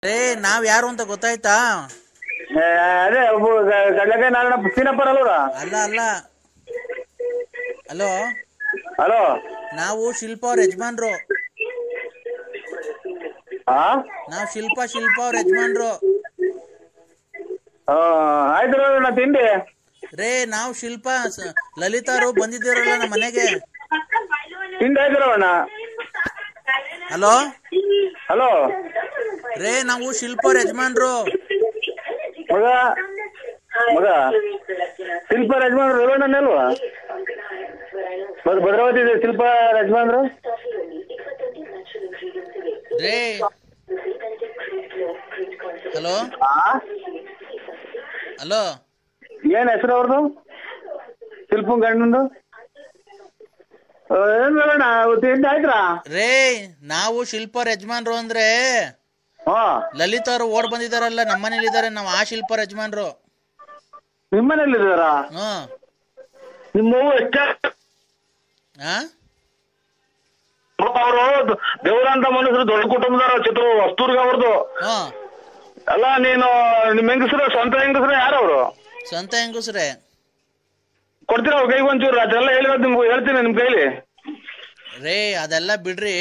ರೇ ನಾವ್ ಯಾರು ಅಂತ ಗೊತ್ತಾಯ್ತಾ? ಅದೇ ಗಡ್ಲಕಾಯಿ ನಾರಾಯಣ ಪುತ್ತಿನಪ್ಪರ ಅಲ್ವರ? ಅಲ್ಲ ಅಲ್ಲ. ಹಲೋ ಹಲೋ, ನಾವು ಶಿಲ್ಪ ಅವ್ರ ಯಜಮಾನ್ರು. ನಾವು ಶಿಲ್ಪ ಅವ್ರ ಯಜಮಾನ್ರು. ಆಯ್ತು ನಾ ತಿಂಡಿ. ರೇ ನಾವು ಶಿಲ್ಪ ಲಲಿತಾರು ಬಂದಿದ್ದೀರಲ್ಲ ನಮ್ಮ ಮನೆಗೆ. ತಿಂಡಿ ಆಯ್ತಿರವಣ್ಣ? ಹಲೋ ಹಲೋ ರೇ ನಾವು ಶಿಲ್ಪ ಅವ್ರ ಯಜಮಾನ್ರು. ಮಗ ಮಗ ಶಿಲ್ಪ ಯಜಮಾನ್ರು ರೇವಣ್ಣನೇ ಅಲ್ವಾ? ಭದ್ರಾವತಿ ಶಿಲ್ಪ ಯಜಮಾನ್ರು. ರೇ ಹಲೋ ಹಲೋ, ಏನ್ ಹೆಸರು ಅವ್ರದ್ದು? ಶಿಲ್ಪ ಗಂಡಂದು ಏನ್ ರೇವಣ್ಣ ತಿಂಡಿ ಆಯ್ತಾ? ರೇ ನಾವು ಶಿಲ್ಪ ಅವ್ರ ಯಜಮಾನ್ರು ಅಂದ್ರೆ ಹಾ, ಲಲಿತ್ ಅವರು ಓಡ್ ಬಂದಿದಾರಲ್ಲ ನಮ್ಮನೇಲಿ ಇದಾರೆ. ನಾವು ಆ ಶಿಲ್ಪ ಅವ್ರ ಯಜಮಾನ್ರು. ನಿಮ್ಮನೇಲಿದ್ದಾರ? ಹ್ಮ್. ನಿಮ್ಮವ್ವ ಎಷ್ಟ ಅವರು ದೇವರಂತ ಮನುಷ್ಯರು, ದೊಡ್ಡ ಕುಟುಂಬದಾರ, ಚಿತ್ರ ವಸ್ತೂರ್ಗ ಅವ್ರದ್ದು. ಅಲ್ಲ ನೀನು ನಿಮ್ ಹೆಂಗಸ್ರು ಸ್ವಂತ ಹೆಂಗಸ್ರು ಯಾರವ್ರು? ಸ್ವಂತ ಹೆಂಗಸ್ರೆ. ಕೊಡ್ತೀರ ಅವ್ರ ಕೈಗೆ ಒಂಚೂರು? ಅದೆಲ್ಲ ಹೇಳಿರೋದು ನಿಮ್ಗೆ ಹೇಳ್ತೀನಿ ನಿಮ್ ಕೈಲಿ. ರೇ ಅದೆಲ್ಲ ಬಿಡ್ರಿ.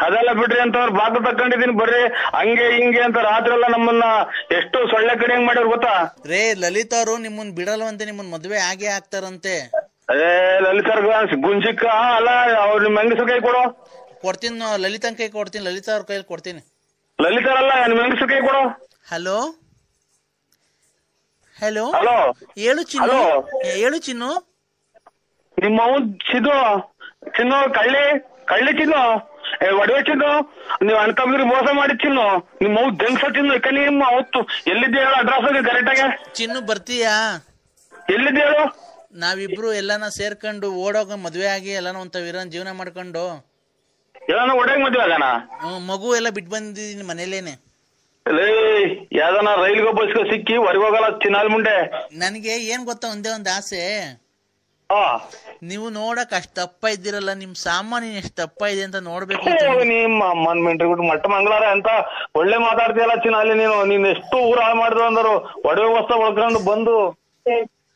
ಅದೆಲ್ಲ ಬಿಡ್ರಿ ಅಂತ ಅವ್ರು ಬಾಗ್ಲು ತಕೊಂಡಿದೀನಿ ಬರ್ರಿ ಹಂಗೆ ಹಿಂಗೆ ಅಂತ ರಾತ್ರಿ ಎಲ್ಲ ನಮ್ಮನ್ನ ಎಷ್ಟು ಸೊಳ್ಳೆ ಕಡೆ ಹೆಂಗ್ ಮಾಡ್ಯಾರ ಗೊತ್ತಾ? ರೇ ಲಲಿತ್ ಅವರು ನಿಮ್ಮನ್ ಬಿಡಲ್ವಂತೆ, ನಿಮ್ಮನ್ ಮದ್ವೆ ಆಗೇ ಆಗ್ತಾರಂತೆ. ಅದೇ ಲಲಿತಾರ್ ಗುಂಜಿಕ್ಕ ಅಲ್ಲ, ಅವ್ರು ನಿಮ್ ಹೆಂಗಸ್ರ ಕೈ ಕೊಡು. ಕೊಡ್ತೀನಿ, ಲಲಿತನ್ ಕೈ ಕೊಡ್ತೀನಿ, ಲಲಿತಾ ಅವ್ರ ಕೈಲಿ ಕೊಡ್ತೀನಿ. ಲಲಿತಾರಲ್ಲ ನಿಮ್ ಹೆಂಗಸ್ರ ಕೈ ಕೊಡು. ಹಲೋ ಹಲೋ ಹಲೋ ಹೇಳು ಚಿನ್ನು. ಹೇಳು ಚಿನ್ನು. ನಿಮ್ಮ ಚಿನ್ನು ಕಳ್ಳಿ ಚಿನ್ನು, ಒಡವೆ ಚಿನ್ನು, ನೀವ್ ಅಣ್ತಂಬ್ರಿಗೆ ಮೋಸ ಮಾಡಿ ಚಿನ್ನು, ನಿಮ್ಮ ಅವ್ ದಂಗ್ಸ ಚಿನ್ನು. ನಿಮ್ಮ ಅವತ್ತು ಎಲ್ಲಿದ್ದೆ ಹೇಳು ಅಡ್ರೆಸ್ ಕರೆಕ್ಟ್ ಆಗಿ. ಚಿನ್ನು ಬರ್ತೀಯಾ? ಎಲ್ಲಿದ್ದೆ ಹೇಳು? ನಾವಿಬ್ರು ಎಲ್ಲಾನ ಸೇರ್ಕೊಂಡು ಓಡೋಗ ಮದ್ವೆ ಆಗಿ ಎಲ್ಲಾನ ಒಂತ ವೀರನ್ ಜೀವನ ಮಾಡ್ಕೊಂಡು ಎಲ್ಲಾನ ಒಡೆಯಾಗ ಮದ್ವೆ ಆಗೋಣ. ಮಗು ಎಲ್ಲ ಬಿಟ್ಟು ಬಂದಿದ್ದೀನಿ ಮನೇಲೇನೆ. ಯಾವ್ದಾನ ರೈಲ್ಗೋ ಬಸ್ಗೋ ಸಿಕ್ಕಿ ಹೊರಗೆ ಹೋಗಲ್ಲ ಚಿನ್ನಾಲ್ ಮುಂಡೆ. ನನ್ಗೆ ಏನ್ ಗೊತ್ತಾ, ಒಂದೇ ಒಂದ್ ಆಸೆ. ನೀವು ನೋಡಕ್ ಅಷ್ಟ್ ದಪ್ಪ ಇದ್ದೀರಲ್ಲ, ನಿಮ್ ಸಾಮಾನ್ಯ ಎಷ್ಟ್ ದಪ್ಪ ಇದೆ ಅಂತ ನೋಡ್ಬೇಕು. ನಿಮ್ಮ ಅಮ್ಮನ್ ಮೆಂಟ್ರಿ ಮಟ್ಟ ಮಂಗಳಾರ ಅಂತ ಒಳ್ಳೆ ಮಾತಾಡ್ತೀಯಲ್ಲ ಚಿನ್ನಾಲಿ. ನೀನ್ ಎಷ್ಟು ಊರ ಹಾಳು ಮಾಡಿದ್ರು ಅಂದರು. ಒಡವೆ ವಸ್ತ್ರ ಬಳಕೊಂಡು ಬಂದು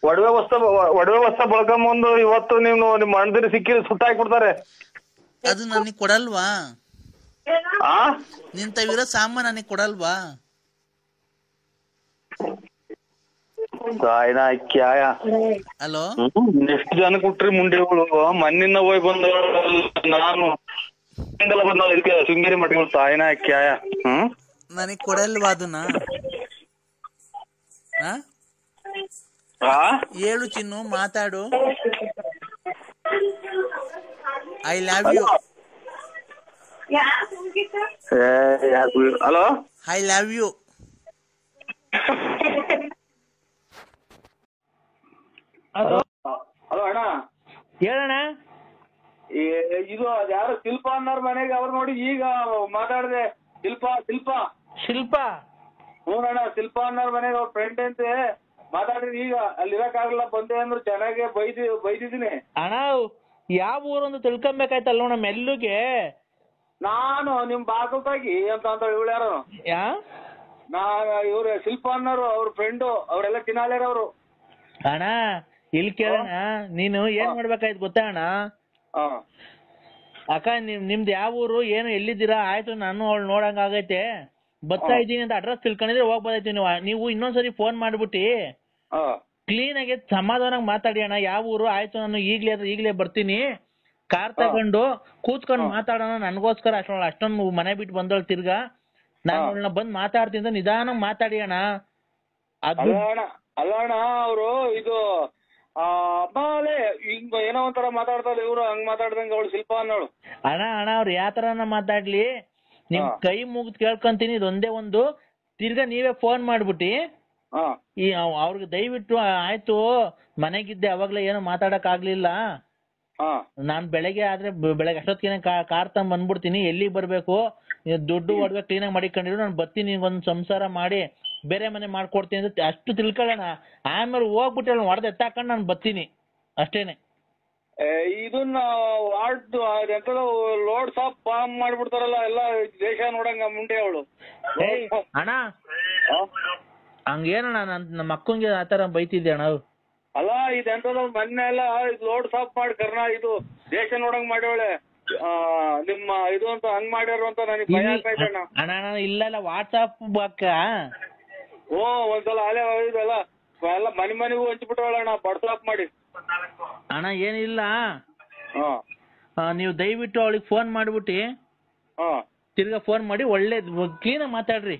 ಒಡವೆ ವಸ್ತ್ರ ಬಳಕೊಂಬಂದು ಇವತ್ತು ನೀವು ನಿಮ್ಮ ಅಣ್ಣದಿರಿ ಸಿಕ್ಕಿ ಸುಟ್ಟಾಕ್ಬಿಡ್ತಾರೆ. ಅದು ನನಗ್ ಕೊಡಲ್ವಾ? ನಿಂತವಿರೋ ಸಾಮಾನ್ ನನಗ್ ಕೊಡಲ್ವಾ? ಹಲೋ, ಎಷ್ಟು ಜನ ಕೊಟ್ರಿ ಮುಂಡೆಗಳು? ಮಣ್ಣಿನ ಹೋಗಿ ಬಂದ ನಾನು ಬಂದ ಇದಕ್ಕೆ ಶೃಂಗೇರಿ ಮಠಗಳು ತಾಯಿನ ಕ್ಯಾಯ. ನನಗ್ ಕೊಡಲ್ವಾ ಅದನ್ನ? ಹೇಳು ಚಿನ್ನು, ಮಾತಾಡು. I love you. Hello, I love you. Hello ಅಣ್ಣ, ಹೇಳಣ್ಣ. ಇದು ಯಾರು ಶಿಲ್ಪ ಅನ್ನೋರ್ ಮನೆಗೆ ಅವ್ರು ನೋಡಿ ಈಗ ಮಾತಾಡಿದೆ. ಶಿಲ್ಪ ಹ್ಞೂ ಅಣ್ಣ, ಶಿಲ್ಪ ಅನ್ನೋರ್ ಮನೆಗೆ ಅವ್ರ ಫ್ರೆಂಡ್ ಅಂತೆ ಮಾತಾಡಿದ್ರಿ. ಈಗ ಅಲ್ಲಿ ಇರಕ್ಕಾಗಲ್ಲ ಬಂದೆ ಅಂದ್ರು. ಚೆನ್ನಾಗೆ ಬೈದಿದ್ದೀನಿ ಅಣ್ಣ. ಯಾವ ಊರೊಂದು ತಿಳ್ಕೊಬೇಕಾಯ್ತಲ್ಲ ನೋಡ ಮೆಲ್ಲುಗೆ. ನಾನು ನಿಮ್ ಬಾಗಲ್ತಾಗಿ ಅಂತ ಇವಳು ಯಾರು? ಇವ್ರು ಶಿಲ್ಪ ಅನ್ನೋರು ಅವ್ರ ಫ್ರೆಂಡು, ಅವರೆಲ್ಲ ತಿನ್ನಾಲೇರ ಅವರು. ಅಣ್ಣ ಇಲ್ಲಿ ಕೇಳೋಣ, ನೀನು ಏನ್ ಮಾಡ್ಬೇಕಾಯ್ತು ಗೊತ್ತಾ ಅಣ್ಣ? ಅಕ್ಕ ನಿಮ್ದು ಯಾವ ಊರು, ಏನು, ಎಲ್ಲಿದ್ದೀರಾ? ಆಯ್ತು ನಾನು ಅವಳು ನೋಡಂಗ ಆಗೈತೆ, ಬರ್ತಾ ಇದ್ದೀನಿ ಅಂತ ಅಡ್ರೆಸ್ ತಿಳ್ಕೊಂಡಿದ್ರೆ ಹೋಗ್ಬೋದೈತಿ. ನೀವು ಇನ್ನೊಂದ್ಸರಿ ಫೋನ್ ಮಾಡ್ಬಿಟ್ಟಿ ಕ್ಲೀನ್ ಆಗಿ ಸಮಾಧಾನಾಗಿ ಮಾತಾಡಿ ಅಣ್ಣ. ಯಾವ ಊರು? ಆಯ್ತು ನಾನು ಈಗ್ಲೇ ಬರ್ತೀನಿ, ಕಾರ್ ತಗೊಂಡು ಕೂತ್ಕೊಂಡು ಮಾತಾಡೋಣ. ನನ್ಗೋಸ್ಕರ ಅಷ್ಟೊಂದು ಮನೆ ಬಿಟ್ಟು ಬಂದವಳು ತಿರ್ಗಾ ನಾನು ಅವಳನ್ನ ಬಂದ್ ಮಾತಾಡ್ತೀನಿ ಅಂತ ನಿಧಾನ ಮಾತಾಡಿ ಅಣ್ಣ. ಅಲ್ಲ ಅಣ್ಣ, ಅವರು ಇದು ಹಿಂಗ ಏನೋ ಒಂಥರ ಮಾತಾಡ್ತಾರೆ ಇವ್ರು. ಹಂಗ್ ಮಾತಾಡ್ದಂಗ ಅವಳು ಶಿಲ್ಪ ಅನ್ನೋಳು. ಅಣ್ಣ ಅವ್ರು ಯಾವ ತರನ ಮಾತಾಡ್ಲಿ, ನಿಮ್ ಕೈ ಮುಗ್ದು ಕೇಳ್ಕೊಂತೀನಿ. ಇದೊಂದೇ ಒಂದು ತಿರ್ಗಾ ನೀವೇ ಫೋನ್ ಮಾಡ್ಬಿಟ್ಟಿ ಅವ್ರಿಗೆ ದಯವಿಟ್ಟು ಆಯ್ತು ಮನೆಗಿದ್ದೆ ಅವಾಗ್ಲೇ ಏನೋ ಮಾತಾಡಕ್ ಆಗ್ಲಿಲ್ಲ, ನಾನ್ ಬೆಳಗ್ಗೆ ಅಷ್ಟೊತ್ತಿಗೆ ಕಾರ್ ತಗೊಂಡ್ ಬಂದ್ಬಿಡ್ತೀನಿ, ಎಲ್ಲಿಗೆ ಬರ್ಬೇಕು, ದುಡ್ಡು ಒಡವೆ ಕ್ಲೀನ್ ಆಗಿ ಮಾಡಿಕೊಂಡಿರು, ನಾನು ಬರ್ತೀನಿ, ಒಂದ್ ಸಂಸಾರ ಮಾಡಿ ಬೇರೆ ಮನೆ ಮಾಡ್ಕೊಡ್ತೀನಿ ಅಂತ ಅಷ್ಟು ತಿಳ್ಕೊಳ್ಳೋಣ. ಆಮೇಲೆ ಹೋಗ್ಬಿಟ್ಟು ಹೊಡೆದು ಎತ್ತಾಕೊಂಡು ನಾನು ಬರ್ತೀನಿ ಅಷ್ಟೇನೆ. ಇದನ್ನ ವಾರ್ಡ್ ಎಂತದ ಲೋಡ್ಸ್ ಆಫ್ ಫಾರ್ಮ್ ಮಾಡ್ಬಿಡ್ತಾರಲ್ಲ ಎಲ್ಲ ದೇಶ ನೋಡಂಗ ಮುಂಡೆ ಅವಳು ಅಣ್ಣ ಹಂಗೇನಣ್ಣ ನಮ್ಮ ಅಕ್ಕಂಗೆ ಆತರ ಬೈತಿದ್ದೆ ಅಣ್ಣ. ಅಲ್ಲ ಇದೆಂತದ ಮೊನ್ನೆ ಎಲ್ಲ ಲೋಡ್ ಸಾಫ್ ಮಾಡಿ ಇದು ದೇಶ ನೋಡಂಗ್ ಮಾಡ್ಯವಳೆ ನಿಮ್ಮ ಇದು ಅಂತ ಹಂಗ್ ಮಾಡ್ಯಾರ ಅಂತ ನನಗೆ ಭಯ ಆಗ್ತಾ ಇದೆ ಅಣ್ಣ. ಅಣ್ಣ ಇಲ್ಲ ವಾಟ್ಸಾಪ್ ಬಾಕ ಓ ಒಂದ್ಸಲ ಅಲೆ ಇದೆಲ್ಲ ಎಲ್ಲ ಮನೆಗೂ ಹಂಚ್ಬಿಟ್ರವಳಣ್ಣ ಬಡ್ಸಾಪ್ ಮಾಡಿ. ಅಣ್ಣ ಏನಿಲ್ಲ, ನೀವು ದಯವಿಟ್ಟು ಅವಳಿಗೆ ಫೋನ್ ಮಾಡ್ಬಿಟ್ಟು ತಿರ್ಗಾ ಫೋನ್ ಮಾಡಿ ಒಳ್ಳೇದು ಕ್ಲೀನಾಗಿ ಮಾತಾಡ್ರಿ.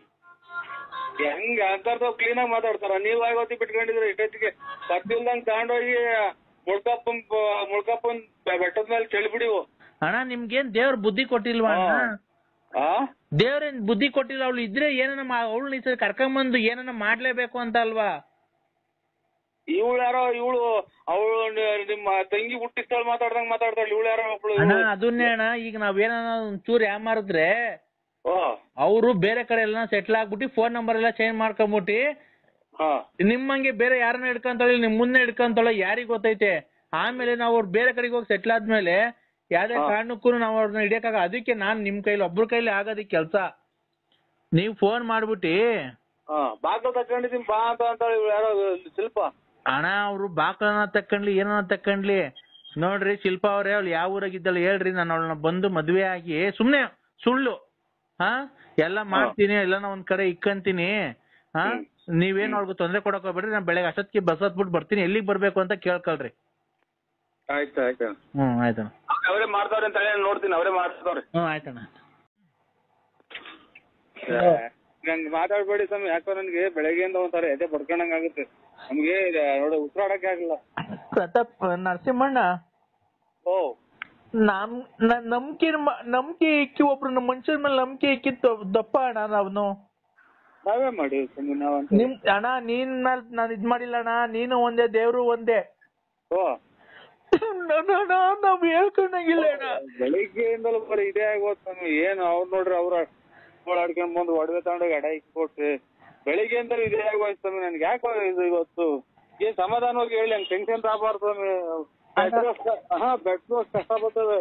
ಹೆಂಗ ಅಂತರ್ದವ್ ಕ್ಲೀನ್ ಆಗಿ ಮಾತಾಡ್ತಾರ? ನೀವ್ ಆಗೋತಿ ಬಿಟ್ಕೊಂಡಿದ್ರೆ ಇಷ್ಟೊತ್ತಿಗೆ ಸತ್ತಿಲ್ದಂಗ್ ತಗೊಂಡೋಗಿ ಮುಳ್ಕಪ್ಪನ್ ಬೆಟ್ಟದ ಮೇಲೆ ಚೆಲ್ಬಿಡಿವು. ಅಣ್ಣ ನಿಮ್ಗೇನ್ ದೇವ್ರ ಬುದ್ಧಿ ಕೊಟ್ಟಿಲ್ವಾ? ದೇವ್ರೇನ್ ಬುದ್ಧಿ ಕೊಟ್ಟಿಲ್ಲ. ಅವಳು ಇದ್ರೆ ಏನನ್ನ ಅವಳು ಈ ಸರಿ ಕರ್ಕೊಂಬಂದು ಏನನ್ನ ಮಾಡ್ಲೇಬೇಕು ಅಂತ ಅಲ್ವಾ? ಇವಳು ಯಾರೋ ಅವಳು ನಿಮ್ಮ ತಂಗಿ ಹುಟ್ಟಿಸ್ತಾಳ ಮಾತಾಡ್ದಂಗ್ ಮಾತಾಡ್ತಾಳ. ಇವಳು ಯಾರೋ ಒಬ್ಳು. ಅದನ್ನೇ ಅಣ್ಣ, ಈಗ ನಾವೇನ ಒಂಚೂರು ಯಾಮಾರಿದ್ರೆ ಅವರು ಬೇರೆ ಕಡೆ ಎಲ್ಲ ಸೆಟ್ಲ್ ಆಗ್ಬಿಟ್ಟು ಫೋನ್ ನಂಬರ್ ಎಲ್ಲ ಚೇಂಜ್ ಮಾಡ್ಕೊಂಬಿಟ್ಟು ನಿಮ್ಮಂಗೆ ಬೇರೆ ಯಾರನ್ನ ಹಿಡ್ಕೊಂತಾಳೆ, ನಿಮ್ ಮುಂದೆ ಹಿಡ್ಕೊಂತಾಳೆ ಯಾರಿಗ್ ಗೊತ್ತೈತೆ. ಆಮೇಲೆ ನಾವು ಅವ್ರು ಬೇರೆ ಕಡೆಗೆ ಹೋಗಿ ಸೆಟ್ಲ್ ಆದ್ಮೇಲೆ ಯಾವ್ದೇ ಕಾರಣಕ್ಕೂ ನಾವು ಅವ್ರನ್ನ ಹಿಡಿಯಕ್ಕಾಗ. ಅದಕ್ಕೆ ನಾನ್ ನಿಮ್ ಕೈಲಿ ಒಬ್ರ ಕೈಲಿ ಆಗೋದಿಕ್ ಕೆಲ್ಸ. ನೀವ್ ಫೋನ್ ಮಾಡ್ಬಿಟ್ಟು ಬಾಗ್ಲು ತಕೊಂಡಿದೀನಿ ಬಾ ಅಂತ ಯಾರೋ ಶಿಲ್ಪ ಅಣ್ಣ ಅವ್ರು ಬಾಕ್ಲನ ತಕೊಂಡ್ಲಿ ಏನನ್ನ ತಕೊಂಡ್ಲಿ ನೋಡ್ರಿ. ಶಿಲ್ಪ ಅವ್ರೆ ಅವ್ಳು ಯಾವ ಊರಾಗಿದ್ದಾಳೆ ಹೇಳ್ರಿ, ನಾನು ಅವಳನ್ನ ಬಂದು ಮದ್ವೆ ಆಗಿ ಸುಮ್ನೆ ಸುಳ್ಳು ಎಲ್ಲ ಮಾಡ್ತೀನಿ, ಎಲ್ಲಾನ ಒಂದ್ ಕಡೆ ಇಕ್ಕಂತೀನಿ. ನೀವೇನ್ ಅವ್ಳಿಗೆ ತೊಂದ್ರೆ ಕೊಡಕ್ ಹೋಗ್ಬೇಡ್ರಿ. ನಾನು ಬೆಳಗ್ಗೆ ಅಷ್ಟೊತ್ತಿಗೆ ಬಸ್ ಹತ್ಬಿಟ್ಟು ಬರ್ತೀನಿ, ಎಲ್ಲಿಗೆ ಬರ್ಬೇಕು ಅಂತ ಕೇಳ್ಕೊಳ್ರಿ. ಆಯ್ತು ಆಯ್ತು. ಆಯ್ತಣ್ಣ. ಅವರೇ ಮಾಡ್ತಾವ್ರೆ ಅಂತ ಹೇಳಿ ನೋಡ್ತೀನಿ. ಅವರೇ ಮಾಡ್ತಾವ್ರೆ. ಆಯ್ತಣ್ಣ. ನಂಗೆ ಮಾತಾಡ್ಬೇಡಿ ಸ್ವಾಮಿ, ಯಾಕೋ ನನ್ಗೆ ಬೆಳಗ್ಗೆಯಿಂದ ಒಂಥರ ಎದೆ ಬಡ್ಕೊಂಡಂಗ್ ಆಗುತ್ತೆ. ನಮ್ಗೆ ನೋಡಿ ಉಸಿರಾಡಕ್ಕೆ ಆಗಿಲ್ಲ. ಪ್ರತಾಪ್ ನರಸಿಂಹಣ್ಣ, ಓ ನಂಬಿಕೆ ಇಕ್ಕಿ ಒಬ್ರು ನಮ್ಮ ಮನುಷ್ಯರ ಮೇಲೆ ನಂಬಿಕೆ ಇಕ್ಕಿತ್ತು ದಪ್ಪ ಅಣ್ಣ. ನಾವೇ ಮಾಡಿ ನಿಮ್ ಅಣ್ಣ ನೀನ್ ಮೇಲೆ ನಾನು ಇದ್ ಮಾಡಿಲ್ಲ ಅಣ್ಣ. ನೀನು ಒಂದೇ, ದೇವ್ರು ಒಂದೇ. ಓ ನಾವ್ ಹೇಳ್ಕೊಂಡಂಗಿಲ್ಲ ಅಣ್ಣ. ಬೆಳಿಗ್ಗೆಯಿಂದಲೂ ಬರೀ ಇದೇ ಆಗೋದ್ ಸ್ವಾಮಿ. ಏನು ಅವ್ರು ನೋಡ್ರಿ ಅವ್ರ ಓಡಾಡ್ಕೊಂಡ್ ಬಂದು ಒಡವೆ ತಗೊಂಡೋಗಿ ಅಡ ಇಕ್ಕೊಟ್ರಿ. ಬೆಳಿಗ್ಗೆಯಿಂದಲೂ ಇದೇ ಆಗೋಯ್ತು ಸ್ವಾಮಿ. ನನ್ಗೆ ಯಾಕೋ ಇದು ಇವತ್ತು ಏನ್ ಸಮಾಧಾನವಾಗಿ ಹೇಳಿ ಹಂಗ್ ಟೆನ್ಷನ್ ತಗಬಾರ್ದು ಸ್ವಾಮಿ. ಬೆಟ್ಟು ಕಷ್ಟ ಬರ್ತದೆ.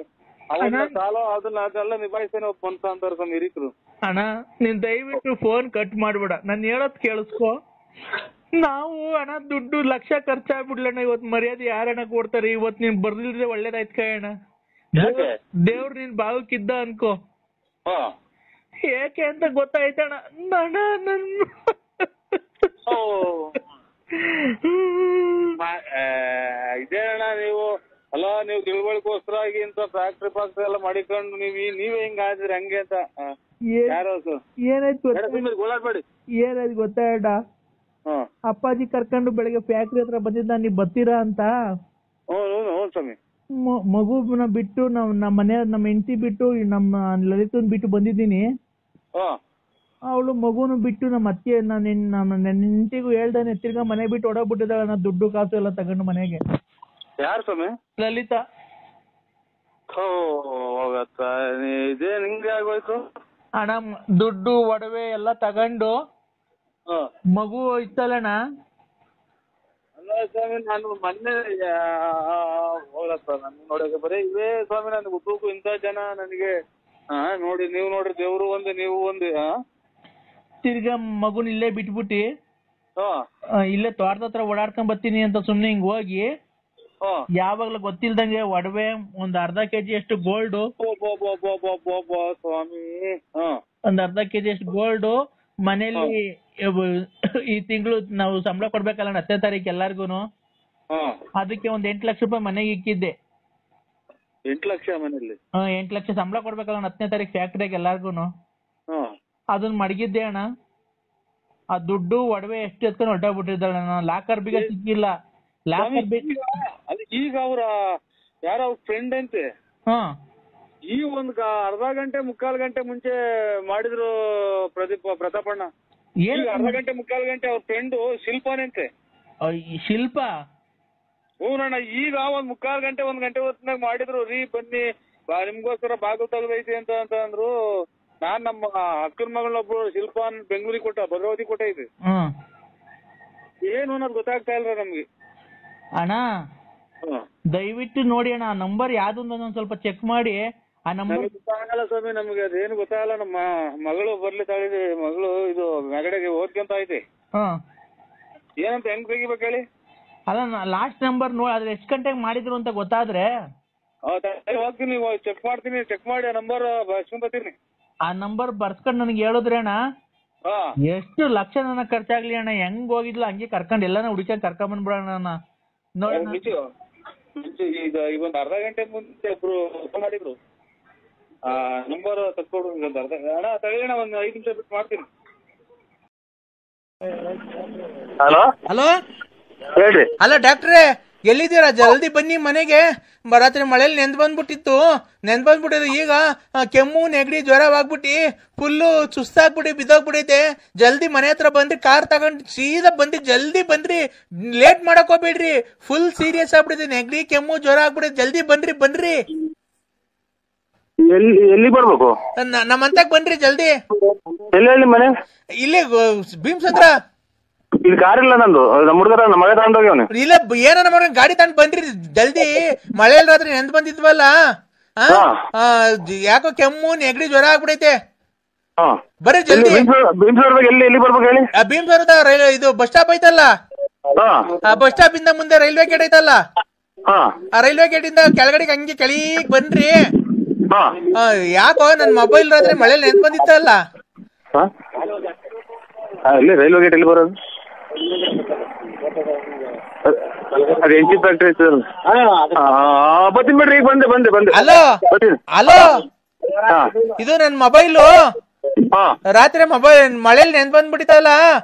ಸಾಲ ಅದೆಲ್ಲ ನಿಭಾಯಿಸ್ತೇನೆ ಒಬ್ಬ ಮನ್ಸ ಅಂತಾರ ಸ್ವಾಮಿ ಹಿರಿಕರು. ಅಣ್ಣ ನೀನ್ ದಯವಿಟ್ಟು ಫೋನ್ ಕಟ್ ಮಾಡ್ಬೇಡ, ನಾನ್ ಹೇಳೋದ್ ಕೇಳಿಸ್ಕೊ. ನಾವು ಅಣ್ಣ ದುಡ್ಡು ಲಕ್ಷ ಖರ್ಚಾಗ್ಬಿಡ್ಲಣ್ಣ. ಇವತ್ ಮರ್ಯಾದೆ ಯಾರಣ್ಣ ಕೊಡ್ತಾರೆ? ಇವತ್ ನೀನ್ ಬರ್ದಿಲ್ದೆ ಒಳ್ಳೇದಾಯ್ತು ಕಣ. ದೇವ್ರ ನೀನ್ ಭಾಗಕ್ಕಿದ್ದ ಅನ್ಕೋ. ಏಕೆ ಅಂತ ಗೊತ್ತಾಯ್ತಣ್ಣ. ಇದೇ ಅಣ್ಣ ನೀವು ಅಲ್ಲ, ನೀವು ತಿಳುವಳಿಕೋಸ್ಕರ ಇಂತ ಫ್ಯಾಕ್ಟ್ರಿ ಎಲ್ಲ ಮಾಡಿಕೊಂಡು ನೀವೇ ಹಿಂಗ ಆದ್ರಿ ಹಂಗೆ ಅಂತ ಏನಾಯ್ತು ಗೊತ್ತಾಯ್ತ? ಅಪ್ಪಾಜಿ ಕರ್ಕೊಂಡು ಬೆಳಗ್ಗೆ ಫ್ಯಾಕ್ಟ್ರಿ ಹತ್ರ ಬಂದಿದ್ದ, ನೀವ್ ಬರ್ತೀರಾ ಅಂತ. ಮಗುನ ಬಿಟ್ಟು ನಮ್ಮ ಮನೆ ನಮ್ಮ ಹೆಂಡತಿ ಬಿಟ್ಟು ನಮ್ಮ ಲಲಿತನ್ ಬಿಟ್ಟು ಬಂದಿದ್ದೀನಿ. ಅವಳು ಮಗುನು ಬಿಟ್ಟು ನಮ್ಮ ಅತ್ತೆ ನನ್ನ ಹೆಂಡತಿಗೂ ಹೇಳ್ದಾನೆ ತಿರ್ಗಾ ಮನೆ ಬಿಟ್ಟು ಹೊಡೋಗ್ಬಿಟ್ಟಿದ್ದಾಳೆ. ನಾ ದುಡ್ಡು ಕಾಸು ಎಲ್ಲ ತಗೊಂಡು ಮನೆಗೆ. ಯಾರು ಸ್ವಾಮಿ? ಲಲಿತಾ. ಇದೇ ನಿಂಗೆ ಆಗೋಯ್ತು ಅಣ್ಣ. ದುಡ್ಡು ಒಡವೆ ಎಲ್ಲ ತಗೊಂಡು ಮಗು ಇತ್ತಲ್ಲಣ್ಣ. ಅಲ್ಲ ಸ್ವಾಮಿ, ನಾನು ಮೊನ್ನೆ ಹೋಗಪ್ಪ ನನ್ ನೋಡಕ್ಕೆ ಬರೀ ಇವೇ ಸ್ವಾಮಿ. ನನ್ಗೆ ಉದ್ದಕ್ಕೂ ಇಂಥ ಜನ ನನಗೆ ನೋಡಿ, ನೀವು ನೋಡ್ರಿ ದೇವ್ರು ಒಂದು ನೀವು ಒಂದು. ತಿರ್ಗಾ ಮಗುನ್ ಇಲ್ಲೇ ಬಿಟ್ಬಿಟ್ಟಿ ಇಲ್ಲೇ ತೋಟದ ಹತ್ರ ಓಡಾಡ್ಕೊಂಡ್ ಬರ್ತೀನಿ ಅಂತ ಸುಮ್ನೆ ಹಿಂಗ್ ಹೋಗಿ ಯಾವಾಗ್ಲೂ ಗೊತ್ತಿಲ್ದಂಗೆ ಒಡವೆ ಒಂದ್ ಅರ್ಧ ಕೆಜಿ ಅಷ್ಟು ಗೋಲ್ಡ್, ಸ್ವಾಮಿ ಒಂದ್ ಅರ್ಧ ಕೆಜಿ ಅಷ್ಟು ಗೋಲ್ಡ್ ಮನೇಲಿ ಈ ತಿಂಗಳು ನಾವು ಸಂಬಳ ಕೊಡ್ಬೇಕಲ್ಲ 10ನೇ ತಾರೀಕು ಎಲ್ಲಾರ್ಗುನು. ಅದಕ್ಕೆ ಒಂದ್ 8 ಲಕ್ಷ ರೂಪಾಯಿ ಮನೆಗೆ ಇಕ್ಕಿದ್ದೆ. 8 ಲಕ್ಷ ಮನೇಲಿ? 8 ಲಕ್ಷ ಸಂಬಳ ಕೊಡ್ಬೇಕಲ್ಲ 10ನೇ ತಾರೀಕು ಫ್ಯಾಕ್ಟ್ರಿಗೆ ಎಲ್ಲಾರ್ಗುನು. ಅದನ್ನ ಮಡಗಿದ್ದೆ ಅಣ್ಣ. ಆ ದುಡ್ಡು ಒಡವೆ ಎಷ್ಟು ಎತ್ಕೊಂಡು ಹೊರಟೋಗ್ಬಿಟ್ಟಿದ್ದಾಳೆ. ಲಾಕರ್ ಬೀಗ ಸಿಕ್ಕಿಲ್ಲ. ಲಾಕರ್ ಈಗ ಅವ್ರ ಯಾರ ಫ್ರೆಂಡ್ ಅಂತೆ ಈ ಒಂದ್ ಅರ್ಧ ಗಂಟೆ ಮುಕ್ಕಾಲ್ ಗಂಟೆ ಮುಂಚೆ ಮಾಡಿದ್ರು ಪ್ರತಾಪಣ್ಣ. ಅರ್ಧ ಗಂಟೆ ಮುಕ್ಕಾಲ್ ಗಂಟೆ ಅವ್ರ ಫ್ರೆಂಡು ಶಿಲ್ಪಾನಂತೆ. ಶಿಲ್ಪ? ಹ್ಞೂನಣ್ಣ. ಈಗ ಒಂದ್ ಮುಕ್ಕಾಲ್ ಗಂಟೆ 1 ಗಂಟೆ ಹೊತ್ತಿನಾಗ ಮಾಡಿದ್ರು. ರೀ ಬನ್ನಿ ನಿಮ್ಗೋಸ್ಕರ ಬಾಗಿಲು ತಗದೈತಿ ಅಂತ ಅಂದ್ರು. ನಾನ್ ನಮ್ಮ ಅಕ್ಕನ ಮಗಳನ್ನೊಬ್ರು ಶಿಲ್ಪಾನ್ ಬೆಂಗಳೂರಿಗೆ ಕೊಟ್ಟ ಭದ್ರಾವತಿ ಕೊಟ್ಟೈತಿ. ಏನು ಅನ್ನೋದು ಗೊತ್ತಾಗ್ತಾ ಇಲ್ಲ ನಮ್ಗೆ. ಅಣ್ಣ ದಯವಿಟ್ಟು ನೋಡಿ ಅಣ್ಣ, ಆ ನಂಬರ್ ಯಾವ್ದು ಒಂದ್ ಸ್ವಲ್ಪ ಚೆಕ್ ಮಾಡಿ. ಆ ನಂಬರ್ ಗೊತ್ತಾಗಲ್ಲ ಸ್ವಾಮಿ, ನಮ್ಗೆ ಅದೇನು ಗೊತ್ತಾಗಲ್ಲ. ನಮ್ಮ ಮಗಳು ಬರ್ಲಿದ್ದಾಳಿದೆ, ಮಗಳು ಇದು ಮೆಗಡೆಗೆ ಓದ್ಕೊಂತ ಐತಿ. ಏನಂತ ಹೆಂಗ್ ತೆಗಿಬೇಕು ಹೇಳಿ? ಅಲ್ಲ ಲಾಸ್ಟ್ ನಂಬರ್ ನೋಡಿ, ಅದ್ರ ಎಷ್ಟು ಗಂಟೆಗೆ ಮಾಡಿದ್ರು ಅಂತ ಗೊತ್ತಾದ್ರೆ ಹೋಗ್ತೀನಿ, ಚೆಕ್ ಮಾಡ್ತೀನಿ. ಚೆಕ್ ಮಾಡಿ ಆ ನಂಬರ್ ಬರ್ಸ್ಕೊಂತೀನಿ. ಆ ನಂಬರ್ ಬರ್ಸ್ಕೊಂಡ್ ನನಗೆ ಹೇಳಿದ್ರೆ ಅಣ್ಣ, ಎಷ್ಟು ಲಕ್ಷ ನನಗೆ ಖರ್ಚಾಗ್ಲಿ ಅಣ್ಣ, ಹೆಂಗ್ ಹೋಗಿದ್ಲು ಹಂಗೆ ಕರ್ಕೊಂಡ್ ಎಲ್ಲಾನ ಹುಡುಕ ಕರ್ಕೊಂಡ್ ಬಂದ್ಬಿಡೋಣ. ನೋಡಿ ಈಗ ಒಂದು ಅರ್ಧ ಗಂಟೆ ಮುಂಚೆ ಒಬ್ರು ಫೋನ್ ಮಾಡಿದ್ರು, ನಂಬರ್ ತಕ್ಕೊಡು ಒಂದು ಅರ್ಧ. ಅಣ್ಣ ತಗೊಳ್ಳೋಣ, ಒಂದು 5 ನಿಮಿಷ ಬಿಟ್ಟು ಮಾಡ್ತೀನಿ. ಹಲೋ ಹಲೋ ಹೇಳ್ರಿ. ಹಲೋ ಡಾಕ್ಟ್ರೇ, ಎಲ್ಲಿದ್ದೀರಾ? ಜಲ್ದಿ ಬನ್ನಿ ಮನೆಗೆ. ರಾತ್ರಿ ಮಳೇಲಿ ನೆಂದ್ ಬಂದ್ಬಿಟ್ಟಿದ್ದು. ಈಗ ಕೆಮ್ಮು ನೆಗಡಿ ಜ್ವರವಾಗ್ಬಿಟ್ಟು ಫುಲ್ಲು ಸುಸ್ತಾಗ್ಬಿಟ್ಟು ಬಿದ್ದೋಗ್ಬಿಟ್ಟೈತೆ. ಜಲ್ದಿ ಮನೆ ಹತ್ರ ಬಂದ್ರಿ, ಕಾರ್ ತಗೊಂಡು ಸೀದಾ ಬಂದ್ರಿ. ಜಲ್ದಿ ಬಂದ್ರಿ, ಲೇಟ್ ಮಾಡಕ್ ಹೋಗ್ಬೇಡ್ರಿ. ಫುಲ್ ಸೀರಿಯಸ್ ಆಗ್ಬಿಟ್ಟಿದೆ, ನೆಗಡಿ ಕೆಮ್ಮು ಜ್ವರ ಆಗ್ಬಿಟ್ಟಿದೆ. ಜಲ್ದಿ ಬನ್ರಿ. ಎಲ್ಲಿ ಬರ್ಬೇಕು? ನಮ್ಮಂತಕ್ ಬನ್ರಿ ಜಲ್ದಿ. ಎಲ್ಲಿ ಮನೆ? ಇಲ್ಲಿ ಭೀಮ್ಸ್ ಹತ್ರ. ಇಲ್ಲಿ ಕಾರ್ ಇಲ್ಲ ನಂದು, ನಮ್ಮ ಹುಡುಗರ ನಮ್ಮ ಮಗ ತಗೊಂಡೋಗ್ಯವನು. ಇಲ್ಲ ಏನ ನಮ್ಮ ಗಾಡಿ ತಗೊಂಡ್ ಬಂದ್ರಿ ಜಲ್ದಿ. ಮಳೆಯಲ್ಲಿ ರಾತ್ರಿ ನೆಂದ್ ಬಂದಿದ್ವಲ್ಲ, ಯಾಕೋ ಕೆಮ್ಮು ನೆಗಡಿ ಜ್ವರ ಆಗ್ಬಿಡೈತೆ. ಬರ್ರಿ ಜಲ್ದಿ. ಎಲ್ಲಿ ಬರ್ಬೇಕು ಹೇಳಿ? ಭೀಮ್ಸರದ ಇದು ಬಸ್ ಸ್ಟಾಪ್ ಐತಲ್ಲ, ಆ ಬಸ್ ಸ್ಟಾಪ್ ಇಂದ ಮುಂದೆ ರೈಲ್ವೆ ಗೇಟ್ ಐತಲ್ಲ, ಆ ರೈಲ್ವೆ ಗೇಟ್ ಇಂದ ಕೆಳಗಡೆ ಹಂಗೆ ಕೆಳಗ್ ಬನ್ರಿ. ಯಾಕೋ ನನ್ ಮೊಬೈಲ್ ರಾತ್ರಿ ಮಳೆಯಲ್ಲಿ ನೆಂದ್ ಬಂದಿತ್ತಲ್ಲ. ರೈಲ್ವೆ ಗೇಟ್ ಎಲ್ಲಿ ಬರೋದು? ಅದು ಎಂಜಿ ಫ್ಯಾಕ್ಟ್ರಿ ಬರ್ತೀನಿ ಬಿಡ್ರಿ. ಈಗ ಬಂದೆ. ಹಲೋ ಇದು ನನ್ ಮೊಬೈಲು ರಾತ್ರಿ ಮಳೇಲಿ ನೆಂದ್ ಬಂದ್ಬಿಟ್ಟಿತ್ತಲ್ಲ.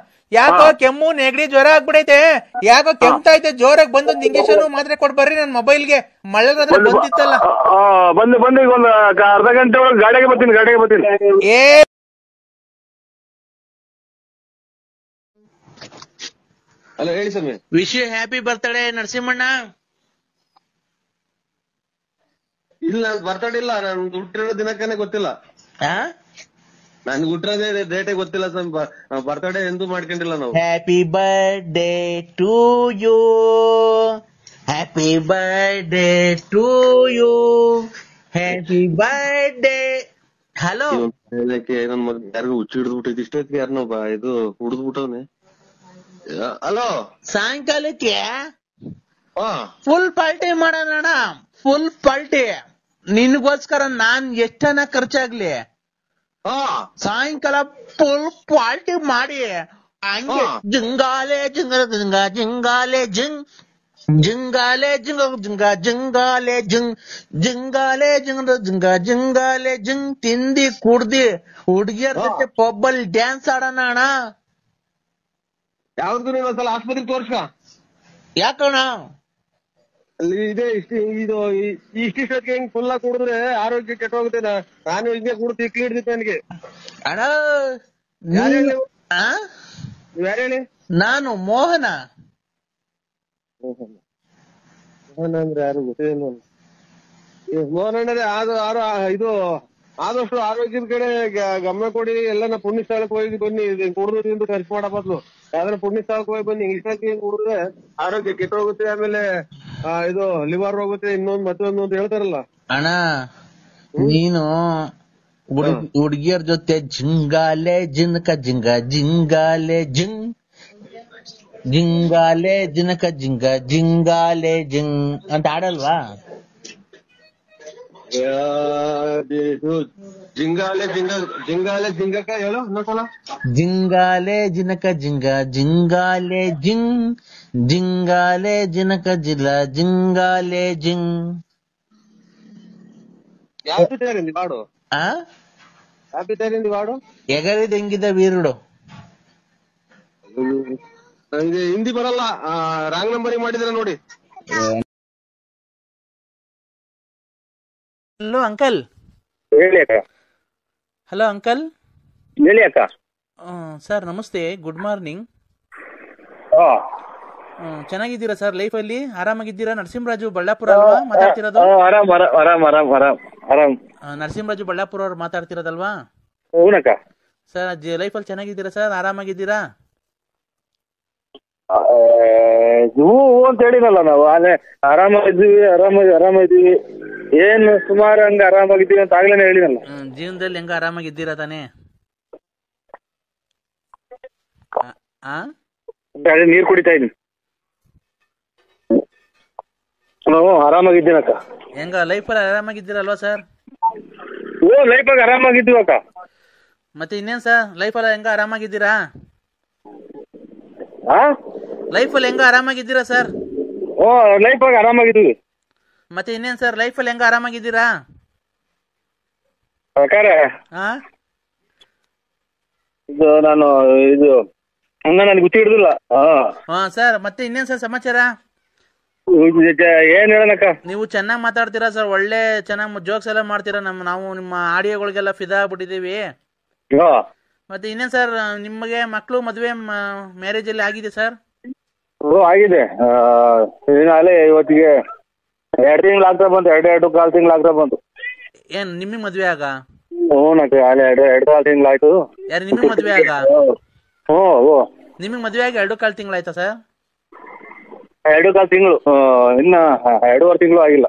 ಯಾಕೋ ಕೆಮ್ಮು ನೆಗಡಿ ಜ್ವರ ಆಗ್ಬಿಡೈತೆ. ಯಾಕೋ ಕೆಮ್ತೈತೆ ಜೋರಾಗಿ. ಬಂದೊಂದು ಇಂಜೆಕ್ಷನ್ ಮಾತ್ರೆ ಕೊಡ್ ಬರ್ರಿ ನನ್ ಮೊಬೈಲ್ಗೆ. ಮಳೆ ರಾತ್ರಿ ಬಂದಿತ್ತಲ್ಲ. ಬಂದು ಈಗ ಒಂದು ಅರ್ಧ ಗಂಟೆ ಒಳಗೆ ಗಾಡಿಗೆ ಬರ್ತೀನಿ. ಹಲೋ ಹೇಳಿ ಸ್ವಾಮಿ. ವಿಶ್ ಯು ಹ್ಯಾಪಿ ಬರ್ತ್ಡೇ ನರಸಿಂಹಣ್ಣ. ಇಲ್ಲ ಬರ್ತಡೇ ಇಲ್ಲ, ನನ್ ಹುಟ್ಟಿರೋ ದಿನಕ್ಕನೇ ಗೊತ್ತಿಲ್ಲ. ನನ್ಗೆ ಹುಟ್ಟಿರೋದೇ ಡೇಟೇ ಗೊತ್ತಿಲ್ಲ ಸ್ವಾಮಿ. ಬರ್ತಡೇ ಎಂದೂ ಮಾಡ್ಕೊಂಡಿಲ್ಲ ನಾವು. Happy birthday to you, happy birthday to you, happy birthday. Hello ನನ್ ಮಗ ಯಾರಿಗೂ ಹುಚ್ಚಿ ಹಿಡಿದ್ಬಿಟ್ಟೈತಿ. ಇಷ್ಟೊತ್ತಿಗೆ ಯಾರನ್ನೋ ಇದು ಹುಡಿದ್ಬಿಟ್ಟವ್ನೆ. ಹಲೋ, ಸಾಯಂಕಾಲಕ್ಕೆ ಫುಲ್ ಪಾರ್ಟಿ ಮಾಡೋಣ. ಫುಲ್ ಪಾರ್ಟಿ ನಿನ್ಗೋಸ್ಕರ. ನಾನ್ ಎಷ್ಟನ ಖರ್ಚಾಗ್ಲಿ ಸಾಯಂಕಾಲ ಫುಲ್ ಪಾರ್ಟಿ ಮಾಡಿ ಹಂಗೆ ಜಿಂಗಾಲೆ ಜಿಂಗಾಲೆ ಜಿಂಗ್ ತಿಂದಿ ಕುಡ್ದಿ ಹುಡುಗಿಯರ್ ಜೊತೆ ಪಬ್ಬಲ್ ಡ್ಯಾನ್ಸ್ ಆಡೋಣ ಅಣ್ಣ. ಯಾವ್ದು ನೀವ್ ಒಂದ್ಸಲ ಆಸ್ಪತ್ರೆಗೆ ತೋರ್ಸ್ಕ. ಯಾಕಣ್ಣ? ಅಲ್ಲಿ ಇದೆ ಇದು ಇಷ್ಟಿಷ್ಟೊತ್ತಿಗೆ ಹಿಂಗ್ ಫುಲ್ ಆಗಿ ಕುಡಿದ್ರೆ ಆರೋಗ್ಯ ಕೆಟ್ಟೋಗುತ್ತೆ. ನಾನು ಹಿಂಗೆ ಕುಡ್ದು ಇಕ್ಲಿ ಹಿಡ್ದಿತ್ತು ನನಗೆ. ಅಣ್ಣ ಯಾರು ಹೇಳಿ? ನಾನು ಮೋಹನ. ಮೋಹನ ಅಂದ್ರೆ ಯಾರು ಗೊತ್ತಿಲ್ಲ. ಮೋಹನ ಅಂದ್ರೆ ಇದು ಆದಷ್ಟು ಆರೋಗ್ಯದ ಕಡೆ ಗಮನ ಕೊಡಿ. ಎಲ್ಲ ಪುಣ್ಯ ಸ್ಥಳಕ್ಕೆ ಹೋಗಿ ಬನ್ನಿ. ಕುಡಿದು ತಿಂದು ಖರ್ಚು ಮಾಡೋ ಬದಲು ಯಾವ್ದಾರ ಪುಣ್ಯ ಸ್ಥಳಕ್ಕೆ ಹೋಗಿ ಬನ್ನಿ. ಇಷ್ಟಕ್ಕೆ ಕುಡಿದ್ರೆ ಆರೋಗ್ಯ ಕೆಟ್ಟೋಗುತ್ತೆ. ಆಮೇಲೆ ಇದು ಲಿವರ್ ಹೋಗುತ್ತೆ, ಇನ್ನೊಂದು ಮತ್ತೊಂದು ಅಂತ ಹೇಳ್ತಾರಲ್ಲ. ಅಣ್ಣ ನೀನು ಹುಡುಗಿಯರ್ ಜೊತೆ ಜಿಂಗಾಲೆ ಜಿನಕ ಜಿಂಗಾಲೆ ಜಿಂಗಾಲೆ ಜಿನಕ ಜಿಂಗಾಲೆ ಅಂತ ಆಡಲ್ವಾ? ಜಿಂಗಾಲೆ ಜಿಂಗಕ ಹೇಳು ಇನ್ನೊಂದ್ಸಲ. ಜಿಂಗಾಲೆ ಜಿನಕ ಜಿಂಗಾಲೆ ಜಿಂಗಾಲೆ ಜಿನಕ ಜಿಂಗಾಲೆ ಯಾವ ಹಾಡು? ಹಾಡು ಎಗರಿದ ಹೆಂಗಿದ ವೀರುಡು. ನಂಗೆ ಹಿಂದಿ ಬರಲ್ಲ, ರಾಂಗ್ ನಂಬರಿಂಗ್ ಮಾಡಿದ್ರೆ ನೋಡಿ. Hello uncle. ಹೇಳಿ ಅಕ್ಕ. Hello uncle. ಹೇಳಿ ಅಕ್ಕ. ಸರ್ ನಮಸ್ತೆ, ಗುಡ್ ಮಾರ್ನಿಂಗ್. ಚೆನ್ನಾಗಿದ್ದೀರಾ ಸರ್? ಲೈಫ್ ಅಲ್ಲಿ ಆರಾಮಾಗಿದ್ದೀರಾ? ನರಸಿಂಹರಾಜು ಬಳ್ಳಾಪುರ ಅಲ್ವಾ ಮಾತಾಡ್ತಿರೋದು? ನರಸಿಂಹರಾಜು ಬಳ್ಳಾಪುರ ಅವ್ರು ಮಾತಾಡ್ತಿರೋದಲ್ವಾ ಸರ್? ಲೈಫ್ ಅಲ್ಲಿ ಚೆನ್ನಾಗಿದ್ದೀರಾ ಸರ್? ಆರಾಮಾಗಿದ್ದೀರಾ? ಹೂ ಅಂತ ಹೇಳಿನಲ್ಲ ನಾವು ಅಲ್ಲೇ ಆರಾಮಿದ್ದೀವಿ ಏನ್ ಸುಮಾರು ಹಂಗ ಆರಾಮಾಗಿದ್ದೀವಿ ಅಂತ ಆಗ್ಲೇನೆ ಹೇಳಿನಲ್ಲ. ಜೀವನದಲ್ಲಿ ಹೆಂಗ ಆರಾಮಾಗಿದ್ದೀರಾ ತಾನೇ? ನೀರ್ ಕುಡಿತಾ ಇದೀನಿ. ನಾವು ಆರಾಮಾಗಿದ್ದೀನಕ್ಕ. ಹೆಂಗ ಲೈಫಲ್ಲಿ ಆರಾಮಾಗಿದ್ದೀರಲ್ವಾ ಸರ್? ಓ ಲೈಫಾಗ ಆರಾಮಾಗಿದ್ದೀವಕ್ಕ. ಮತ್ತೆ ಇನ್ನೇನ್ ಸರ್ ಲೈಫಲ್ಲಿ ಹೆಂಗ ಆರಾಮಾಗಿದ್ದೀರಾ? ಲೈಫಲ್ಲಿ ಹೆಂಗ ಆರಾಮಾಗಿದ್ದೀರಾ ಸರ್? ಓ ಲೈಫಾಗ ಆರಾಮಾಗಿದ್ದೀವಿ. ಮತ್ತೆ ಇನ್ನೇನ್ ಸರ್ ಲೈಫಲ್ಲಿ ಹೆಂಗ ಆರಾಮಾಗಿದ್ದೀರಾ? ಇದು ನಾನು ಇದು ನನಗೆ ಗೊತ್ತಿ ಹಿಡ್ದಿಲ್ಲ. ಸರ್ ಮತ್ತೆ ಇನ್ನೇನ್ ಸರ್ ಸಮಾಚಾರ? ಏನ್ ಹೇಳನಕ್ಕ? ನೀವು ಚೆನ್ನಾಗಿ ಮಾತಾಡ್ತೀರಾ ಸರ್, ಒಳ್ಳೆ ಚೆನ್ನಾಗಿ ಜೋಕ್ಸ್ ಎಲ್ಲ ಮಾಡ್ತೀರಾ. ನಾವು ನಿಮ್ಮ ಆಡಿಯೋಗಳಿಗೆಲ್ಲ ಫಿದಾ ಆಗ್ಬಿಟ್ಟಿದೀವಿ. ಮತ್ತೆ ಇನ್ನೇನ್ ಸರ್ ನಿಮಗೆ ಮಕ್ಕಳು ಮದುವೆ ಮ್ಯಾರೇಜ್ ಅಲ್ಲಿ ಆಗಿದೆ ಸರ್? ಆಗಿದೆ. ಅಲ್ಲೇ ಇವತ್ತಿಗೆ 2 ತಿಂಗಳು ಆಗ್ತಾ ಬಂತು, 2.25 ತಿಂಗಳು ಆಗ್ತಾ ಬಂತು. ಏನ್ ನಿಮಗೆ ಮದ್ವೆ ಆಗ? ಹ್ಞೂನಕ್ಕ ಅಲ್ಲೇ 2.25 ತಿಂಗಳು ಆಯ್ತು. ಯಾರು ನಿಮಗೆ ಮದ್ವೆ ಆಗ? ನಿಮಗೆ ಮದ್ವೆ ಆಗಿ 2.25 ತಿಂಗಳು ಆಯ್ತಾ ಸರ್? 2.25 ತಿಂಗಳು, ಇನ್ನ 2.5 ತಿಂಗಳು ಆಗಿಲ್ಲ.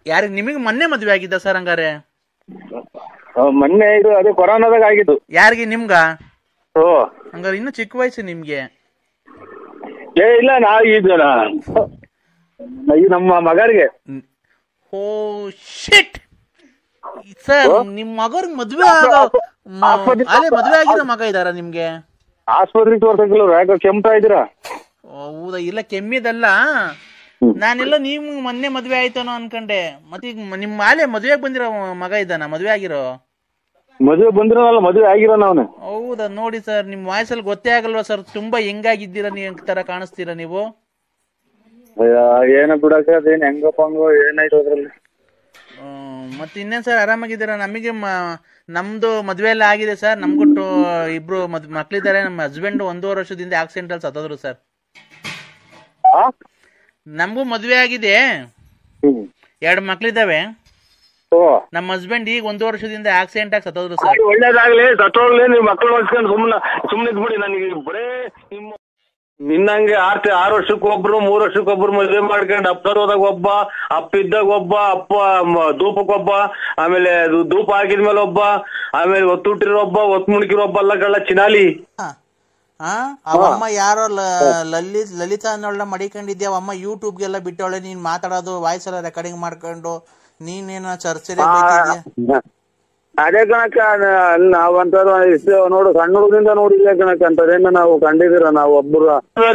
ಯಾರಿಗೆ ನಿಮಗೆ ಮೊನ್ನೆ ಮದ್ವೆ ಆಗಿದ್ದ ಸರ್? ಹಂಗಾರೆ ಮೊನ್ನೆ ಇದು ಅದೇ ಕೊರೋನಾದಾಗ ಆಗಿದ್ದು. ಯಾರಿಗೆ? ನಿಮ್ಗ? ಹಂಗಾರೆ ಇನ್ನು ಚಿಕ್ಕ ವಯಸ್ಸು ನಿಮ್ಗೆ. ಇಲ್ಲ ನಮ್ಮ ಮಗರಿಗೆ. ಓ ಶಿಟ್ ಸರ್, ನಿಮ್ ಮಗರ್ಗ್ ಮದ್ವೆ ಮದ್ವೆ ಆಗಿರೋ ಮಗ ಇದಾರ ನಿಮ್ಗೆ? ಆಸ್ಪತ್ರೆಗೆ ತೋರ್ಸಂಗಿಲ್ಲ, ಯಾಕೆ ಕೆಮ್ತಾ ಇದ್ದೀರಾ? ಹೌದಾ? ಇಲ್ಲ ಕೆಮ್ಮಿದಲ್ಲ, ನಾನೆಲ್ಲ ನೀವು ಮೊನ್ನೆ ಮದ್ವೆ ಆಯ್ತಾನೋ ಅನ್ಕಂಡೆ. ಮತ್ತೆ ಈಗ ನಿಮ್ ಮದ್ವೆಗೆ ಬಂದಿರೋ ಮಗ ಇದ್ದಾನ? ಮದ್ವೆ ಆಗಿರೋ? ಮದ್ವೆ ಬಂದಿರೋನಲ್ಲ, ಮದ್ವೆ ಆಗಿರೋ ನಾವೇ. ಹೌದಾ? ನೋಡಿ ಸರ್, ನಿಮ್ ವಾಯ್ಸಲ್ಲಿ ಗೊತ್ತೇ ಆಗಲ್ವಾ ಸರ್, ತುಂಬಾ ಹೆಂಗಾಗಿದ್ದೀರಾ ನೀವು ತರ ಕಾಣಿಸ್ತೀರಾ ನೀವು. ಏನ ಬಿಡಕ ಅದೇನ್ ಹೆಂಗಪ್ಪಂಗೋ ಏನಾಯ್ತು ಅದ್ರಲ್ಲಿ. ಮತ್ತೆ ಇನ್ನೇನ್ ಸರ್ ಆರಾಮಾಗಿದ್ದೀರಾ? ನಮಗೆ ನಮ್ದು ಮದ್ವೆ ಎಲ್ಲ ಆಗಿದೆ ಸರ್. ನಮ್ಗೂ ಇಬ್ರು ಮಕ್ಳಿದ್ದಾರೆ. ನಮ್ಮ ಹಸ್ಬೆಂಡ್ 1.5 ವರ್ಷದಿಂದ ಆಕ್ಸಿಡೆಂಟ್ ಅಲ್ಲಿ ಸತ್ತೋದ್ರು ಸರ್. ನಮಗೂ ಮದ್ವೆ ಆಗಿದೆ, 2 ಮಕ್ಳಿದಾವೆ. ನಮ್ಮ ಹಸ್ಬೆಂಡ್ ಈಗ 1 ವರ್ಷದಿಂದ ಆಕ್ಸಿಡೆಂಟ್ ಆಗಿ ಸತ್ತೋದ್ರು ಸರ್. ಒಳ್ಳೇದಾಗ್ಲಿ, ಸತ್ತೋಗ್ಲಿ. ನೀವು ಮಕ್ಳು ನೋಡ್ಕೊಂಡು ಸುಮ್ಮನೆ ಇದ್ಬಿಡಿ. ನನಗೆ ಬರೇ ನಿನ್ನಂಗೆ 6 ವರ್ಷಕ್ಕೊಬ್ರು 3 ವರ್ಷಕ್ಕೊಬ್ರು ಮದುವೆ ಮಾಡ್ಕೊಂಡು ಅಪ್ಪದಾಗ ಒಬ್ಬ, ಅಪ್ಪ ಇದ್ದಾಗ ಒಬ್ಬ, ಅಪ್ಪ ಧೂಪಕ್ಕೊಬ್ಬ, ಆಮೇಲೆ ಧೂಪ ಹಾಕಿದ್ಮೇಲೆ ಒಬ್ಬ, ಆಮೇಲೆ ಒತ್ತುಟ್ಟಿರೋ ಒಬ್ಬ, ಒತ್ತು ಮುಣಕಿರೋ ಒಬ್ಬ, ಎಲ್ಲ ಕಳ್ಳ ಚಿನಾಲಿ. ಅವಮ್ಮ ಯಾರೋ ಲಲಿತಾ ಅನ್ನೋಳ ಮಡಿಕೊಂಡಿದ್ಯಾ? ಅವಮ್ಮ ಯೂಟ್ಯೂಬ್ಗೆಲ್ಲ ಬಿಟ್ಟವಳೆ, ನೀನ್ ಮಾತಾಡೋದು ವಾಯ್ಸ್ ಎಲ್ಲ ರೆಕಾರ್ಡಿಂಗ್ ಮಾಡ್ಕೊಂಡು ನೀನೇನೋ ಚರ್ಚೆ. ಅದೇ ಕಣಕ್ಕ, ನಾವಂತಾರ ನೋಡು ಸಣ್ಣ ಹುಡುಗದಿಂದ ನೋಡಿದ್ದೆ ಕಣಕ್ಕ. ಅಂತದೇನ ನಾವು ಕಂಡಿದ್ದೀರ ನಾವು ಒಬ್ಬರು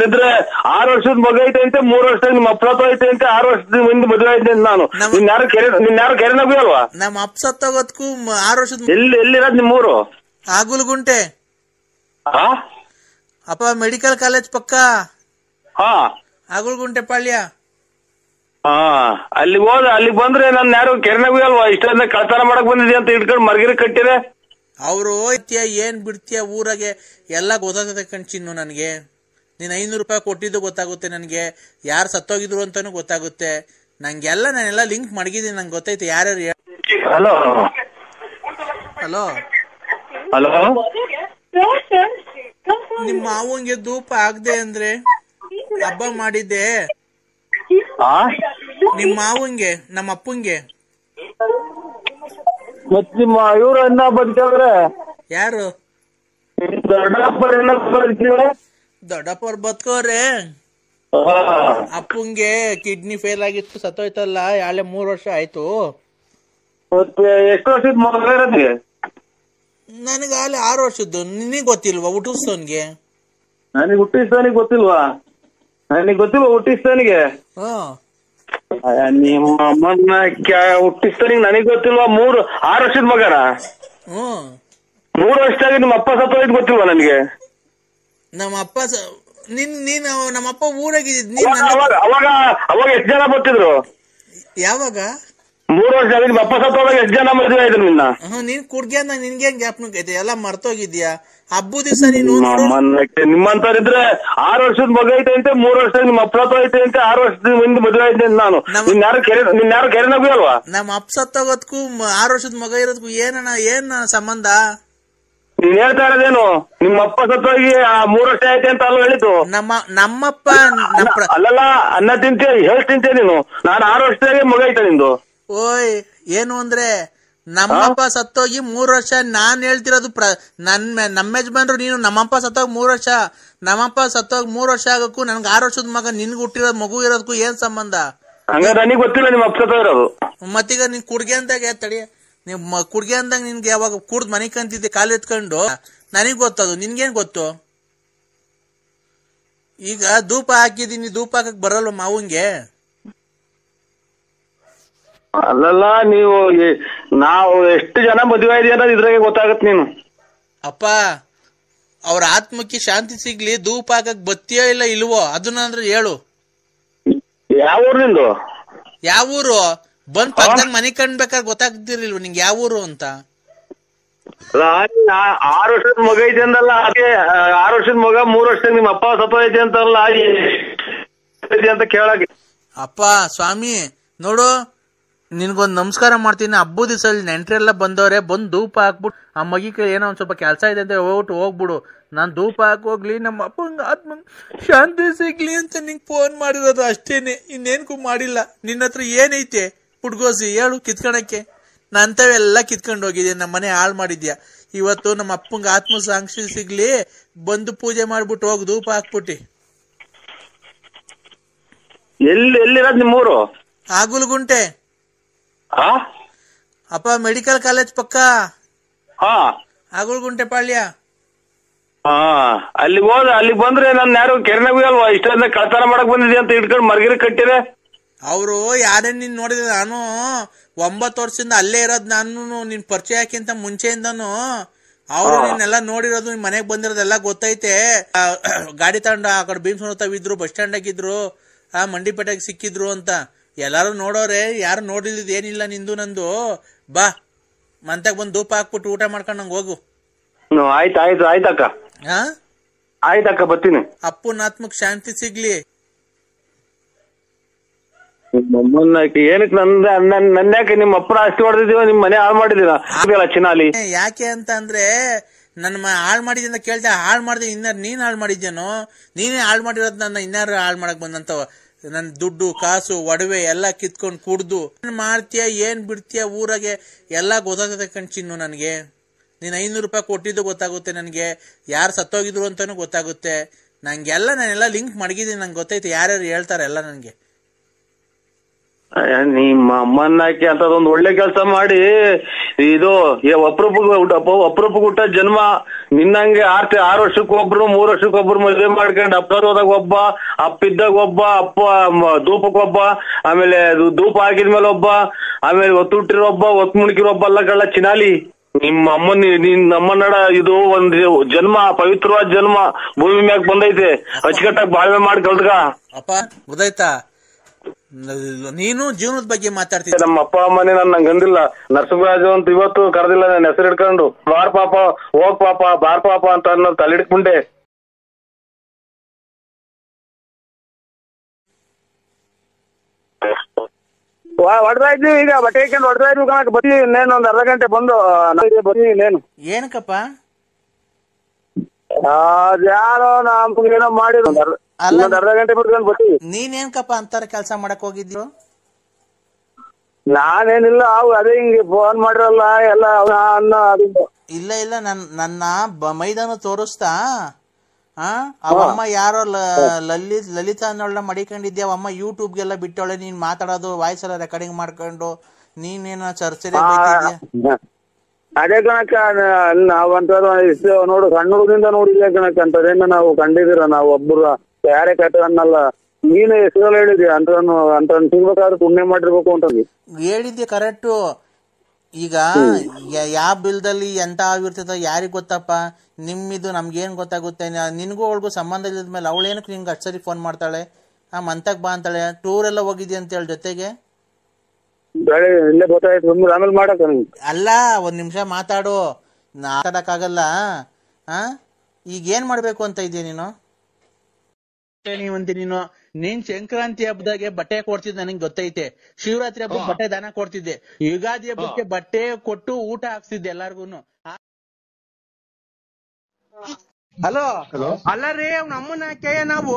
ಇದ್ರೆ 6 ವರ್ಷದ ಮಗ ಐತೆ ಅಂತೆ, 3 ವರ್ಷದಾಗ ನಿಮ್ಮ ಅಪ್ಪ ಐತೆ ಅಂತೆ, 6 ವರ್ಷದ ಮುಂದೆ ಮದುವೆ ಐತೆ ಅಂತ. ನಾನು ನಿನ್ಯಾರು ಕೆರೆನಗು ಅಲ್ವಾ? ನಮ್ಮ ಅಪ್ಪ ಸತ್ತೋಗೋದ್ಕು 6 ವರ್ಷದ. ಎಲ್ಲಿರೋದ್ ನಿಮ್ಮೂರು? ಆಗುಲ್ಗುಂಟೆ ಅಪ್ಪ, ಮೆಡಿಕಲ್ ಕಾಲೇಜ್ ಪಕ್ಕ. ಆಗುಲ್ಗುಂಟೆ ಪಾಳ್ಯ. ಅಲ್ಲಿ ಬಂದ್ರೆ ನನ್ ಯಾರು ಕೆರೆನಗು ಅಲ್ವಾ? ಇಷ್ಟೊಂದ ಕಳ್ತನ ಮಾಡಕ್ ಬಂದಿದ್ಯಾ ಅಂತ ಇಟ್ಕೊಂಡು ಮರ್ಗಿರಿ ಕಟ್ಟಿದೆ. ಅವ್ರು ಏನ್ ಬಿಡ್ತೀಯ ಊರಾಗೆ ಎಲ್ಲ ಗೊತ್ತಾಗುತ್ತೆ ಕಣ್ಚಿನ್ನು. ನನ್ಗೆ ನೀನ್ 500 ರೂಪಾಯಿ ಕೊಟ್ಟಿದ್ದು ಗೊತ್ತಾಗುತ್ತೆ, ನನ್ಗೆ ಯಾರು ಸತ್ತೋಗಿದ್ರು ಅಂತಾನು ಗೊತ್ತಾಗುತ್ತೆ. ನಾನೆಲ್ಲ ಲಿಂಕ್ ಮಡಗಿದೀನಿ, ನಂಗೆ ಗೊತ್ತೈತೆ ಯಾರ್ಯಾರು. ಹಲೋ ಹಲೋ ಹಲೋ, ನಿಮ್ಮ ಮಾವಂಗೆ ಧೂಪ ಆಗದೆ ಅಂದ್ರೆ ಹಬ್ಬ ಮಾಡಿದ್ದೆ. ನಿಮ್ಮ ಮಾವಂಗೆ, ನಮ್ಮ ಅಪ್ಪಂಗೆ. ಮತ್ ನಿಮ್ಮ ಇವ್ರು ಅನ್ನ ಬದುಕವ್ರೆ? ಯಾರು? ದೊಡ್ಡಪ್ಪವ್ರು ಬದುಕವ್ರೆ. ಅಪ್ಪಂಗೆ ಕಿಡ್ನಿ ಫೇಲ್ ಆಗಿತ್ತು, ಸತ್ತೋಯ್ತಲ್ಲ, 3 ವರ್ಷ ಆಯ್ತು. ಮತ್ತೆ ಎಷ್ಟು ವರ್ಷದ ಮಗ ಇರೋದು? ನನಗೆ 6 ವರ್ಷದ್ದು. ನಿನಗೆ ಗೊತ್ತಿಲ್ವಾ ಹುಟ್ಟಿಸ್ತವನ್ಗೆ? ನನಗೆ ಹುಟ್ಟಿಸ್ತವನಿಗೆ ಗೊತ್ತಿಲ್ವಾ? ನನಗೆ ಗೊತ್ತಿಲ್ವಾ ಹುಟ್ಟಿಸ್ತವನಿಗೆ? ನಿಮ್ಮ ಅಮ್ಮನ ಹುಟ್ಟಿಸ್ತವನಿಗೆ ನನಗೆ ಗೊತ್ತಿಲ್ವಾ? 6 ವರ್ಷದ ಮಗನ? 3 ವರ್ಷದಾಗ ನಿಮ್ಮ ಅಪ್ಪ ಸತ್ತೋಯ್ತು ಗೊತ್ತಿಲ್ವಾ ನನಗೆ? ನಮ್ಮ ಅಪ್ಪ ನಮ್ಮಪ್ಪ ಊರಾಗಿದ್ದ. ಅವಾಗ ಎಷ್ಟು ಜನ ಬರ್ತಿದ್ರು? ಯಾವಾಗ? 3 ವರ್ಷ ಆಗಿ ನಿಮ್ಮ ಅಪ್ಪ ಸತ್ತೋದಾಗ ಎಷ್ಟು ಜನ ಮದುವೆ ಆಯ್ತು ನಿನ್ನ? ನೀನ್ ಕುಡ್ಗ್ಯಾನ ನಿನ್ಗೆ ಜ್ಞಾಪನಕ್ಕೈತೆ? ಎಲ್ಲ ಮರ್ತೋಗಿದ್ಯಾ? ಹಬ್ಬ ದಿವಸ ನೀನು ನಿಮ್ಮಂತವ್ರಿದ್ರೆ 6 ವರ್ಷದ ಮಗ ಐತೆ ಅಂತೆ, 3 ವರ್ಷದಾಗ ನಿಮ್ಮ ಅಪ್ಪ ಸತ್ತೋಯ್ತೆ ಅಂತೆ, 6 ವರ್ಷದ ಮುಂದೆ ಮದುವೆ ಐತೆ ಅಂತ. ನಾನು ನಿನ್ಯಾರು ಕೆರೆನಗು ಅಲ್ವಾ? ನಮ್ಮ ಅಪ್ಪ ಸತ್ತೋಗೋದ್ಕು 6 ವರ್ಷದ ಮಗ ಇರೋದಕ್ಕೂ ಏನ್ ಸಂಬಂಧ? ನೀನ್ ಹೇಳ್ತಾ ಇರೋದೇನು ನಿಮ್ಮಪ್ಪ ಸತ್ತೋಗಿ 3 ವರ್ಷ ಐತೆ ಅಂತ ಅಲ್ಲ ಹೇಳಿದ್ದು. ನಮ್ಮಪ್ಪ ಅಲ್ಲಲ್ಲ, ಅನ್ನ ತಿಂತೀಯ ಹೇಳ್ ತಿಂತೀಯ ನೀನು. ನಾನು 6 ವರ್ಷದಾಗೆ ಮಗ ಐತೆ ನಿಂದು. ಓಯ್ ಏನು ಅಂದ್ರೆ ನಮ್ಮಪ್ಪ ಸತ್ತೋಗಿ 3 ವರ್ಷ. ನಾನ್ ಹೇಳ್ತಿರೋದು ನಮ್ಮ ಯಜಮಾನ್ರು. ನೀನು ನಮ್ಮಪ್ಪ ಸತ್ತೋಗಿ 3 ವರ್ಷ, ನಮ್ಮಪ್ಪ ಸತ್ತೋಗಿ 3 ವರ್ಷ ಆಗಕ್ಕೂ ನನ್ಗೆ 6 ವರ್ಷದ ಮಗ ನಿನ್ಗೆ ಹುಟ್ಟಿರೋದು ಮಗು ಇರೋದಕ್ಕೂ ಏನ್ ಸಂಬಂಧ? ಹಂಗ ನನಗೆ ಗೊತ್ತಿಲ್ಲ ನಿಮ್ಮ ಅಪ್ಪ ಸತ್ತೋಗಿರೋದು. ಮತ್ತೀಗ ನೀನ್ ಕುಡ್ಗೆ ಅಂದಾಗ ತಡಿ, ನೀವ್ ಕುಡ್ಗೆ ಅಂದಾಗ ನಿನ್ಗೆ ಯಾವಾಗ ಕುಡ್ದು ಮನೆ ಕಂತಿದ್ದೆ ಕಾಲು ಎತ್ಕೊಂಡು ನನಗ್ ಗೊತ್ತದು, ನಿನ್ಗೇನ್ ಗೊತ್ತು? ಈಗ ಧೂಪ ಹಾಕಿದೀನಿ, ಧೂಪ ಹಾಕಕ್ ಬರಲ್ವ ಮಾವಂಗೆ? ಅಲ್ಲಲ್ಲ, ನಾವು ಎಷ್ಟು ಜನ ಮದುವೆ ಇದೆಯಾ ಅನ್ನೋದು ಇದ್ರಾಗೆ ಗೊತ್ತಾಗತ್. ನೀನು ಅಪ್ಪ ಅವ್ರ ಆತ್ಮಕ್ಕೆ ಶಾಂತಿ ಸಿಗ್ಲಿ, ಧೂಪ ಹಾಕಕ್ ಬತ್ತೀಯೋ ಇಲ್ಲ ಇಲ್ವೋ ಅದನ್ನ ಅಂದ್ರೆ ಹೇಳು. ಯಾವ ಊರು ನಿಂದು? ಯಾವ ಊರು? ಬಂದ್ ಪಕ್ಕದಲ್ಲಿ ಮನೆ ಕಂಡ್ಬೇಕಾದ್ರೆ ಗೊತ್ತಾಗ್ತಿರ್ಲಿಲ್ವ ನಿಂಗೆ ಯಾವ ಊರು ಅಂತ? 6 ವರ್ಷದ ಮಗ ಐತೆ ಅಂದಲ್ಲ, ಅದೇ 6 ವರ್ಷದ ಮಗ 3 ವರ್ಷದ ನಿಮ್ಮ ಅಪ್ಪ ಸತ್ತೋಯ್ತೆ ಅಂತಲ್ಲ ಅಂತ ಕೇಳಕ್ಕೆ. ಅಪ್ಪ ಸ್ವಾಮಿ ನೋಡು, ನಿನ್ಗೊಂದ್ ನಮಸ್ಕಾರ ಮಾಡ್ತೀನಿ. ಹಬ್ಬದ ದಿವಸ ನೆಂಟ್ರೆಲ್ಲ ಬಂದವ್ರೆ, ಬಂದ್ ಧೂಪ ಹಾಕ್ಬಿಟ್ಟು ಆ ಮಗಿ ಏನೋ ಒಂದ್ ಸ್ವಲ್ಪ ಕೆಲಸ ಇದೆ ಅಂತ ಹೋಗ್ಬಿಡು. ನಾನ್ ಧೂಪ ಹಾಕೋಗ್ಲಿ, ನಮ್ಮ ಅಪ್ಪಂಗ ಆತ್ಮ ಶಾಂತಿ ಸಿಗ್ಲಿ ಅಂತ ನಿಂಗೆ ಫೋನ್ ಮಾಡಿರೋದು ಅಷ್ಟೇನೆ, ಇನ್ನೇನ್ಕೂ ಮಾಡಿಲ್ಲ. ನಿನ್ನ ಹತ್ರ ಏನೈತೆ ಪುಡ್ಗೋಸಿ ಹೇಳು ಕಿತ್ಕೊಳಕ್ಕೆ? ನಾನಂತವೆಲ್ಲ ಕಿತ್ಕೊಂಡು ಹೋಗಿದ್ಯಾ, ನಮ್ಮ ಮನೆ ಹಾಳು ಮಾಡಿದ್ಯಾ. ಇವತ್ತು ನಮ್ಮ ಅಪ್ಪಂಗ ಆತ್ಮ ಸಾಕ್ಷಿ ಸಿಗ್ಲಿ, ಬಂದು ಪೂಜೆ ಮಾಡ್ಬಿಟ್ಟು ಹೋಗ್ ಧೂಪ ಹಾಕ್ಬಿಟ್ಟಿ. ಎಲ್ಲಿರೋದ್ ನಿಮ್ಮೂರು? ಆಗುಲ್ಗುಂಟೆ ಅಪ್ಪ, ಮೆಡಿಕಲ್ ಕಾಲೇಜ್ ಪಕ್ಕ ಆಗುಲ್ಗುಂಟೆ ಪಾಳ್ಯ. ಅಲ್ಲಿ ಬಂದ್ರೆ ನನ್ ಯಾರು ಕೆರೆನಾಗೂ ಅಲ್ವಾ ಇಷ್ಟೊಂದ ಕಳ್ತನ ಮಾಡಕ್ ಬಂದಿದ್ಯಾ ಅಂತ ಇಟ್ಕೊಂಡು ಮರ್ಗಿರಿ ಕಟ್ಟಿದೆ. ಅವರು ಯಾರೇ ನೀನ್ ನೋಡಿದ್ರೆ, ನಾನು 9 ವರ್ಷದಿಂದ ಅಲ್ಲೇ ಇರೋದ್. ನಾನು ನಿನ್ ಪರಿಚಯ ಹಾಕಿಂತ ಮುಂಚೆಯಿಂದನು ಅವ್ರು ನಿನ್ನೆಲ್ಲ ನೋಡಿರೋದು, ನಿನ್ ಮನೆಗ್ ಬಂದಿರೋದೆಲ್ಲ ಗೊತ್ತೈತೆ. ಗಾಡಿ ತಗೊಂಡು ಆ ಕಡೆ ಭೀಮ್ಸೋತಾವಿದ್ರು, ಬಸ್ ಸ್ಟ್ಯಾಂಡ್ ಆಗಿದ್ರು, ಮಂಡಿಪೇಟೆಗೆ ಸಿಕ್ಕಿದ್ರು ಅಂತ ಎಲ್ಲಾರು ನೋಡೋರೆ. ಯಾರು ನೋಡಿದ್ ಏನಿಲ್ಲ ನಿಂದು ನಂದು. ಬಾ ಮಂತಾಗ ಬಂದು ಧೂಪ ಹಾಕ್ಬಿಟ್ಟು ಊಟ ಮಾಡ್ಕೊಂಡ್ ನಂಗೆ ಹೋಗು. ಆಯ್ತಕ್ಕ, ಆಯ್ತಕ್ಕ ಬರ್ತೀನಿ. ಅಪ್ಪನ ಆತ್ಮಕ್ ಶಾಂತಿ ಸಿಗ್ಲಿ. ಏನಕ್ಕೆ ನನ್ಯಾಕೆ ನಿಮ್ಮ ಅಪ್ಪನ ಆಸ್ತಿ ಹೊಡೆದಿದೀವ, ನಿಮ್ ಮನೆ ಹಾಳು ಮಾಡಿದೀನ ಚಿನಾಲಿ? ಯಾಕೆ ಅಂತ ಅಂದ್ರೆ ನನ್ನ ಹಾಳು ಮಾಡಿದ್ಯ ಅಂತ ಕೇಳ್ತಾ, ಹಾಳು ಮಾಡಿದೆ ಇನ್ನಾರು ನೀನ್ ಹಾಳು ಮಾಡಿದ್ಯಾನೋ? ನೀನೇ ಹಾಳು ಮಾಡಿರೋದ್ ನನ್ನ ಇನ್ನಾರು ಹಾಳು ಮಾಡಕ್ ಬಂದಂತವ. ನನ್ ದುಡ್ಡು ಕಾಸು ಒಡವೆ ಎಲ್ಲ ಕಿತ್ಕೊಂಡ್ ಕುಡ್ದು ಏನ್ ಮಾಡ್ತೀಯ ಏನ್ ಬಿಡ್ತೀಯ ಊರಾಗೆ ಎಲ್ಲಾ ಗೊತ್ತಾಗುತ್ತೆ ಕಣ್ಚಿನ್ನು. ನನ್ಗೆ ನೀನ್ 500 ರೂಪಾಯಿ ಕೊಟ್ಟಿದ್ದು ಗೊತ್ತಾಗುತ್ತೆ, ನನ್ಗೆ ಯಾರು ಸತ್ತೋಗಿದ್ರು ಅಂತಾನು ಗೊತ್ತಾಗುತ್ತೆ. ನಾನೆಲ್ಲ ಲಿಂಕ್ ಮಡಗಿದೀನಿ, ನಂಗೆ ಗೊತ್ತೈತೆ ಯಾರ್ಯಾರು ಹೇಳ್ತಾರೆ ಎಲ್ಲ ನನ್ಗೆ. ನಿಮ್ಮ ಅಮ್ಮನ್ನಾಕಿ ಅಂತದೊಂದು ಒಳ್ಳೆ ಕೆಲಸ ಮಾಡಿ, ಇದು ಅಪರೂಪಕ್ಕೆ ಹುಟ್ಟ ಜನ್ಮ. ನಿನ್ನಂಗೆ 6 ವರ್ಷಕ್ಕೊಬ್ರು 3 ವರ್ಷಕ್ಕೊಬ್ರು ಮದುವೆ ಮಾಡ್ಕೊಂಡು ಅಪ್ಪದಾಗ ಒಬ್ಬ, ಅಪ್ಪಿದ್ದಾಗ ಒಬ್ಬ, ಅಪ್ಪ ಧೂಪಕ್ಕೊಬ್ಬ, ಆಮೇಲೆ ಧೂಪ ಹಾಕಿದ್ಮೇಲೆ ಒಬ್ಬ, ಆಮೇಲೆ ಒತ್ತು ಹುಟ್ಟಿರೋ ಒಬ್ಬ, ಒತ್ತು ಮುಣಕಿರೋ ಒಬ್ಬ ಅಲ್ಲ ಕಳ್ಳ ಚಿನಾಲಿ. ನಮ್ಮನ್ನಡ ಇದು ಒಂದು ಜನ್ಮ, ಪವಿತ್ರವಾದ ಜನ್ಮ ಭೂಮಿ ಮ್ಯಾಗ ಬಂದೈತೆ. ಅಚ್ಚುಕಟ್ಟಾಗಿ ಬಾಳ್ವೆ ಮಾಡಿ ಕಲ್ತ್ಕ. ಅಪ್ಪ ಗೊತ್ತಾಯ್ತಾ? ನೀನು ಜೀವನದ ಬಗ್ಗೆ ಮಾತಾಡ್ತೀನಿ. ನಮ್ಮ ಅಪ್ಪ ಅಮ್ಮನೇ ನಂಗೆ ಅಂದಿಲ್ಲ ನರಸಿಂಹರಾಜು ಅಂತ ಇವತ್ತು ಕರೆದಿಲ್ಲ. ನನ್ನ ಹೆಸರು ಹಿಡ್ಕೊಂಡು ಬಾರ್ ಪಾಪ ಹೋಗ್ ಪಾಪ ಬಾರ್ ಪಾಪ ಅಂತ ಅನ್ನೋ ತಲೆಡ್ಕೊಂಡೆ. ಹೊಡೆದಾಯ್ತು, ಈಗ ಬಟ್ಟೆ ಹಾಕೊಂಡು ಹೊಡೆದಾಯ್ತು ಕಣಕ್. ಬರೀ ಇನ್ನೇನು ಒಂದ್ ಅರ್ಧ ಗಂಟೆ ಬಂದು ಬರೀ ಇನ್ನೇನು ಏನಕ್ಕಪ್ಪ ಯಾರೋ ನಮ್ಗೇನೋ ಮಾಡಿರೋ ಅರ್ಧ ಗಂಟೆ ಬಿಡ್ಕೊಂಡು ಬರ್ತೀವಿ. ನೀನೇನ್ಕಪ್ಪ ಅಂತಾರ ಕೆಲ್ಸ ಮಾಡಕ್ ಹೋಗಿದ್ರು? ನಾನೇನಿಲ್ಲ, ಅದೇ ಹಿಂಗೆ ಫೋನ್ ಮಾಡಿರಲ್ಲ ಎಲ್ಲ ಇಲ್ಲ ನನ್ನ ಮೈದಾನ ತೋರಿಸ್ತಾ ಅವಮ್ಮ ಯಾರೋ ಲಲಿತಾ ಅನ್ನೋಳ ಮಡಿಕೊಂಡಿದ್ಯಾ, ಅವಮ್ಮ ಯೂಟ್ಯೂಬ್ಗೆಲ್ಲ ಬಿಟ್ಟವಳೆ. ನೀನ್ ಮಾತಾಡೋದು ವಾಯ್ಸ್ ಎಲ್ಲ ರೆಕಾರ್ಡಿಂಗ್ ಮಾಡ್ಕೊಂಡು ನೀನೇನೋ ಚರ್ಚೆ. ಅದೇ ಕಣಕ್ಕ, ನಾವಂತ ನೋಡು ಸಣ್ಣ ಹುಡುಗದಿಂದ ನೋಡಿದ್ಯಾ ಕಣಕ್ಕ. ಅಂತದೇನ ನಾವು ಕಂಡಿದ್ದೀರ, ನಾವು ಒಬ್ಬರು ಯಾರೇ ಕಟ್ಟ ಅನ್ನಲ್ಲ. ನೀನು ಹೆಸರಲ್ಲಿ ಹೇಳಿದ್ಯಾ ಅಂತ ಸಿಗ್ಬೇಕಾದ್ರೆ ಪುಣ್ಯ ಮಾಡಿರ್ಬೇಕು ಅಂತ ಹೇಳಿದ್ದೆ. ಕರೆಕ್ಟು. ಈಗ ಯಾವ ಬಿಲ್ದಲ್ಲಿ ಎಂತ ಆಗಿರ್ತದ ಯಾರಿಗ್ ಗೊತ್ತಪ್ಪ. ನಿಮ್ಮಿದು ನಮ್ಗೇನ್ ಗೊತ್ತಾಗುತ್ತೆ? ನಿನ್ಗೂ ಅವಳಿಗೂ ಸಂಬಂಧ ಇಲ್ಲದ್ಮೇಲೆ ಅವಳೇನಕ್ಕೆ ನಿನ್ಗೆ ಅಷ್ಟು ಸರಿ ಫೋನ್ ಮಾಡ್ತಾಳೆ? ಮಂತಕ್ ಬಾ ಅಂತಾಳೆ. ಟೂರ್ ಎಲ್ಲ ಹೋಗಿದ್ಯಾ ಅಂತ ಹೇಳಿ ಜೊತೆಗೆ. ಆಮೇಲೆ ಮಾಡಕ ಅಲ್ಲ, 1 ನಿಮಿಷ ಮಾತಾಡು. ಮಾತಾಡಕ್ಕಾಗಲ್ಲ. ಈಗ ಏನ್ ಮಾಡ್ಬೇಕು ಅಂತ ಇದೆಯಾ ನೀನು? ನೀನ್ ಸಂಕ್ರಾಂತಿ ಹಬ್ಬದಾಗೆ ಬಟ್ಟೆ ಕೊಡ್ತಿದ್ದೆ ನನಗೆ ಗೊತ್ತೈತೆ. ಶಿವರಾತ್ರಿ ಹಬ್ಬಕ್ಕೆ ಬಟ್ಟೆ ದಾನ ಕೊಡ್ತಿದ್ದೆ. ಯುಗಾದಿ ಹಬ್ಬಕ್ಕೆ ಬಟ್ಟೆ ಕೊಟ್ಟು ಊಟ ಹಾಕ್ತಿದ್ದೆ ಎಲ್ಲಾರ್ಗೂನು. ಹಲೋ ಅಲ್ಲ ರೀ ಅವ್ನ ಅಮ್ಮನ ಕೇಯ ನಾವು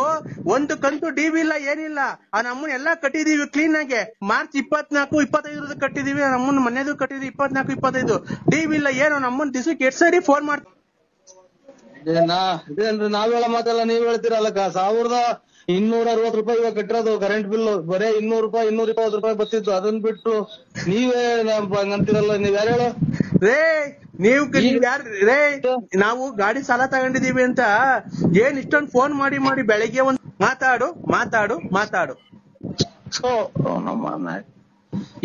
ಒಂದು ಕಂತು ಡಿವಿ ಇಲ್ಲ ಏನಿಲ್ಲ ಆ ನಮ್ಮನ್ನ ಎಲ್ಲಾ ಕಟ್ಟಿದೀವಿ ಕ್ಲೀನ್ ಆಗಿ ಮಾರ್ಚ್ 24-25 ಕಟ್ಟಿದೀವಿ ನಮ್ಮನ್ನ ಮನೆದು ಕಟ್ಟಿದೀವಿ 24-25 ಡಿವಿ ಇಲ್ಲ ಏನು ನಮ್ಮನ್ನ ದಿವಸಕ್ಕೆ 8 ಸರಿ ಫೋನ್ ಮಾಡ್ತೀವಿ. ಇದೇನ್ರಿ ನಾವ್ ಹೇಳೋ ಮಾತೆಲ್ಲ ನೀವ್ ಹೇಳ್ತೀರಲ್ಲಕ್ಕ. 1260 ಇವಾಗ ಕಟ್ಟಿರೋದು ಕರೆಂಟ್ ಬಿಲ್ ಬರೇ 200 ರೂಪಾಯಿ 220 ರೂಪಾಯಿ ಬರ್ತಿತ್ತು. ಅದನ್ನ ಬಿಟ್ಟು ನೀವೇ ಹಂಗಂತೀರಲ್ಲ. ನೀವ್ ಯಾರು ಹೇಳು ರೇ ನೀವು ರೇ ನಾವು ಗಾಡಿ ಸಾಲ ತಗೊಂಡಿದೀವಿ ಅಂತ ಏನ್ ಇಷ್ಟೊಂದು ಫೋನ್ ಮಾಡಿ ಮಾಡಿ ಬೆಳಿಗ್ಗೆ ಒಂದ್ ಮಾತಾಡು ಮಾತಾಡು ಮಾತಾಡು.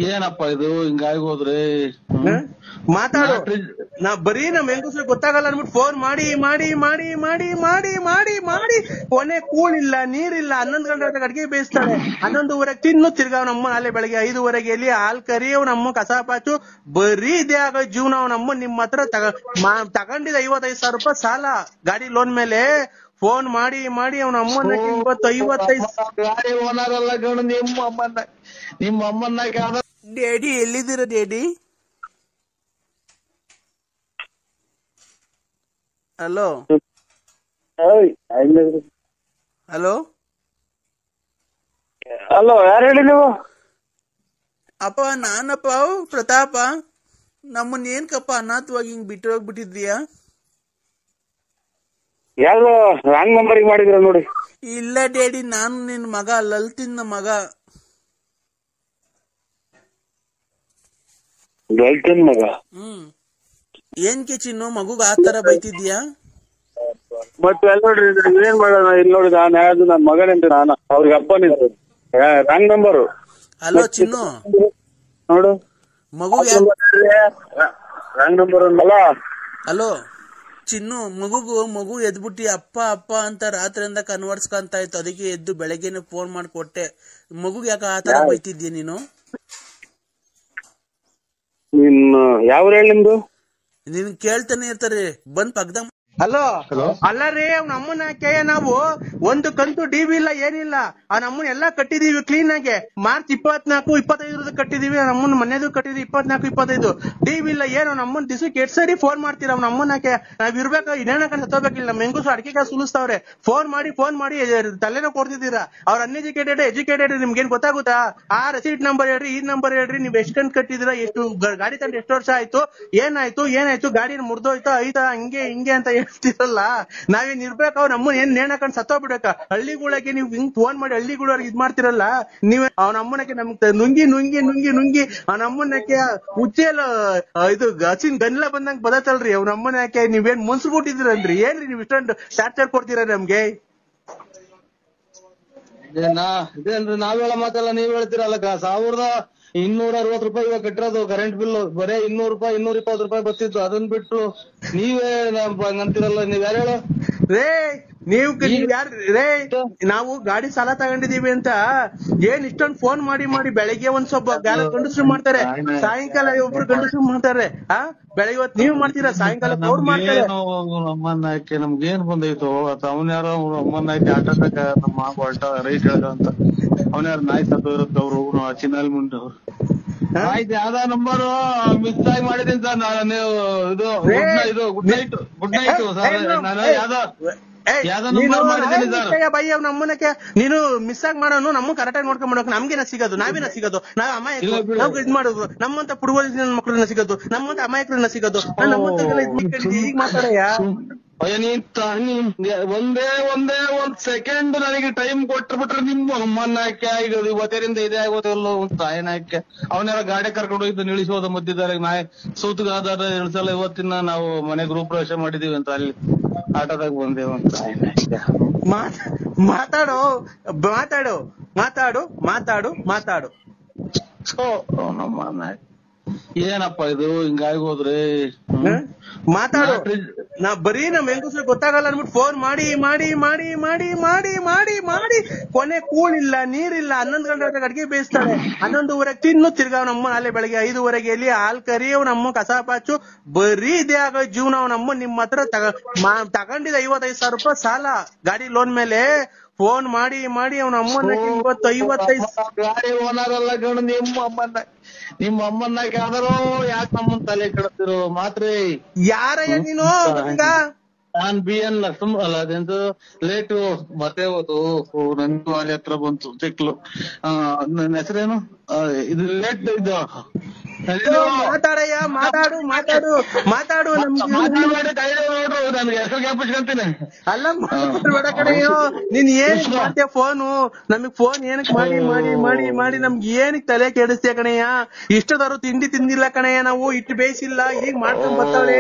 ಏನಪ್ಪ ಇದು ಹಿಂಗಾಗಿ ಹೋದ್ರಿ ಮಾತಾಡು. ನಾ ಬರೀ ನಮ್ ಹೆಂಗಸ್ರು ಗೊತ್ತಾಗಲ್ಲ ಅನ್ಬಿಟ್ಟು ಫೋನ್ ಮಾಡಿ ಮಾಡಿ ಮಾಡಿ ಮಾಡಿ ಮಾಡಿ ಮಾಡಿ ಮಾಡಿ ಕೊನೆ ಕೂಳಿಲ್ಲ ನೀರಿಲ್ಲ. 11 ಗಂಟೆ ಅಡ್ಗೆ ಬೇಯಿಸ್ತಾಳೆ, 11:30 ತಿನ್ನು ತಿರ್ಗಾವ್ ನಮ್ಮ ನಾಳೆ ಬೆಳಗ್ಗೆ 5:30 ಎಲ್ಲಿ ಹಾಲ್ ಕರಿ ಅವ್ ನಮ್ಮ ಕಸ ಪಾಚು ಬರೀ ಇದೇ ಆಗೋ ಜೀವನ. ಅವನಮ್ಮ ನಿಮ್ಮ ಹತ್ರ ತಗೊಂಡಿದ್ದ 55,000 ರೂಪಾಯಿ ಸಾಲ ಗಾಡಿ ಲೋನ್ ಮೇಲೆ ಫೋನ್ ಮಾಡಿ ಮಾಡಿ ಅವನ ಅಮ್ಮನ 55 ಗಾಡಿ ಓನರ್ ಅಲ್ಲ ಗಣ ನಿಮ್ಮ ಅಮ್ಮನ್ನ ಡ್ಯಾಡಿ ಎಲ್ಲಿದ್ದೀರ ಡ್ಯಾಡಿ? ಹಲೋ ಹಲೋ ಹಲೋ, ಯಾರು ಹೇಳಿ ನೀವು? ಅಪ್ಪ ನಾನಪ್ಪ ಪ್ರತಾಪ. ನಮ್ಮನ್ನ ಏನ್ಕಪ್ಪ ಅನಾಥವಾಗಿ ಹಿಂಗ್ ಬಿಟ್ಟು ಹೋಗ್ಬಿಟ್ಟಿದ್ಯಾ? ಯಾವ್ದು ರಾಂಗ್ ನಂಬರಿಗೆ ಮಾಡಿದ್ರ ನೋಡಿ. ಇಲ್ಲ ಡ್ಯಾಡಿ, ನಾನು ನಿನ್ ಮಗ ಲಲ್ತಿನ್ ಮಗ. ಲಲ್ತಿನ್ ಮಗ? ಏನ್ಕೆ ಚಿನ್ನು ಮಗುಗ ಆತರ ಬೈತಿದ್ಯಾ? ಮತ್ತೆ ಎಲ್ಲ ನೋಡ್ರಿ ಏನ್ ಮಾಡೋಣ. ಇಲ್ಲಿ ನೋಡಿ ನಾನು ಯಾವ್ದು ನನ್ ಮಗನೇಂತ ನಾನು ಅವ್ರಿಗೆ ಅಪ್ಪನಿದ್ರು ರಾಂಗ್ ನಂಬರು. ಹಲೋ ಚಿನ್ನು, ನೋಡು ಮಗು ರಾಂಗ್ ನಂಬರ್ ಅಲ್ಲ. ಹಲೋ ಚಿನ್ನು, ಮಗು ಎದ್ಬಿಟ್ಟಿ ಅಪ್ಪ ಅಪ್ಪ ಅಂತ ರಾತ್ರಿಯಿಂದ ಕನ್ವರ್ಸ್ಕೊಂತ ಇತ್ತು. ಅದಕ್ಕೆ ಎದ್ದು ಬೆಳಗ್ಗೆನೆ ಫೋನ್ ಮಾಡಿಕೊಟ್ಟೆ. ಮಗುಗ್ ಯಾಕ ಆತರ ಬೈತಿದ್ಯ ನೀನು? ಯಾವ ಹೇಳಿ ನಿಮ್ದು? ನಿನ್ ಕೇಳ್ತಾನೆ ಇರ್ತಾರೆ ಬಂದ್ ಪಕ್ಕದಾಗ. ಹಲೋ ಅಲ್ಲ ರೀ ಅವ್ನ ಅಮ್ಮನ ಕೇಯ ನಾವು ಒಂದು ಕಂತು ಡಿವಿ ಇಲ್ಲ ಏನಿಲ್ಲ ಆ ನಮ್ಮನ್ನ ಎಲ್ಲಾ ಕಟ್ಟಿದೀವಿ ಕ್ಲೀನ್ ಆಗಿ ಮಾರ್ಚ್ 24-25 ಕಟ್ಟಿದೀವಿ. ನಮ್ಮನ್ನ ಮನೆದು ಕಟ್ಟಿದೀವಿ 24-25 ಡಿವಿ ಇಲ್ಲ ಏನು ನಮ್ಮನ್ನ ದಿವಸಕ್ಕೆ 8 ಸರಿ ಫೋನ್ ಮಾಡ್ತೀರ. ಅವ್ನ ಅಮ್ಮನಕ್ಕೆ ನಾವ್ ಇರ್ಬೇಕು ಇನ್ನೇನ ಸತ್ತೋಗ್ಬೇಕಿಲ್ಲ. ನಮ್ಮ ಹೆಂಗಸು ಅಡಿಕೆ ಸುಲಿಸ್ತಾವ್ರೆ. ಫೋನ್ ಮಾಡಿ ತಲೆನೋ ಕೊಡ್ತಿದ್ದೀರಾ. ಅವ್ರ ಎಜುಕೇಟೆಡ್ ನಿಮ್ಗೇನ್ ಗೊತ್ತಾಗುತ್ತಾ? ಆ ರೆಸಿಟ್ ನಂಬರ್ ಹೇಳ್ರಿ, ಈ ನಂಬರ್ ಹೇಳ್ರಿ, ನೀವ್ ಎಷ್ಟ್ ಕಂತು ಕಟ್ಟಿದಿರಾ, ಎಷ್ಟು ಗಾಡಿ ತಂದು ಎಷ್ಟು ವರ್ಷ ಆಯ್ತು, ಏನಾಯ್ತು ಗಾಡಿ ಮುರ್ದೋಯ್ತಾ ಐತಾ ಹಿಂಗೆ ಅಂತ ಹೇಳ್ತಿರಲ್ಲ. ನಾವೇನ್ ಇರ್ಬೇಕು? ಅವ್ರ ನಮ್ಮನ್ ಏನ್ ನೇಣಕಂಡ್ ಸತ್ತೋಗ್ಬಿಡಕ? ಹಳ್ಳಿಗಳಿಗೆ ನೀವ್ ಹಿಂಗ್ ಫೋನ್ ಮಾಡಿ ಹಳ್ಳಿಗಳವ್ರಿಗೆ ಇದ್ ಮಾಡ್ತಿರಲ್ಲ. ನೀವ್ ಅವ್ನ ಅಮ್ಮನಕ್ಕೆ ನಮ್ಗ್ ನುಂಗಿ ಅವ್ನ ಅಮ್ಮನಕ್ಕೆ ಉಚ್ಚೆಲ್ಲ ಇದು ಹಸಿನ್ ಗನ್ಲ ಬಂದಂಗ್ ಬದತಲ್ರಿ. ಅವ್ನ ಅಮ್ಮನಕ್ಕೆ ನೀವೇನ್ ಮುನ್ಸ್ಬಿಟ್ಟಿದಿರನ್ರಿ? ಏನ್ರಿ ನೀವ್ ಇಷ್ಟೊಂದು ಟಾರ್ಚರ್ ಕೊಡ್ತೀರ ನಮ್ಗೆ? ಇದೇನ್ರಿ ನಾವ್ ಹೇಳೋ ಮಾತೆಲ್ಲ ನೀವ್ ಹೇಳ್ತೀರಲ್ಲಕ್ಕ. 1260 ರೂಪಾಯಿ ಇವಾಗ ಕಟ್ಟಿರೋದು ಕರೆಂಟ್ ಬಿಲ್ ಬರೇ 200 ರೂಪಾಯಿ 220 ರೂಪಾಯಿ ಬರ್ತಿತ್ತು. ಅದನ್ನ ಬಿಟ್ಟು ನೀವೇ ಹಂಗಂತೀರಲ್ಲ. ನೀವ್ ಯಾರು ಹೇಳು ರೇ ನಾವು ಗಾಡಿ ಸಾಲ ತಗೊಂಡಿದೀವಿ ಅಂತ ಏನ್ ಇಷ್ಟೊಂದು ಫೋನ್ ಮಾಡಿ ಮಾಡಿ ಬೆಳಗ್ಗೆ ಒಂದ್ ಸ್ವಲ್ಪ ಗಂಡಸ್ರು ಮಾಡ್ತಾರೆ, ಸಾಯಂಕಾಲ ಒಬ್ರು ಗಂಡಸ್ರು ಮಾಡ್ತಾರೆ. ಬೆಳಗ್ಗೆ ಹೊತ್ತು ನೀವ್ ಮಾಡ್ತೀರಾ, ಸಾಯಂಕಾಲ ಅವ್ರು ಮಾಡ್ತಾರೆ. ಅಮ್ಮನ್ನ ಹಾಕಿ ನಮ್ಗೇನ್ ಬಂದೈತು? ಅವನ್ ಯಾರೋ ಅಮ್ಮನ್ನ ಹಾಕಿ ಆಟ ನಮ್ಮ ಹೊಲ್ಟ ರೈಟ್ ಹೇಳ್ದ ಅಂತ ಅವನ್ಯಾರು ನಾಯಿ ಸತ್ತು ಇರುತ್ತೆ. ಅವ್ರು ಚಿನ್ನಲ್ಲಿ ಮುಂದೆ ಆಯ್ತು ಯಾವ್ದ ನಂಬರ್ ಮಿಸ್ ಆಗಿ ಮಾಡಿದೀನಿ ಸರ್. ನಾನು ಇದು ಗುಡ್ ನೈಟ್ ಸರ್. ನಾನು ಯಾವ್ದೋ ನಂಬರ್ ಮಾಡಿದ್ದೀನಿ ಸರ್. ಬೈ ಅವ್ನ ಅಮ್ಮನಕ್ಕೆ ನೀನು ಮಿಸ್ ಆಗಿ ಮಾಡೋನು ನಮ್ಮ ಕರೆಕ್ಟ್ ಆಗಿ ನೋಡ್ಕೊಂಡ್ ಮಾಡೋಕೆ ನಮ್ಗೇನ ಸಿಗೋದು? ನಾವೇನ ಸಿಗೋದು? ನಾವ್ ಅಮಾಯಕರು ನಾವ್ ಇದ್ ಮಾಡೋದು. ನಮ್ಮಂತ ಪುಡುವಲಿನ ಮಕ್ಳನ್ನ ಸಿಗೋದು, ನಮ್ಮಂತ ಅಮಾಯಕರನ್ನ ಸಿಗೋದು. ನಮ್ಮಂತ ಈಗ ಮಾತಾಡಯ್ಯ. ಒಂದೇ ಒಂದ್ ಸೆಕೆಂಡ್ ನನಗೆ ಟೈಮ್ ಕೊಟ್ಬಿಟ್ರೆ ನಿಮ್ಮ ಅಮ್ಮನ್ನ ಹಾಕಿ ಆಗಿರೋದು ಇವತ್ತರಿಂದ ಇದೇ ಆಗೋದಿಲ್ಲ. ತಾಯಿನ ಹಾಕಿ ಅವನ್ನೆಲ್ಲ ಗಾಡಿ ಕರ್ಕೊಂಡು ಹೋಗಿದ್ದು ನಿಲ್ಲಿಸೋದು ಮಧ್ಯದಲ್ಲಿ ನಾಯಿ ಸೂತಗಾದ ಇಳಿಸಲ್ಲ. ಇವತ್ತಿನ ನಾವು ಮನೆ ಗೃಹ ಪ್ರವೇಶ ಮಾಡಿದೀವಿ ಅಂತ ಅಲ್ಲಿ ಆಟೋದಾಗ ಬಂದೇವು ಅಂತ ತಾಯಿನ ಮಾತಾಡು ಮಾತಾಡು ಮಾತಾಡು ಮಾತಾಡು ಮಾತಾಡು. ನಮ್ಮನ್ನ ಏನಪ್ಪ ಇದು ಹಿಂಗಾಗಿ ಹೋದ್ರಿ ಮಾತಾಡು. ನಾ ಬರೀ ನಮ್ ಹೆಂಗಸ್ರು ಗೊತ್ತಾಗಲ್ಲ ಅನ್ಬಿಟ್ಟು ಫೋನ್ ಮಾಡಿ ಮಾಡಿ ಮಾಡಿ ಮಾಡಿ ಮಾಡಿ ಮಾಡಿ ಮಾಡಿ ಕೊನೆ ಕೂಳಿಲ್ಲ ನೀರಿಲ್ಲ. 11 ಗಂಟೆ ಅಡ್ಗೆ ಬೇಯಿಸ್ತಾಳೆ, 11:30 ತಿನ್ನು ತಿರ್ಗಾವ್ ನಮ್ಮ ನಾಳೆ ಬೆಳಗ್ಗೆ 5:30 ಎಲ್ಲಿ ಹಾಲ್ ಕರಿ ಅವ್ ನಮ್ಮ ಕಸ ಪಾಚು ಬರೀ ಇದೇ ಆಗೋ ಜೀವನ. ಅವನಮ್ಮ ನಿಮ್ಮ ಹತ್ರ ತಗೊಂಡಿದ್ದ 55,000 ರೂಪಾಯಿ ಸಾಲ ಗಾಡಿ ಲೋನ್ ಮೇಲೆ ಫೋನ್ ಮಾಡಿ ಮಾಡಿ ಅವನ ಅಮ್ಮನ 55 ಗಾಡಿ ಓನರ್ ಅಲ್ಲ ಗಣ ನಿಮ್ಮ ಅಮ್ಮನ್ನ ಯಾವ್ದಾರೋ ಯಾಕೆ ನಮ್ಮನ್ ತಲೆ ಕೆಡತಿರೋ ಮಾತ್ರ. ಯಾರಯ್ಯ ನೀನು? ನಾನ್ BN ನರಸಿಂಹ ಅಲ್ಲ ಅದೆಂತ ಲೇಟ್ ಮತ್ತೆ ಹೋತು ನನ್ಗೂ ಅಲ್ಲಿ ಹತ್ರ ಬಂತು ಚಿಕ್ಲು. ನನ್ನ ಹೆಸರೇನು ಇದು ಲೇಟ್ ಇದು ಮಾತಾಡಯ್ಯ, ಮಾತಾಡು ಮಾತಾಡು ಮಾತಾಡು. ನನ್ಗೆ ಹೆಸರು ಜ್ಞಾಪಿಸ್ಕೊಂತೀನಿ. ಅಲ್ಲ ಮಾತಾಡ್ಬೇಡ ಕಡೆಯೋ. ನೀನ್ ಏನಕ್ ಮಾಡ್ತೀಯ ಫೋನು? ನಮಗ್ ಫೋನ್ ಏನಕ್ ಮಾಡಿ ಮಾಡಿ ಮಾಡಿ ಮಾಡಿ ನಮ್ಗೆ ಏನಕ್ ತಲೆ ಕೆಡಿಸ್ತೀಯ ಕಣಯ್ಯ? ಇಷ್ಟದಾರು ತಿಂಡಿ ತಿಂದಿಲ್ಲ ಕಣಯ್ಯ, ನಾವು ಇಟ್ಟು ಬೇಯಿಸಿಲ್ಲ, ಈಗ ಮಾಡ್ಕೊಂಡ್ ಬರ್ತಾಳೆ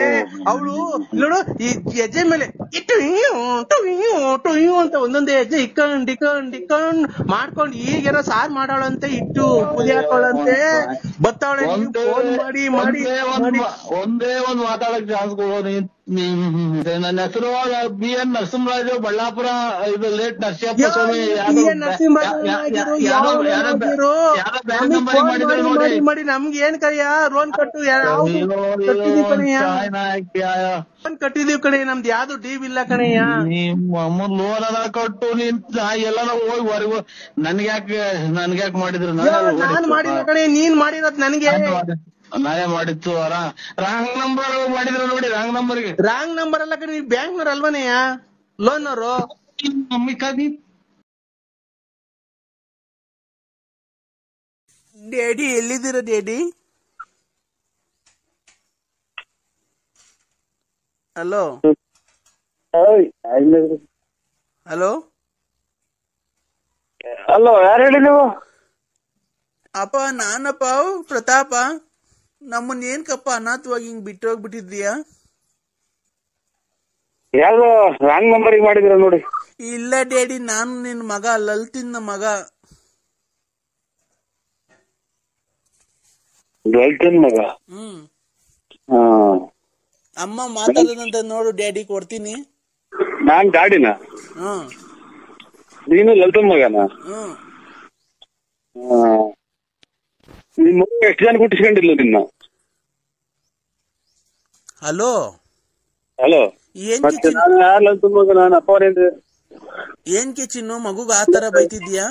ಅವಳು. ನೋಡು ಈ ಹೆಜ್ಜೆ ಮೇಲೆ ಇಟ್ಟು ಟು ಅಂತ ಒಂದೊಂದೇ ಹೆಜ್ಜೆ ಇಕ್ಕೊಂಡ್ ಮಾಡ್ಕೊಂಡ್ ಈಗೇನೋ ಸಾರ್ ಮಾಡೋಳಂತೆ, ಇಟ್ಟು ಕುದಿ ಹಾಕೋಳಂತೆ ಬರ್ತಾವಳೆ. ಫೋನ್ ಮಾಡಿ ಮಾಡಿ ಒಂದೇ ಒಂದ್ ಮಾತಾಡಕ್ ಚಾನ್ಸ್ ಕೊಡೋ. ನನ್ನ ಹೆಸರು BN ನರಸಿಂಹರಾಜು, ಬಳ್ಳಾಪುರ. ಇದು ಲೇಟ್ ನರಸಿಂಹಪ್ಪ ಸ್ವಾಮಿ. ಮಾಡಿ ನಮ್ಗೆ ಏನ್ ಕರಿಯ? ಲೋನ್ ಕಟ್ಟು ಕಟ್ಟಿದೀವಿ ಕಣೆ, ನಮ್ದು ಯಾವ್ದು ಡೀವ್ ಇಲ್ಲ ಕಣಯ್ಯ. ನಿಮ್ಮ ಲೋನ್ ಅದ ಕಟ್ಟು. ನೀನ್ ಎಲ್ಲ ಹೋಗಿ ನನ್ಗ್ಯಾಕ್ ಮಾಡಿದ್ರು? ನಾನ್ ಮಾಡಿಲ್ಲ ಕಣೆ, ನೀನ್ ಮಾಡಿರೋದ್ ನನ್ಗೆ. ನಾನೇ ಮಾಡಿತ್ತು. ರಾಂಗ್ ನಂಬರ್ ಮಾಡಿದ್ರು ನೋಡಿ. ರಾಂಗ್ ನಂಬರ್ಗೆ ರಾಂಗ್ ನಂಬರ್ ಅಲ್ಲ ಕಣೆ, ನೀವು ಬ್ಯಾಂಕ್ನವ್ರು ಅಲ್ವನೆಯ ಲೋನ್ನವರು? ಡ್ಯಾಡಿ ಎಲ್ಲಿದ್ದೀರ ಡ್ಯಾಡಿ? ಹಲೋ ಹಲೋ ಹಲೋ, ಯಾರು ಹೇಳಿ ನೀವು? ಅಪ್ಪ ನಾನಪ್ಪ ಪ್ರತಾಪ. ನಮ್ಮನ್ ಏನ್ಕಪ್ಪ ಅನಾಥವಾಗಿ ಹಿಂಗ್ ಬಿಟ್ಟು ಹೋಗ್ಬಿಟ್ಟಿದ್ಯಾ? ಯಾವ್ದೋ ರಾಂಗ್ ನಂಬರಿಗೆ ಮಾಡಿದಿರ ನೋಡಿ. ಇಲ್ಲ ಡ್ಯಾಡಿ, ನಾನು ನಿನ್ ಮಗ, ಲಲಿತಿನ ಮಗ. ಲಲಿತಿನ ಮಗ? ಅಮ್ಮ ಮಾತಾಡೋದಂತ ನೋಡು ಡ್ಯಾಡಿ, ಕೊಡ್ತೀನಿ. ನಾನ್ ಗಾಡಿನ? ನೀನು ಲಲಿತನ್ ಮಗನ? ನಿನ್ ಮಗ ಎಷ್ಟು ಜನ ಹುಟ್ಟಿಸ್ಕೊಂಡಿಲ್ಲ ನಿನ್ನ? ಹಲೋ ಹಲೋ, ಯಾರು ಲಲಿತನ್ ಮಗ? ನಾನು ಅಪ್ಪವರೇನ್ರಿ? ಏನ್ಕೆ ಚಿನ್ನು ಮಗುಗ ಆತರ ಬೈತಿದ್ಯಾ?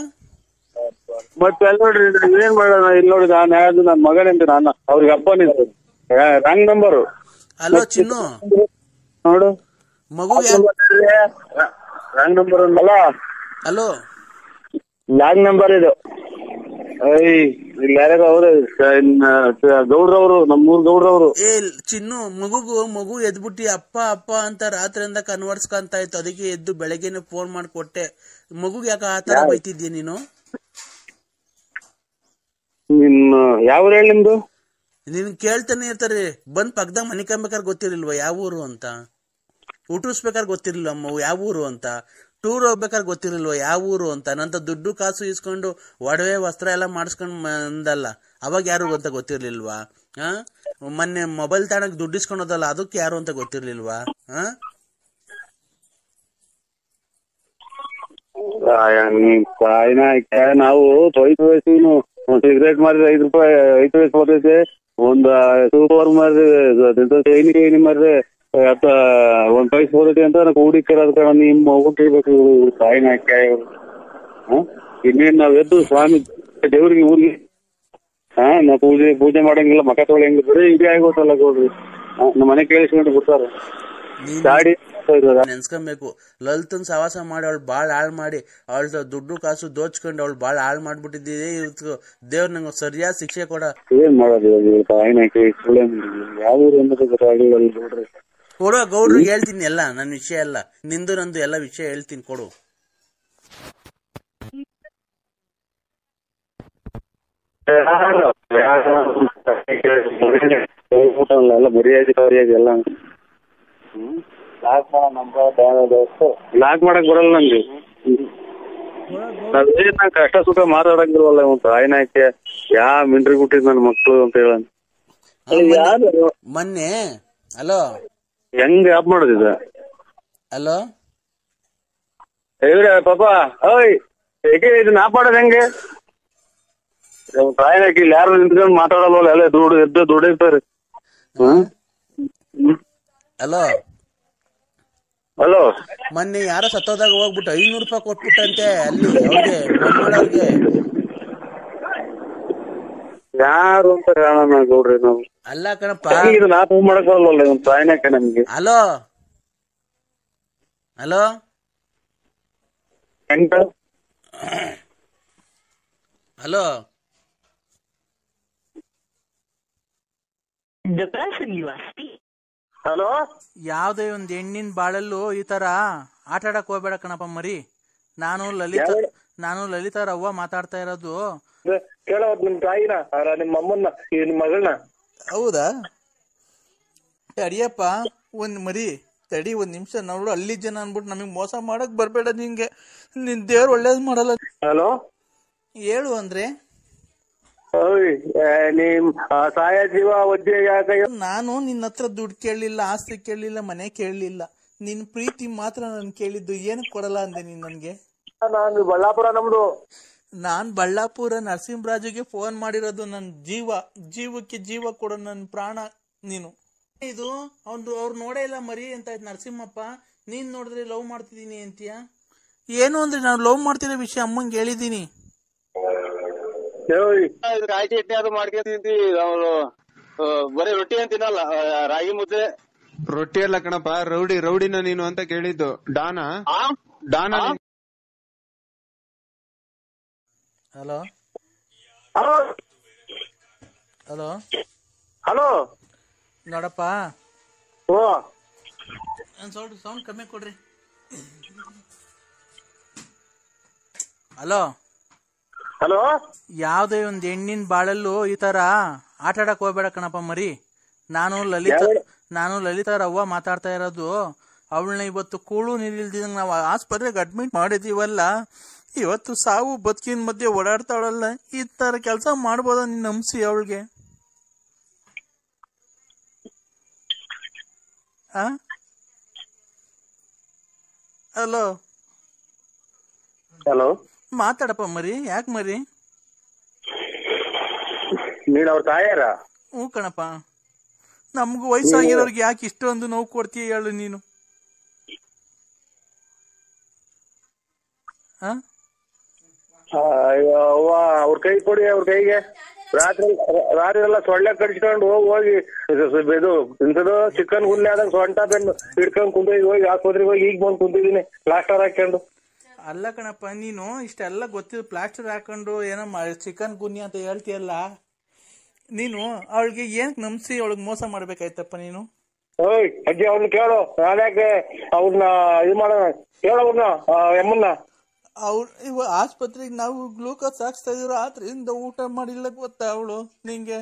ಮತ್ತೆ ಅಲ್ಲಿ ನೋಡ್ರಿ, ಏನ್ ಮಾಡೋಣ? ಇಲ್ಲಿ ನೋಡಿ, ನಾನು ಯಾರು ನನ್ ಮಗನೇನ್ರಿ, ನಾನು ಅವ್ರಿಗೆ ಅಪ್ಪನಿಂದ. Wrong number. ಹಲೋ ಚಿನ್ನು, ನೋಡು ಮಗು ರಾಂಗ್ ನಂಬರ್ ಅಲ್ಲ. ಹಲೋ, ರಾಂಗ್ ನಂಬರ್ ಇದು. ಇಲ್ಲಿ ಯಾರ್ಯಾರು ಅವ್ರು ಗೌಡ್ರವ್ರು, ನಮ್ಮೂರ್ ಗೌಡ್ರವ್ರು. ಏ ಚಿನ್ನು, ಮಗು ಎದ್ಬಿಟ್ಟಿ ಅಪ್ಪ ಅಪ್ಪ ಅಂತ ರಾತ್ರಿಯಿಂದ ಕನ್ವರ್ಸ್ಕೊಂತ ಇತ್ತು. ಅದಕ್ಕೆ ಎದ್ದು ಬೆಳಗ್ಗೆನೆ ಫೋನ್ ಮಾಡಿಕೊಟ್ಟೆ. ಮಗುಗ್ ಯಾಕ ಆತರ ಬೈತಿದ್ಯ ನೀನು? ಯಾವ ಹೇಳಿ ನಿಮ್ದು? ನಿನ್ ಕೇಳ್ತಾನೆ ಇರ್ತಾರೆ. ಬಂದ್ ಪಕ್ಕದಾಗ ಮನೆ ಕಂಬೇಕಾದ್ರೆ ಗೊತ್ತಿರ್ಲಿಲ್ವ ಯಾವ ಊರು ಅಂತ? ಹುಟ್ಟಿಸ್ಬೇಕಾದ್ರೆ ಗೊತ್ತಿರ್ಲಿಲ್ಲ ಅಮ್ಮ ಯಾವ ಊರು ಅಂತ? ಟೂರ್ ಹೋಗ್ಬೇಕಾದ್ರೆ ಗೊತ್ತಿರ್ಲಿಲ್ವ ಯಾವ ಊರು ಅಂತ? ನಂತ ದುಡ್ಡು ಕಾಸು ಇಸ್ಕೊಂಡು ಒಡವೆ ವಸ್ತ್ರ ಎಲ್ಲ ಮಾಡಿಸ್ಕೊಂಡ್ ಬಂದಲ್ಲ, ಅವಾಗ ಯಾರು ಅಂತ ಗೊತ್ತಿರ್ಲಿಲ್ವಾ? ಮೊನ್ನೆ ಮೊಬೈಲ್ ತಗೊಂಡ್ ದುಡ್ಡು ಇಸ್ಕೊಂಡೋದಲ್ಲ, ಅದಕ್ಕೆ ಯಾರು ಅಂತ ಗೊತ್ತಿರ್ಲಿಲ್ವಾ? ನಾವು 5 ವಯಸ್ಸು ಸಿಗರೇಟ್ ಮಾರಿದ್ರೆ 5 ರೂಪಾಯಿ, 5 ವಯಸ್ಸು ಬರ್ತೈತೆ. ಒಂದ್ ಸೂಪರ್ ಮಾರಿದ್ರೆ ಏನಿ ಮಾರಿದ್ರೆ ಒಂದ್ ಪೈಸೆ ಬರ್ತೈತಿ ಅಂತ ಹೂಡಿಕೆರದ ಕಾರಣ ನಿಮ್ಮ ಮಗು ಕೇಳ್ಬೇಕು. ತಾಯಿನ ಇನ್ನೇನ್ ನಾವ್ ಎದ್ದು ಸ್ವಾಮಿ ದೇವ್ರಿಗೆ ಊರಿಗೆ ನಾವ್ ಪೂಜೆ ಮಾಡಂಗಿಲ್ಲ, ಮಕ ತೊಳೆಯಂಗಿಲ್ಲ, ಬರೀ ಇದೇ ಆಗೋತಲ್ಲ ಗೌಡ್ರಿ. ನಮ್ಮ ಮನೆ ಕೇಳಿಸ್ಕೊಂಡು ಬಿಡ್ತಾರೆ. ಗಾಡಿ ನೆನ್ಸ್ಕೊಬೇಕು, ಲಲಿತನ್ ಸವಾಸ ಮಾಡಿ ಅವಳು ಬಾಳ್ ಹಾಳ್ ಮಾಡಿ, ಅವಳ ದುಡ್ಡು ಕಾಸು ದೋಚ್ಕೊಂಡು ಅವಳು ಬಾಳ್ ಹಾಳ್ ಮಾಡ್ಬಿಟ್ಟಿದ್ದೆ. ದೇವ್ರ ನಂಗೆ ಸರಿಯಾದ ಶಿಕ್ಷೆ ಕೊಡ. ಏನ್ ಮಾಡೋದು? ಯಾವ ಊರು ಅನ್ನೋದು ಗೊತ್ತಾಗಲಿಲ್ಲ ನೋಡ್ರಿ. ಕೊಡು ಗೌಡ್ರಿಗೆ ಹೇಳ್ತೀನಿ ಎಲ್ಲ ನನ್ನ ವಿಷಯ ಎಲ್ಲ, ನಿಂದು ನಂದು ಎಲ್ಲ ವಿಷಯ ಹೇಳ್ತೀನಿ, ಕೊಡು. ಎಲ್ಲ ಮರ್ಯಾದೆ ಎಲ್ಲ ಲಾಕ್ ಮಾಡಕ್ ಬರಲ್ಲ ನಂಗೆ. ನಾವೇನ ಕಷ್ಟ ಸುಖ ಮಾತಾಡಂಗಿಲ್ವಲ್ಲ. ತಾಯಿನಾಕೆ ಯಾ ಮಿಂಡ್ರಿ ಬಿಟ್ಟಿದ್ ನನ್ ಮಕ್ಳು ಅಂತ ಹೇಳ ಮೊನ್ನೆ. ಹಲೋ, ಹೆಂಗ್ ಆಪ್ ಮಾಡೋದಿದ? ಹಲೋ ಪಾಪ, ಓಯ್ ಇದನ್ನ ಆಪ್ ಮಾಡೋದ್ ಹೆಂಗೆ? ತಾಯಿನಾಕಿ ಇಲ್ಲಿ ಯಾರು ನಿಂತ್ಕೊಂಡು ಮಾತಾಡಲ್ವಲ್ಲ, ಎಲ್ಲ ದುಡಿತಾರೆ. ಹಲೋ ಹಲೋ, ಮೊನ್ನೆ ಯಾರೋ ಸತ್ತೋದಾಗ ಹೋಗ್ಬಿಟ್ಟು 500 ರೂಪಾಯಿ ಕೊಟ್ಬಿಟ್ಟಂತೆ ಅಲ್ಲಿ ಅವ್ರಿಗೆ, ಮಂಗಳವ್ರಿಗೆ. ಯಾರು ಅಂತ ಹೇಳೋಣ ಗೌಡ್ರಿ ನಾವು? ಅಲ್ಲ ಕಣಪ್ಪ, ಇದನ್ನ ಆಪ್ ಮಾಡಕ್ ಬರಲ್ವಲ್ಲ ತಾಯಿನಾಕೆ ನಮ್ಗೆ. ಹಲೋ ಹಲೋ ಹಲೋ ಹಲೋ, ಯಾವ್ದೇ ಒಂದ್ ಹೆಣ್ಣಿನ ಬಾಳಲ್ಲೂ ಈ ತರ ಆಟ ಆಡಕ್ ಹೋಗ್ಬೇಡ ಕಣಪ್ಪ ಮರಿ. ನಾನು ಲಲಿತಾ ರವ್ವ ಮಾತಾಡ್ತಾ ಇರೋದು. ಕೇಳೋ ನಿಮ್ ತಾಯಿನ ನಿಮ್ಮ ಅಮ್ಮನ್ನ ನಿಮ್ ಮಗಳನ್ನ. ಹೌದಾ? ಅಡಿಯಪ್ಪ ಒಂದ್ ಮರಿ ತಡಿ, ಒಂದ್ ನಿಮಿಷ ನೋಡು. ಅಲ್ಲಿ ಜನ ಅನ್ಬಿಟ್ಟು ನಮಗ್ ಮೋಸ ಮಾಡಕ್ ಬರ್ಬೇಡ. ನಿಂಗೆ ನಿನ್ ದೇವ್ರು ಒಳ್ಳೇದ್ ಮಾಡಲ್ಲ. ಹಲೋ ಹೇಳು ಅಂದ್ರೆ ನಿಮ್ ಸಾಯ ಜೀವ ಒಜ್ಜೆ ಯಾಕ? ನಾನು ನಿನ್ನ ಹತ್ರ ದುಡ್ಡು ಕೇಳಲಿಲ್ಲ, ಆಸ್ತಿ ಕೇಳಲಿಲ್ಲ, ಮನೆ ಕೇಳಲಿಲ್ಲ. ನಿನ್ ಪ್ರೀತಿ ಮಾತ್ರ ನನ್ ಕೇಳಿದ್ದು. ಏನು ಕೊಡಲ್ಲ ಅಂದೆ ನೀನ್ ನನ್ಗೆ? ನಾನು ಬಳ್ಳಾಪುರ ನಮ್ದು. ನಾನ್ ಬಳ್ಳಾಪುರ ನರಸಿಂಹರಾಜುಗೆ ಫೋನ್ ಮಾಡಿರೋದು. ನನ್ ಜೀವಕ್ಕೆ ಜೀವ ಕೊಡೋ ನನ್ ಪ್ರಾಣ ನೀನು. ಇದು ಅವ್ರು ನೋಡೇ ಇಲ್ಲ ಮರಿ ಅಂತ ಆಯ್ತು ನರಸಿಂಹಪ್ಪ. ನೀನ್ ನೋಡಿದ್ರೆ ಲವ್ ಮಾಡ್ತಿದೀನಿ ಅಂತೀಯ. ಏನು ಅಂದ್ರೆ ನಾನು ಲವ್ ಮಾಡ್ತಿರೋ ವಿಷಯ ಅಮ್ಮಂಗೆ ಹೇಳಿದೀನಿ. ರಾಗಿ ಚಟ್ನಿ ಅದು ಮಾಡ್ಕೊಂತಿ, ಅವ್ರು ಬರೀ ರೊಟ್ಟಿ ಅಂತ ತಿನ್ನಲ್ಲ, ರಾಗಿ ಮುದ್ದೆ. ರೊಟ್ಟಿ ಅಲ್ಲ ಕಣಪ್ಪ, ರೌಡಿನ ನೀನು ಅಂತ ಕೇಳಿದ್ದು. ಡಾನ. ಹಲೋ ಹಲೋ ಹಲೋ ಹಲೋ ನೋಡಪ್ಪ, ಓ ಸೌಂಡ್ ಕಮ್ಮಿ ಕೊಡ್ರಿ. ಹಲೋ ಹಲೋ, ಯಾವ್ದೇ ಒಂದ್ ಹೆಣ್ಣಿನ ಬಾಳಲ್ಲೂ ಈ ತರ ಆಟ ಆಡಕ್ ಹೋಗ್ಬೇಡ ಕಣಪ್ಪ ಮರಿ. ನಾನು ಲಲಿತಾ ರವ್ವ ಮಾತಾಡ್ತಾ ಇರೋದು. ಅವಳನ್ನ ಇವತ್ತು ಕೂಳು ನೀರಿಲ್ದಿದಂಗ ನಾವು ಆಸ್ಪತ್ರೆಗೆ ಅಡ್ಮಿಟ್ ಮಾಡಿದೀವಲ್ಲ, ಇವತ್ತು ಸಾವು ಬದುಕಿನ ಮಧ್ಯೆ ಓಡಾಡ್ತಾವಳಲ್ಲ. ಈ ತರ ಕೆಲಸ ಮಾಡ್ಬೋದ ನೀನ್ ನಂಬಿಸಿ ಅವಳಿಗೆ? ಹಲೋ ಹಲೋ, ಮಾತಾಡಪ್ಪ ಮರಿ. ಯಾಕೆ ಮರಿ? ನೀನ್ ಅವ್ರ ತಾಯಾರ? ಹ್ಞೂ ಕಣಪ್ಪ. ನಮ್ಗೂ ವಯಸ್ಸಾಗಿರೋರ್ಗೆ ಯಾಕೆ ಇಷ್ಟೊಂದು ನೋವು ಕೊಡ್ತೀಯ ಹೇಳು ನೀನು? ಅವ್ವ ಅವ್ರ ಕೈ ಕೊಡಿ, ಅವ್ರ ಕೈಗೆ. ರಾತ್ರಿ ಎಲ್ಲ ಸೊಳ್ಳೆ ಕಡಿಸ್ಕೊಂಡು ಹೋಗಿ ಇದು ಇಂಥದ್ದು ಚಿಕನ್ ಗುನ್ನೆ ಆದಂಗ ಸೊಂಟ ಬೆನ್ನು ಹಿಡ್ಕೊಂಡ್ ಕುಂತಿದ್ವಿ. ಹೋಗಿ ಆಸ್ಪತ್ರೆಗೆ ಹೋಗಿ ಈಗ ಬಂದು ಕುಂತಿದೀನಿ ಪ್ಲಾಸ್ಟರ್ ಹಾಕೊಂಡು. ಅಲ್ಲ ಕಣಪ್ಪ, ನೀನು ಇಷ್ಟೆಲ್ಲ ಗೊತ್ತಿದ್ದು ಪ್ಲಾಸ್ಟರ್ ಹಾಕೊಂಡು ಏನೋ ಚಿಕನ್ ಗುನ್ನಿ ಅಂತ ಹೇಳ್ತೀಯಲ್ಲ, ನೀನು ಅವಳಿಗೆ ಏನಕ್ಕೆ ನಂಬಿಸಿ ಅವಳಿಗೆ ಮೋಸ ಮಾಡ್ಬೇಕಾಯ್ತಪ್ಪ ನೀನು? ಓಯ್ ಅಜ್ಜಿ, ಅವ್ರನ್ನ ಕೇಳು. ನಾನ್ಯಾಕೆ ಅವ್ರನ್ನ ಇದು ಮಾಡೋಣ? ಕೇಳೋವ್ರನ್ನ ಎಮ್ಮನ್ನ. ಇವ ಆಸ್ಪತ್ರೆಗೆ ನಾವು ಗ್ಲೂಕೋಸ್ ಹಾಕ್ಸ್ತಾ ಇದ್ರು, ರಾತ್ರಿಯಿಂದ ಊಟ ಮಾಡಿಲ್ಲ ಗೊತ್ತಾ ಅವಳು ನಿಂಗೆ?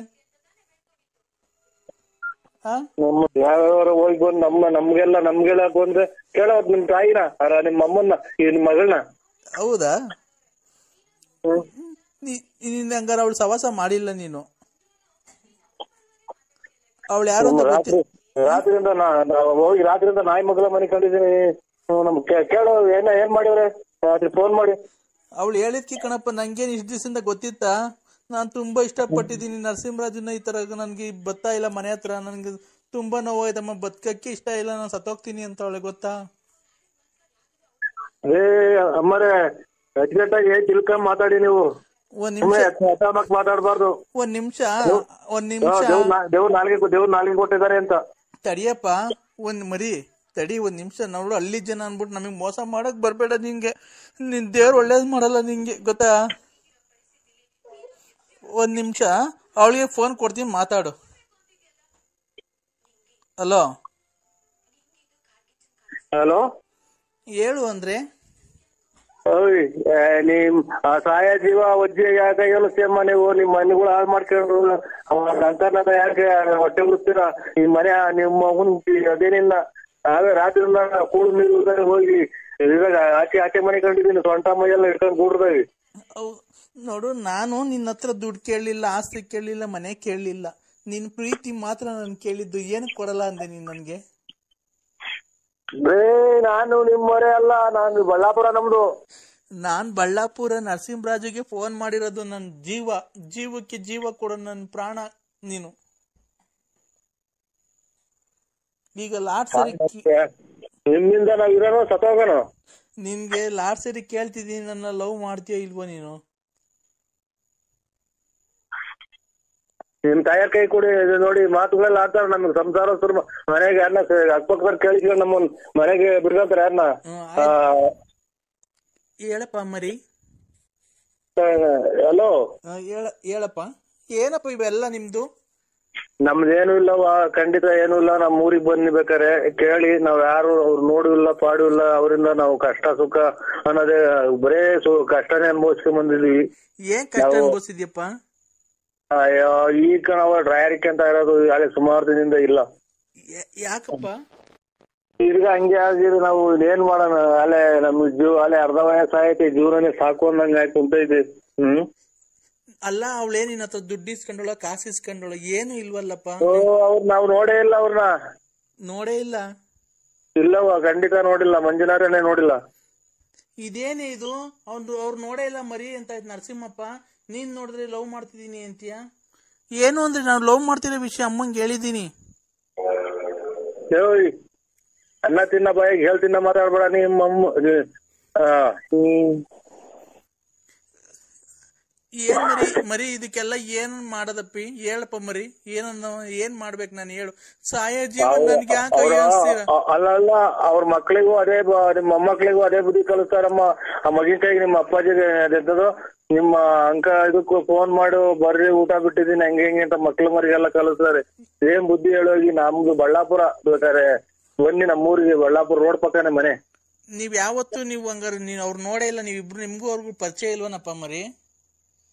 ಯಾವ್ಯಾವ ಹೋಗಿ ಬಂದು ನಮ್ಗೆಲ್ಲ ಬಂದ್ರೆ ಕೇಳೋದ್ ನಿಮ್ ತಾಯಿನ ನಿಮ್ ಅಮ್ಮನ್ನ ನಿಮ್ ಮಗಳನ್ನ. ಹೌದಾ? ನೀನ್ ಹಂಗಾರ ಅವಳು ಸವಾಸ ಮಾಡಿಲ್ಲ ನೀನು? ಅವಳು ಯಾರು ರಾತ್ರಿಯಿಂದ ನಾಯಿ ಮಗಳ ಮನೆ ಕಂಡಿದ್ದೀನಿ. ನಮ್ ಕೇಳೋ ಏನ್ ಮಾಡಿವ್ರೆ ಫೋನ್ ಮಾಡಿ. ಅವಳು ಹೇಳಿದ್ಕಿ ಕಣಪ್ಪ. ನಂಗೇನ್ ಇಷ್ಟ ದಿವಸದಿಂದ ಗೊತ್ತಿತ್ತಾ? ನಾನ್ ತುಂಬಾ ಇಷ್ಟಪಟ್ಟಿದ್ದೀನಿ ನರಸಿಂಹರಾಜನ. ಈ ತರ ನನ್ಗೆ ಬರ್ತಾ ಇಲ್ಲ ಮನೆ ಹತ್ರ, ನನ್ಗೆ ತುಂಬಾ ನೋವಾಯ್ತಮ್ಮ, ಬದುಕಕ್ಕೆ ಇಷ್ಟ ಇಲ್ಲ, ನಾನು ಸತ್ತೋಗ್ತೀನಿ ಅಂತ ಅವಳೆ ಗೊತ್ತಾ? ಅಮ್ಮರೇ ಅಚ್ಚುಕಟ್ಟಾಗಿ ತಿಳ್ಕೊಂಡ್ ಮಾತಾಡಿ ನೀವು. ಒಂದ್ ನಿಮಿಷ ಮಾತಾಡ್ಬಾರ್ದು. ಒಂದ್ ನಿಮಿಷ ದೇವ್ರ ನಾಲ್ಗೆ ಕೊಟ್ಟಿದ್ದಾರೆ ಅಂತ ತಡಿಯಪ್ಪ. ತಡಿ ಒಂದ್ ನಿಮಿಷ ನೋಡು. ಅಲ್ಲಿ ಜನ ಅನ್ಬಿಟ್ಟು ನಮಗ್ ಮೋಸ ಮಾಡಕ್ ಬರ್ಬೇಡ. ನಿಂಗೆ ನಿನ್ ದೇವ್ರು ಒಳ್ಳೇದ್ ಮಾಡಲ್ಲ ನಿಂಗೆ ಗೊತ್ತಾ? ಒಂದ್ ನಿಮಿಷ ಅವಳಿಗೆ ಫೋನ್ ಕೊಡ್ತೀನಿ, ಮಾತಾಡು. ಹಲೋ ಹಲೋ, ಹೇಳು ಅಂದ್ರೆ ನಿಮ್ ಸಾಯ ಜೀವ ಒಜ್ಜೆ ಯಾಕೆ ಸೇಮ ನೀವು? ನಿಮ್ ಮನೆಗಳು ಹಾಳು ಮಾಡ್ಕೊಂಡು ಸಂಕರ್ನಾಥ ಯಾಕೆ ಹೊಟ್ಟೆ ಬಿಡ್ತೀರ? ಈ ಮನೆ ನಿಮ್ಮ ಮಗನ್ ಅದೇನಿಲ್ಲ. ನಾವೇ ರಾತ್ರಿ ಕೂಳು ನೀರು ಹೋಗಿ ಆಚೆ ಮನೆ ಕಂಡಿದ್ದೀನಿ, ಸೊಂಟ ಮೈಯೆಲ್ಲ ಇಟ್ಕೊಂಡು ಕೂಡ್ದಾವಿ. ನೋಡು, ನಾನು ನಿನ್ನ ಹತ್ರ ದುಡ್ಡು ಕೇಳಲಿಲ್ಲ, ಆಸ್ತಿ ಕೇಳಲಿಲ್ಲ, ಮನೆ ಕೇಳಲಿಲ್ಲ. ನಿನ್ ಪ್ರೀತಿ ಮಾತ್ರ ನನ್ ಕೇಳಿದ್ದು. ಏನು ಕೊಡಲ್ಲ ಅಂದೆ ನೀನ್ ನನ್ಗೆ? ನಾನು ನಿಮ್ಮವರೇ ಅಲ್ಲ, ನಾನು ಬಳ್ಳಾಪುರ ನಮ್ದು. ನಾನ್ ಬಳ್ಳಾಪುರ ನರಸಿಂಹರಾಜುಗೆ ಫೋನ್ ಮಾಡಿರೋದು. ನನ್ ಜೀವಕ್ಕೆ ಜೀವ ಕೊಡೋ ನನ್ ಪ್ರಾಣ ನೀನು. ಈಗ ಲಾಟ್ ಸರಿ ನಿಮ್ಮಿಂದ ನಾವ್ ಇರೋನು ಸತ್ತೋಗೋಣ. ನಿನ್ಗೆ ಲಾಟ್ ಸರಿ ಕೇಳ್ತಿದೀನಿ, ನನ್ನ ಲವ್ ಮಾಡ್ತೀಯ ಇಲ್ವೋ ನೀನು? ನಿಮ್ ತಾಯರ್ ಕೈ ಕೊಡಿ. ಇದು ನೋಡಿ ಮಾತುಗಳೆಲ್ಲ ಆಡ್ತಾರ ನಮ್ಗೆ ಸಂಸಾರಸ್ಥರು ಮನೆಗೆ ಯಾರನ್ನ ಅಕ್ಕಪಕ್ಕದ ಕೇಳಿಸ್ಕೊಂಡು ನಮ್ಮ ಮನೆಗೆ ಬಿಡ್ಕೊಂತಾರೆ ಯಾರನ್ನ. ಹೇಳಪ್ಪ ಮರಿ. ಹಲೋ ಹೇಳಪ್ಪ, ಏನಪ್ಪ ಇವೆಲ್ಲ ನಿಮ್ದು? ನಮ್ದೇನು ಇಲ್ಲವ, ಖಂಡಿತ ಏನು ಇಲ್ಲ. ನಮ್ ಊರಿಗೆ ಬನ್ನಿ ಬೇಕಾರೆ ಕೇಳಿ. ನಾವ್ ಯಾರು ಅವ್ರು ನೋಡು ಇಲ್ಲ ಪಾಡು ಇಲ್ಲ. ಅವರಿಂದ ನಾವು ಕಷ್ಟ ಸುಖ ಅನ್ನೋದೇ ಬರೇ ಕಷ್ಟನೇ ಅನುಭವಿಸ್ಕೊಂಡ್ ಬಂದಿದೀವಿ. ಏನ್ ಕಷ್ಟ ಅನುಭವಿಸಿದ್ಯಪ್ಪ? ಅಯ್ಯೋ ಈಗ ನಾವು ಡ್ರೈವರಿಕೆ ಅಂತ ಇರೋದು ಅಲ್ಲಿ ಸುಮಾರು ದಿನದಿಂದ ಇಲ್ಲ. ಯಾಕಪ್ಪ? ಈಗ ಹಂಗೆ ಆಗಿದೆ. ನಾವು ಏನ್ ಮಾಡೋಣ, ಅಲ್ಲೇ ನಮ್ ಅಲ್ಲೇ ಅರ್ಧ ವಯಸ್ಸಾಯ್ತು, ಜೀವನನೇ ಸಾಕು ಅಂದಂಗ ಆಯ್ತು ಅಂತ ಇದೆ. ಅಲ್ಲ, ಅವಳೇನ್ ನಿನ್ನ ಹತ್ರ ದುಡ್ಡು ಇಸ್ಕೊಂಡೋಳ, ಕಾಸು ಇಸ್ಕೊಂಡೋಳ? ಏನು ಇಲ್ವಲ್ಲಪ್ಪ. ಅವ್ರು ನಾವ್ ನೋಡೇ ಇಲ್ಲ, ಅವ್ರನ್ನ ನೋಡೇ ಇಲ್ಲ. ಇಲ್ಲವ, ಖಂಡಿತ ನೋಡಿಲ್ಲ. ಮಂಜುನಾಥನೇ ನೋಡಿಲ್ಲ. ಇದೇನೇ ಇದು? ಅವ್ರು ನೋಡೇ ಇಲ್ಲ ಮರಿ ಅಂತ ಆಯ್ತು ನರಸಿಂಹಪ್ಪ. ನೀನ್ ನೋಡಿದ್ರೆ ಲವ್ ಮಾಡ್ತಿದೀನಿ ಅಂತೀಯ? ಏನು ಅಂದ್ರೆ ನಾನು ಲವ್ ಮಾಡ್ತಿರೋ ವಿಷಯ ಅಮ್ಮಂಗೆ ಹೇಳಿದೀನಿ. ಅನ್ನ ತಿನ್ನ ಬಾಯಿಗೆ ಹೇಳ್ತಿನ್ನ ಮಾತಾಡ್ಬೇಡ ನಿಮ್ಮ. ಏನ್ ಮರಿ ಇದಕ್ಕೆಲ್ಲ ಏನ್ ಮಾಡದಪ್ಪಿ? ಹೇಳಪ್ಪ ಮರಿ, ಏನ್ ಮಾಡ್ಬೇಕು ನಾನು? ಹೇಳು. ಸಾಯ ಜೀವನ ನನ್ಗೆ ಯಾಕೆ ಅಲ್ಲ, ಅವ್ರ ಮಕ್ಳಿಗೂ ಅದೇ, ನಿಮ್ಮ ಮೊಮ್ಮಕ್ಳಿಗೂ ಅದೇ ಬುದ್ಧಿ ಕಲಿಸ್ತಾರಮ್ಮ. ಆ ಮಗಿನ ಕೈಗೆ ನಿಮ್ಮ ಅಪ್ಪಾಜಿಗೆ ಅದೆಂತದು ನಿಮ್ಮ ಅಂಕ ಇದಕ್ಕೂ ಫೋನ್ ಮಾಡು, ಬರ್ರಿ ಊಟ ಬಿಟ್ಟಿದೀನಿ ಹಂಗೆ ಹೆಂಗೆ ಅಂತ ಮಕ್ಳ ಮರಿಗೆಲ್ಲ ಕಲಿಸ್ತಾರೆ. ಏನ್ ಬುದ್ಧಿ ಹೇಳೋಗಿ. ನಮ್ದು ಬಳ್ಳಾಪುರ ಬೇಕಾರೆ ಬನ್ನಿ, ನಮ್ಮೂರಿಗೆ ಬಳ್ಳಾಪುರ ರೋಡ್ ಪಕ್ಕನೆ ಮನೆ. ನೀವ್ ಯಾವತ್ತು ನೀವು ಹಂಗಾರೆ ಅವ್ರು ನೋಡೇ ಇಲ್ಲ? ನೀವಿಬ್ರು ನಿಮ್ಗೂ ಅವ್ರಿಗೂ ಪರಿಚಯ ಇಲ್ವನಪ್ಪ ಮರಿ?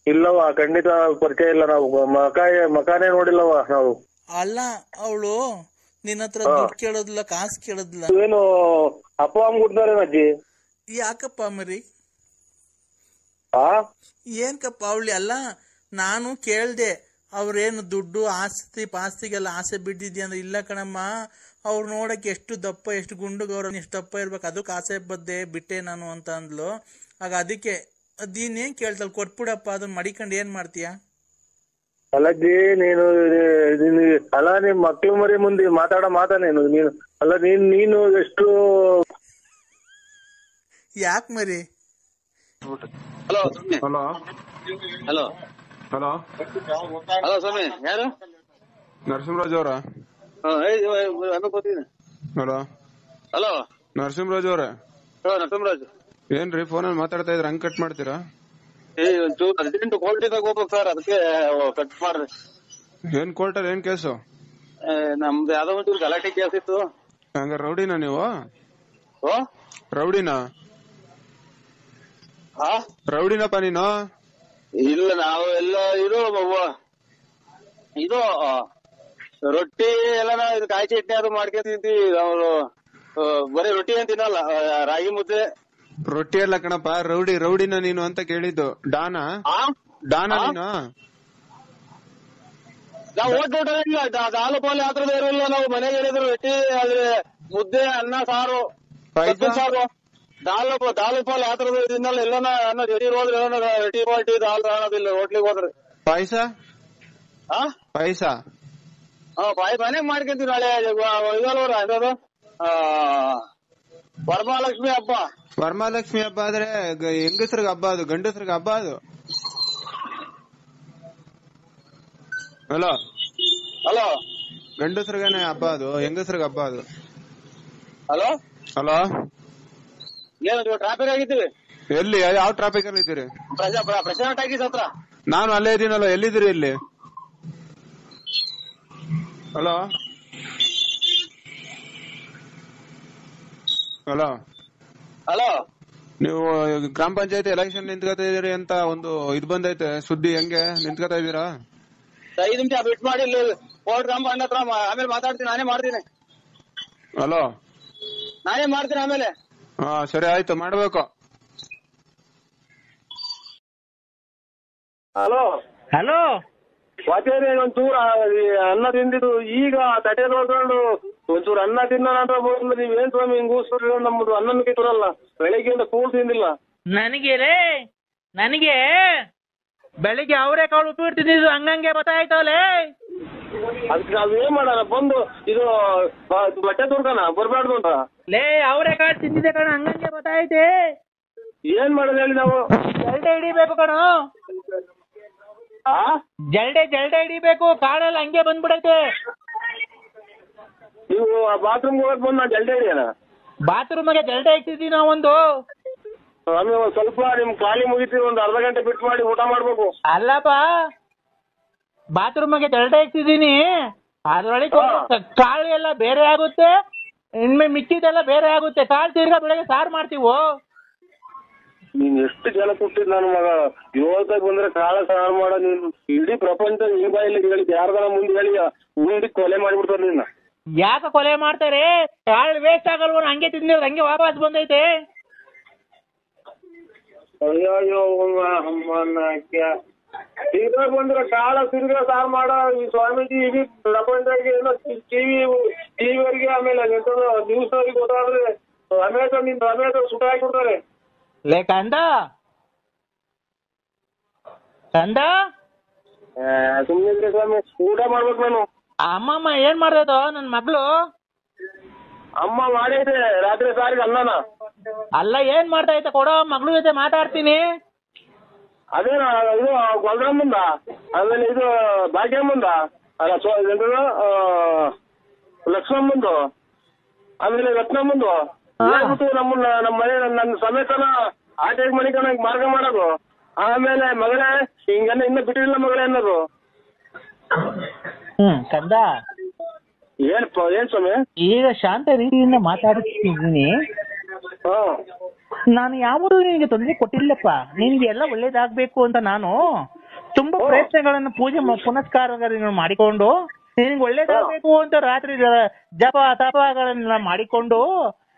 ಇಲ್ಲವ, ಖಂಡಿತ ಪರಿಚಯ ಇಲ್ಲ. ನಾವು ಮಕಾನೇ ನೋಡಿಲ್ಲವ ನಾವು. ಅಲ್ಲ, ಅವಳು ನಿನ್ನ ಹತ್ರ ದುಡ್ಡು ಕೇಳೋದಿಲ್ಲ, ಕಾಸು ಕೇಳೋದಿಲ್ಲ. ಏನು ಅಪ್ಪ ಅಮ್ಮ ಕೊಡ್ತಾರೆ ಅಜ್ಜಿ? ಯಾಕಪ್ಪ ಮರಿ? ಏನ್ಕಪ್ಪ ಅವಳಿ? ಅಲ್ಲ, ನಾನು ಕೇಳ್ದೆ ಅವ್ರೇನು ದುಡ್ಡು ಆಸ್ತಿ ಪಾಸ್ತಿಗೆಲ್ಲ ಆಸೆ ಬಿದ್ದಿದ್ಯಾ ಅಂದ್ರೆ ಇಲ್ಲ ಕಣಮ್ಮ, ಅವ್ರು ನೋಡಕ್ಕೆ ಎಷ್ಟು ದಪ್ಪ, ಎಷ್ಟು ಗುಂಡುಗವ್ರ, ಎಷ್ಟು ದಪ್ಪ ಇರ್ಬೇಕು, ಅದಕ್ಕೆ ಆಸೆ ಬದ್ದೆ ಬಿಟ್ಟೆ ನಾನು ಅಂತ ಅಂದ್ಲು. ಆಗ ಅದಕ್ಕೆ ಅದೇನೇನ್ ಕೇಳ್ತಲ್, ಕೊಟ್ಬಿಡಪ್ಪ, ಅದನ್ನ ಮಡಿಕೊಂಡು ಏನ್ ಮಾಡ್ತೀಯ? ಅಲ್ಲಜ್ಜಿ ನೀನು ಅಲ್ಲ, ನಿಮ್ ಮಕ್ಳು ಮರಿ ಮುಂದೆ ಮಾತಾಡ ನೀನು ಅಲ್ಲ, ನೀನು ಎಷ್ಟು ಯಾಕೆ ಮರಿ? Hello hello hello hello hello ಸ್ವಾಮಿ, ಯಾರು? ನರಸಿಂಹರಾಜ್ ಅವರ? ಹಲೋ ಹಲೋ, ನರಸಿಂಹರಾಜ್ ಅವ್ರ? ನರಸಿಂಹರಾಜ್ ಏನ್ರಿ ಫೋನಲ್ಲಿ ಮಾತಾಡ್ತಾ ಇದ್ರ, ಹಂಗ್ ಕಟ್ ಮಾಡ್ತೀರಾ? ಒಂಚೂರು ಅರ್ಜೆಂಟ್ ಕೋರ್ಟಿದಾಗ ಹೋಗ್ಬೇಕು ಸರ್, ಅದಕ್ಕೆ ಕಟ್ ಮಾಡ್ರಿ. ಏನ್ ಕೋರ್ಟಲ್ಲಿ ಏನ್ ಕೇಸು? ನಮ್ದು ಯಾವ್ದೋ ಒಂಚೂರು ಗಲಾಟೆ ಕೇಸ್ ಇತ್ತು. ಹಂಗ ರೌಡಿನಾ ನೀವು? ರೌಡಿನಾ? ರೌಡಿನಪ್ಪ ನೀನು? ಇಲ್ಲ, ನಾವು ಎಲ್ಲ ಇದು ರೊಟ್ಟಿ ಎಲ್ಲ ಇದು ಕಾಯಿ ಚಟ್ನಿ ಅದು ಮಾಡ್ಕೊಂಡ್ ತಿಂತೀವಿ. ಅವ್ರು ಬರೀ ರೊಟ್ಟಿ ಏನ್ ತಿನ್ನಲ್ಲ, ರಾಗಿ ಮುದ್ದೆ. ರೊಟ್ಟಿ ಎಲ್ಲ ಕಣಪ್ಪ, ರೌಡಿನ ನೀನು ಅಂತ ಕೇಳಿದ್ದು. ಡಾನಾ ನೀನು? ನಾವು ಓದ್ಬಿಟ್ಟಿಲ್ಲ, ದಾಲು ಪಾಲು ಯಾತ್ರದ ಇರಲಿಲ್ಲ. ನಾವು ಮನೆಗೆ ಹೇಳಿದ್ರು ರೊಟ್ಟಿ, ಆದ್ರೆ ಮುದ್ದೆ, ಅನ್ನ, ಸಾರು, ಸಾರು, ದಾಲು ಪಾಲು ಯಾತ್ರದ ತಿನ್ನಲ್ಲ. ಎಲ್ಲನ ಅನ್ನ ಜಡಿ ಹೋದ್ರೆ ರೊಟ್ಟಿ ಪಾಲ್ಟಿ ದಾಲ್ ಅನ್ನೋದಿಲ್ಲ. ಹೋಟ್ಲಿಗೆ ಹೋದ್ರೆ ಪಾಯಸ ಪಾಯಸ ಮನೆಗ್ ಮಾಡ್ಕೊಂತೀವಿ. ನಾಳೆ ಇದಲ್ವರ ಅದು ವರಮಹಾಲಕ್ಷ್ಮಿ ಹಬ್ಬ. ವರಮಹಾಲಕ್ಷ್ಮಿ ಹಬ್ಬ ಆದ್ರೆ ಹೆಂಗಸ್ರಿಗೆ ಹಬ್ಬ, ಅದು ಗಂಡಸ್ರಿಗೆ ಹಬ್ಬ ಅದು. ಹಲೋ ಹಲೋ, ಗಂಡಸ್ರಿಗೇನೆ ಹಬ್ಬ ಅದು, ಹೆಂಗಸ್ರಿಗೆ ಹಬ್ಬ ಅದು. ಹಲೋ ಹಲೋ, ಏನು ಟ್ರಾಫಿಕ್ ಆಗಿದ್ದೀವಿ? ಎಲ್ಲಿ, ಯಾವ ಟ್ರಾಫಿಕ್ ಅಲ್ಲಿ ಇದ್ದೀರಿ? ಪ್ರೆಸಿಡೆಂಟ್ ಆಗಿ ಹತ್ರ. ನಾನು ಅಲ್ಲೇ ಇದೀನಲ್ಲ, ಎಲ್ಲಿದ್ದೀರಿ ಇಲ್ಲಿ? ಹಲೋ ಹಲೋ ಹಲೋ, ನೀವು ಗ್ರಾಮ ಪಂಚಾಯತಿ ಎಲೆಕ್ಷನ್ ನಿಂತ್ಕೋತಾ ಇದೀರಿ ಅಂತ ಒಂದು ಇದು ಬಂದೈತೆ ಸುದ್ದಿ, ಹೆಂಗೆ ನಿಂತ್ಕೋತಾ ಇದೀರಾ? 5 ನಿಮಿಷ ಬಿಟ್ ಮಾಡಿ ಕೋರ್ಟ್ ಗ್ರಾಮ ಹತ್ರ ಆಮೇಲೆ ಮಾತಾಡ್ತೀನಿ, ನಾನೇ ಮಾಡ್ತೀನಿ. ಹಲೋ, ನಾನೇ ಮಾಡ್ತೀನಿ ಆಮೇಲೆ. ಹಾ ಸರಿ ಆಯ್ತು, ಮಾಡ್ಬೇಕು. ಹಲೋ ಹಲೋ, ವಾಚೇರಿ ಒಂಚೂರು ಅನ್ನ ತಿಂದಿದ್ದು ಈಗ ತಟ್ಟೆ ನೋಡ್ಕೊಂಡು ಒಂಚೂರು ಅನ್ನ ತಿನ್ನೋಣ ಅಂತ ಬಂದು ನೀವೇನ್ ಸ್ವಾಮಿ ಹಿಂಗೂಸ್ಬಿಟ್ರಿ? ನಮ್ದು ಅನ್ನನ ಕಿತ್ತರಲ್ಲ, ಬೆಳಿಗ್ಗೆಯಿಂದ ಕೂಳ್ ತಿಂದಿಲ್ಲ. ನನಗೆ ಬೆಳಿಗ್ಗೆ ಅವರೇ ಕಾಳು ಉಪ್ಪಿಟ್ಟು ತಿಂದಿದ್ದು ಹಂಗಂಗೆ ಗೊತ್ತಾಯ್ತವಲ್ಲೇ. ಅದಕ್ಕೆ ನಾವ್ ಏನ್ ಮಾಡೋಣ? ಬಂದು ಇದು ಬಟ್ಟೆ ತುರ್ಕನ ಬರ್ಬಾರ್ದು ಅಂತ ಅವರೇ ಕಾಳು ತಿಂದಿದೆ ಕಣ, ಹಂಗಂಗೆ ಗೊತ್ತಾಯ್ತೆ. ಏನ್ ಮಾಡೋದು ಹೇಳಿ? ನಾವು ಹಿಡಿಬೇಕು ಕಣ. ಜಲ್ಡೆ ಹಿಡಿಬೇಕು, ಕಾಡಲ್ಲಿ ಹಂಗೆ ಬಂದ್ಬಿಡೈತೆ. ನೀವು ಬಾತ್ರೂಮ್ ಹೋಗಕ್ ಬಂದ್ ನಾ ಜಲ್ದಿ ಹಿಡಿಯೋಣ. ಬಾತ್ರೂಮ್ಗೆ ಜಲ್ಡೆ ಇಟ್ಟಿದ್ದೀವಿ ನಾವೊಂದು. ಆಮೇಲೆ ಒಂದ್ ಸ್ವಲ್ಪ ನಿಮ್ ಖಾಲಿ ಮುಗಿತೀವಿ, ಒಂದ್ ಅರ್ಧ ಗಂಟೆ ಬಿಟ್ಟು ಮಾಡಿ ಊಟ ಮಾಡ್ಬೇಕು. ಅಲ್ಲಪ್ಪ, ಬಾತ್ರೂಮ್ಗೆ ಜಲ್ಡೆ ಇಟ್ಟಿದ್ದೀನಿ, ಅದ್ರೊಳಗೆ ಕಾಳು ಎಲ್ಲ ಬೇರೆ ಆಗುತ್ತೆ, ಇನ್ಮೆ ಮಿಕ್ಕಿದೆಲ್ಲ ಬೇರೆ ಆಗುತ್ತೆ. ಕಾಳು ತಿರ್ಗಾ ಬೆಳಗ್ಗೆ ಸಾರು ಮಾಡ್ತೀವೋ. ನೀನ್ ಎಷ್ಟು ಜನ ಕೊಟ್ಟಿದ್ ನನ್ನ ಮಗ, ಇವತ್ತಾಗ ಬಂದ್ರೆ ಕಾಳ ಸಾರು ಮಾಡೋ ನೀನು. ಇಡೀ ಪ್ರಪಂಚ ನಿನ್ ಬಾಯಲ್ಲಿ ಹೇಳಿ, ಯಾರ್ದಾರ ಮುಂದೆ ಹೇಳಿ ಉಂಡಿ ಕೊಲೆ ಮಾಡ್ಬಿಡ್ತಾರ ನಿನ್ನ. ಯಾಕೆ ಕೊಲೆ ಮಾಡ್ತಾರೆ? ಕಾಳು ವೇಸ್ಟ್ ಆಗಲ್ವ? ಹಂಗೆ ತಿಂದಿರೋದು ಹಂಗೆ ವಾಪಸ್ ಬಂದೈತೆ. ಅಯ್ಯೋ ತಿರ್ಗಾ ಬಂದ್ರೆ ಕಾಳ ತಿರ್ಗಾ ಸಾರು ಮಾಡೋ ಈ ಸ್ವಾಮೀಜಿ ಇಡೀ ಪ್ರಪಂಚಕ್ಕೆ ಏನೋ ಟಿವಿಯವರಿಗೆ ಆಮೇಲೆ ನ್ಯೂಸ್ ಅವ್ರಿಗೆ ಗೊತ್ತಾದ್ರೆ ಅಮೇಜಾನ್ ಸುಟ ಹಾಕಿಬಿಡ್ತಾರೆ. ಲೇ ಕಂದ ಸುಮ್ಮನೆ ಸ್ವಾಮಿ, ಊಟ ಮಾಡ್ಬೇಕು ನಾನು. ಅಮ್ಮಮ್ಮ ಏನ್ ಮಾಡ್ದೋ ನನ್ ಮಗಳು? ಅಮ್ಮ ಮಾಡೈತೆ ರಾತ್ರಿ ಸಾರಿಗೆ ಅನ್ನನ. ಅಲ್ಲ, ಏನ್ ಮಾಡ್ತಾ ಐತೆ ಕೊಡೋ, ಮಗಳು ಜೊತೆ ಮಾತಾಡ್ತೀನಿ. ಅದೇನ ಇದು ಗೊಲ್ರಮ್ಮಂದ, ಆಮೇಲೆ ಇದು ಭಾಗ್ಯಮ್ಮಂದ, ಅಲ್ಲ ಲಕ್ಷ್ಮಮ್ಮಂದು, ಆಮೇಲೆ ರತ್ನಮ್ಮಂದು ಹೇಳ್ಬಿಟ್ಟು ನಮ್ಮ ಮನೆ ನನ್ನ ಸಮೇತನ ಆಟೆಗೆ ಮನಿಕನ ಮಾರ್ಗ ಮಾಡೋದು. ಆಮೇಲೆ ಮಗಳೇ ಹಿಂಗೆಲ್ಲ ಇನ್ನ ಬಿಟ್ಟಿಲ್ಲ ಮಗಳೇ ಅನ್ನೋದು. ಕಂದ, ಏನ್ ಸ್ವಾಮಿ? ಈಗ ಶಾಂತ ರೀತಿಯಿಂದ ಮಾತಾಡ್ತಿದ್ದೀನಿ. ನಾನು ಯಾವುದು ನಿನಗೆ ತೊಂದರೆ ಕೊಟ್ಟಿಲ್ಲಪ್ಪ. ನಿನ್ಗೆ ಎಲ್ಲ ಒಳ್ಳೇದಾಗ್ಬೇಕು ಅಂತ ನಾನು ತುಂಬಾ ಪ್ರಯತ್ನಗಳನ್ನು ಪೂಜೆ ಪುನಸ್ಕಾರಗಳನ್ನು ಮಾಡಿಕೊಂಡು ನಿನ್ಗೆ ಒಳ್ಳೇದಾಗ್ಬೇಕು ಅಂತ ರಾತ್ರಿ ಜಪ ತಪಗಳನ್ನ ಮಾಡಿಕೊಂಡು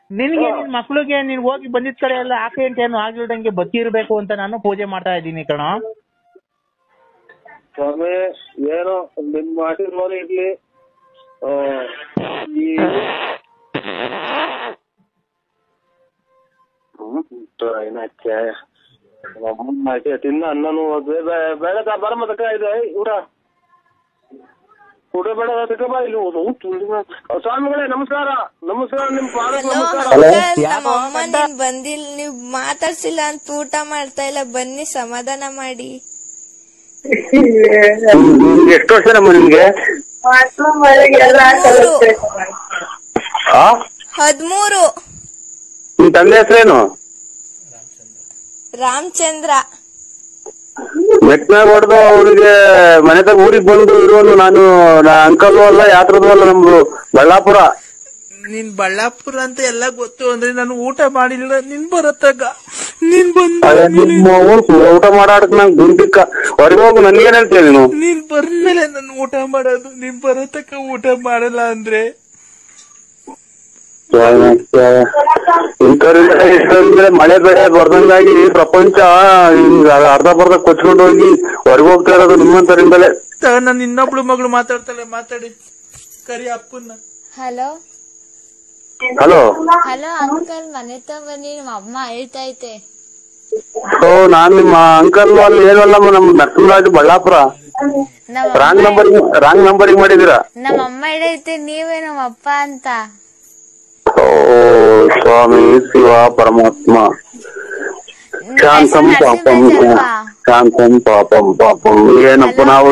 ನಿನ್ಗೆ ನಿನ್ ಮಕ್ಳಿಗೆ ನೀನ್ ಹೋಗಿ ಬಂದಿದ್ ಕಡೆ ಎಲ್ಲ ಆಕ್ಸಿಡೆಂಟ್ ಏನು ಆಗಿಲ್ದಂಗೆ ಬದುಕಿರ್ಬೇಕು ಅಂತ ನಾನು ಪೂಜೆ ಮಾಡ್ತಾ ಇದ್ದೀನಿ ಕಣ. ಸ್ವಾಮಿ ಏನೋ ನಿಮ್ ಆಶೀರ್ವಾದ ಇರ್ಲಿ. ತಿನ್ನ ಅನ್ನನು ಬೇಡ ಬರಮದಕ್ಕ ಇದೆ ಊಟ ಊಟ ಬೇಡ ಬಾ ಇಲ್ಲಿ. ಸ್ವಾಮಿಗಳೇ ನಮಸ್ಕಾರ. ನಮಸ್ಕಾರ, ನಿಮ್ ಪಾದಕ್ಕೆ ನಮಸ್ಕಾರ. ನಮ್ಮಮ್ಮ ನೀನ್ ಬಂದಿಲ್ಲ, ನೀವ್ ಮಾತಾಡ್ಸಿಲ್ಲ ಅಂತ ಊಟ ಮಾಡ್ತಾ ಇಲ್ಲ, ಬನ್ನಿ ಸಮಾಧಾನ ಮಾಡಿ. ಎಷ್ಟು ವರ್ಷ ನಮ್ಮ ನಿಮ್ಗೆ? 13. ನಿಮ್ ತಂದೆ ಹೆಸರೇನು? ರಾಮಚಂದ್ರ. ಮೆಟ್ನಾಗ ಹೊಡೆದು ಅವ್ರಿಗೆ ಮನೆದಾಗ ಊರಿಗೆ ಬಂದು ಇರೋನು ನಾನು ಅಂಕಲ್ ಅಲ್ಲ, ಯಾತ್ರದ್ದು ಅಲ್ಲ, ನಮ್ದು ಬಳ್ಳಾಪುರ. ನೀನ್ ಬಳ್ಳಾಪುರ ಅಂತ ಎಲ್ಲ ಗೊತ್ತು ಅಂದ್ರೆ ನಾನು ಊಟ ಮಾಡಿಲ್ಲ. ನೀನ್ ಬರತ್ತಾಗ ನೀನ್ ಬಂದ ಊಟ ಮಾಡಾಡಕ್ ನಂಗೆ ಗುಂಡಿಕ್ಕ ಹೊರಗೆ ಹೋಗು. ನನ್ಗೇನ್ ಹೇಳ್ತೀಯ ನೀನು? ನೀನ್ ಬಂದ್ಮೇಲೆ ನಾನು ಊಟ ಮಾಡೋದು. ನೀನ್ ಬರತಕ್ಕ ಊಟ ಮಾಡಲ್ಲ ಅಂದ್ರೆ ಇಂಥವ್ರಿಂದ ಮಳೆ ಬೆಳೆ ಬರ್ದಂಗಾಗಿ ಪ್ರಪಂಚ ಅರ್ಧ ಬರ್ಧ ಕೊಚ್ಕೊಂಡು ಹೋಗಿ ಹೊರಗೆ ಹೋಗ್ತಾ ಇರೋದು ನಿಮ್ಮಂತರಿಂದಲೇ. ನಾನು ಇನ್ನೊಬ್ಳು ಮಗಳು ಮಾತಾಡ್ತಾಳೆ, ಮಾತಾಡಿ ಕರಿ ಅಪ್ಪನ್ನ. ಹಲೋ ಹಲೋ ಹಲೋ ಅಂಕಲ್, ಮನೆ ಬನ್ನಿ, ನಮ್ಮ ಅಮ್ಮ ಹೇಳ್ತೈತೆ. ನಾನ್ ನಿಮ್ಮ ಅಂಕಲ್ ಅಲ್ಲಿ ಏನಲ್ಲಮ್ಮ, ನಮ್ ನರಸಿಂಹರಾಜ್ ಬಳ್ಳಾಪುರ. ರಾಂಗ್ ನಂಬರಿಗೆ ಮಾಡಿದೀರಾ? ನಮ್ಮ ಅಮ್ಮ ಹೇಳೈತೆ ನೀವೇ ನಮ್ಮ ಅಪ್ಪ ಅಂತ. ಓ ಸ್ವಾಮಿ ಶಿವ ಪರಮಾತ್ಮ. ಶಾಂತಂ ಪಾಪಂ ಶಾಂತಂ ಪಾಪಂ ಪಾಪಂ. ಏನಪ್ಪ ನಾವು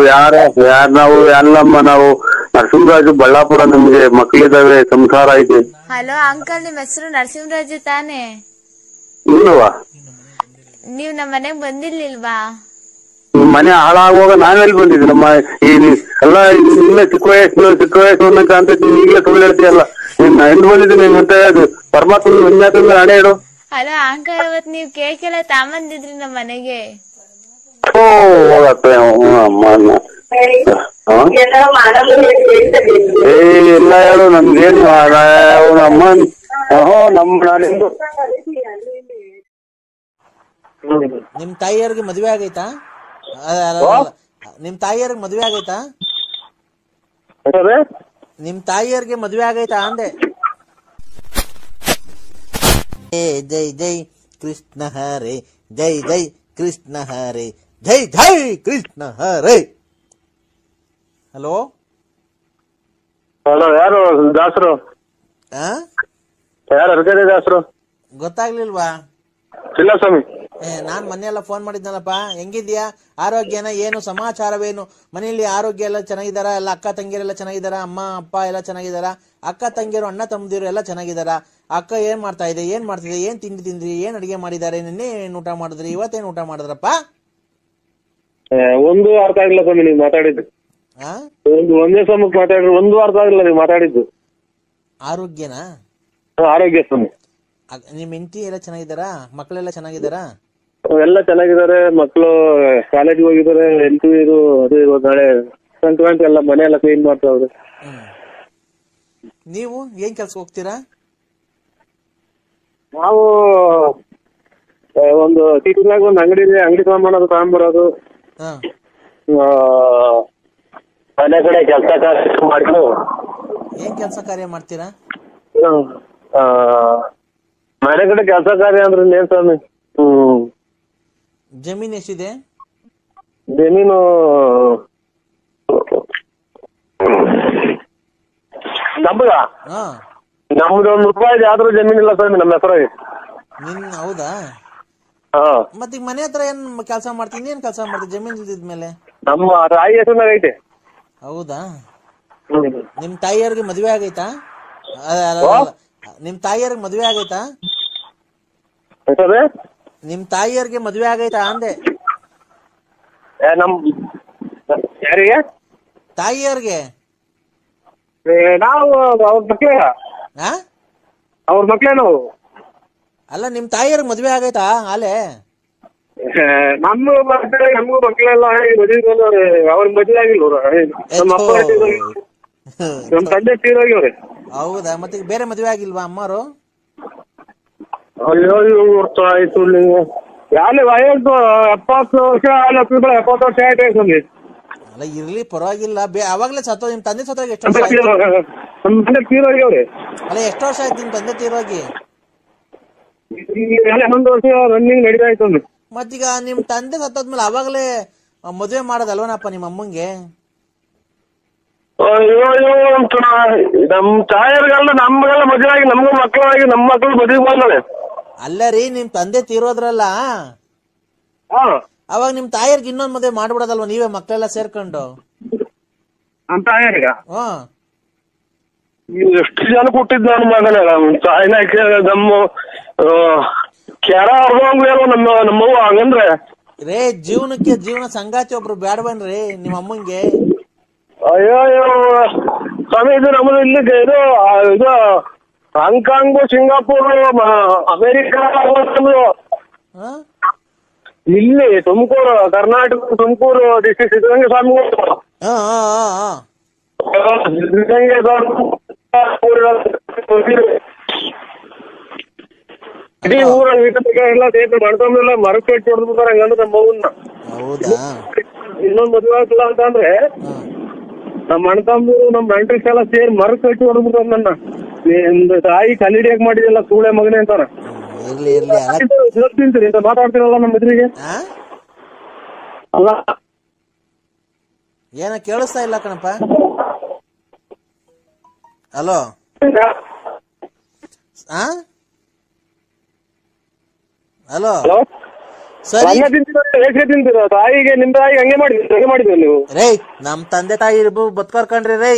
ನಾವು ಅಲ್ಲಮ್ಮ, ನಾವು ನರಸಿಂಹರಾಜು ಬಳ್ಳಾಪುರ. ನಮ್ಗೆ ಮಕ್ಕಳಿದಾವೆ, ಸಂಸಾರ ಐತೆ. ಹಲೋ ಅಂಕಲ್, ನಿಮ್ ಹೆಸರು ನರಸಿಂಹರಾಜು ತಾನೇ? ಇಲ್ಲವಾ? ನೀವ್ ನಮ್ಮ ಮನೆಗ್ ಬಂದಿರ್ಲಿಲ್ವಾ? ನಿಮ್ ಮನೆ ಹಾಳಾಗುವಾಗ ನಾವೆಲ್ಲಿ ಬಂದಿದ್ವಿ? ನಮ್ಮ ಎಲ್ಲ ಇನ್ನ ಚಿಕ್ಕ ವಯಸ್ಸು ಅನ್ನಕ ಅಂತ ಈಗಲೇ ಸುಳ್ಳು ಹೇಳ್ತೀಯಲ್ಲ. ಎಂದ್ ಬಂದಿದ್ದೀನಿ ಮತ್ತೆ ಪರಮಾತ್ಮ ವಿನ್ಯಾಸ ಹಣೆ ಇಡು. ಹಲೋ ಅಂಕಲ್, ಅವತ್ ನೀವ್ ಕೇಕ್ ಎಲ್ಲ ತಾಂಬಂದಿದ್ರಿ ನಮ್ಮ ಮನೆಗೆ. ಹೋಗತ್ತೆ ಎಲ್ಲ ಹೇಳು ನಮ್ಗೇನು ಅಮ್ಮ. ನಾನಿಂದು ನಿಮ್ ತಾಯಿಯವ್ರಿಗೆ ಮದ್ವೆ ಆಗೈತಾ? ನಿಮ್ ತಾಯಿಯವ್ರಿಗೆ ಮದ್ವೆ ಆಗೈತಾ? ನಿಮ್ ತಾಯಿಯವ್ರಿಗೆ ಮದ್ವೆ ಆಗೈತಾ ಅಂದೆ. ಜೈ ಜೈ ಕೃಷ್ಣ ಹರೇ, ಜೈ ಜೈ ಕೃಷ್ಣ ಹರೇ, ಜೈ ಜೈ ಕೃಷ್ಣ ಹರೇ. ಹಲೋ ಹಲೋ, ಯಾರು ದಾಸರು? ಯಾರು ಅರ್ಗಡೆ ದಾಸರು? ಗೊತ್ತಾಗ್ಲಿಲ್ವಾ? ಇಲ್ಲ ಸ್ವಾಮಿ. ನಾನ್ ಮೊನ್ನೆ ಎಲ್ಲ ಫೋನ್ ಮಾಡಿದ್ನಲ್ಲಪ್ಪ, ಹೆಂಗಿದ್ಯಾ, ಆರೋಗ್ಯನ, ಏನು ಸಮಾಚಾರವೇನು, ಮನೆಯಲ್ಲಿ ಆರೋಗ್ಯ ಎಲ್ಲ ಚೆನ್ನಾಗಿದಾರ, ಎಲ್ಲ ಅಕ್ಕ ತಂಗಿಯರೆಲ್ಲ ಚೆನ್ನಾಗಿದಾರ, ಅಮ್ಮ ಅಪ್ಪ ಎಲ್ಲ ಚೆನ್ನಾಗಿದಾರ, ಅಕ್ಕ ತಂಗಿಯರು ಅಣ್ಣ ತಮ್ಮದಿರು ಎಲ್ಲ ಚೆನ್ನಾಗಿದಾರ, ಅಕ್ಕ ಏನ್ ಮಾಡ್ತಾ ಇದೆ, ಏನ್ ಮಾಡ್ತಿದೆ, ಏನ್ ತಿಂದ್ರಿ, ಏನ್ ಅಡಿಗೆ ಮಾಡಿದಾರೆ, ನಿನ್ನೆ ಏನ್ ಊಟ ಮಾಡಿದ್ರಿ, ಇವತ್ತೇನ್ ಊಟ ಮಾಡಿದ್ರಪ್ಪ? ಒಂದು ಅರ್ಥ ಆಗಿಲ್ಲ ಸ್ವಾಮಿ ನೀವು ಮಾತಾಡಿದ್ದು. ಒಂದೇ ಸಮಕ್ಕೆ ಮಾತಾಡಿದ್ರು, ಒಂದು ಅರ್ಥ ಆಗಿಲ್ಲ ನೀವು ಮಾತಾಡಿದ್ದು. ಆರೋಗ್ಯನಾ? ಆರೋಗ್ಯ ಸ್ವಾಮಿ. ನಿಮ್ ಹೆಂಡತಿ ಎಲ್ಲ ಚೆನ್ನಾಗಿದಾರಾ, ಮಕ್ಕಳೆಲ್ಲ ಚೆನ್ನಾಗಿದಾರಾ? ಎಲ್ಲ ಚೆನ್ನಾಗಿದ್ದಾರೆ, ಮಕ್ಕಳು ಕಾಲೇಜಿಗೆ ಹೋಗಿದ್ದಾರೆ, ಹೆಂಡತಿ ಇದು ಅದು ಇವಾಗ ನಾಳೆ ಸಂಕ್ರಾಂತಿ ಎಲ್ಲ ಮನೆ ಎಲ್ಲ ಕ್ಲೀನ್ ಮಾಡ್ತಾವ್ರೆ. ನೀವು ಏನ್ ಕೆಲ್ಸಕ್ಕೆ ಹೋಗ್ತೀರಾ? ನಾವು ಒಂದು ಸಿಟಿನಾಗ ಒಂದು ಅಂಗಡಿ ಇದೆ, ಅಂಗಡಿ ಸಾಮಾನು ತಗೊಂಡ್ಬರೋದು, ಮನೆ ಕಡೆ ಕೆಲಸ ಮಾಡ್ಕೊಂಡು. ಏನ್ ಕೆಲಸ ಕಾರ್ಯ ಮಾಡ್ತೀರಾ? ಮನೆ ಕಡೆ ಕೆಲಸ ಕಾರ್ಯ ಅಂದ್ರೆ ಏನ್ ಸ್ವಾಮಿ? ಜಮೀನ್ ಎಷ್ಟಿದೆ? ಜಮೀನು ನಮ್ಗ ನಮ್ದು ₹1 ಯಾವ್ದು ಜಮೀನಿಲ್ಲ ಸ್ವಾಮಿ ನಮ್ಮ ಹೆಸರಾಗಿ. ಹೌದಾ? ಮತ್ತೀಗ ಮನೆ ಹತ್ರ ಏನ್ ಕೆಲಸ ಮಾಡ್ತೀನಿ, ಏನ್ ಕೆಲಸ ಮಾಡ್ತೀನಿ ಜಮೀನ್ ಇಲ್ದಿದ್ಮೇಲೆ? ನಮ್ಮ ತಾಯಿ ಹೆಸರಿನಾಗ ಐತೆ. ಹೌದಾ? ನಿಮ್ ತಾಯಿಯವ್ರಿಗೆ ಮದ್ವೆ ಆಗೈತಾ? ನಿಮ್ ತಾಯಿಯವ್ರಿಗೆ ಮದ್ವೆ ಆಗೈತಾ? ನಿಮ್ ತಾಯಿಯವ್ರಿಗೆ ಮದ್ವೆ ಆಗೈತಾ ಅಂದೆ. ನಮ್ ಯಾರಿಗೆ? ತಾಯಿಯವ್ರಿಗೆ. ನಾವು ಅವ್ರ ಮಕ್ಳೇ. ಅವ್ರ ಮಕ್ಳೇ ನಾವು. ಅಲ್ಲ, ನಿಮ್ ತಾಯಿಯವ್ರಿಗೆ ಮದ್ವೆ ಆಗೈತಾ ಆಲೆ? ನಮಗೂ ಮಕ್ಳೆಲ್ಲ ಮದುವೆ, ಅವ್ರಿಗೆ ಮದ್ವೆ ಆಗಿಲ್ಲ. ನಮ್ ತಂದೆ ತೀರೋಗ್ಯವ್ರಿ. ಹೌದಾ? ಮತ್ತೆ ಬೇರೆ ಮದ್ವೆ ಆಗಿಲ್ವಾ ಅಮ್ಮರು? ಅಯ್ಯೋ ವರ್ಷ ಆಯ್ತು. ಯಾರು 70 ವರ್ಷ 70 ವರ್ಷ ಆಯ್ತು. ಅಲ್ಲ ಇರ್ಲಿ, ಪರವಾಗಿಲ್ಲ. ಅವಾಗ್ಲೇ ಸತ್ತೋ ನಿಮ್ ತಂದೆ ಸತ್ತೋಗಿ ಎಷ್ಟು ವರ್ಷ ಆಯ್ತು? ತೀರೋಗ್ಯವ್ರಿ. ಅಲ್ಲ ಎಷ್ಟು ವರ್ಷ ಆಯ್ತು ನಿಮ್ ತಂದೆ ತೀರೋಗಿ? 11 ವರ್ಷ ರನ್ನಿಂಗ್ ನಡೀತಾ ಇತ್ತು. ಮತ್ತೀಗ ನಿಮ್ ತಂದೆ ಸತ್ತೋದ್ಮೇಲೆ ಅವಾಗ್ಲೇ ಮದ್ವೆ ಮಾಡೋದಲ್ವನಪ್ಪ ನಿಮ್ಮ ಅಮ್ಮಂಗೆ? ನಮ್ ತಾಯರ್ಗೆಲ್ಲ ನಮ್ಗೆಲ್ಲ ಮದುವೆ ಆಗಿ ನಮ್ಗೂ ಮಕ್ಕಳಾಗಿ ನಮ್ಮ ಮಕ್ಕಳು ಮದುವೆ ಬಂದ್ರೆ. ಅಲ್ಲ ರೀ, ನಿಮ್ ತಂದೆ ತೀರೋದ್ರಲ್ಲ, ಅವಾಗ ನಿಮ್ ತಾಯಿಯರ್ಗೆ ಇನ್ನೊಂದ್ ಮದುವೆ ಮಾಡ್ಬಿಡೋದಲ್ವ ನೀವೇ ಮಕ್ಕಳೆಲ್ಲ ಸೇರ್ಕೊಂಡು? ನಮ್ ತಾಯರ್ಗ ಎಷ್ಟು ಜನ ಕೊಟ್ಟಿದ್ದ ನನ್ನ ಮಗನ ತಾಯಿನ ನಮ್ಮ ಕೆರ ಅರ್ಧಂಗ್ಲೇನೋ ನಮ್ಮವ್ವ ಹಂಗಂದ್ರೆ ರೇ ಜೀವನಕ್ಕೆ ಜೀವನ ಸಂಗಾತಿ ಒಬ್ರು ಬೇಡವನ್ರಿ ನಿಮ್ಮ ಅಮ್ಮಂಗೆ. ಅಯ್ಯೋ ಸ್ವಾಮಿ ಇದು ನಮ್ಮದು ಇಲ್ಲಿ ಇದು ಹಾಂಗ್ಕಾಂಗ್ ಸಿಂಗಾಪುರ್ ಅಮೇರಿಕಾ ಇಲ್ಲಿ ತುಮಕೂರು ಕರ್ನಾಟಕ ತುಮಕೂರು ಡಿಸ್ಟ್ರಿಕ್ಟ್ ಸಿದ್ಧಗಂಗೆ ಸ್ವಾಮಿ ಸಿದ್ಧಗಂಗೆ ಇಡೀ ಊರಲ್ಲಿ ಎಲ್ಲ ಸೇರ್ತು ಮಾಡ್ಕೊಂಡೆಲ್ಲ ಮರಕ್ಕೆ ಕಟ್ಟಿ ಹೊಡೆದ್ಬಿಡ್ತಾರೆ ಹಂಗಂದ್ರೆ ನಮ್ಮ ಮಗುನ್ನ. ಇನ್ನೊಂದು ಮದುವೆ ಆಗ್ತಿಲ್ಲ ಅಂತ ಅಂದ್ರೆ ನಮ್ಮ ಅಣ್ಣ ತಮ್ಮರು ನಮ್ಮ ನೆಂಟ್ರಿಸ್ ಎಲ್ಲ ಸೇರಿ ಮರಕ್ಕೆ ಕಟ್ಟಿ ಹೊಡೆದ್ಬಿಡ್ತಾರೆ ನನ್ನ. ನಿಮ್ದು ತಾಯಿ ಕಲ್ಲಿಡಿಯಾಗ ಮಾಡಿದೆಲ್ಲ ಸೂಳೆ ಮಗನೇ ಅಂತಾರ. ತಿಂತೀರಿ ಅಂತ ಮಾತಾಡ್ತೀರಲ್ಲ ನಮ್ಮ ಎದುರಿಗೆ. ಅಲ್ಲ ಏನ ಕೇಳಿಸ್ತಾ ಇಲ್ಲ ಕಣಪ್ಪ. ಹಲೋ ಹಲೋ ಸರಿ ತಿಂತೀರ ತಾಯಿಗೆ ನಿಮ್ ತಾಯಿಗೆ ಹಂಗೆ ಮಾಡಿದ್ರಿ ನೀವು? ರೈ ನಮ್ ತಂದೆ ತಾಯಿ ಬದುಕರ್ಕಂಡ್ರಿ ರೈ.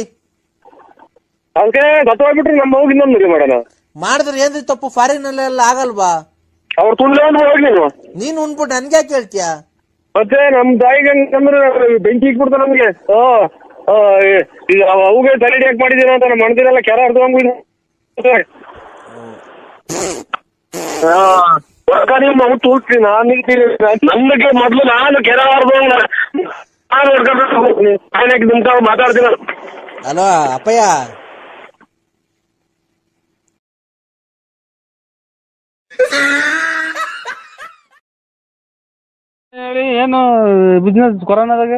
ಅದಕ್ಕೆ ಸತ್ತೋಗ್ಬಿಟ್ರಿ ನಮ್ಮ ಮಗು ಇನ್ನೊಂದು ಮದುವೆ ಮಾಡೋಣ ಮಾಡಿದ್ರೆ ಏನ್ರಿ ತಪ್ಪು? ಫಾರಿನ್ ಅಲ್ಲೆಲ್ಲ ಆಗಲ್ವಾ? ಅವ್ರು ತುಳ್ಳೆ ಹೋಗಿ ನೀನ್ ಉಣ್ಬಿಟ್ಟು ನನ್ಗೆ ಯಾಕೆ ಹೇಳ್ತೀಯ? ಮತ್ತೆ ನಮ್ ತಾಯಿಗೆ ಹಂಗಂದ್ರೆ ಬೆಂಕಿ ಇಕ್ಬಿಡ್ತ ನಮ್ಗೆ. ಈಗ ಅವುಗೆ ತಲೆ ಯಾಕೆ ಮಾಡಿದೀರ ಅಂತ ನಮ್ಮ ಮಣದಿನೆಲ್ಲ ಕೆರ ಅರ್ಧಂಗ್ ನಿಮ್ಮ ಮಗು ತೂರ್ತೀನಿ ನಾನು ನನ್ಗೆ ಮೊದ್ಲು ನಾನು ಕೆರ ಅರ್ಧಂಗ್ ನಾನು ಹೊಡ್ಕೊಂಡು ನಿಮ್ತ ಮಾತಾಡ್ತೀನಿ. ಹಲೋ ಅಪ್ಪಯ್ಯ, ಏನು ಬಿಸ್ನೆಸ್ ಕೊರೋನಾದಾಗ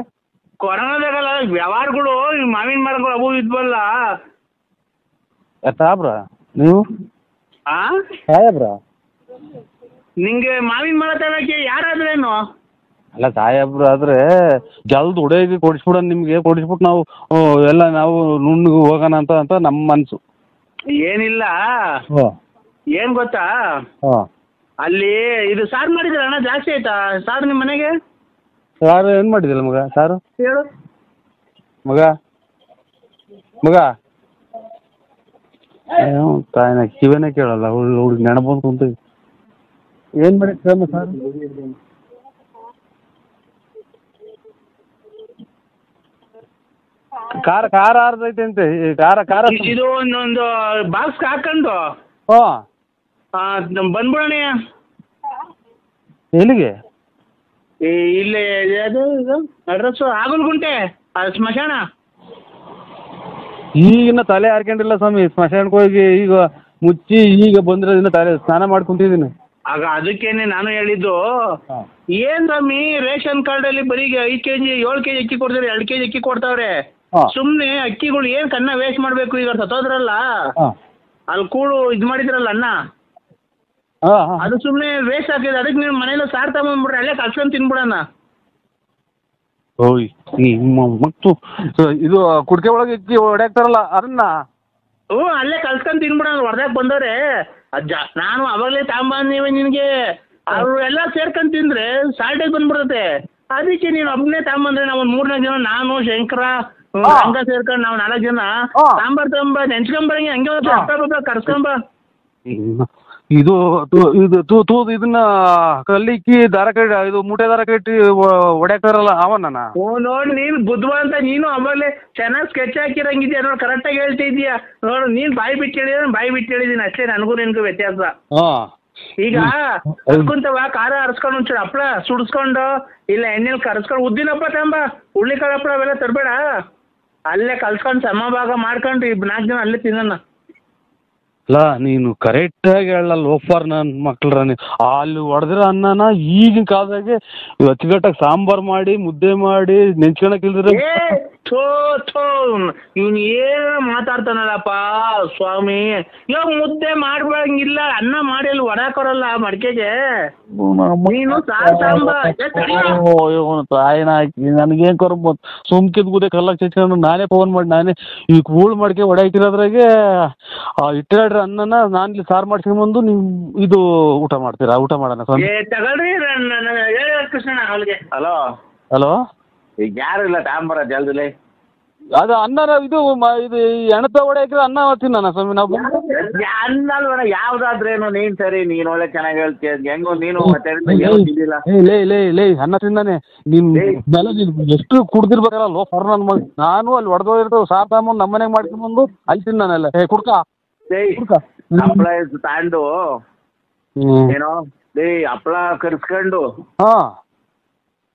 ವ್ಯವಹಾರಗಳು ಮಾವಿನ ಮರಗಳು ಅವು ಇದ್ವಲ್ಲ ಸಾಬ್ರ ನೀವು ಸಾಹೇಬ್ರ ನಿಂಗೆ ಮಾವಿನ ಮರ ತರಕ್ಕೆ ಯಾರಾದ್ರೇನು? ಅಲ್ಲ ಸಾಹೇಬ್ರು ಆದ್ರೆ ಜಲ್ದ್ ಹುಡುಗಿ ಕೊಡಿಸ್ಬಿಡ ನಿಮ್ಗೆ ಕೊಡಿಸ್ಬಿಟ್ಟು ನಾವು ಎಲ್ಲ ನಾವು ನುಣ್ಣಗೆ ಹೋಗೋಣ ಅಂತ ನಮ್ಮ ಮನ್ಸು. ಏನಿಲ್ಲ, ಏನ್ ಗೊತ್ತಾ, ಅಲ್ಲಿ ಇದು ಸಾರು ಮಾಡಿದ್ರ ಅಣ್ಣ, ಜಾಸ್ತಿ ಆಯ್ತಾ ಸಾರು ನಿಮ್ಮ ಮನೆಗೆ? ಸಾರು ಏನ್ ಮಾಡಿದಿಲ್ಲ ಮಗ? ಸಾರು ಹೇಳು ಮಗ ಮಗ ತಾಯಿನ ಕಿವಿನೇ ಕೇಳಲ್ಲ. ಹುಡುಗಿ ನೆನಪಂತ ಕುಂತ ಏನ್ ಮಾಡಿದ್ರಮ್ಮ ಸಾರು? ಖಾರ ಖಾರ ಆರ್ದೈತೆ ಅಂತೆ. ಖಾರ ಖಾರ ಇದು ಒಂದೊಂದು ಬಾಕ್ಸ್ ಹಾಕೊಂಡು ಬಂದ್ಬಿಡೋಣ. ಎಲ್ಲಿಗೆ? ಇಲ್ಲಿ ಅದು ಅಡ್ರೆಸ್ ಆಗಲ್ಗುಂಟೆ ಸ್ಮಶಾನ. ಈಗಿನ ತಲೆ ಹಾರ್ಕೊಂಡಿಲ್ಲ ಸ್ವಾಮಿ, ಸ್ಮಶಾನಕ್ಕೆ ಹೋಗಿ ಈಗ ಮುಚ್ಚಿ ಈಗ ಬಂದಿರೋದಿನ್ನ ತಲೆ ಸ್ನಾನ ಮಾಡ್ಕೊಂತಿದ್ದೀನಿ. ಆಗ ಅದಕ್ಕೇನೆ ನಾನು ಹೇಳಿದ್ದು, ಏನ್ ಸ್ವಾಮಿ ರೇಷನ್ ಕಾರ್ಡ್ ಅಲ್ಲಿ ಬರೀ 5 kg 7 kg ಅಕ್ಕಿ ಕೊಡ್ತಾರೆ, 2 kg ಅಕ್ಕಿ ಕೊಡ್ತಾವ್ರೆ. ಸುಮ್ನೆ ಅಕ್ಕಿಗಳು ಏನ್ ಕನ್ನ ವೇಸ್ಟ್ ಮಾಡ್ಬೇಕು? ಈಗ ಸತ್ತೋದ್ರಲ್ಲ ಅಲ್ಲಿ ಕೂಡು ಇದ್ ಮಾಡಿದ್ರಲ್ಲ ಅನ್ನ, ಅದು ಸುಮ್ನೆ ವೇಸ್ಟ್ ಆಗ್ತಿದೆ. ಅದಕ್ಕೆ ನೀವು ಮನೇಲಿ ಸಾರ್ ತಗೊಂಡ್ಬಿಡ್ರಿ, ಅಲ್ಲೇ ಕಲ್ಸ್ಕೊಂಡ್ ತಿನ್ಬಿಡಣ. ಓಯ್ ಮತ್ತು ಇದು ಕುಡ್ಕೆ ಒಳಗೆ ಇಕ್ಕಿ ಹೊಡ್ಯಾಕ್ತಾರಲ್ಲ ಅದನ್ನ ಅಲ್ಲೇ ಕಲ್ಸ್ಕೊಂಡ್ ತಿನ್ಬಿಡಣ. ಹೊರದಾಗ ಬಂದವ್ರೆ ಅಜ್ಜ, ನಾನು ಅವಾಗಲೇ ತಗೊಂಬಂದಿವೆ ನಿನ್ಗೆ. ಅವ್ರು ಎಲ್ಲ ಸೇರ್ಕೊಂಡ್ ತಿಂದ್ರೆ ಸಾಲ್ಟೇಜ್ ಬಂದ್ಬಿಡ್ತತೆ. ಅದಕ್ಕೆ ನೀನು ಒಬ್ಬನೇ ತಗೊಂಬಂದ್ರೆ ನಾವು 3-4 ಜನ, ನಾನು ಶಂಕರ ಹಂಗ ಸೇರ್ಕೊಂಡು ನಾವು 4 ಜನ ಸಾಂಬಾರ್ ತಗೊಂಬ ನೆನ್ಸ್ಕೊಂಬರಂಗೆ ಹಂಗೆ ಕರ್ಸ್ಕೊಂಬ. ಇದು ಇದನ್ನ ಕಲ್ಲಿಕ್ಕಿ ದಾರ ಕಟ್ಟಿ ಇದು ಮೂಟೆ ದಾರ ಕಟ್ಟಿ ಹೊಡ್ಯಾಕ್ತಾರಲ್ಲ ಅವನ್ನ ನೋಡಿ ನೀನು ಬುದ್ಧಿವಂತ. ನೀನು ಅವಾಗಲೇ ಚೆನ್ನಾಗಿ ಸ್ಕೆಚ್ ಹಾಕಿರಂಗಿದ್ಯಾ ನೋಡಿ, ಕರೆಕ್ಟಾಗಿ ಹೇಳ್ತಿದ್ಯಾ ನೋಡು. ನೀನ್ ಬಾಯಿ ಬಿಟ್ಟು ಹೇಳಿದ್ರೆ ಬಾಯಿ ಬಿಟ್ಟು ಹೇಳಿದೀನಿ ಅಷ್ಟೇ, ನನಗೂ ನಿನ್ಗೂ ವ್ಯತ್ಯಾಸ. ಈಗ ಕರ್ಕೊಂತವ ಖಾರ ಹರಿಸ್ಕೊಂಡು ಒಂಚೂರು ಹಪ್ಪಳ ಸುಡಿಸ್ಕೊಂಡು ಇಲ್ಲ ಎಣ್ಣೆಲಿ ಕರ್ಸ್ಕೊಂಡು ಉದ್ದಿನಪ್ಪ ತಗೊಂಬ, ಹುಳ್ಳಿಕಾಳು ಹಪ್ಪಳ ಅವೆಲ್ಲ ತರಬೇಡ. ಅಲ್ಲೇ ಕಲ್ಸ್ಕೊಂಡು ಸಮಭಾಗ ಮಾಡ್ಕೊಂಡು 4 ಜನ ಅಲ್ಲೇ ತಿನ್ನೋಣ. ಅಲ್ಲ ನೀನು ಕರೆಕ್ಟ್ ಆಗಿ ಹೇಳಲ್ಲ ಲೋಫರ್ ನನ್ನ ಮಕ್ಳ್ರ. ಅಲ್ಲಿ ಹೊಡೆದಿರೋ ಅನ್ನನ ಈಗಿನ ಕಾಲದಾಗೆ ಅಚ್ಚುಕಟ್ಟಾಗಿ ಸಾಂಬಾರ್ ಮಾಡಿ ಮುದ್ದೆ ಮಾಡಿ ನೆಂಚ್ಕೊಳಕಿಲ್ದ್ರೆ ಇವ್ನು ಏನ ಮಾತಾಡ್ತಾನಲ್ಲಪ್ಪ ಸ್ವಾಮಿ. ಇವಾಗ ಮುದ್ದೆ ಮಾಡ್ಬಂಗಿಲ್ಲ, ಅನ್ನ ಮಾಡಿ ಅಲ್ಲಿ ಹೊಡಾಕೋರಲ್ಲ ಮಡಿಕೆಗೆ. ನೀನು ತಾಯಿನ ಹಾಕಿ ನನಗೇನ್ ಕೊರ ಸುಮ್ಕಿದ್ ಗುದೆ ಕಲ್ಲಕ್ ಚಚ್ಕೊಂಡು ನಾನೇ ಫೋನ್ ಮಾಡಿ ನಾನೇ ಈ ಕೂಳ್ ಮಡಿಕೆ ಹೊಡಾಕಿರೋದ್ರಾಗೆ ಇಟ್ಟಿರ ಅನ್ನನ ನಾನ್ ಇಲ್ಲಿ ಸಾರು ಮಾಡ್ಸ್ಕೊಂಡ್ಬಂದು ನೀವು ಇದು ಊಟ ಮಾಡ್ತೀರಾ? ಊಟ ಮಾಡೋಣ ತಗೊಳ್ರಿ ಕೃಷ್ಣ. ಹಲೋ ಹಲೋ, ಈಗ ಯಾರು ಇಲ್ಲ ತಾಂಬರ ಜಲ್ದಿಲಿ. ಅದು ಅನ್ನ ಇದು ಇದು ಎಣತ ಹೊಡೆಯಾಕಿದ್ರೆ ಅನ್ನ ತಿನ್ನ ಸ್ವಾಮಿ ನಾವು. ಅನ್ನಲ್ವಣ ಯಾವ್ದಾದ್ರೇನು ನೀನ್ ಸರಿ, ನೀನ್ ಒಳ್ಳೆ ಚೆನ್ನಾಗಿ ಹೇಳ್ತೀಯ. ಹೆಂಗೋ ನೀನು ಲೇ ಅನ್ನ ತಿಂದಾನೆ ನೀನ್ ಮೇಲೆ ನೀನ್ ಎಷ್ಟು ಕುಡ್ದಿರ್ಬೇಕಲ್ಲ ಲೋ ಫರ್ ನನ್ ಮಗ. ನಾನು ಅಲ್ಲಿ ಹೊಡೆದೋಗಿರ್ತೇವೆ ಸಾರ್ ತಗೊಂಬಂದು ನಮ್ಮನೆಗೆ ಮಾಡ್ಕೊಂಡ್ಬಂದು ಅಲ್ಲಿ ತಿನ್ನಾನೆಲ್ಲ. ಕುಡ್ಕ ಹಪ್ಪಳ ತಾಂಡು ಏನೋ ಹಪ್ಪಳ ಕರ್ಸ್ಕೊಂಡು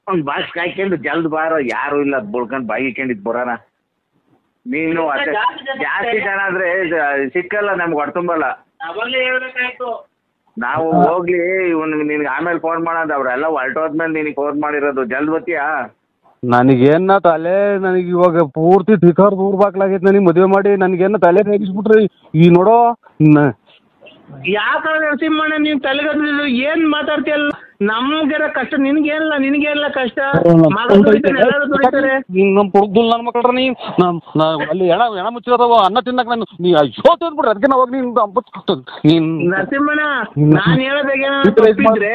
ಒಂದ್ ಬಾಕ್ಸ್ ಹಾಕೊಂಡು ಜಲ್ದ್ ಬಾರೋ, ಯಾರು ಇಲ್ಲ ಬುಳ್ಕೊಂಡ್ ಬಾಯಿ ಇಕ್ಕೊಂಡಿದ್ ಬರೋಣ. ನೀನು ಜಾಸ್ತಿ ಜನ ಆದ್ರೆ ಸಿಕ್ಕಲ್ಲ ನಮ್ಗೆ ಹೊಡ್ತುಂಬಲ್ಲ. ನಾವು ಹೋಗ್ಲಿ ನಿನ್ಗೆ ಆಮೇಲೆ ಫೋನ್ ಮಾಡೋದು, ಅವ್ರೆಲ್ಲ ಹೊರಟೋದ್ಮೇಲೆ ನಿನಗೆ ಫೋನ್ ಮಾಡಿರೋದು. ಜಲ್ದ್ ಬತ್ತೀಯಾ? ನನಗೇನ ತಲೆ ನನಗೆ ಇವಾಗ ಪೂರ್ತಿ ತಿಕ್ಕರ್ ದೂರ ಬಾಕ್ಲಾಗೈತೆ. ನನಗೆ ಮದುವೆ ಮಾಡಿ ನನಗೇನ ತಲೆ ರೇಗಿಸ್ಬಿಟ್ರಿ ಈ ನೋಡೋ. ಯಾಕ ನರಸಿಂಹಣ್ಣ ನೀನ್ ತಲೆಗದ್ದಿದ್ರು ಏನ್ ಮಾತಾಡ್ತೀಯಲ್ಲ? ನಮ್ಗೆಲ್ಲ ಕಷ್ಟ, ನಿನ್ಗೇನಿಲ್ಲ ಕಷ್ಟ. ನಮ್ ಕುಡ್ದುಲ್ ನನ್ ಮಕ್ಕಳ್ರ ನೀ ಅಲ್ಲಿ ಎಣ ಮುಚ್ಚಿರೋದವ ಅನ್ನ ತಿನ್ನಕ್ ನಾನು ನೀ ಅಯ್ಯೋ ತಿಂದ್ಬಿಡ್ರಿ. ಅದಕ್ಕೆ ನಾವು ನೀನ್ ನರಸಿಂಹಣ್ಣ ನಾನ್ ಹೇಳೋದಾಗೇನ ತಪ್ಪಿದ್ರೆ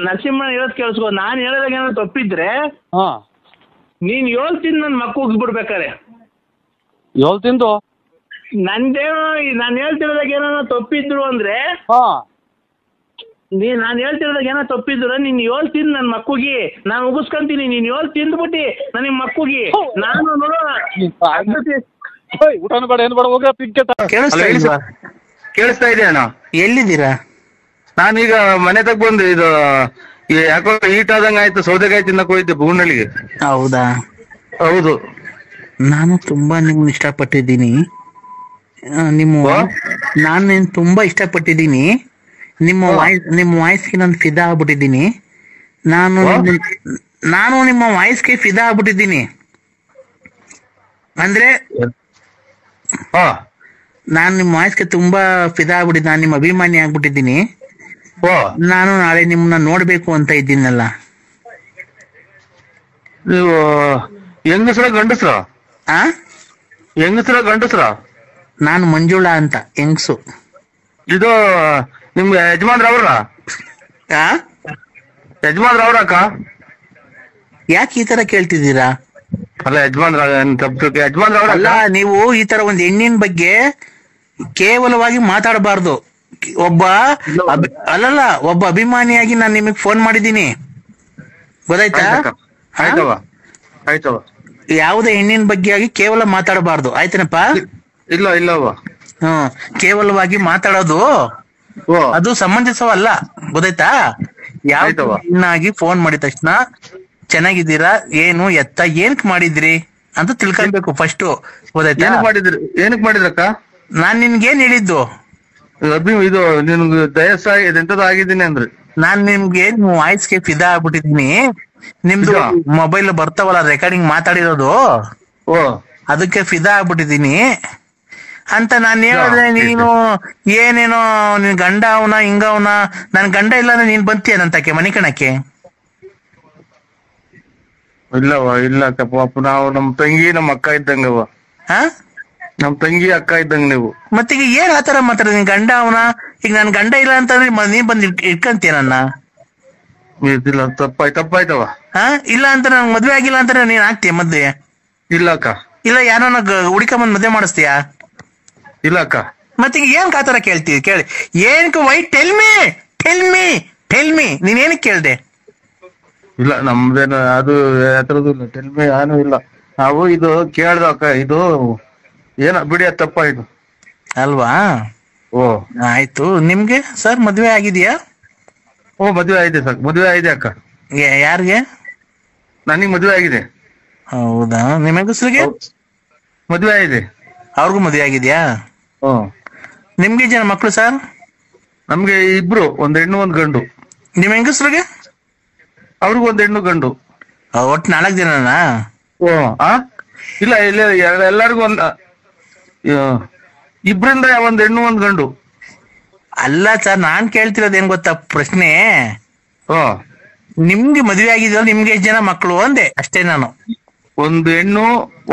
ನರಸಿಂಹಣ್ಣ ಹೇಳೋದ್ ಕೇಳಿಸ್ಕೊ. ನಾನ್ ಹೇಳೋದಾಗ ಏನಾದ್ರು ತಪ್ಪಿದ್ರೆ ನೀನ್ 7 ತಿಂದು ನನ್ ಮಕ್ಕ ಉಗ್ಬಿಡ್ಬೇಕಾರೆ 7 ತಿಂದು ನಂದೇನೋ ನಾನು ಹೇಳ್ತಿರೋದಾಗ ಏನೋ ತಪ್ಪಿದ್ರು ಅಂದ್ರೆ ನಾನು ಹೇಳ್ತಿರೋದಾಗ ಏನೋ ತಪ್ಪಿದ್ರು ನೀನ್ 7 ತಿಂದು ನನ್ ಮಕ್ಕುಗಿ ನಾನು ಉಗಿಸ್ಕೊಂತೀನಿ. ನೀನ್ 7 ತಿಂದ್ಬಿಟ್ಟಿ ನನಗ್ ಮಕ್ಕುಗಿ ನಾನು ನೋಡೋಣ. ಊಟನೂ ಬೇಡ ಏನು ಬೇಡ ಹೋಗ. ಕೇಳಿಸ್ತಾ ಇದೆ ಅಣ್ಣ? ಎಲ್ಲಿದ್ದೀರಾ? ನಾನೀಗ ಮನೆ ತಗ ಬಂದು ಇದು ಯಾಕೋ ಹೀಟ್ ಆದಂಗ ಆಯ್ತು, ಸೌದೆಕಾಯಿ ತಿನ್ನಕ್ ಹೋಗಿದ್ದೆ ಬೂನಳ್ಳಿಗೆ. ಹೌದಾ? ಹೌದು. ನಾನು ತುಂಬಾ ನಿಮ್ಮನ್ನ ಇಷ್ಟಪಟ್ಟಿದ್ದೀನಿ. ನಾನು ತುಂಬಾ ಇಷ್ಟಪಟ್ಟಿದ್ದೀನಿ. ನಿಮ್ಮ ವಾಯ್ಸ್ಗೆ ನಾನು ಫಿದಾ ಆಗ್ಬಿಟ್ಟಿದ್ದೀನಿ. ನಾನು ನಿಮ್ಮ ವಾಯ್ಸ್ಗೆ ಫಿದಾ ಆಗ್ಬಿಟ್ಟಿದ್ದೀನಿ. ಅಂದ್ರೆ ನಾನು ನಿಮ್ಮ ವಾಯ್ಸ್ಗೆ ತುಂಬಾ ಫಿದಾ ಆಗ್ಬಿಟ್ಟಿದ್ದೀನಿ. ನಾನು ನಿಮ್ಮ ಅಭಿಮಾನಿ ಆಗ್ಬಿಟ್ಟಿದ್ದೀನಿ. ನಾನು ನಾಳೆ ನಿಮ್ಮನ್ನ ನೋಡ್ಬೇಕು ಅಂತ ಇದ್ದೀನಲ್ಲ. ನೀವು ಹೆಂಗಸ್ರ ಗಂಡಸ್ರ? ಹೆಂಗಸ್ರ ಗಂಡಸ್ರ? ನಾನು ಮಂಜುಳಾ ಅಂತ, ಹೆಂಗ್ಸು. ಇದು ನಿಮ್ಗೆ ಯಜಮಾನ್ರ ಅವ್ರ? ಯಜಮಾನ್ರ ಅವ್ರಕ್ಕ? ಯಾಕೆ ಈ ತರ ಕೇಳ್ತಿದ್ದೀರಾ? ಅಲ್ಲ ಯಜಮಾನ್ರ ಅವ್ರ ಅಲ್ಲ, ನೀವು ಈ ತರ ಒಂದ್ ಹೆಣ್ಣಿನ ಬಗ್ಗೆ ಕೇವಲವಾಗಿ ಮಾತಾಡಬಾರ್ದು. ಅಲ್ಲಲ್ಲ, ಒಬ್ಬ ಅಭಿಮಾನಿಯಾಗಿ ನಾನು ನಿಮಗ್ ಫೋನ್ ಮಾಡಿದ್ದೀನಿ, ಗೊತ್ತಾಯ್ತಾ? ಆಯ್ತವ. ಯಾವುದೇ ಹೆಣ್ಣಿನ ಬಗ್ಗೆ ಆಗಿ ಕೇವಲ ಮಾತಾಡಬಾರ್ದು, ಆಯ್ತನಪ್ಪ? ಇಲ್ಲವ. ಕೇವಲವಾಗಿ ಮಾತಾಡೋದು ಅದು ಸಮಂಜಸವಲ್ಲ, ಗೊತ್ತಾಯ್ತಾ? ಯಾವ ಹೆಣ್ಣಾಗಿ ಫೋನ್ ಮಾಡಿದ ತಕ್ಷಣ ಚೆನ್ನಾಗಿದ್ದೀರಾ, ಏನು ಎತ್ತ, ಏನಕ್ ಮಾಡಿದ್ರಿ ಅಂತ ತಿಳ್ಕೊಳ್ಬೇಕು ಫಸ್ಟ್, ಗೊತ್ತಾಯ್ತಾ? ಏನಕ್ ಮಾಡಿದ್ರಕ್ಕ? ನಾನ್ ನಿನ್ಗೇನ್ ಹೇಳಿದ್ದು? ಇದು ನಿನ್ಗೆ ಎಂತದ ಆಗಿದ್ದೀನಿ ಅಂದ್ರೆ ನಾನ್ ನಿಮ್ಗೆ ವಾಯ್ಸ್ಗೆ ಫಿದಾ ಆಗ್ಬಿಟ್ಟಿದೀನಿ. ನಿಮ್ದು ಮೊಬೈಲ್ ಬರ್ತಾವಲ್ಲ ರೆಕಾರ್ಡಿಂಗ್ ಮಾತಾಡಿರೋದು, ಅದಕ್ಕೆ ಫಿದಾ ಆಗ್ಬಿಟ್ಟಿದೀನಿ ಅಂತ ನಾನ್ ಹೇಳಿದ್ರೆ ನೀನು ಏನೇನೋ ನಿನ್ ಗಂಡ ಅವನ ಹಿಂಗವನ, ನನ್ ಗಂಡ ಇಲ್ಲ ಅಂದ್ರೆ ನೀನ್ ಬಂತೀಯ ನಂತಕ್ಕೆ ಮನೆ ಕಣಕ್ಕೆ? ಇಲ್ಲ ಪಾಪ, ನಾವು ನಮ್ ತಂಗಿ ನಮ್ಮ ಅಕ್ಕ ಇದ್ದಂಗವ. ನಮ್ ತಂಗಿ ಅಕ್ಕ ಇದ್ದಂಗ ನೀವು. ಮತ್ತೀಗ ಏನ್ ಆತರ ಮಾತಾಡ? ನಿನ್ ಗಂಡ ಅವನ, ಈಗ ನನ್ ಗಂಡ ಇಲ್ಲ ಅಂತಂದ್ರೆ ನೀನ್ ಬಂದ್ ಇಟ್ಕಂತೀಯ ನನ್ನ? ತಪ್ಪಾಯ್ತವ. ಇಲ್ಲ ಅಂತ ನನ್ ಮದ್ವೆ ಆಗಿಲ್ಲ ಅಂತಾರೆ ನೀನ್ ಆಗ್ತೀಯ ಮದ್ವೆ? ಇಲ್ಲ ಅಕ್ಕ. ಇಲ್ಲ ಯಾರನ್ನ ಹುಡುಕೊಂಬಂದ್ ಮದ್ವೆ ಮಾಡಿಸ್ತೀಯಾ? ಇಲ್ಲ ಅಕ್ಕ. ಮತ್ತೀಗ ಏನ್ ಆತರ ಕೇಳ್ತೀವಿ? ಕೇಳಿ ಏನಕ್ಕೆ? ವೈ ಟೆಲ್ ಮೀ ನೀನ್ ಏನಕ್ಕೆ ಕೇಳ್ದೆ? ಇಲ್ಲ ನಮ್ದೇನು ಅದು ಯಾತ್ರದ್ದು ಇಲ್ಲ, ಟೆಲ್ಮಿ ಏನು ಇಲ್ಲ. ನಾವು ಇದು ಕೇಳ್ದ ಅಕ್ಕ, ಇದು ಏನ ಬಿಡಿ, ಅದು ತಪ್ಪಾಯ್ತು ಅಲ್ವಾ? ಆಯ್ತು. ನಿಮ್ಗೆ ಸರ್ ಮದ್ವೆ ಆಗಿದ್ಯಾ? ಮದ್ವೆ ಆಗಿದೆ ಸರ್, ಮದ್ವೆ ಆಗಿದೆ ಅಕ್ಕ. ಯಾರಿಗೆ? ನನಗ್ ಮದ್ವೆ ಆಗಿದೆ. ಹೌದಾ? ನಿಮ್ಮ ಹೆಂಗಸ್ರಿಗೆ ಮದ್ವೆ ಆಗಿದೆ. ಅವ್ರಿಗೂ ಮದ್ವೆ ಆಗಿದ್ಯಾ? ನಿಮ್ಗೆ ಜನ ಮಕ್ಳು ಸರ್? ನಮ್ಗೆ ಇಬ್ರು, ಒಂದ್ ಹೆಣ್ಣು ಒಂದ್ ಗಂಡು. ನಿಮ್ ಹೆಂಗಸ್ರಿಗೆ? ಅವ್ರಿಗೂ ಒಂದ್ ಹೆಣ್ಣು ಗಂಡು. ಒಟ್ಟು 4 ಜನನಾ? ಇಲ್ಲ ಎಲ್ಲರಿಗೂ ಇಬ್ರಿಂದ ಒಂದ್ ಹೆಣ್ಣು ಒಂದ್ ಗಂಡು. ಅಲ್ಲ ಸರ್, ನಾನ್ ಕೇಳ್ತಿರೋದ್ ಏನ್ ಗೊತ್ತಾ ಪ್ರಶ್ನೆ? ನಿಮ್ಗೆ ಮದ್ವೆ ಆಗಿದ್ಯಲ್ಲ, ನಿಮ್ಗೆ ಎಷ್ಟು ಜನ ಮಕ್ಕಳು ಅಂದೆ ಅಷ್ಟೇ ನಾನು. ಒಂದ್ ಹೆಣ್ಣು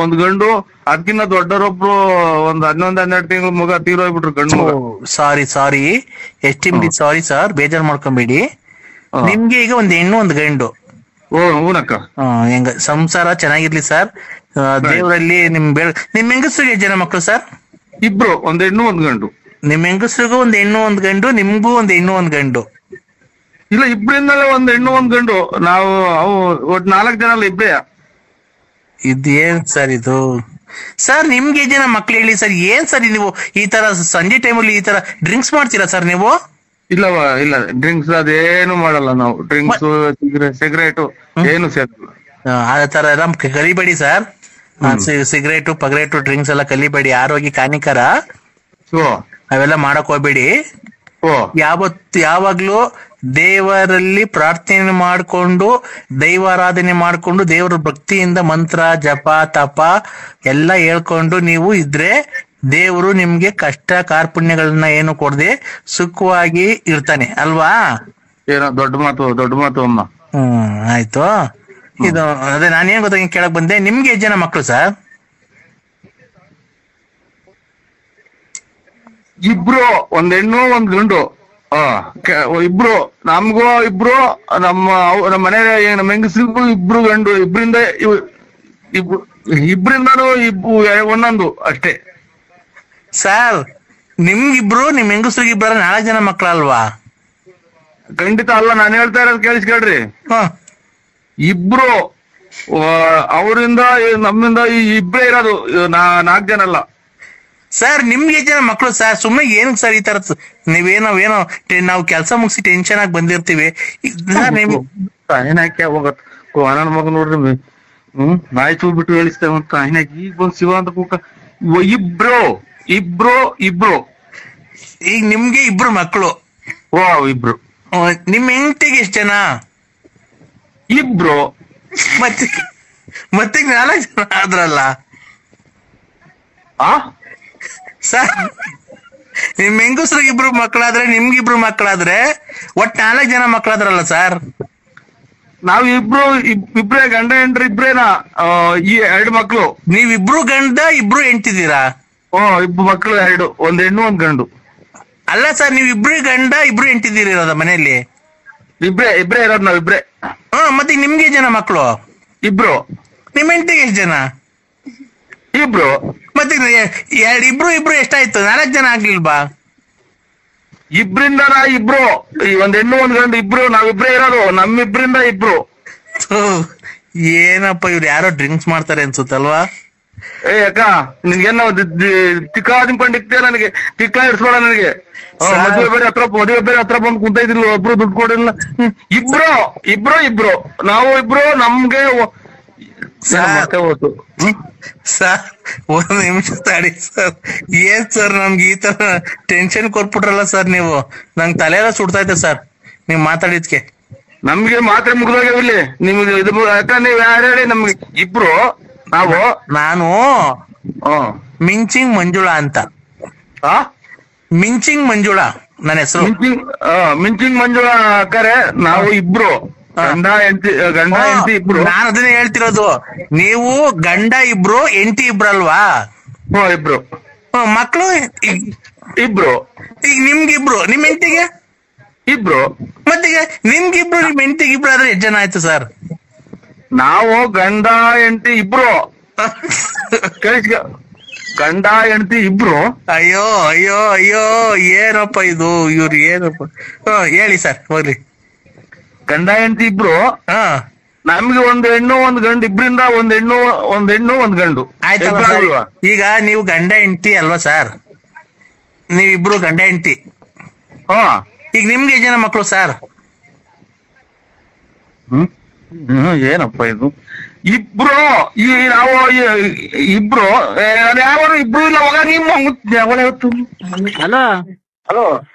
ಒಂದ್ ಗಂಡು. ಅದಕ್ಕಿಂತ ದೊಡ್ಡರೊಬ್ರು ಒಂದ್ 11-12 ತಿಂಗಳು ಮಗ ತೀರೋಗ್ಬಿಟ್ರು, ಗಂಡು ಮಗ. ಸಾರಿ ಎಸ್ಟಿಮ್ಲಿ ಸಾರಿ ಸರ್, ಬೇಜಾರ್ ಮಾಡ್ಕೊಂಬೇಡಿ. ನಿಮ್ಗೆ ಈಗ ಒಂದ್ ಹೆಣ್ಣು ಒಂದ್ ಗಂಡು. ಹೂನಕ್ಕ. ಹೆಂಗ ಸಂಸಾರ ಚೆನ್ನಾಗಿರ್ಲಿ ಸರ್, ದೇವರಲ್ಲಿ ನಿಮ್ ಹೆಂಗಸ್ರಿಗೆ ಎಷ್ಟು ಜನ ಮಕ್ಕಳು ಸರ್? ಇಬ್ರು, ಒಂದ್ ಹೆಣ್ಣು ಒಂದ್ ಗಂಡು. ನಿಮ್ ಹೆಂಗಸ್ರಿಗೂ ಒಂದ್ ಹೆಣ್ಣು ಒಂದ್ ಗಂಡು, ನಿಮ್ಗೂ ಒಂದ್ ಹೆಣ್ಣು ಒಂದ್ ಗಂಡು? ಇಲ್ಲ, ಇಬ್ರಿಂದಲೇ ಒಂದ್ ಹೆಣ್ಣು ಒಂದ್ ಗಂಡು. ನಾವು ಒಟ್ಟು 4 ಜನ ಅಲ್ಲ, ಇಬ್ರೇ. ಇದೇನ್ ಸರ್ ಇದು? ಸರ್ ನಿಮ್ಗೆ ಜನ ಮಕ್ಳು ಹೇಳಿ ಸರ್. ಏನ್ ಸರ್ ನೀವು ಈ ತರ ಸಂಜೆ ಟೈಮಲ್ಲಿ ಈ ತರ ಡ್ರಿಂಕ್ಸ್ ಮಾಡ್ತೀರಾ ಸರ್ ನೀವು? ಇಲ್ಲವಾ, ಇಲ್ಲ ಡ್ರಿಂಕ್ಸ್ ಅದೇನು ಮಾಡಲ್ಲ ನಾವು. ಡ್ರಿಂಕ್ಸ್ ಸಿಗರೇಟು ಏನು ಸೇರಲ್ಲ. ಆ ತರ ಎಲ್ಲ ಕಲಿಬೇಡಿ ಸರ್. ಸಿಗರೇಟು ಪಗರೇಟು ಡ್ರಿಂಕ್ಸ್ ಎಲ್ಲ ಕಲಿಬೇಡಿ, ಆರೋಗ್ಯಕ್ಕೆ ಹಾನಿಕರ. ಅವೆಲ್ಲ ಮಾಡಕ್ ಹೋಗ್ಬೇಡಿ. ಯಾವಾಗ್ಲೂ ದೇವರಲ್ಲಿ ಪ್ರಾರ್ಥನೆ ಮಾಡ್ಕೊಂಡು, ದೈವಾರಾಧನೆ ಮಾಡ್ಕೊಂಡು, ದೇವರ ಭಕ್ತಿಯಿಂದ ಮಂತ್ರ ಜಪ ತಪ ಎಲ್ಲ ಹೇಳ್ಕೊಂಡು ನೀವು ಇದ್ರೆ ದೇವರು ನಿಮ್ಗೆ ಕಷ್ಟ ಕಾರ್ಪಣ್ಯಗಳನ್ನ ಏನು ಕೊಡದೆ ಸುಖವಾಗಿ ಇರ್ತಾನೆ ಅಲ್ವಾ? ಏನೋ ದೊಡ್ಡ ಮಾತು ಅಮ್ಮ. ಆಯ್ತು. ಇದು ಅದೇ ನಾನೇನ್ ಗೊತ್ತ ಕೇಳಕ್ ಬಂದೆ, ನಿಮ್ಗೆ ಎಷ್ಟು ಜನ ಮಕ್ಳು ಸರ್? ಇಬ್ರು, ಒಂದ್ ಹೆಣ್ಣು ಒಂದ್ ಗಂಡು. ಇಬ್ರು ನಮ್ಗೂ, ಇಬ್ರು ನಮ್ಮ ಮನೆ ನಮ್ಮ ಹೆಂಗಸ್ರಿಗೂ ಇಬ್ರು ಗಂಡು. ಇಬ್ರಿಂದಾನು ಒಂದೊಂದು ಅಷ್ಟೇ ಸರ್. ನಿಮ್ಗಿಬ್ರು ನಿಮ್ ಹೆಂಗಸ್ರಿಗೆ ಇಬ್ಬರ 4 ಜನ ಮಕ್ಳಲ್ವಾ? ಖಂಡಿತ ಅಲ್ಲ, ನಾನು ಹೇಳ್ತಾ ಇರೋದು ಕೇಳಿಸ್ಕೊಳ್ರಿ. ಇಬ್ರು ಅವರಿಂದ ನಮ್ಮಿಂದ ಇಬ್ರೇ ಇರೋದು, 4 ಜನ ಅಲ್ಲ ಸರ್. ನಿಮ್ಗೆ ಜನ ಮಕ್ಳು ಸರ್? ಸುಮ್ಮನೆ ಏನಕ್ಕೆ ಸರ್ ಈ ತರ ನೀವೇನೋ ನಾವು ಕೆಲಸ ಮುಗಿಸಿ ಟೆನ್ಷನ್ ಆಗಿ ಬಂದಿರ್ತೀವಿ. ಕಾಯಿನಾಕೆ ಹೋಗತ್ ನನ್ನ ಮಗ ನೋಡ್ರಿ, ನಾಯಿ ಚೂ ಬಿಟ್ಟು ಹೇಳಿಸ್ತೇವೆ ಕಾಯಿನಾಕಿ. ಈಗ ಬಂದ್ ಶಿವ ಅಂತ ಕೂಕ. ಇಬ್ರು ಈಗ ನಿಮ್ಗೆ ಇಬ್ರು ಮಕ್ಳು? ಇಬ್ರು. ನಿಮ್ ಹೆಂಡತಿಗೆ ಎಷ್ಟು ಜನ? ಇಬ್ರು. ಮತ್ತೆ 4 ಜನ ಆದ್ರಲ್ಲ ಸರ್. ನಿಮ್ ಹೆಂಗಸ್ರಿಗೆ ಇಬ್ರು ಮಕ್ಕಳಾದ್ರೆ, ನಿಮ್ಗಿಬ್ರು ಮಕ್ಕಳಾದ್ರೆ ಒಟ್ಟು 4 ಜನ ಮಕ್ಕಳಾದ್ರಲ್ಲ ಸರ್? ನಾವ್ ಇಬ್ರೇ ಗಂಡ ಹೆಂಡ್ರಿ ಇಬ್ರೇನಾ ಈ 2 ಮಕ್ಳು. ನೀವಿಬ್ರು ಗಂಡ ಇಬ್ರು ಹೆಂಡ್ತಿದ್ದೀರಾ? ಇಬ್ರು ಮಕ್ಳು 2, 1 ಹೆಣ್ಣು 1 ಗಂಡು. ಅಲ್ಲ ಸರ್, ನೀವ್ ಇಬ್ರು ಗಂಡ ಇಬ್ರು ಹೆಂಡ್ತಿದ್ದೀರಿ ಇರೋದ ಮನೆಯಲ್ಲಿ? ಇಬ್ರೇ ಇರೋದ್ ನಾವ್ ಇಬ್ರೇ. ಮತ್ತೆ ನಿಮ್ಗೆ ಜನ ಮಕ್ಳು? ಇಬ್ರು. ನಿಮ್ ಹೆಂಡತಿಗೆ ಎಷ್ಟು ಜನ? ಇಬ್ರು. ಮತ್ತೆ ಇಬ್ರು ಎಷ್ಟಾಯ್ತು? 4 ಜನ ಆಗ್ಲಿಲ್ವಾ? ಇಬ್ರಿಂದ ಇಬ್ರು, 1 ಹೆಣ್ಣು 1 ಗಂಡು ಇಬ್ರು, ನಾವಿಬ್ರೇ ಇರೋದು. ನಮ್ಮಿಬ್ರಿಂದ ಇಬ್ರು. ಏನಪ್ಪ ಇವ್ರು ಯಾರೋ ಡ್ರಿಂಕ್ಸ್ ಮಾಡ್ತಾರೆ ಅನ್ಸುತ್ತಲ್ವಾ? ಅಕ್ಕ ನಿನ್ಗೇನ ತಿಕ್ಕಾದಿಂಕೊಂಡಿಕ್ತೇ, ನನಗೆ ತಿಕ್ಕ ಇಡ್ಸ್ಬೇಡ ನನಗೆ. ಮದುವೆ ಬೇರೆ ಹತ್ರ ಬಂದು ಕುಂತ ಇದ್ದಿಲ್ಲ, ಒಬ್ರು ದುಡ್ಡು ಕೊಡಿಲ್ಲ. ಇಬ್ರು ನಾವು ಇಬ್ರು. ನಮ್ಗೆ ಹೋತು ಸರ್ 1 ನಿಮಿಷ ತಡಿ ಸರ್. ಏನ್ ಸರ್ ನಮ್ಗೆ ಈ ತರ ಟೆನ್ಷನ್ ಕೊಟ್ಬಿಟ್ರಲ್ಲ ಸರ್ ನೀವು. ನಂಗೆ ತಲೆ ಎಲ್ಲ ಸುಡ್ತಾ ಇದೆ ಸರ್ ನೀವ್ ಮಾತಾಡಿದ್ಕೆ. ನಮ್ಗೆ ಮಾತ್ರ ಮುಗ್ದೋಗ್ಯಾವಿಲ್ಲಿ. ನಿಮ್ಗೆ ಇದು ಯಾಕ ನೀವ್ ಯಾರು ಹೇಳಿ? ನಮ್ಗೆ ಇಬ್ರು ನಾನು ಮಿಂಚಿಂಗ್ ಮಂಜುಳಾ ಅಂತ. ಮಿಂಚಿಂಗ್ ಮಂಜುಳಾ ನನ್ನ ಹೆಸರು. ಮಿಂಚಿಂಗ್ ಮಂಜುಳಾ ಅಕ್ಕರೆ ನಾವು ಇಬ್ರು ಗಂಡ ಹೆಂಡತಿ ಇಬ್ರು. ನಾನು ಅದನ್ನೇ ಹೇಳ್ತಿರೋದು. ನೀವು ಗಂಡ ಇಬ್ರು ಹೆಂಡತಿ ಇಬ್ರಲ್ವಾ? ಇಬ್ರು. ಮಕ್ಳು ಇಬ್ರು. ಈಗ ನಿಮ್ಗಿಬ್ರು, ನಿಮ್ ಹೆಂಡತಿಗೆ ಇಬ್ರು. ಮತ್ತೀಗ ನಿಮ್ಗಿಬ್ರು ನಿಮ್ ಹೆಂಡತಿಗೆ ಇಬ್ರು ಆದ್ರೆ ಎಷ್ಟು ಜನ ಆಯ್ತು ಸರ್? ನಾವು ಗಂಡ ಹೆಂಡತಿ ಇಬ್ರು. ಗಂಡ ಹೆಂಡತಿ ಇಬ್ರು. ಅಯ್ಯೋ ಅಯ್ಯೋ ಅಯ್ಯೋ, ಏನಪ್ಪ ಇದು? ಇವ್ರು ಏನಪ್ಪ? ಹೇಳಿ ಸರ್ ಹೋಗ್ಲಿ. ಗಂಡ ಹೆಂಡತಿ ಇಬ್ರು. ನಮ್ಗೆ 1 ಹೆಣ್ಣು 1 ಗಂಡು. ಇಬ್ರಿಂದ 1 ಹೆಣ್ಣು 1 ಗಂಡು. ಆಯ್ತಲ್ವಾ? ಈಗ ನೀವು ಗಂಡ ಹೆಂಡತಿ ಅಲ್ವಾ ಸರ್? ನೀವಿಬ್ರು ಗಂಡ ಹೆಂಡತಿ. ಈಗ ನಿಮ್ಗೆ ಎಷ್ಟು ಜನ ಮಕ್ಳು ಸರ್? ಏನಪ್ಪ ಇದು? ಇಬ್ರು. ನಾವು ಇಬ್ರು. ಯಾರು ಇಬ್ರು ಇಲ್ಲ. ಹೋಗ ನಿಮ್ಮ ಹಲೋ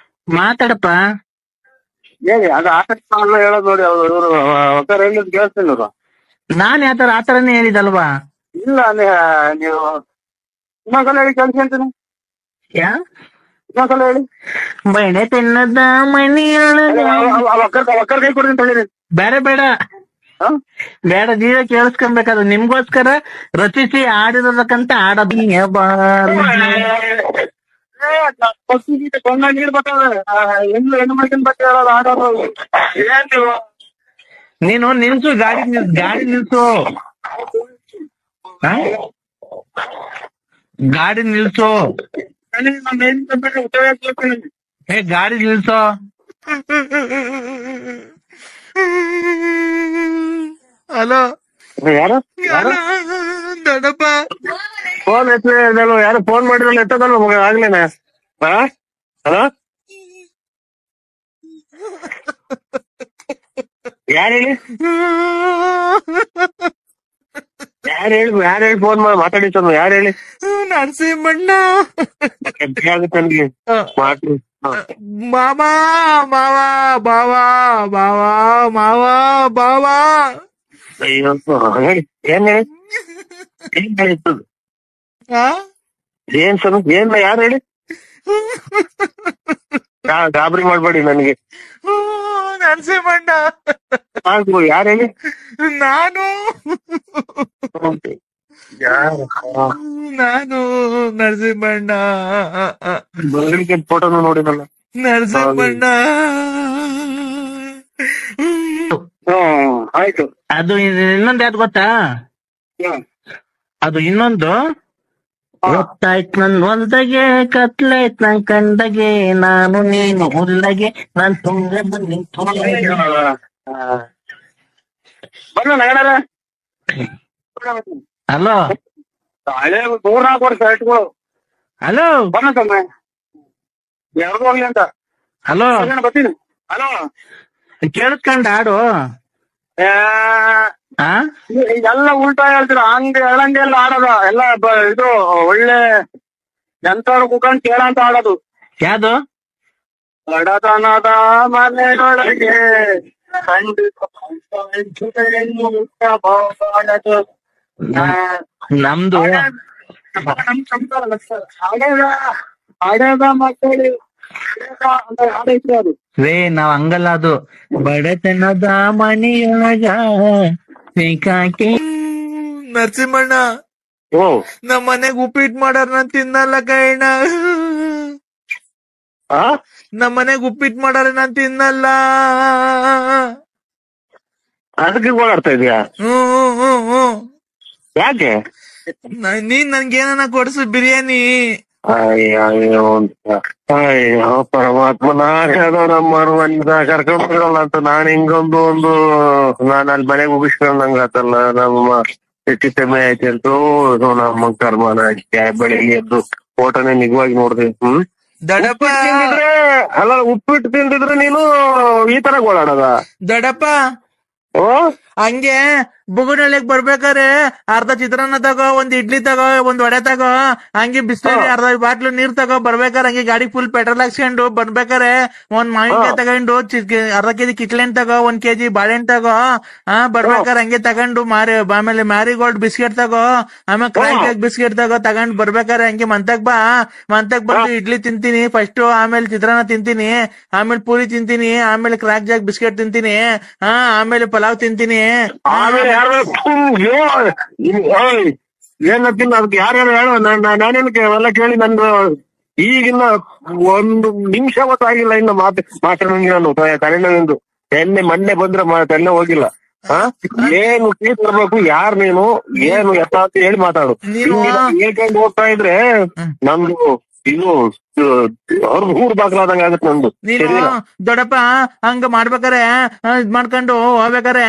ಮಾತಾಡಪ್ಪ. ಹೇಳಿ. ಅದು ಆಸಕ್ತಿ ಹೇಳೋದು ನೋಡಿ. ಅವರು ಹೇಳಿದ್ ಕೇಳಿಸ್ತೀನಿ ಅವರು. ನಾನ್ ಆತರನೇ ಹೇಳಿದಲ್ವಾ? ಇಲ್ಲ ನೀವು ಇನ್ನೊಂದ್ಸಲ ಹೇಳಿ ಕೇಳಿಸ್ಕೊಂತೀನಿ. ಇನ್ನೊಂದ್ಸಲ ಹೇಳಿ. ಬಣೆ ತಿನ್ನದ ಒಕ್ಕರ್ ಕೈ ಕೊಡ್ತೀನಿ ತೊಳಿರಿ. ಬೇಡ ಬೇಡ, ನೀವೇ ಕೇಳಿಸ್ಕೊಬೇಕಾದ್ರೆ. ನಿಮ್ಗೋಸ್ಕರ ರಚಿಸಿ ಆಡಿರೋದಕ್ಕಂತ ಆಡೋದು. ನೀನು ನಿಲ್ಸು, ಗಾಡಿ ನಿಲ್ಸು, ಗಾಡಿ ನಿಲ್ಸು. ಗಾಡಿ ನಿಲ್ಸೋ. ಹಲೋ, ಯಾರು ದೊಡ್ಡಪ್ಪ ಫೋನ್ ಎತ್ತಲ್ಲ. ಯಾರು ಫೋನ್ ಮಾಡಿರಲ್ಲ, ಎತ್ತದಲ್ಲ ಮಗ ಆಗ್ಲೇನೆ. ಹಲೋ, ಯಾರು ಹೇಳಿ? ಯಾರು ಹೇಳಿ ಫೋನ್ ಮಾಡಿ ಮಾತಾಡಿಸೋದು? ಯಾರು ಹೇಳಿ? ನರಸಿಂಹಣ್ಣ. ನನಗೆ ಮಾತು ಮಾವಾ ಮಾವಾ ಬಾವಾ ಬಾವಾ ಮಾವಾ ಬಾವಾ. ಅಯ್ಯೋ ಹೇಳಿ. ಏನ್ ಹೇಳಿ? ಏನ್ ಹೇಳಿತ್ತು? ಏನ್ ಸರ್? ಏನ್ ಯಾರು ಹೇಳಿ? ಗಾಬರಿ ಮಾಡ್ಬೇಡಿ ನನಗೆ. ನರಸಿಂಹಣ್ಣ. ಯಾರು ಹೇಳಿ? ನಾನು ನರಸಿಂಹಣ್ಣ. ಫೋಟೋನು ನೋಡಿನಲ್ಲ. ನರಸಿಂಹಣ್ಣ. ಆಯ್ತು. ಅದು ಇನ್ನೊಂದು ಯಾವ್ದು ಗೊತ್ತಾ? ಅದು ಇನ್ನೊಂದು ಗೊತ್ತಾಯ್ತು. ನನ್ ಹೊಲ್ದಾಗೆ ಕತ್ಲಾಯ್ತು ನನ್ ಕಂಡಗೆ, ನಾನು ನೀನು ಹುಲ್ಲಗೆ ನಾನ್ ತುಂಗ ಬನ್ನಿ ಹಲೋ. ಹಳೆ 3-4 ವರ್ಷ ಶರ್ಟ್ಗಳು. ಹಲೋ ಬನ್ನಮ್ಮ ಯಾರ್ದು ಹೋಗ್ಲಿ ಅಂತ. ಹಲೋ ಬರ್ತೀನಿ. ಹಲೋ, ಕೇಳಿಸ್ಕೊಂಡ ಹಾಡು. ಎಲ್ಲ ಉಲ್ಟಾ ಹೇಳ್ತೀರ. ಹಂಗ ಹೇಳಂಗೆ ಎಲ್ಲ ಆಡೋದ ಎಲ್ಲ. ಇದು ಒಳ್ಳೆ ಎಂತವ್ರು ಕುತ್ಕೊಂಡ್ ಕೇಳಂತ ಆಡೋದು. ಯಾವ್ದು? ಬಡತನದ ಮನೆಯೊಳಗೆ ನಮ್ದು ಹಡೆದ ಮಕ್ಕಳು ರೇ ನಾವ್ ಹಂಗಲ್ಲ, ಅದು ಬಡತನದ ಮನೆಯೊಳಗ ಬೇಕಾಕೆ ನರಸಿಂಹಣ್ಣ ನಮ್ ಮನೆಗ್ ಉಪ್ಪಿಟ್ಟು ಮಾಡಾರ ನಾನ್ ತಿನ್ನಲ್ಲ ಕೈಣ. ನಮ್ ಮನೆಗ್ ಉಪ್ಪಿಟ್ಟು ಮಾಡಾರ ನಾನ್ ತಿನ್ನಲ್ಲ. ಅದಕ್ಕೆ ಓಡಾಡ್ತಾ ಇದೀಯಾ? ಯಾಕೆ? ನೀನ್ ನನ್ಗೇನ ಕೊಡ್ಸು ಬಿರಿಯಾನಿ. ಅಯ್ಯೋ ಪರಮಾತ್ಮ, ನಾನ್ ಯಾವ್ದೋ ನಮ್ಮ ಕರ್ಕೊಂಡ್ರಲ್ಲ ಅಂತ ನಾನ್ ಹಿಂಗೊಂದು ನಾನ್ ಅಲ್ಲಿ ಮನೆಗೆ ಮುಗಿಸ್ಕೊಂಡಂಗ ಆತಲ್ಲ. ನಮ್ಮ ಹೆಚ್ಚು ಕಮ್ಮಿ ಆಯ್ತು ಅಂತೂ ನಮ್ಮ ಕರ್ಮನ ಬೆಳಿಗ್ಗೆ ಎದ್ದು ಫೋಟೋನೇ ನಿಜವಾಗಿ ನೋಡ್ದೆ. ದೊಡ್ಡಪ್ಪ ಅಲ್ಲ, ಉಪ್ಪಿಟ್ಟು ತಿಂದಿದ್ರೆ ನೀನು ಈ ತರ ಓಡಾಡದ? ದೊಡ್ಡಪ್ಪ ಹಂಗೆ ಬುಗುನಳ್ಳಿಗ್ ಬರ್ಬೇಕಾರೆ ಅರ್ಧ ಚಿತ್ರಾನ್ನ ತಗೋ, ಒಂದ್ ಇಡ್ಲಿ ತಗೋ, ಒಂದ್ ವಡೆ ತಗೋ, ಹಂಗೆ ಬಿಸ್ಲರಿ ಅರ್ಧ ಬಾಟ್ಲು ನೀರ್ ತಗೋ. ಬರ್ಬೇಕಾರೆ ಹಂಗೆ ಗಾಡಿ ಫುಲ್ ಪೆಟ್ರೋಲ್ ಹಾಕ್ಸ್ಕೊಂಡು ಬರ್ಬೇಕಾರೆ ಒಂದ್ ಮಾವಿನಕಾಯಿ ತಗೊಂಡು ಅರ್ಧ ಕೆಜಿ ಕಿತ್ಲೆಹಣ್ಣು ತಗೋ, 1 kg ಬಾಳೆಹಣ್ಣು ತಗೋ. ಬರ್ಬೇಕಾರೆ ಹಂಗೆ ತಗೊಂಡು ಆಮೇಲೆ ಮ್ಯಾರಿಗೋಲ್ಡ್ ಬಿಸ್ಕೆಟ್ ತಗೋ, ಆಮೇಲೆ ಕ್ರಾಕ್ ಬಿಸ್ಕೆಟ್ ತಗೊಂಡ್ ಬರ್ಬೇಕಾರೆ ಹಂಗೆ ಮಂತಕ್ ಬಂದು ಇಡ್ಲಿ ತಿಂತೀನಿ ಫಸ್ಟ್, ಆಮೇಲೆ ಚಿತ್ರಾನ್ನ ತಿಂತೀನಿ, ಆಮೇಲೆ ಪೂರಿ ತಿಂತೀನಿ, ಆಮೇಲೆ ಕ್ರಾಕ್ ಜಾಕ್ ಬಿಸ್ಕೆಟ್ ತಿಂತೀನಿ, ಆಮೇಲೆ ಪಲಾವ್ ತಿಂತೀನಿ. ಏನತ್ತಿಲ್ಲ ಅದಕ್ಕೆ ಯಾರ್ಯಾರು ಹೇಳೋ? ನಾನೇನಕ್ಕೆ ಅವೆಲ್ಲ ಕೇಳಿ ನಂದು ಈಗಿನ್ನ 1 ನಿಮಿಷ ಗೊತ್ತಾಗಿಲ್ಲ ಇನ್ನು ಮಾತಾಡೋಂಗೆ. ನಾನು ತಲೆನೋವಿಂದು ಮೊನ್ನೆ ಬಂದ್ರೆ ತಲೆ ಹೋಗಿಲ್ಲ. ಏನು ತರ್ಬೇಕು, ಯಾರ್ ನೀನು, ಏನು ಎತ್ತ ಅಂತ ಹೇಳಿ ಮಾತಾಡು. ಹೇಳ್ಕೊಂಡು ಹೋಗ್ತಾ ಇದ್ರೆ ನಮ್ದು ಇದು ಅವ್ರದ್ದು ಊರ್ ಬಾಗ್ಲಾದಂಗ ಆಗತ್ತೆ ನಂದು. ನೀನು ದೊಡ್ಡಪ್ಪ ಹಂಗ ಮಾಡ್ಬೇಕಾರೆ ಇದ್ ಮಾಡ್ಕೊಂಡು ಹೋಗ್ಬೇಕಾರೆ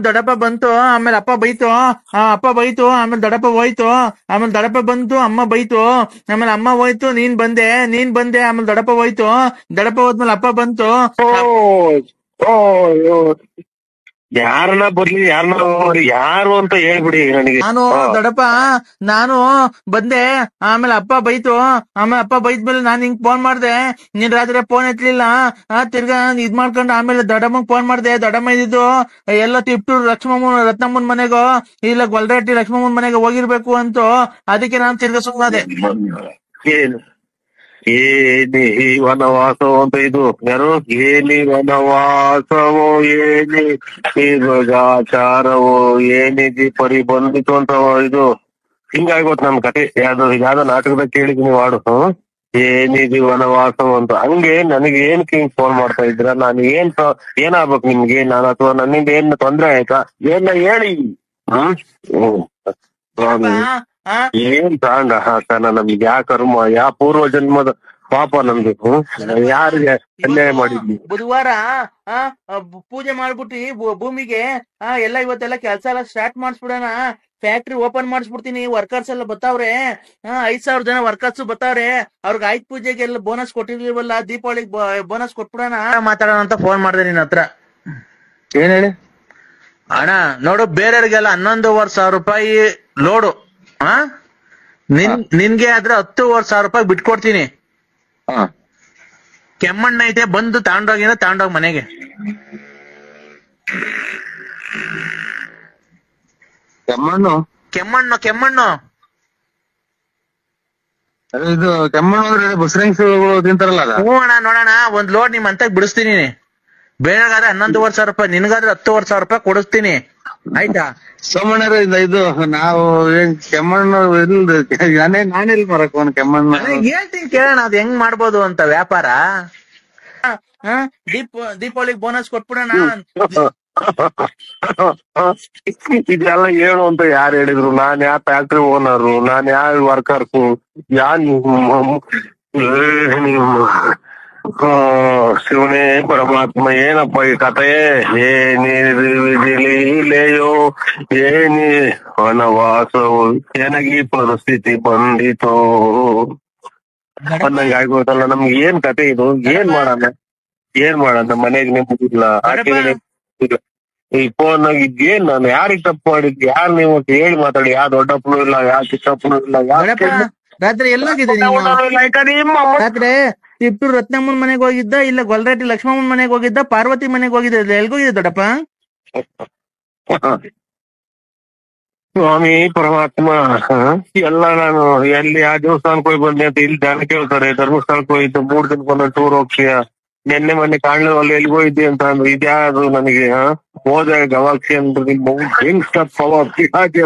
ದೊಡ್ಡಪ್ಪ ಬಂತು, ಆಮೇಲೆ ಅಪ್ಪ ಬೈತು, ಆಮೇಲೆ ದೊಡ್ಡಪ್ಪ ಹೋಯ್ತು, ಆಮೇಲೆ ದೊಡ್ಡಪ್ಪ ಬಂತು, ಅಮ್ಮ ಬೈತು, ಆಮೇಲೆ ಅಮ್ಮ ಹೋಯ್ತು, ನೀನ್ ಬಂದೆ, ಆಮೇಲೆ ದೊಡ್ಡಪ್ಪ ಹೋಯ್ತು, ದೊಡ್ಡಪ್ಪ ಹೋದ್ಮೇಲೆ ಅಪ್ಪ ಬಂತು. ಯಾರನ್ನ ಬರ್ಲಿ, ಯಾರು ಅಂತ ಹೇಳ್ಬಿಡಿ ನನಗೆ. ದೊಡ್ಡಪ್ಪ ನಾನು ಬಂದೆ, ಆಮೇಲೆ ಅಪ್ಪ ಬೈತು, ಆಮೇಲೆ ಅಪ್ಪ ಬೈದ್ಮೇಲೆ ನಾನ್ ಹಿಂಗ್ ಫೋನ್ ಮಾಡ್ದೆ, ನೀನ್ ರಾತ್ರಿ ಫೋನ್ ಎತ್ಲಿಲ್ಲ. ತಿರ್ಗಾ ಇದ್ ಮಾಡ್ಕೊಂಡು ಆಮೇಲೆ ದೊಡ್ಡಮ್ಮಗ್ ಫೋನ್ ಮಾಡ್ದೆ. ದೊಡ್ಡಮ್ಮ ಇದ್ದಿದ್ದು ಎಲ್ಲ ತಿಪ್ಟೂರ್ ರತ್ನಮ್ಮನ್ ಮನೆಗೋ ಇಲ್ಲ ಗೊಲ್ರಟ್ಟಿ ಲಕ್ಷ್ಮಮ್ಮನ್ ಮನೆಗೆ ಹೋಗಿರ್ಬೇಕು ಅಂತ, ಅದಕ್ಕೆ ನಾನು ತಿರ್ಗಾ ಸುಮ್ಮನೆ. ಏನಿ ವನವಾಸವೋ ಅಂತ ಇದು ಯಾರು? ಏನಿ ವನವಾಸವೋ, ಏನಿ ಮೃಗಾಚಾರವೋ, ಏನಿಗೆ ಪರಿ ಬಂದಿತ್ತು ಅಂತ ಇದು ಹಿಂಗಾಗೋತ್ ನಮ್ ಕತೆ. ಯಾವ್ದೋ ನಾಟಕದಾಗ ಕೇಳಿದೀನಿ ವಾಡು. ಏನಿದು ವನವಾಸವೋ ಅಂತ. ಹಂಗೆ ನನಗೆ ಏನಕ್ಕೆ ಹಿಂಗ್ ಫೋನ್ ಮಾಡ್ತಾ ಇದ್ರ? ನಾನು ಏನಾಗ್ಬೇಕು ನಿಮ್ಗೆ? ನಾನು ಅಥವಾ ನನ್ನಿಂದ ಏನ್ ತೊಂದ್ರೆ ಆಯ್ತಾ? ಏನ ಹೇಳಿ. ಏನ್ ತಾಂಡ ಹಾಕನ ನಮ್ಗೆ? ಯಾ ಕರ್ಮ, ಯಾ ಪೂರ್ವ ಜನ್ಮದ ಪಾಪ ನಮ್ದು. ಯಾರಿಗೆ ಅನ್ಯಾಯ ಮಾಡಿದ್ವಿ? ಬುಧವಾರ ಪೂಜೆ ಮಾಡ್ಬಿಟ್ಟಿ ಭೂಮಿಗೆ ಎಲ್ಲ ಇವತ್ತೆಲ್ಲ ಕೆಲ್ಸ ಎಲ್ಲ ಸ್ಟಾರ್ಟ್ ಮಾಡಿಸ್ಬಿಡೋಣ. ಫ್ಯಾಕ್ಟ್ರಿ ಓಪನ್ ಮಾಡಿಸ್ಬಿಡ್ತೀನಿ. ವರ್ಕರ್ಸ್ ಎಲ್ಲ ಬತ್ತಾವ್ರೆ, 5,000 ಜನ ವರ್ಕರ್ಸ್ ಬತ್ತಾವ್ರೆ. ಅವ್ರಿಗೆ ಆಯ್ತು ಪೂಜೆಗೆ ಎಲ್ಲ ಬೋನಸ್ ಕೊಟ್ಟಿರ್ಲಿವಲ್ಲ, ದೀಪಾವಳಿಗೆ ಬೋನಸ್ ಕೊಟ್ಬಿಡೋಣ ಮಾತಾಡೋಣ ಅಂತ ಫೋನ್ ಮಾಡಿದೆ ನಿನ್ನ ಹತ್ರ. ಏನ್ ಹೇಳಿ ಅಣ್ಣ? ನೋಡು, ಬೇರೆಯವ್ರಿಗೆಲ್ಲ 11,500 ರೂಪಾಯಿ ಲೋಡು, ನಿನ್ಗೆ ಆದ್ರೆ 10,500 ರೂಪಾಯಿ ಬಿಟ್ಕೊಡ್ತೀನಿ. ಕೆಮ್ಮಣ್ಣ ಐತೆ, ಬಂದು ತಗೊಂಡೋಗ್ ಮನೆಗೆ. ಕೆಮ್ಮಣ್ಣು ಇದು ಕೆಮ್ಮಣ್ಣು ಅಂದ್ರೆ ಬಸರಂಗಿಗಳು ತಿಂತಾರಲ್ಲ? ಹ್ಞೂ ಅಣ್ಣ, ನೋಡೋಣ ಒಂದ್ ಲೋಡ್ ನಿಮ್ ಅಂತಕ್ ಬಿಡಿಸ್ತೀನಿ. ಬೇರೆಗಾದ್ರೆ 11,500 ರೂಪಾಯಿ, ನಿನ್ಗಾದ್ರೆ 10,500 ರೂಪಾಯಿ ಕೊಡಿಸ್ತೀನಿ, ಆಯ್ತಾ? ಸೋಮಣ್ಣರ ಇದು ನಾವು ಕೆಮ್ಮಣ್ಣು ನಾನೆಲ್ಲಿ ಬರಕ್ ಕೆಮ್ಮಣ್ಣು ಹೇಳ್ತೀನಿ ಕೇಳೋಣ, ಅದ್ ಹೆಂಗ್ ಮಾಡ್ಬೋದು ಅಂತ ವ್ಯಾಪಾರ. ದೀಪಾವಳಿಗೆ ಬೋನಸ್ ಕೊಟ್ಬಿಡೋಣ. ಇದೆಲ್ಲ ಏನು ಅಂತ ಯಾರು ಹೇಳಿದ್ರು? ನಾನ್ ಯಾವ ಫ್ಯಾಕ್ಟ್ರಿ ಓನರು, ನಾನ್ ಯಾವ ವರ್ಕರ್ಸು, ಶಿವನೇ ಪರಮಾತ್ಮ, ಏನಪ್ಪ ಈ ಕಥೆ? ಏನಿಲೆಯೋ ಏನಿ ವನವಾಸವು, ನನಗೆ ಪರಿಸ್ಥಿತಿ ಬಂದಿತೋ ಅಂದಂಗ ಆಗೋತಲ್ಲ. ನಮ್ಗೆ ಏನ್ ಕತೆ ಇದು? ಏನ್ ಮಾಡೋಣ? ಮನೆಗ್ ನೆಮ್ಮದಿಲ್ಲ, ಆಕೆಗೆ ಈ ಫೋನ್ ಏನ್ ನಾನು ಯಾರಿಗ್ ತಪ್ಪು ಮಾಡಿದ್ವಿ? ಯಾರು ನೀವು ಹೇಳಿ ಮಾತಾಡಿ. ಯಾವ ದೊಡ್ಡಪ್ಪನೂ ಇಲ್ಲ, ಯಾವ ಚಿಕ್ಕಪ್ಪನೂ ಇಲ್ಲ. ರಾತ್ರಿ ಎಲ್ಲೋಗಿದ್ದೆ? ರಾತ್ರಿ ತಿಪ್ಟೂರ್ ರತ್ನಮ್ಮನ್ ಮನೆಗೆ ಹೋಗಿದ್ದ, ಇಲ್ಲ ಗೊಲ್ರಟ್ಟಿ ಲಕ್ಷ್ಮಮ್ಮನ್ ಮನೆಗೆ ಹೋಗಿದ್ದ, ಪಾರ್ವತಿ ಮನೆಗೆ ಹೋಗಿದ್ದ? ಎಲ್ಗೋಗಿದ್ದೆ ದೊಡ್ಡಪ್ಪ? ಸ್ವಾಮಿ ಪರಮಾತ್ಮ ಎಲ್ಲ ನಾನು ಎಲ್ಲಿ ಆ ದೇವಸ್ಥಾನಕ್ಕೆ ಹೋಗಿ ಬಂದೆ ಅಂತ ಇಲ್ಲಿ ಜನ ಕೇಳ್ತಾರೆ. ಧರ್ಮಸ್ಥಳಕ್ಕೆ ಹೋಗಿದ್ದು 3 ದಿನಕ್ಕೊಂದು ಟೂರ್ ಹೋಗ್ತೀಯ, ನೆನ್ನೆ ಮೊನ್ನೆ ಕಾಣಲಿ ಎಲ್ಲಿ ಹೋಗಿದ್ದೆ ಅಂತ ಅಂದ್ರೆ ಇದ್ಯಾವುದು ನನಗೆ ಹೋದ ಗವಾಕ್ಷಿ ಅಂದ್ರೆ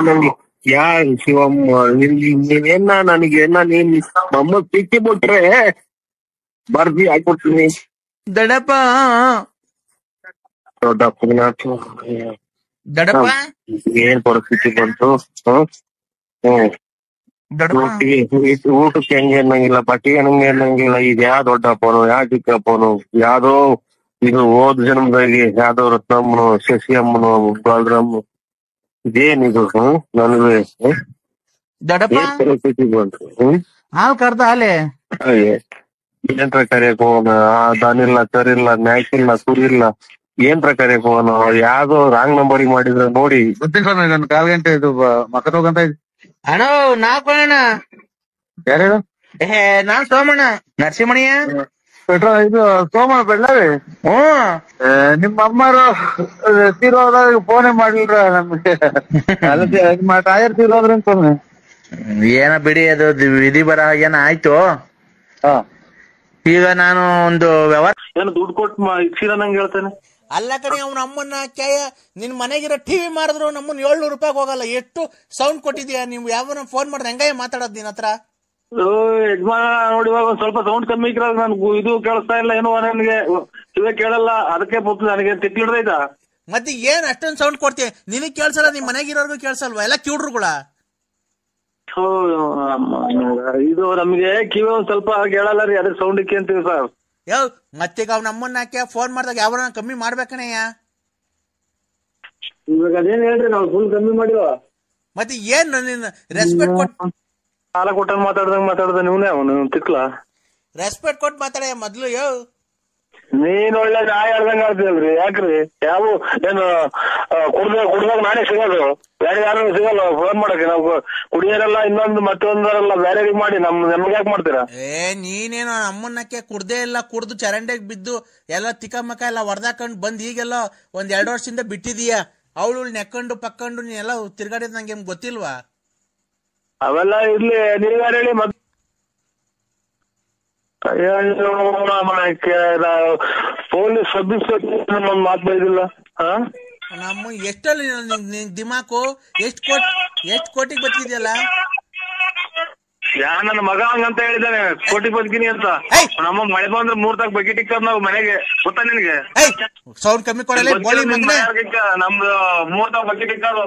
ನಂಗೆ ಯಾರು ಶಿವಮ್ಮ ನೀನೇನ ನನಗೇನ ನೀನ್ ನಮ್ಮ ಸಿಕ್ಕಿ ಬಿಟ್ರೆ ಬರ್ದಿ ಹಾಕ್ಬಿಡ್ತೀನಿ. ದಡಪ್ಪ ದೊಡ್ಡ ಏನ್ ಪರಿಸ್ಥಿತಿ ಬಂತು. ಊಟಕ್ಕೆ ಹೆಂಗೆ ಅನ್ನಂಗಿಲ್ಲ, ಬಟ್ಟೆಗೆ ಹಂಗೆ ಅನ್ನಂಗಿಲ್ಲ. ಇದು ಯಾವ ದೊಡ್ಡಪ್ಪನು ಯಾವ ಚಿಕ್ಕಪ್ಪನು ಯಾವ್ದೋ ಇದು ಹೋದ್ ಜನ್ಮದಾಗಿ ಯಾವ್ದೋ ರತ್ನಮ್ಮನು ಶಶಿ ಅಮ್ಮನು ಬಾಲರಾಮ್ ಇದೇನಿದು ನನಗೆ ಪರಿಸ್ಥಿತಿ ಬಂತು. ಹಾಲ್ ಕರ್ದ ಹಾಲೆ ಏನ್ರ ಕರಿಯಕ್ ಹೋಗೋಣ, ದನಿಲ್ಲ ಕರಿಲ್ಲ ನ್ಯಾಕಿಲ್ಲ ಕುರಿಲ್ಲ ಏನ್ರ ಕರಿಯಕ್ ಹೋಗೋಣ. ಯಾವ್ದೋ ರಾಂಗ್ ನಂಬರಿಗೆ ಮಾಡಿದ್ರೆ ನೋಡಿ. 4 ಗಂಟೆ ಇದು ಮಕ್ಕ ಹೋಗಂತ ಅಣ್ಣ ನಾಲ್ಕೋಣ ಯಾರು ನಾನ್ ಸೋಮಣ್ಣ ನರಸಿಂಹಣಿಯ ಇದು ಸೋಮಣ್ಣ ಬೆಳ್ಳವಿ. ನಿಮ್ಮ ಅಮ್ಮರು ತೀರೋದಾಗ ಫೋನೇ ಮಾಡಿಲ್ರ ನಮ್ಗೆ. ಟೈರ್ ತೀರೋದ್ರ ಅಂತ ಏನ ಬಿಡಿ, ಅದು ವಿಧಿ ಬರ ಏನ ಆಯ್ತು. ಈಗ ನಾನು ಒಂದು ವ್ಯವಹಾರ ಏನು ದುಡ್ಡು ಕೊಟ್ಟು ಇಕ್ಸಿರ ನಂಗೆ ಹೇಳ್ತಾನೆ. ಅಲ್ಲ ಕಣಿ, ಅವ್ನ ಅಮ್ಮನ್ನ ಕ್ಯಾಯ ನಿನ್ ಮನೆಗಿರೋ ಟಿವಿ ಮಾರಿದ್ರು ನಮ್ಮನ್ನ 700 ರೂಪಾಯಿ ಹೋಗಲ್ಲ. ಎಷ್ಟು ಸೌಂಡ್ ಕೊಟ್ಟಿದ್ಯಾ ನೀವು? ಯಾವ ಫೋನ್ ಮಾಡಿದ್ರೆ ಹೆಂಗಾಯ ಮಾತಾಡೋದ್ ನಿನ್ ಹತ್ರ? ಯಜಮಾನ ನೋಡಿ ಒಂದ್ ಸ್ವಲ್ಪ ಸೌಂಡ್ ಕಮ್ಮಿ ಇಕ್ರ ನನ್ಗೂ ಇದು ಕೇಳಿಸ್ತಾ ಇಲ್ಲ ಏನೋ ನನಗೆ ಇವಾಗ ಕೇಳಲ್ಲ. ಅದಕ್ಕೆ ನನಗೆ ತಿಕ್ಲಿಡ್ದೈತಾ ಮತ್ತೆ ಏನ್ ಅಷ್ಟೊಂದ್ ಸೌಂಡ್ ಕೊಡ್ತೀಯ? ನಿನಗ್ ಕೇಳ್ಸಲ್ಲ, ನಿಮ್ ಮನೆಗಿರೋರ್ಗು ಕೇಳ್ಸಲ್ವಾ? ಎಲ್ಲ ಕಿವ್ಡ್ರುಗಳ. ಇದು ನಮ್ಗೆ ಕಿವಿ ಒಂದ್ ಸ್ವಲ್ಪ ಕೇಳಲ್ಲ ರೀ, ಅದಕ್ಕೆ ಸೌಂಡ್ ಇಕ್ಕಿ ಅಂತೀವಿ ಸರ್. ಯಾವ ಮತ್ತೀಗ ಅವ್ನ ಅಮ್ಮನ್ನ ಫೋನ್ ಮಾಡಿದಾಗ ಯಾವ ಕಮ್ಮಿ ಮಾಡ್ಬೇಕಣಯ್ಯ? ಇವಾಗ ಅದೇನ್ ಹೇಳ್ರಿ, ನಾವು ಫುಲ್ ಕಮ್ಮಿ ಮಾಡಿವ. ಮತ್ತೆ ಏನ್ ನೀನ್ ರೆಸ್ಪೆಕ್ಟ್ ಕೊಟ್ಟು ಸಾಲ ಕೊಟ್ಟ ಮಾತಾಡ್ದ ನೀವನೇ ಅವನು ತಿಕ್ಲ ರೆಸ್ಪೆಕ್ಟ್ ಕೊಟ್ಟು ಮಾತಾಡ ಮೊದ್ಲು. ನೀನ್ ಒಳ್ಳೆ ನಾಯಿ ಹೇಳ್ದಂಗ ಆಡ್ತೀವಲ್ರಿ. ಯಾಕ್ರಿ ಯಾವ ಏನು ಕುಡ್ದಾಗ ನಾನೇ ಸಿಗೋದು, ಬೇರೆ ಯಾರು ಸಿಗಲ್ಲ ಫೋನ್ ಮಾಡಕ್ಕೆ. ನಾವು ಕುಡಿಯೋರೆಲ್ಲ ಇನ್ನೊಂದು ಮತ್ತೊಂದರೆಲ್ಲ ಬೇರೆ ಮಾಡಿ ನಮ್ಗೆ ಯಾಕೆ ಮಾಡ್ತೀರಾ? ನೀನೇನು ಅಮ್ಮನ್ನಕ್ಕೆ ಕುಡ್ದೇ ಇಲ್ಲ, ಕುಡ್ದು ಚರಂಡೆಗ್ ಬಿದ್ದು ಎಲ್ಲ ತಿಕ್ಕಮಕ್ಕ ಎಲ್ಲ ಹೊಡೆದಾಕೊಂಡು ಬಂದ್ ಈಗೆಲ್ಲ ಒಂದ್ 2 ವರ್ಷದಿಂದ ಬಿಟ್ಟಿದೀಯ. ಅವಳು ನೆಕ್ಕೊಂಡು ಪಕ್ಕೊಂಡು ನೀನೆಲ್ಲ ತಿರ್ಗಾಡಿದ್ ನಂಗೆ ಗೊತ್ತಿಲ್ವಾ? ಅವೆಲ್ಲ ಇರ್ಲಿ, ನೀವ್ಯಾರು ಹೇಳಿ. ಪೊಲೀಸ್ ಸಬ್ ಇನ್ಸ್ಪೆಕ್ಟರ್ ನಮ್ ಮಾತು ಬೈದಿಲ್ಲ. ನಮ್ಮ ಎಷ್ಟಲ್ಲಿ ನಿನ್ ದಿಮಾಕು ಎಷ್ಟ್ ಕೋಟಿಗೆ ಬದುಕಿದ್ಯಲ್ಲ? ನನ್ನ ಮಗ ಹಂಗಂತ ಹೇಳಿದ್ದಾನೆ, ಕೋಟಿ ಬದುಕಿನಿ ಅಂತ. ನಮ್ಮ ಮಳೆ ಬಂದ್ರೆ 3 ತಾಕ ಬಕೆಟ್ ಇಕ್ಕದ್ ನಾವು ಮನೆಗೆ, ಗೊತ್ತಾ ನಿನ್ಗೆ? ಸೌಂಡ್ ಕಮ್ಮಿ ಕೊಡಲ್ಲ ನಮ್ದು 3 ತಾಕ ಬಕೆಟ್ ಇಕ್ಕೋದು,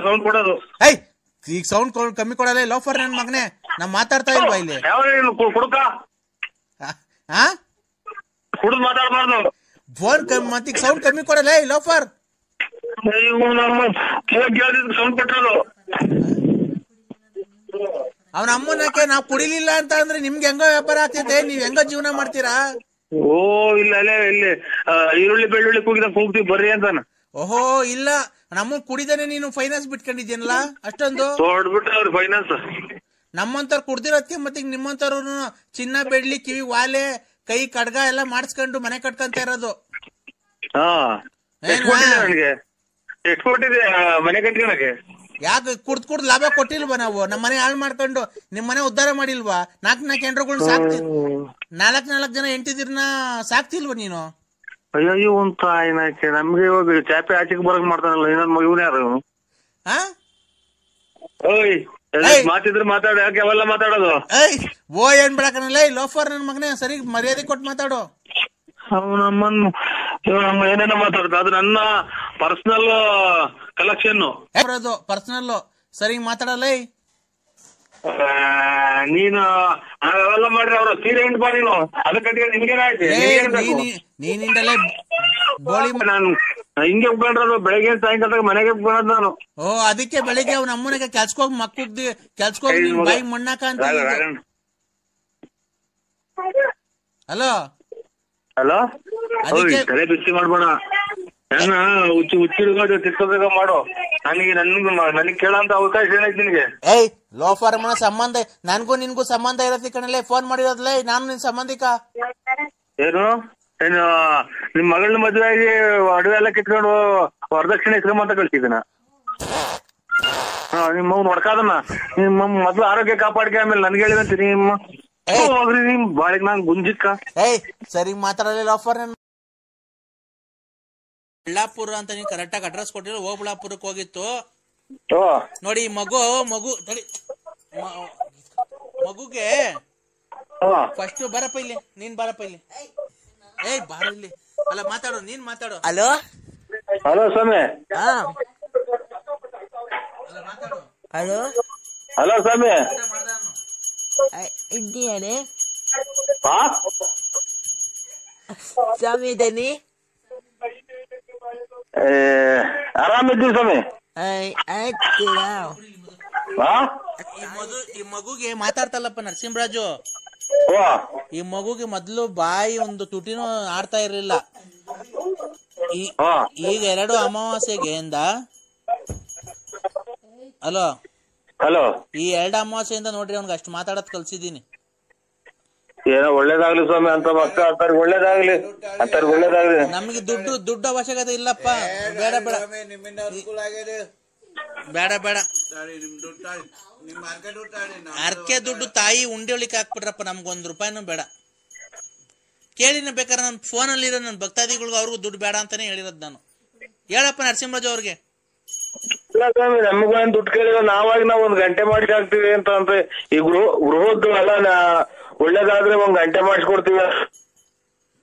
ಸೌಂಡ್ ಕೊಡೋದು. ಈಗ ಸೌಂಡ್ ಕಮ್ಮಿ ಕೊಡಲ್ಲ ಲೋಫರ್ ನನ್ ಮಗನೇ. ನಾ ಮಾತಾಡ್ತಾ ಇಲ್ವಾ ಇಲ್ಲಿ? ಕುಡುಕ ಕುಡಿದ್ ಮಾತಾಡ್ಬಾರ್ದು. ಫೋನ್ ಮತ್ತೆ ಸೌಂಡ್ ಕಮ್ಮಿ ಕೊಡಲ್ಲ ಲೋಫರ್. ಸೌಂಡ್ ಕೊಟ್ಟರು ಅವನ ಅಮ್ಮನಕ್ಕೆ ನಾವ್ ಕುಡಿಲಿಲ್ಲ ಅಂತ ಅಂದ್ರೆ ನಿಮ್ಗೆ ಹೆಂಗೋ ವ್ಯಾಪಾರ ಆಗ್ತೈತೆ, ನೀವ್ ಹೆಂಗೋ ಜೀವನ ಮಾಡ್ತೀರಾ? ಇಲ್ಲ ಇಲ್ಲಿ ಈರುಳ್ಳಿ ಬೆಳ್ಳುಳ್ಳಿ ಕೂಗ್ತೀವಿ ಬರ್ರಿ ಅಂತಾನ. ಓಹೋ ಇಲ್ಲ, ನಮ್ಮ ಕುಡಿದೇನೆ ನೀನು ಫೈನಾನ್ಸ್ ಬಿಟ್ಕೊಂಡಿದ್ಯನಲ್ಲ ಅಷ್ಟೊಂದು ಹೊಡ್ಬಿಟ್ಟ ಅವ್ರ ಫೈನಾನ್ಸ್. ನಮ್ಮಂತವ್ರು ಕುಡ್ದಿರೋದಕ್ಕೆ ಮತ್ತೆ ನಿಮ್ಮಂತವ್ರು ಚಿನ್ನ ಬೆಳ್ಳಿ ಕಿವಿ ವಾಲೆ ಕೈ ಕಡ್ಗ ಎಲ್ಲ ಮಾಡಿಸ್ಕೊಂಡು ಮನೆ ಕಟ್ಕೊಂತ ಇರೋದು. ಎಷ್ಟು ಕೊಟ್ಟಿದೆ ಮನೆ ಕಟ್ಕೊಳಕ್ಕೆ? ಯಾಕೆ ಕುಡ್ದ್ ಲಾಭ ಕೊಟ್ಟಿಲ್ವಾ ನಾವು? ನಮ್ಮ ಮನೆ ಹಾಳು ಮಾಡ್ಕೊಂಡು ನಿಮ್ ಮನೆ ಉದ್ಧಾರ ಮಾಡಿಲ್ವಾ? 4 ಹೆಂಡ್ರುಗಳು ಸಾಕ್ತಿ, 4 ಜನ ಹೆಂಡತಿದಿರ್ನ ಸಾಕ್ತಿಲ್ವಾ ನೀನು? ಅಯ್ಯೋ ಅಂತ ಆಯ್ನಾಕೆ ನಮ್ಗೆ ಇವಾಗ ಚಾಪೆ ಆಚೆಗೆ ಬರಕ್ ಮಾಡ್ತಾನಲ್ಲ ಇನ್ನೊಂದ್ ಮಗುವನೇ ಯಾರು? ಓಯ್ ಮಾತಿದ್ರೆ ಮಾತಾಡ, ಯಾಕೆ ಅವೆಲ್ಲ ಮಾತಾಡೋದು? ಓ ಏನ್ ಬಿಡಕನಲ್ಲ ಲೋಫರ್ ನನ್ ಮಗನೇ, ಸರಿ ಮರ್ಯಾದೆ ಕೊಟ್ಟು ಮಾತಾಡೋ. ನಮ್ಮ ಏನೇನೋ ಮಾತಾಡ್ತ, ಅದು ನನ್ನ ಪರ್ಸನಲ್ ಕಲೆಕ್ಷನ್. ಪರ್ಸನಲ್ ಸರಿ ಮಾತಾಡಲ್ಲ. ನೀನು ಅವೆಲ್ಲ ಮಾಡ್ರಿ, ಅವ್ರ ಸೀರೆ ಹಿಂಡ್ ಬಾ ನೀನು. ಅದಕ್ಕೆ ನಿಮ್ಗೇನಾಯ್ತು? ನೀನಿಂದಲೇ ನಾನು ಹಿಂಗೆ ಉಳ್ಕೊಂಡ್ರ ಬೆಳಗ್ಗೆ ಸಾಯಂಕಾಲ ಮನೆಗೆ ಉಳ್ಕೊಳ್ಳೋದು ನಾನು. ಓ ಅದಕ್ಕೆ ಬೆಳಿಗ್ಗೆ ಅವ್ನ ಅಮ್ಮನಿಗೆ ಕೆಲ್ಸಕೋಗಿ ಮಕ್ಕಳು ಕೆಲ್ಸಕೋಗಿ ಬಾಯಿ ಮಣ್ಣಾಕ ಅಂತ. ಹಲೋ ಹಲೋ, ತಲೆ ಬಿಸಿ ಮಾಡ್ಬೇಡ. ಹುಚ್ಚಿಡ್ಗೋದು ತಿಕ್ಕೋಬೇಕ ಮಾಡು. ನನಗೆ ಕೇಳಂತ ಅವಕಾಶ ಏನೈತಿ ನಿನಗೆ? ಲೋಫರ್ ಮನ ಸಂಬಂಧ ನನ್ಗೂ ನಿನ್ಗೂ ಸಂಬಂಧ ಇರತ್ತೆ ಕಣಲೆ ಫೋನ್ ಮಾಡಿರೋದ್ಲೇ. ನಾನು ನಿನ್ ಸಂಬಂಧಿಕ. ಏನು ನಿಮ್ ಮಗಳನ್ನ ಮದುವೆ ಆಗಿ ಅಡುಗೆ ಎಲ್ಲ ಕಿತ್ಕೊಂಡು ವರದಕ್ಷಿಣೆ ಇಸ್ಕೊಂಬಂತ ಕಳ್ಸಿದ್ದೀನ. ನಿಮ್ಮ ನೋಡ್ಕಾದನ್ನ ನಿಮ್ಮ ಮೊದ್ಲು ಆರೋಗ್ಯ ಕಾಪಾಡ್ಕೆ ಆಮೇಲೆ ನನ್ಗೆ ಹೇಳಿದಂತೀನಿ ನಿಮ್ಮ ಹೋಗ್ರಿ ನಿಮ್ ಬಾಳಿಗೆ ನಾನ್ ಗುಂಜಿಕ್ಕ. ಏಯ್ ಸರಿ ಮಾತಾಡಲಿಲ್ಲ ಆಫರ್. ಬಳ್ಳಾಪುರ ಅಂತ ನೀನ್ ಕರೆಕ್ಟ್ ಆಗಿ ಅಡ್ರೆಸ್ ಕೊಟ್ಟಿರೋ ಓಬಳ್ಳಾಪುರಕ್ಕೆ ಹೋಗಿತ್ತು ನೋಡಿ. ಮಗುಗೆ ಫಸ್ಟ್ ಬರಪ್ಪ ಇಲ್ಲಿ, ನೀನ್ ಬರಪ್ಪ ಇಲ್ಲಿ. ಏಯ್ ಬಾರ ಇಲ್ಲಿ. ಅಲ್ಲ ಮಾತಾಡು, ನೀನ್ ಮಾತಾಡು. ಹಲೋ ಹಲೋ ಸ್ವಾಮಿ. ಹಲೋ ಹಲೋ ಸ್ವಾಮಿ. ಇದ್ದೀಯಾನೆ ಸ್ವಾಮಿ? ದನಿ ಆರಾಮಿದ್ದೀವಿ ಸ್ವಾಮಿ. ಈ ಮಗುಗೆ ಮಾತಾಡ್ತಲ್ಲಪ್ಪ ನರಸಿಂಹರಾಜು. ಈ ಮಗುಗೆ ಮೊದ್ಲು ಬಾಯಿ ಒಂದು ತುಟಿನೂ ಆಡ್ತಾ ಇರ್ಲಿಲ್ಲ. ಈಗ 2 ಅಮಾವಾಸ್ಯೆಗೆ ಹಲೋ ಹಲೋ ಈ 2 ಅಮಾವಾಸ್ಯೆಯಿಂದ ನೋಡ್ರಿ ಅವ್ನಿಗೆ ಅಷ್ಟು ಮಾತಾಡೋದ್ ಕಲ್ಸಿದೀನಿ. ಏನೋ ಒಳ್ಳೇದಾಗ್ಲಿ ಸ್ವಾಮಿ, ಅಂತ ಮಕ್ಕಳು ಅಂತಾರ ಒಳ್ಳೇದಾಗ್ಲಿ, ಅಂತಾರ ಒಳ್ಳೇದಾಗ್ಲಿ. ನಮ್ಗೆ ದುಡ್ಡು ಅವಶ್ಯಕತೆ ಇಲ್ಲಪ್ಪ. ಬೇಡ ಬೇಡ ಬೇಡ ಬೇಡ ಅರ್ಕೆ ದುಡ್ಡು ತಾಯಿ ಉಂಡೆ ಒಳಿಕೆ ಹಾಕ್ಬಿಟ್ರಪ್ಪ. ನಮ್ಗೆ 1 ರೂಪಾಯಿನೂ ಬೇಡ. ಕೇಳಿನ ಬೇಕಾದ್ರೆ ನನ್ನ ಫೋನಲ್ಲಿ ಇರೋ ನನ್ನ ಭಕ್ತಾದಿಗಳಿಗೆ ಅವ್ರಿಗೂ ದುಡ್ಡು ಬೇಡ ಅಂತಾನೆ ಹೇಳಿರೋದು ನಾನು. ಹೇಳಪ್ಪ ನರಸಿಂಹರಾಜು ಅವ್ರಿಗೆ. ನಮಗೇನ್ ದುಡ್ಡು ಕೇಳಿಲ್ಲ, ನಾವಾಗಿ ನಾವ್ 1 ಗಂಟೆ ಮಾಡಿ ಹಾಕ್ತಿವಿ ಅಂತ. ಅಂದ್ರೆ ಈ ಗೃಹದ್ದು ಎಲ್ಲ ಒಳ್ಳೇದಾದ್ರೆ 1 ಗಂಟೆ ಮಾಡಿಸ್ಕೊಡ್ತೀವಿ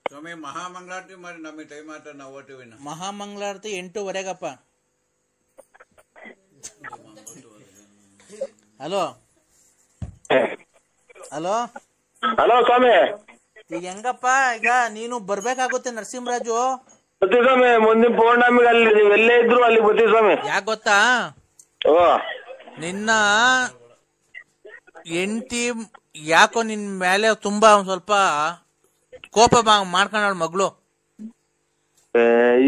ಸ್ವಾಮಿ. ಮಹಾಮಂಗಳಾರತಿ ಮಾಡಿ ನಮಗೆ ಟೈಮ್ ಆಟ ನಾವು ಓಟಿವಿ. ಮಹಾಮಂಗಳಾರತಿ 8:15ಗಪ್ಪ. ಹಲೋ ಹಲೋ ಹಲೋ ಸ್ವಾಮಿ. ಈಗ ಹೆಂಗಪ್ಪ, ಈಗ ನೀನು ಬರ್ಬೇಕಾಗುತ್ತೆ ನರಸಿಂಹರಾಜು. ಬರ್ತೀವಿ ಸ್ವಾಮಿ, ಮುಂದಿನ ಪೌರ್ಣಮಿಗೆ ಅಲ್ಲಿ ನೀವು ಎಲ್ಲೇ ಇದ್ರು ಅಲ್ಲಿ ಬರ್ತೀವಿ ಸ್ವಾಮಿ. ಯಾಕೆ ಗೊತ್ತಾ, ನಿನ್ನ ಹೆಂಡತಿ ಯಾಕೋ ನಿನ್ ಮೇಲೆ ತುಂಬಾ ಸ್ವಲ್ಪ ಕೋಪ ಮಾಡ್ಕೊಂಡ ಮಗಳು.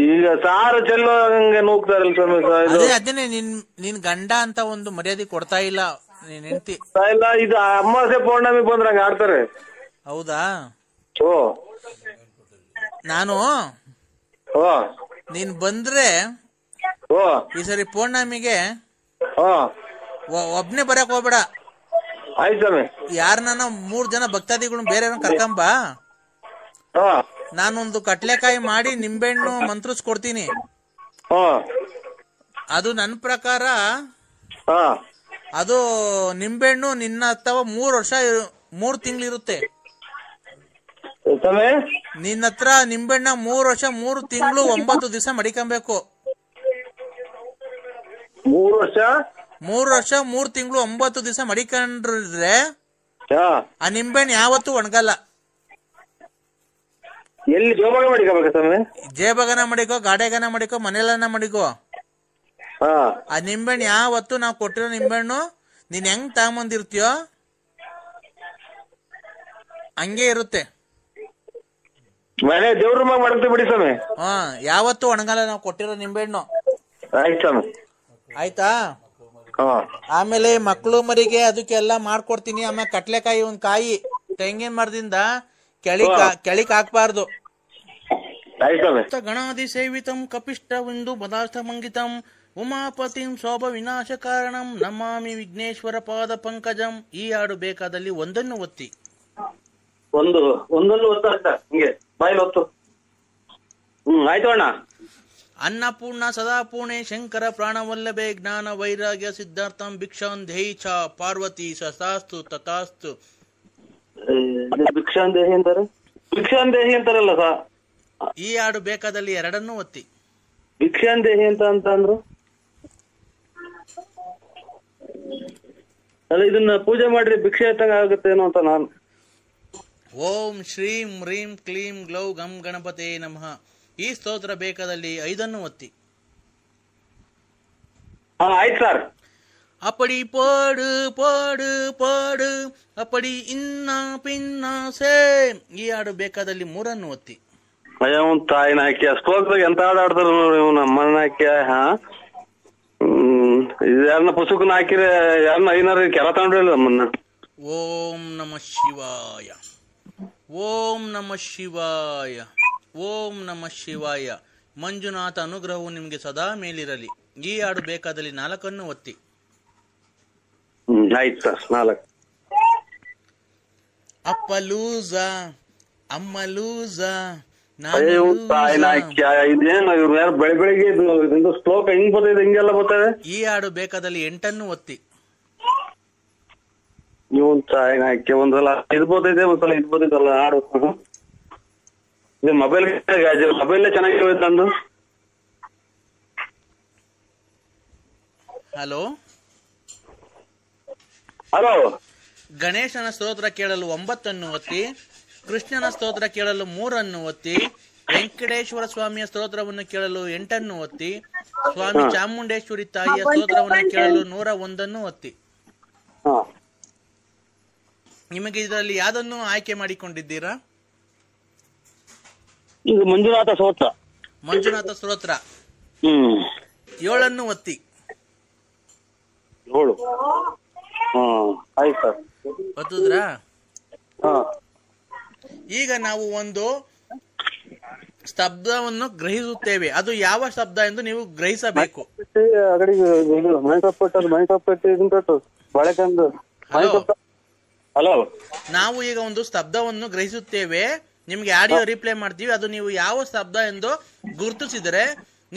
ಈಗ ಸಾರು ಚೆಲ್ಲೋ ಹಂಗೆ ನೂಗ್ತಾರಲ್ಲ ಸ್ವಾಮಿ. ಅದೇನೆ ನಿನ್ ಗಂಡ ಅಂತ ಒಂದು ಮರ್ಯಾದೆ ಕೊಡ್ತಾ ಇಲ್ಲ ನಿನ್ ಹೆಂಡತಿ. ಇಲ್ಲ, ಇದು ಅಮಾವಾಸ್ಯೆ ಪೌರ್ಣಮಿ ಬಂದ್ರೆ ಹಂಗ ಆಡ್ತಾರೆ. ಹೌದಾ? ನಾನು ನೀನ್ ಬಂದ್ರೆ ಈ ಸರಿ ಪೌರ್ಣಮಿಗೆ ಒಬ್ನೇ ಬರಕ್ ಹೋಗ್ಬೇಡ. ಆಯ್ತು ಸ್ವಾಮಿ. ಯಾರನ್ನ 3 ಜನ ಭಕ್ತಾದಿಗಳು ಬೇರೆ ಕರ್ಕೊಂಬ. ನಾನೊಂದು ಕಟ್ಲೆಕಾಯಿ ಮಾಡಿ ನಿಂಬೆಹಣ್ಣು ಮಂತ್ರಿಸ್ಕೊಡ್ತೀನಿ. ಅದು ನನ್ನ ಪ್ರಕಾರ ಅದು ನಿಂಬೆಹಣ್ಣು ನಿನ್ನ ಹತ್ತವ 3 ತಿಂಗಳಿರುತ್ತೆ. ನಿನ್ನ ಹತ್ರ ನಿಂಬೆಹಣ್ಣ 3 ವರ್ಷ 3 ತಿಂಗಳು 9 ದಿವಸ ಮಡಿಕೊಬೇಕು. 3 ವರ್ಷ 3 ತಿಂಗಳು 9 ದಿವಸ ಮಡಿಕೊಂಡ್ರೆ ಆ ನಿಂಬೆಹಣ್ಣು ಯಾವತ್ತೂ ಒಣಗಲ್ಲ. ಎಲ್ಲಿ ಜೋಬಾಗ ಮಡಿಕೋಬೇಕು ಸ್ವಾಮಿ? ಜೇಬಗನ ಮಡಿಕೋ, ಗಾಡೆಗನ ಮಡಿಕೋ, ಮನೆಯಲ್ಲನ ಮಡಿಕೋ. ಆ ನಿಂಬೆಹಣ್ಣು ಯಾವತ್ತು ನಾವು ಕೊಟ್ಟಿರೋ ನಿಂಬೆಹಣ್ಣು ನೀನ್ ಹೆಂಗ್ ತಗೊಂಬಂದಿರ್ತೀಯೋ ಹಂಗೆ ಇರುತ್ತೆ. ಮನೆ ದೇವ್ರ ಮಾಡ್ತೀವಿ ಬಿಡಿ ಸ್ವಾಮಿ. ಯಾವತ್ತು ಒಣಗಲ್ಲ ನಾವು ಕೊಟ್ಟಿರೋ ನಿಂಬೆಹಣ್ಣು. ಆಯ್ತಾ? ಆಮೇಲೆ ಮಕ್ಕಳು ಮರಿಗೆ ಅದಕ್ಕೆಲ್ಲ ಮಾಡ್ಕೊಡ್ತೀನಿ. ಆಮೇಲೆ ಕಟ್ಲೆಕಾಯಿ 1 ಕಾಯಿ ತೆಂಗಿನ ಮರದಿಂದ ಕೆಳಿಕ್ ಹಾಕ್ಬಾರ್ದು. ಗಣಾದಿ ಸೇವಿತಂ ಕಪಿಷ್ಟವಿಂದು ಪದಾರ್ಥ ಮಂಗಿತಂ ಉಮಾಪತಿಂ ಶೋಭ ವಿನಾಶ ಕಾರಣಂ ನಮಾಮಿ ವಿಘ್ನೇಶ್ವರ ಪಾದ ಪಂಕಜಂ. ಈ ಹಾಡು ಬೇಕಾದಲ್ಲಿ 1 ಒತ್ತಿ. ಒಂದನ್ನು ಒತ್ತ ಹಿಂಗೆ ಬಾಯಿಲ್ ಒತ್ತು. ಆಯ್ತು ಅಣ್ಣ. ಅನ್ನಪೂರ್ಣ ಸದಾಪೂರ್ಣೆ ಶಂಕರ ಪ್ರಾಣವಲ್ಲಭೆ ಜ್ಞಾನ ವೈರಾಗ್ಯ ಸಿದ್ಧಾರ್ಥಂ ಭಿಕ್ಷಾಂ ದೇಹಿ ಚ ಪಾರ್ವತಿ ಸತಾಸ್ತು ತಥಾಸ್ತು. ಭಿಕ್ಷಾಂದೇಹಿ ಅಂತಾರೆ, ಭಿಕ್ಷಾಂದೇಹಿ ಅಂತಾರಲ್ಲ ಸಾ. ಈ ಹಾಡು ಬೇಕಾದಲ್ಲಿ 2 ಒತ್ತಿ. ಭಿಕ್ಷಾಂದೇಹಿ ಅಂತ ಅಂದ್ರು ಅಲ್ಲ, ಇದನ್ನ ಪೂಜೆ ಮಾಡ್ರಿ ಭಿಕ್ಷೆ ಎತ್ತಂಗ ಆಗುತ್ತೇನೋ ಅಂತ ನಾನು. ಓಂ ಶ್ರೀಂ ಹ್ರೀಂ ಕ್ಲೀಂ ಗ್ಲೌ ಗಂ ಗಣಪತೆ ನಮಃ. ಈ ಸ್ತೋತ್ರ ಬೇಕಾದಲ್ಲಿ 5 ಒತ್ತಿ. ಆಯ್ತು ಸರ್. ಅಪಡಿ ಪಾಡು ಪಾಡು ಪಾಡು ಅಪಡಿ ಇನ್ನ ಪಿನ್ನ ಸೇ. ಈ ಹಾಡು ಬೇಕಾದಲ್ಲಿ 3 ಒತ್ತಿ. ಅಯ್ಯ ತಾಯಿನ ಹಾಕಿ ಅಷ್ಟೋಗ್ದಾಗ ಎಂತ ಹಾಡು ಆಡ್ತಾರ ನೀವು ನಮ್ಮನ್ನ ಹಾಕಿ. ಯಾರನ್ನ ಪುಸ್ತಕನ ಹಾಕಿದ್ರೆ ಯಾರನ್ನ ಐನಾರ ಕೆಲ ತಗೊಂಡ್ರಿಲ್ಲ ನಮ್ಮನ್ನ. ಓಂ ನಮಃ ಶಿವಾಯ, ಓಂ ನಮಃ ಶಿವಾಯ, ಓಂ ನಮಃ ಶಿವಾಯ. ಮಂಜುನಾಥ ಅನುಗ್ರಹವು ನಿಮಗೆ ಸದಾ ಮೇಲಿರಲಿ. ಈ ಹಾಡು ಬೇಕಾದಲ್ಲಿ 4 ಒತ್ತಿ. ಆಯ್ತು ಸರ್ 4. ಅಪ್ಪ ಲೂಸ ಅಮ್ಮ ಲೂಸ ಇದೇನು ಇವ್ರು ಯಾರು ಬೆಳಿಗ್ಗೆ ಇದು ಶ್ಲೋಕ ಹಿಂಗ್ ಬರ್ತದೆ ಹಿಂಗೆಲ್ಲ ಬರ್ತದೆ. ಈ ಹಾಡು ಬೇಕಾದಲ್ಲಿ 8 ಒತ್ತಿ. ನೀವು ಚಾಯ್ನಾಯ್ಕೆ ಒಂದ್ಸಲ ಇದು ಬರ್ತೈತೆ ಒಂದ್ಸಲ ಇದು ಬರ್ತೈತಲ್ಲ ಹಾಡು. ಇದು ಮೊಬೈಲ್ ಚೆನ್ನಾಗಿವೆ ನಂದು. Hello hello. ಗಣೇಶನ ಸ್ತೋತ್ರ ಕೇಳಲು 9 ಒತ್ತಿ, ಕೃಷ್ಣನ ಸ್ತೋತ್ರ ಕೇಳಲು 3 ಒತ್ತಿ, ವೆಂಕಟೇಶ್ವರ ಸ್ವಾಮಿಯ ಸ್ತೋತ್ರವನ್ನು ಕೇಳಲು 8 ಒತ್ತಿ, ಸ್ವಾಮಿ ಚಾಮುಂಡೇಶ್ವರಿ ತಾಯಿಯ ಸ್ತೋತ್ರವನ್ನು ಕೇಳಲು 101 ಒತ್ತಿ. ನಿಮಗೆ ಇದರಲ್ಲಿ ಯಾವ್ದನ್ನು ಆಯ್ಕೆ ಮಾಡಿಕೊಂಡಿದ್ದೀರಾ? ಇದು ಮಂಜುನಾಥ ಸ್ತೋತ್ರ. ಮಂಜುನಾಥ ಸ್ತೋತ್ರ 7 ಒತ್ತಿ. 7. ಆಯ್ತು ಸರ್. ಗೊತ್ತದ್ರಾ? ಈಗ ನಾವು ಒಂದು ಶಬ್ದವನ್ನು ಗ್ರಹಿಸುತ್ತೇವೆ, ಅದು ಯಾವ ಶಬ್ದ ಎಂದು ನೀವು ಗ್ರಹಿಸಬೇಕು. ಹಲೋ, ನಾವು ಈಗ ಒಂದು ಶಬ್ದವನ್ನು ಗ್ರಹಿಸುತ್ತೇವೆ, ನಿಮ್ಗೆ ಆಡಿಯೋ ರಿಪ್ಲೈ ಮಾಡ್ತೀವಿ, ಅದು ನೀವು ಯಾವ ಶಬ್ದ ಎಂದು ಗುರುತಿಸಿದರೆ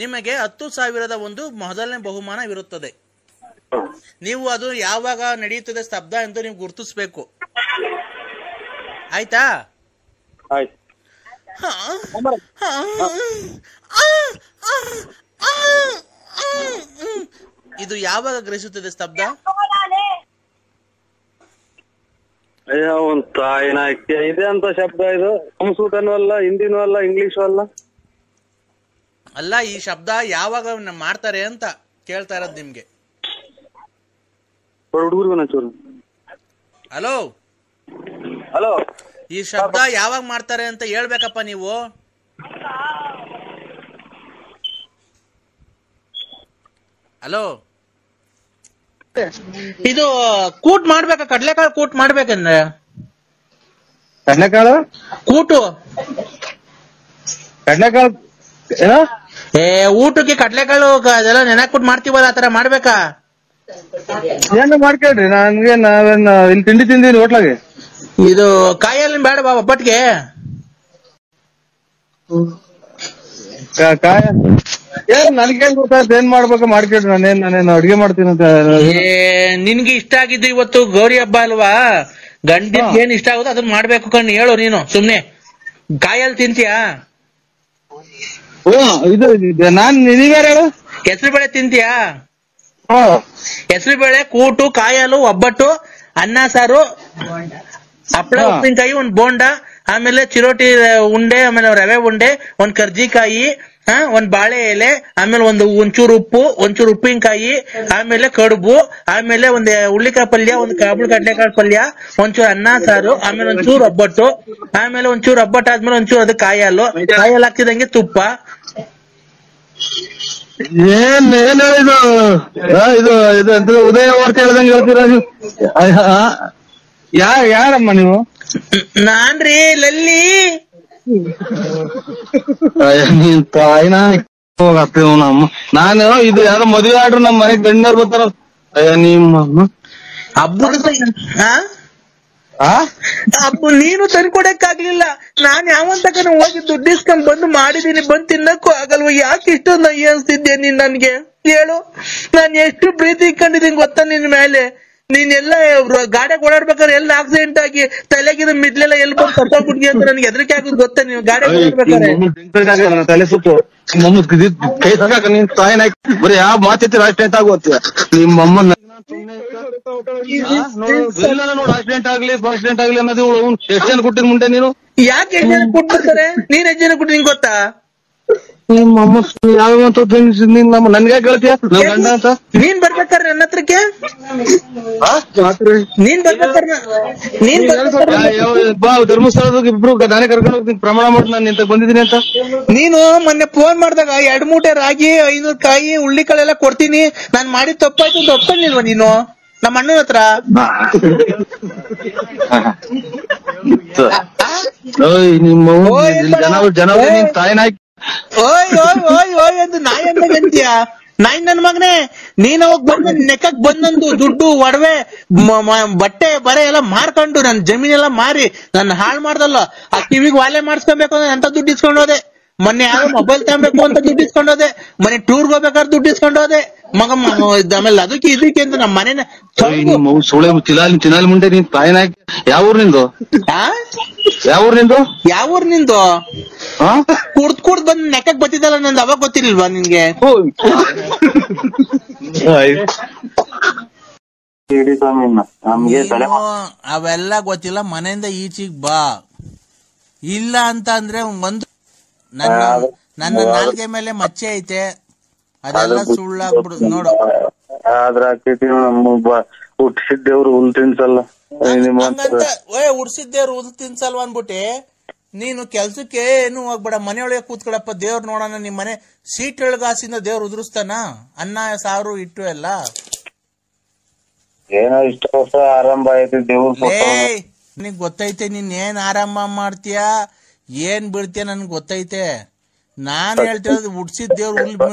ನಿಮಗೆ 10,000 ಒಂದು ಮೊದಲನೇ ಬಹುಮಾನವಿರುತ್ತದೆ. ನೀವು ಅದು ಯಾವಾಗ ನಡೆಯುತ್ತದೆ ಶಬ್ದ ಎಂದು ನೀವು ಗುರುತಿಸಬೇಕು. ಆಯ್ತಾ? ಆಯ್ತು. ಇದು ಯಾವಾಗ ಗ್ರಹಿಸುತ್ತದೆ ಶಬ್ದ? ಅಯ್ಯೋ ಒಂದು ತಾಯಿನಾಯ್ಕೆ ಇದೆ ಅಂತ ಶಬ್ದ. ಇದು ಸಂಸ್ಕೃತನೂ ಅಲ್ಲ, ಹಿಂದಿನೂ ಅಲ್ಲ, ಇಂಗ್ಲಿಷು ಅಲ್ಲ. ಅಲ್ಲ, ಈ ಶಬ್ದ ಯಾವಾಗ ಮಾಡ್ತಾರೆ ಅಂತ ಕೇಳ್ತಾ ಇರೋದು ನಿಮ್ಗೆ. ಹುಡುಗರಿಗೂ ನಂಚೂರು. ಹಲೋ ಹಲೋ, ಈ ಶಬ್ದ ಯಾವಾಗ ಮಾಡ್ತಾರೆ ಅಂತ ಹೇಳ್ಬೇಕಪ್ಪ ನೀವು. ಹಲೋ, ಇದು ಕೂಟ್ ಮಾಡ್ಬೇಕ? ಕಡ್ಲೆಕಾಳು ಕೂಟ್ ಮಾಡ್ಬೇಕಂದ್ರೆ ಕಡ್ಲೆಕಾಳು ಕೂಟು ಕಡ್ಲೆಕಾಳು ಊಟಕ್ಕೆ ಕಡ್ಲೆಕಾಳು ಅದೆಲ್ಲ ನೆನಕ್ಬಿಟ್ಟು ಮಾಡ್ತೀವಲ್ಲ, ಆತರ ಮಾಡ್ಬೇಕಾ? ಏನು ಮಾಡ್ಕೇಳ್ರಿ, ನನ್ಗೆ ನಾವೇನ್ ಇಲ್ಲಿ ತಿಂಡಿ ತಿಂದೀನಿ ಹೋಟ್ಲಾಗೆ. ಇದು ಕಾಯಲ್ಲಿ ಬೇಡ ಬಾ ಒಬ್ಬಟ್ಟಿಗೆ. ಕಾಯ ಏನ್ ನನ್ಗೇನ್ ಗೊತ್ತಾಯ್ತು ಏನ್ ಮಾಡ್ಬೇಕು ಮಾಡ್ಕೇಳ್ರಿ. ನಾನೇನು ಅಡ್ಗೆ ಮಾಡ್ತೀನಿ ಅಂತ. ನಿನ್ಗೆ ಇಷ್ಟ ಆಗಿದ್ದು ಇವತ್ತು ಗೌರಿ ಹಬ್ಬ ಅಲ್ವಾ, ಗಂಡಿನ ಏನ್ ಇಷ್ಟ ಆಗುತ್ತೋ ಅದನ್ನ ಮಾಡ್ಬೇಕು ಕಣ್ಣು. ಹೇಳು ನೀನು, ಸುಮ್ನೆ ಕಾಯಲ್ಲಿ ತಿಂತೀಯಾ? ಇದು ನಾನ್ ನೀವ್ಯಾರು ಹೇಳು? ಹೆಸರು ಬೇಳೆ ತಿಂತೀಯಾ? ಹೆಸರು ಬೇಳೆ, ಕೂಟು, ಕಾಯಲು, ಒಬ್ಬಟ್ಟು, ಅನ್ನ ಸಾರು, ಹಪ್ಪಳ, ಉಪ್ಪಿನಕಾಯಿ, ಒಂದ್ ಬೋಂಡ, ಆಮೇಲೆ ಚಿರೋಟಿ ಉಂಡೆ, ಆಮೇಲೆ ರವೆ ಉಂಡೆ, ಒಂದ್ ಕರ್ಜಿಕಾಯಿ, ಒಂದ್ ಬಾಳೆ ಎಲೆ, ಆಮೇಲೆ ಒಂಚೂರು ಉಪ್ಪು, ಒಂಚೂರು ಉಪ್ಪಿನಕಾಯಿ, ಆಮೇಲೆ ಕಡುಬು, ಆಮೇಲೆ ಒಂದ್ ಹುಳ್ಳಿಕಾಯಿ ಪಲ್ಯ, ಒಂದ್ ಕಾಬುಳು ಕಡ್ಲೆಕಾಳು ಪಲ್ಯ, ಒಂಚೂರು ಅನ್ನ ಸಾರು, ಆಮೇಲೆ ಒಂಚೂರು ಒಬ್ಬಟ್ಟು, ಆಮೇಲೆ ಒಂಚೂರು ಒಬ್ಬಟ್ಟು ಆದ್ಮೇಲೆ ಒಂಚೂರು ಅದು ಕಾಯಲು ಹಾಕ್ತಿದಂಗೆ ತುಪ್ಪ. ಏನ್ ಹೇಳಿದು ಇದು ಇದು ಅಂತ ಉದಯ ವಾರ್ತೆ ಹೇಳ್ದಂಗೆ ಹೇಳ್ತೀರಾ ನೀವು? ಯಾರಮ್ಮ ನೀವು? ನಾನ್ರಿ ಲಲ್ಲಿ. ನೀನ್ ತಾಯಿನ ಹೋಗ್ತೇವ ನಮ್ಮ. ನಾನು ಇದು ಯಾರೋ ಮದುವೆ ಆಡ್ರು ನಮ್ ಮನೆಗ್ ಗಂಡರ್ ಬರ್ತಾರ. ಅಯ್ಯ ನಿಮ್ಮ ಹಬ್ಬ ನೀನು ತಂದ್ಕೊಡಕ್ಕಾಗ್ಲಿಲ್ಲ. ನಾನ್ ಯಾವಂತಕನ ಹೋಗಿ ದುಡ್ಡು ಇಸ್ಕೊಂಡ್ ಬಂದು ಮಾಡಿದೀನಿ, ಬಂದ್ ತಿನ್ನಕ್ಕೂ ಆಗಲ್ವ? ಯಾಕೆ ಇಷ್ಟೊಂದು ನಯ್ಯ ಅನ್ಸ್ತಿದ್ಯಾ ನೀನ್ ನನ್ಗೆ? ಹೇಳು, ನಾನ್ ಎಷ್ಟು ಪ್ರೀತಿ ಇಟ್ಕೊಂಡಿದೀನಿ ಗೊತ್ತಾ ನಿನ್ ಮೇಲೆ. ನೀನೆಲ್ಲ ಗಾಡಿಯಾಗ ಓಡಾಡ್ಬೇಕಾದ್ರೆ ಎಲ್ಲ ಆಕ್ಸಿಡೆಂಟ್ ಆಗಿ ತಲೆಗಿದ ಮಿಡ್ಲೆಲ್ಲ ಎಲ್ಲಿ ಬಂದು ಕರ್ಕೊಂಡ್ಬಿಟ್ಟಿ ಅಂತ ನನ್ಗೆ ಹೆದರಿಕೆ ಆಗೋದು ಗೊತ್ತಾ? ನೀವು ಗಾಡಿಯಾಗ ಓಡಾಡ್ಬೇಕಾದ್ರೆ ತಲೆ ಸುತ್ತು ಕೈ ತಗಾಕ ನೀನ್ ತಾಯಿನ ಬರೀ ಯಾವ ಮಾತೈತಿ ಆಕ್ಸಿಡೆಂಟ್ ಆಗುತ್ತ ನಿಮ್ಮಮ್ಮನ ನೋಡು. ಆಕ್ಸಿಡೆಂಟ್ ಆಗ್ಲಿ ಆಕ್ಸಿಡೆಂಟ್ ಆಗ್ಲಿ ಅನ್ನೋದು ಎಷ್ಟು ಜನ ಕೊಟ್ಟಿದ್ ಮುಂದೆ ನೀನು? ಯಾಕೆ 8 ಜನ ಕೊಟ್ಬಿಡ್ತಾರೆ? ನೀನ್ 8 ಜನ ಕೊಟ್ಟು ನಿಂಗೆ ಗೊತ್ತಾ? ನಿಮ್ಮಮ್ಮ ಯಾವ ನನ್ಗೆ ಕೇಳ್ತೀಯ ನನ್ ಗಂಡ ಅಂತ? ನೀನ್ ಬರ್ಬೇಕಾರೆ ನನ್ನ ಹತ್ರಕ್ಕೆ, ನೀನ್ ಬರ್ಬೇಕಾರೆ ಧರ್ಮಸ್ಥಳದಾಗ ಇಬ್ರು ನಾನೇ ಕರ್ಕೊಂಡು ಹೋಗ್ತೀನಿ, ಪ್ರಮಾಣ ಮಾಡಿ ನಾನು ಇಂತ ಬಂದಿದ್ದೀನಿ ಅಂತ. ನೀನು ಮೊನ್ನೆ ಫೋನ್ ಮಾಡಿದಾಗ 2 ಮೂಟೆ ರಾಗಿ, 500 ಕಾಯಿ, ಹುಳ್ಳಿಕಾಳೆಲ್ಲ ಕೊಡ್ತೀನಿ, ನಾನ್ ಮಾಡಿದ ತಪ್ಪಾಯ್ತು ಅಂತ ಒಪ್ಕೊಂಡಿಲ್ವಾ ನೀನು ನಮ್ಮ ಅಣ್ಣನ ಹತ್ರ? ನಿಮ್ಮ ಜನ ತಾಯಿನ ಓಯ್ ಓಯ್ ಓಯ್ ಓಯ್ ಎಂದು ನಾಯಿ ಅಂತೀಯ? ನನ್ ಮಗನೇ ನೀನ್ ಹೋಗ್ ಬಂದ ನೆಕ್ಕಕ್ ಬಂದಂದು ದುಡ್ಡು ಒಡವೆ ಬಟ್ಟೆ ಬರೆ ಎಲ್ಲ ಮಾರ್ಕೊಂಡು ನನ್ ಜಮೀನೆಲ್ಲ ಮಾರಿ ನನ್ನ ಹಾಳು ಮಾಡ್ದಲ್ಲ. ಆ ಕಿವಿಗ್ ವಾಲೆ ಮಾಡಿಸ್ಕೊಬೇಕು ಅಂದ್ರೆ ಅಂತ ದುಡ್ಡು ಇಸ್ಕೊಂಡೋದೆ. ಮೊನ್ನೆ ಯಾರೋ ಮೊಬೈಲ್ ತಗೊಬೇಕು ಅಂತ ದುಡ್ಡು ಇಸ್ಕೊಂಡೋದೆ. ಮೊನ್ನೆ ಟೂರ್ಗೆ ಹೋಗ್ಬೇಕಾದ್ರೆ ದುಡ್ಡು ಇಸ್ಕೊಂಡೋದೆ. ಆಮೇಲೆ ಅದಕ್ಕೆ ಇದಕ್ಕೆ ಅಂತ ನಮ್ಮ ಮನೇನ ಸುಳೆ ತಿನ್ನಾಲಿ ಮುಂಡೆ ನೀನ್ ತಾಯಿನ ಯಾವ ಊರ್ ನಿಂದು? ಯಾವ ಊರ್ ನಿಂದು? ಕುಡ್ದ್ ಬಂದ್ ನೆಕ್ಕಕ್ ಬತ್ತಿದ್ದಲ್ಲ ನಂದು, ಅವಾಗ ಗೊತ್ತಿರ್ಲಿಲ್ವಾ ನಿನ್ಗೆ? ಅವೆಲ್ಲ ಗೊತ್ತಿಲ್ಲ. ಮನೆಯಿಂದ ಈಚಿಗ್ ಬಾ. ಇಲ್ಲ ಅಂತ ಅಂದ್ರೆ ಒಂದು ನನ್ನ ನಾಲ್ಗೆ ಮೇಲೆ ಮಚ್ಚೆ ಐತೆ, ಅದೆಲ್ಲ ಸುಳ್ಳಾಗ್ಬಿಡು ನೋಡು. ಆದ್ರ ಹುಟ್ಟಿಸಿದ್ದೇವ್ರು ಹುಲ್ ತಿನ್ಸಲ್ಲ. ಹಂಗಂತ ಹುಡ್ಸಿದ್ದೇವ್ರು ಹುಲ್ ತಿನ್ಸಲ್ವ ಅನ್ಬಿಟ್ಟಿ ನೀನು ಕೆಲ್ಸಕ್ಕೆ ಏನು ಹೋಗ್ಬೇಡ, ಮನೆಯೊಳಗೆ ಕೂತ್ಕೊಳಪ್ಪ. ದೇವ್ರು ನೋಡೋಣ ನಿಮ್ ಮನೆ ಸೀಟ್ ಒಳಗಾಸಿಂದ ದೇವ್ರು ಉದುರಿಸ್ತಾನ? ಅನ್ನ ಸಾರು ಇಟ್ಟು ಎಲ್ಲ ಏನೋ ಇಷ್ಟ ವರ್ಷ ಆರಂಭ ಐತಿ ದೇವ್ರು. ನಿನಗ್ ಗೊತ್ತೈತೆ ನೀನ್ ಏನ್ ಆರಂಭ ಮಾಡ್ತೀಯ ಏನ್ ಬಿಡ್ತೀಯ ನನ್ಗೆ ಗೊತ್ತೈತೆ. ನಾನ್ ಹೇಳ್ತಿರೋದು ಹುಡ್ಸಿದ್ ದೇವ್ರು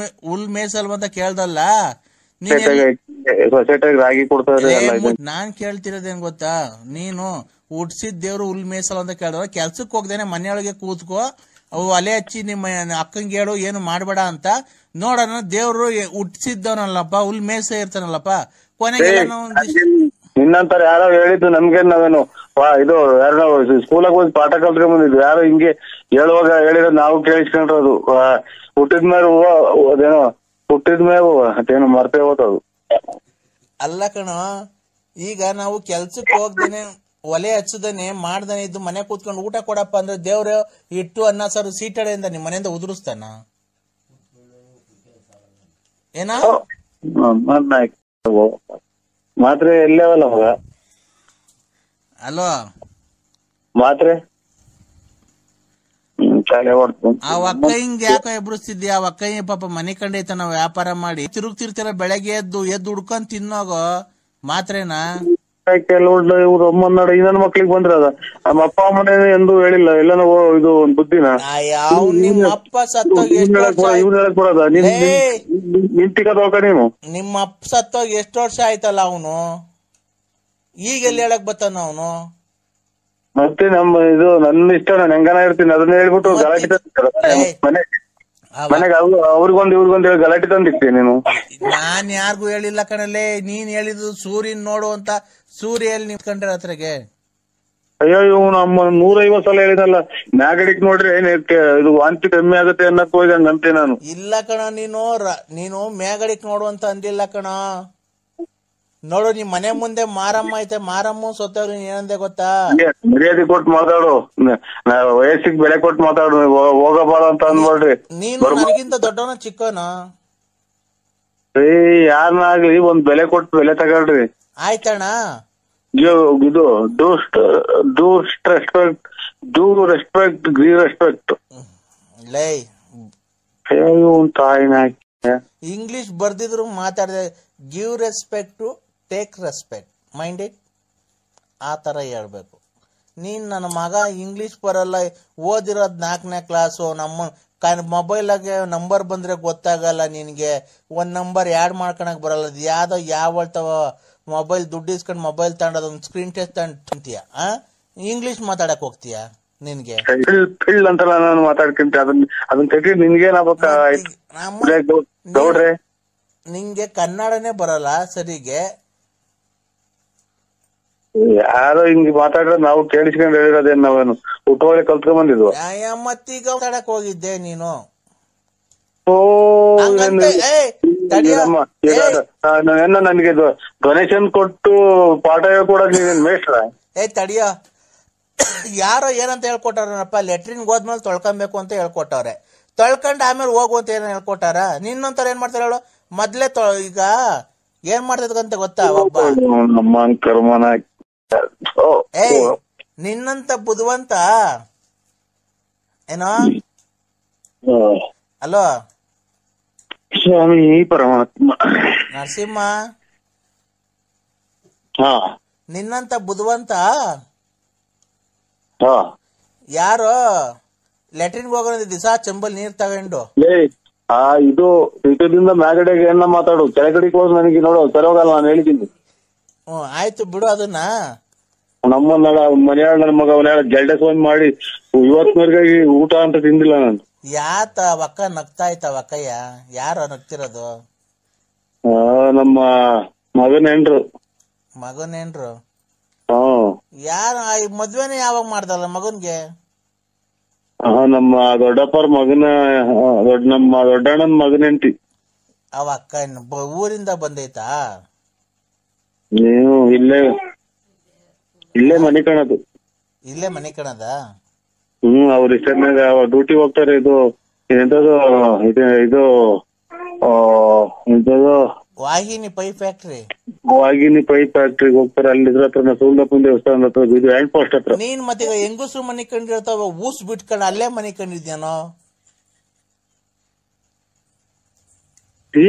ಹುಲ್ ಮೇಸಲ್ವ ಅಂತ ಕೇಳ್ದಲ್ಲ. ನಾನ್ ಕೇಳ್ತಿರೋದೇನ್ ಗೊತ್ತಾ, ನೀನು ಹುಡ್ಸಿದ್ ದೇವ್ರು ಹುಲ್ ಮೇಸಲ್ ಅಂತ ಕೇಳಿದ್ರೆ ಕೆಲ್ಸಕ್ ಹೋಗ್ದೇನೆ ಮನೆಯೊಳಗೆ ಕೂತ್ಕೋ, ಅವು ಒಲೆ ಹಚ್ಚಿ ನಿಮ್ಮ ಅಕ್ಕಂಗೆ ಹೇಳು ಏನು ಮಾಡ್ಬೇಡ ಅಂತ. ನೋಡೋಣ ದೇವ್ರು ಹುಟ್ಸಿದ್ದವನಲ್ಲಪ್ಪ, ಹುಲ್ ಮೇಸ ಇರ್ತಾನಲ್ಲಪ್ಪ. ಕೊನೆಗೆ ನಿನ್ನಂತರ ಯಾರೋ ಹೇಳಿದ್ದು ನಮ್ಗೆ, ನಾವೇನು ಇದು ಯಾರೋ ಸ್ಕೂಲಾಗ ಹೋಗಿ ಪಾಠ ಕಲ್ತ್ಕೊಂಡ್ ಬಂದಿದ್ವಿ. ಯಾರೋ ಹಿಂಗೆ ಹೇಳುವಾಗ ಹೇಳಿರೋದು ನಾವು ಕೇಳಿಸ್ಕೊಂಡ್ರದು. ಹುಟ್ಟಿದ್ಮೇಲೆ ಅದೇನೋ ಹುಟ್ಟಿದ್ಮೇಲೆ ಅದೇನೋ ಮರ್ತೇ ಹೋತದು. ಅಲ್ಲ ಕಣೋ, ಈಗ ನಾವು ಕೆಲ್ಸಕ್ಕೆ ಹೋಗ್ದೇನೆ ಒಲೆ ಹಚ್ಚದನೆ ಮಾಡ್ದಾನೆ ಇದ್ದು ಮನೆ ಕೂತ್ಕೊಂಡು ಊಟ ಕೊಡಪ್ಪ ಅಂದ್ರೆ ದೇವ್ರು ಇಟ್ಟು ಅನ್ನ ಸಾರು ಸೀಟಡೆಯಿಂದ ನಿಮ್ ಮನೆಯಿಂದ ಉದುರಿಸ್ತಾನ ಏನ? ಮಾತ್ರೆ ಎಲ್ಲವಲ್ಲ ಮಗ? ಅಲ್ವಾ ಮಾತ್ರೆ ಆ ಅಕ್ಕಯ್ಯಂಗ್ ಯಾಕೋ ಎಬ್ರಿಸ್ತಿದ್ಯಾ? ಆ ಅಕ್ಕಯ್ಯ ಪಾಪ ಮನೆ ಕಂಡೈತ ನಾವ್ ವ್ಯಾಪಾರ ಮಾಡಿ ತಿರುಗ್ತಿರ್ತೀರ, ಬೆಳಗ್ಗೆ ಎದ್ದು ಹುಡ್ಕೊಂಡ್ ತಿನ್ನೋಗೋ ಮಾತ್ರೆನಾ? ಇವ್ರು ಅಮ್ಮನ ಇನ್ನೊಂದ್ ಮಕ್ಳಿಗೆ ಬಂದ್ರದ ನಮ್ಮ ಅಪ್ಪ ಅಮ್ಮನೇ ಎಂದು ಹೇಳಿಲ್ಲ. ಎಲ್ಲಾನು ಇದು ಒಂದ್ ಬುದ್ಧಿನ ನಿಮ್ಮ ಅಪ್ಪ ಸತ್ತೋಗಿ ನೀನು ನಿಮ್ಮ ಅಪ್ಪ ಸತ್ತೋಗಿ ಎಷ್ಟು ವರ್ಷ ಆಯ್ತಲ್ಲ ಅವನು, ಈಗೆಲ್ಲಿ ಹೇಳಕ್ ಬತ್ತಾನ ಅವನು? ಮತ್ತೆ ನಮ್ಮ ಇದು ನನ್ನ ಇಷ್ಟ, ನಾನು ಹೆಂಗನ ಇರ್ತೀನಿ ಅದನ್ನ ಹೇಳ್ಬಿಟ್ಟು ಗಲಾಟೆ ಮನೆಗೆ ಅವ್ರಿಗೊಂದು ಇವ್ರಿಗೊಂದು ಹೇಳಿ ಗಲಾಟೆ ತಂದಿರ್ತೀನಿ ನೀನು. ನಾನ್ ಯಾರಿಗೂ ಹೇಳಿಲ್ಲ ಕಣಲ್ಲೇ, ನೀನ್ ಹೇಳಿದ್ದು ಸೂರ್ಯನ್ ನೋಡು ಅಂತ. ಸೂರ್ಯಲ್ಲಿ ನಿಂತ್ಕೊಂಡ್ರೆ ಹತ್ರಗೆ ಅಯ್ಯೋ ಇವ್ ನಮ್ಮ 150 ಸಲ ಹೇಳಿದಲ್ಲ, ಮ್ಯಾಗಡಿಕ್ ನೋಡ್ರಿ ಇದು ವಾಂತಿ ಕಮ್ಮಿ ಆಗತ್ತೆ ಅನ್ನಕ್ ಹೋಗಿ ಹಂಗಂತೆ ನಾನು. ಇಲ್ಲ ಕಣ, ನೀನು ಮ್ಯಾಗಡಿಕ್ ನೋಡು ಅಂತ ಅಂದಿಲ್ಲ ಕಣ. ನೋಡು ನಿಮ್ ಮನೆ ಮುಂದೆ ಮಾರಮ್ಮ ಐತೆ, ಮಾರಮ್ಮ ಸೊತ್ತವ್ರು ಏನಂದೆ ಗೊತ್ತಾ? ಮರ್ಯಾದೆ ಕೊಟ್ಟು ಮಾತಾಡು, ವಯಸ್ಸಿಗೆ ಬೆಲೆ ಕೊಟ್ಟು ಮಾತಾಡು, ಹೋಗಬಾರ ಅಂತ ಅಂದ್ಬಿಡ್ರಿ. ನೀನು ನನಗಿಂತ ದೊಡ್ಡವನ ಚಿಕ್ಕವನ? ಯಾರನ್ನಾಗ್ಲಿ ಒಂದ್ ಬೆಲೆ ಕೊಟ್ಟು ಬೆಲೆ ತಗೊಳ್ರಿ. ಆಯ್ತಣ್ಣ. ಇದು ರೆಸ್ಪೆಕ್ಟ್ ಗಿವ್ ರೆಸ್ಪೆಕ್ಟ್. ಇಂಗ್ಲಿಷ್ ಬರ್ದಿದ್ರು ಮಾತಾಡಿದೆ. Give respect take respect, minded ಆ ತರ ಹೇಳ್ಬೇಕು. ನೀನ್ ನನ್ನ ಮಗ ಇಂಗ್ಲಿಷ್ ಬರಲ್ಲ, ಓದಿರೋದ್ 4ನೇ ಕ್ಲಾಸು, ನಮ್ಮ ಮೊಬೈಲಾಗೆ ನಂಬರ್ ಬಂದ್ರೆ ಗೊತ್ತಾಗಲ್ಲ ನಿನ್ಗೆ, ಒಂದ್ ನಂಬರ್ ಆ್ಯಡ್ ಮಾಡ್ಕೊಳಕ್ ಬರಲ್ಲ. ಯಾವ್ದೋ ಯಾವಳ್ತಾವ ಮೊಬೈಲ್ ದುಡ್ಡು ಇಸ್ಕೊಂಡ್ ಮೊಬೈಲ್ ತಗೊಂಡ್ ಒಂದ್ ಸ್ಕ್ರೀನ್ ಟೆಸ್ಟ್ ತಗೊಂತೀಯ, ಇಂಗ್ಲಿಷ್ ಮಾತಾಡಕ್ ಹೋಗ್ತೀಯ? ನಿನ್ಗೆ ಅಂತಲ್ಲ ನಾನು ಮಾತಾಡ್ಕೊಂತ ಅದನ್ನ ತೆಗಿ. ನಿನ್ಗೇನಾಗ್ಬೇಕ ಗೌಡ್ರೆ? ನಿಂಗೆ ಕನ್ನಡನೇ ಬರಲ್ಲ ಸರಿಗೆ. ಯಾರೋ ಹಿಂಗ್ ಮಾತಾಡಿದ್ರೆ ನಾವು ಕೇಳಿಸ್ಕೊಂಡ್ ಹೇಳಿರೋದೇನ್, ನಾವೇನು ಹುಟ್ಟೋಳೆ ಕಲ್ತ್ಕೊಂಡ್ ಬಂದಿದ್ವು. ಮತ್ತೀಗ ಮಾತಾಡಕ್ ಹೋಗಿದ್ದೆ ನೀನು? ನನಗೆ ಡೊನೇಷನ್ ಕೊಟ್ಟು ಪಾಠ ಹೇಳ್ಕೊಡಕ್ ನೀನ್ ಮೇಷ್ಟ್ರ? ತಡಿಯೋ, ಯಾರೋ ಏನಂತ ಹೇಳ್ಕೊಟ್ಟಾರಪ್ಪ, ಲೆಟ್ರಿನ್ ಹೋದ್ಮೇಲೆ ತೊಳ್ಕೊಬೇಕು ಅಂತ ಹೇಳ್ಕೊಟ್ಟವ್ರೆ. ತೊಳ್ಕೊಂಡ್ ಆಮೇಲೆ ಹೋಗು ಅಂತ ಏನ್ ಹೇಳ್ಕೊಟ್ಟಾರ? ನಿನ್ನೊಂತರ ಏನ್ ಮಾಡ್ತಾರ ಹೇಳು? ಮೊದ್ಲೇ ಈಗ ಏನ್ ಮಾಡ್ತದಂತ ಗೊತ್ತಾ? ಒಬ್ಬ ನಿನ್ನಂತ ಬುದ್ಧಿವಂತ ಏನೋ ಅಲೋ ಸ್ವಾಮಿ ಪರಮಾತ್ಮ ನರಸಿಂಹ, ನಿನ್ನಂತ ಬುದ್ಧಿವಂತ ಯಾರೋ ಲೆಟ್ರಿನ್ಗೆ ಹೋಗೋ ದಿವಸ ಚಂಬಲ್ ನೀರ್ ತಗೊಂಡು ಇದು ಸೀಟದಿಂದ ಮ್ಯಾಗಡೆಗೆ ಏನ ಮಾತಾಡು, ಕೆಳಗಡೆಗೆ ಹೋದ್ ನನಗೆ ನೋಡು ಸರಿ ಹೋಗಲ್ಲ, ನಾನು ಹೇಳಿದ್ದೀನಿ. ಆಯ್ತು ಬಿಡು ಅದನ್ನ. ನಮ್ಮ ಮನೆಯಾಳ ನನ್ನ ಮಗ ಅವನ ಜಲ್ಡೆ ಫೋನ್ ಮಾಡಿ ಇವತ್ತಿನವರೆಗಾಗಿ ಊಟ ಅಂತ ತಿಂದಿಲ್ಲ ನಾನು. ಯಾತ ಅವಕ್ಕ ನಗ್ತಾ ಇತ್ತವಕ್ಕಯ್ಯ? ಯಾರು ನಗ್ತಿರೋದು? ನಮ್ಮ ಮಗನೇನ್ರು. ಮಗನೇನ್ರು? ಯಾರ ಮದ್ವೆನೇ ಯಾವಾಗ ಮಾಡ್ದಲ್ಲ ಮಗನ್ಗೆ? ನಮ್ಮ ದೊಡ್ಡಪ್ಪರ ಮಗನ ನಮ್ಮ ದೊಡ್ಡಣ್ಣನ ಮಗನೆಂಟಿ. ಅವ ಅಕ್ಕ ಊರಿಂದ ಬಂದೈತಾ? ನೀವು ಇಲ್ಲೇ ಮನೆ ಕಾಣದು. ಇಲ್ಲೇ ಮನೆ ಕಾಣದ? ಅವ್ರ ಇಷ್ಟನಾಗ ಡ್ಯೂಟಿ ಹೋಗ್ತಾರೆ. ಇದು ಎಂತದು ಇದು ವಾಹಿನಿ ಪೈಪ್ ಫ್ಯಾಕ್ಟ್ರಿ. ವಾಹಿನಿ ಪೈಪ್ ಫ್ಯಾಕ್ಟ್ರಿಗೆ ಹೋಗ್ತಾರೆ. ಅಲ್ಲಿ ಇದ್ರ ಹತ್ರ ಸೌಂದಪ್ಪನ ದೇವಸ್ಥಾನ ಹತ್ರ, ಇದು ಹ್ಯಾಂಡ್ ಪೋಸ್ಟ್ ಹತ್ರ. ನೀನ್ ಮತ್ತೆ ಹೆಂಗಸರು ಮನೆ ಕಂಡಿರ್ತಾವ, ಊಸ್ ಬಿಟ್ಕೊಂಡು ಅಲ್ಲೇ ಮನೆ ಕಂಡಿದ್ಯಾನೋ?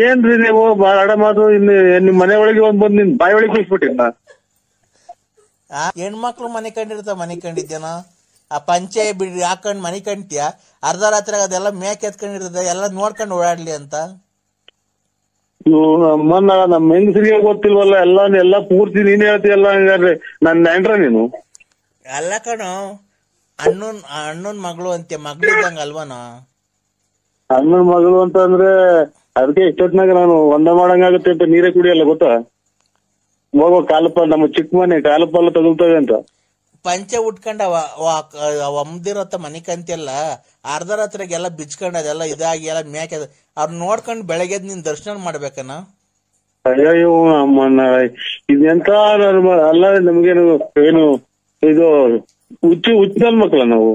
ಏನ್ರಿ ನೀವು ಬಾಳ ಮಾತು. ನಿಮ್ ಮನೆ ಒಳಗೆ ಬಂದ್ ನಿನ್ ಬಾಯಿ ಒಳಗೆ ಕೂಸ್ಬಿಟ್ಟಿಲ್ಲ. ಹೆಣ್ಮಕ್ಳು ಮನೆ ಕಂಡಿರ್ತಾವ, ಮನೆ ಕಂಡಿದ್ಯಾನೋ? ಆ ಪಂಚೆ ಬಿಡ್ರಿ ಹಾಕೊಂಡ್ ಮನೆ ಕಂಡ್ತೀಯ, ಅರ್ಧ ರಾತ್ರಿ ಅದೆಲ್ಲ ಮೇಕ್ ಎತ್ಕೊಂಡಿರ್ತದೆ, ಎಲ್ಲ ನೋಡ್ಕೊಂಡು ಓಡಾಡ್ಲಿ ಅಂತ. ನಮ್ಮನ್ನ ನಮ್ ಹೆಂಗಸರಿಗೆ ಗೊತ್ತಿಲ್ವಲ್ಲ, ಎಲ್ಲ ಪೂರ್ತಿ ನೀನ್ ಹೇಳ್ತೀಯಲ್ಲ. ಹಂಗಾದ್ರೆ ನನ್ ನೆಂಟ್ರ ನೀನು? ಅಲ್ಲ ಕಣೋ, ಅಣ್ಣನ್ ಮಗಳು ಅಂತೆ, ಮಗಳಿದ್ದಂಗ ಅಲ್ವನ? ಅಣ್ಣನ್ ಮಗಳು ಅಂತ ಅಂದ್ರೆ ಅದಕ್ಕೆ ಇಷ್ಟೊತ್ನಾಗ ನಾನು ಒಂದ ಮಾಡಂಗಾಗುತ್ತೆ ಅಂತ ನೀರೇ ಕುಡಿಯಲ್ಲ ಗೊತ್ತಾ? ಹೋಗೋ ಕಾಲಪ್ಪ, ನಮ್ಮ ಚಿಕ್ಕ ಮನೆ ಕಾಲಪ್ಪಲ್ಲ ತಗೊಳ್ತವೆ ಅಂತ. ಪಂಚೆ ಉಟ್ಕೊಂಡ ಒಮ್ದಿರತ್ತ ಮನೆ ಕಂತಿಯಲ್ಲ, ಅರ್ಧ ರಾತ್ರಿಗೆಲ್ಲ ಬಿಚ್ಕೊಂಡ್ ಅದೆಲ್ಲ ಇದಾಗಿ ಎಲ್ಲ ಮೇಕೆ ಅವ್ರ ನೋಡ್ಕೊಂಡ್ ಬೆಳಗ್ಗೆ ನೀನ್ ದರ್ಶನ ಮಾಡ್ಬೇಕನ? ಅಯ್ಯೋ ಅಮ್ಮನ್ನ, ಇದೆಂತ ಅಲ್ಲ ನಮ್ಗೇನು ಏನು ಇದು ಹುಚ್ಚಲ್ ಮಕ್ಳ ನಾವು?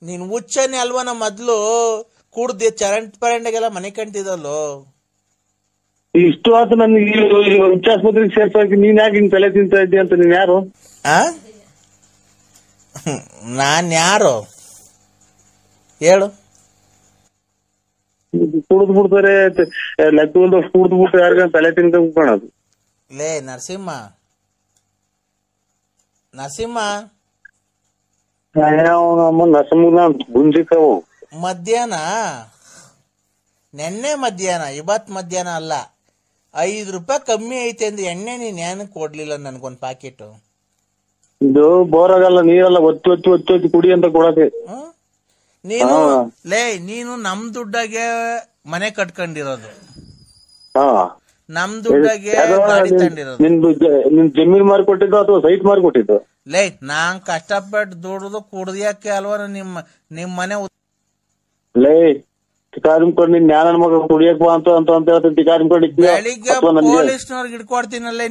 ನೀನ್ ಹುಚ್ಚನೆ ಅಲ್ವನ? ಮೊದ್ಲು ಕುಡ್ದಿ ಚರಂಟ್ ಪರಂಡೆಗೆಲ್ಲ ಮನೆ ಕಂತಿದಲ್ಲೋ. ಇಷ್ಟು ಆತು ನನ್ಗೆ ಹುಚ್ಚಾಸ್ಪತ್ರೆಗೆ ಸೇರ್ಸಾಕಿ. ನೀನ್ ಯಾಕೆ ಹಿಂಗ್ ತಲೆ ತಿಂತ ಇದ್ದಿ ಅಂತ? ನೀನ್ ಯಾರು? ನಾನ್ ಯಾರು ಹೇಳು? ಕುಡ್ದು ಬಿಡ್ತಾರೆ, ಲೆಕ್ಕದ ಕುಡ್ದು ಬಿಟ್ಟು ಯಾರಿಗ ತಲೆ ತಿನ್ಕೊಂಡ್ ಕಾಣೋದು. ಲೇ ನರಸಿಂಹ, ನರಸಿಂಹ ಗುಂಜಿಕವು ಮಧ್ಯಾಹ್ನ, ನೆನ್ನೆ ಮಧ್ಯಾಹ್ನ, ಇವತ್ ಮಧ್ಯಾಹ್ನ ಅಲ್ಲ, 5 ರೂಪಾಯಿ ಕಮ್ಮಿ ಐತೆ ಅಂದ್ರೆ ಎಣ್ಣೆ ನೀನ್ ಏನಕ್ಕೆ ಕೊಡ್ಲಿಲ್ಲ ನನ್ಗೊಂದ್ ಪಾಕೆಟ್? ಇದು ಬೋರ್ ಆಗಲ್ಲ, ನೀರೆಲ್ಲ ಒತ್ತಿ ಕುಡಿ ಅಂತ ಕೊಡಕ್ಕೆ. ನೀನು ನಮ್ ದುಡ್ಡಾಗೆ ಮನೆ ಕಟ್ಕೊಂಡಿರೋದು, ನಮ್ ದುಡ್ಡಾಗೆ ಗಾಡಿ ತಂದಿರೋದು. ನಿನ್ ಜಮೀನ್ ಮಾರಿ ಕೊಟ್ಟಿದ್ದು ಅಥವಾ ಸೈಟ್ ಮಾರಿ ಕೊಟ್ಟಿದ್ದು? ನಾನ್ ಕಷ್ಟಪಟ್ಟು ದುಡ್ದು ಕುಡ್ದಿಯಕ್ಕೆ ಅಲ್ವ ನಿಮ್ ಮನೆ ಟಿಕಾರಿಮ್ಕೊಂಡು ನಿನ್ ಜ್ಞಾನ ಮಗ ಕುಡಿಯಕ್ ಬಾ ಅಂತ ಹೇಳ್ತೀನಿ. ಟಿಕಾರಿಮ್ಕೊಂಡು ಬೆಳಿಗ್ಗೆ ಪೊಲೀಸ್ನವ್ರಿಗೆ ಇಟ್ಕೊಡ್ತೀನಲ್ಲ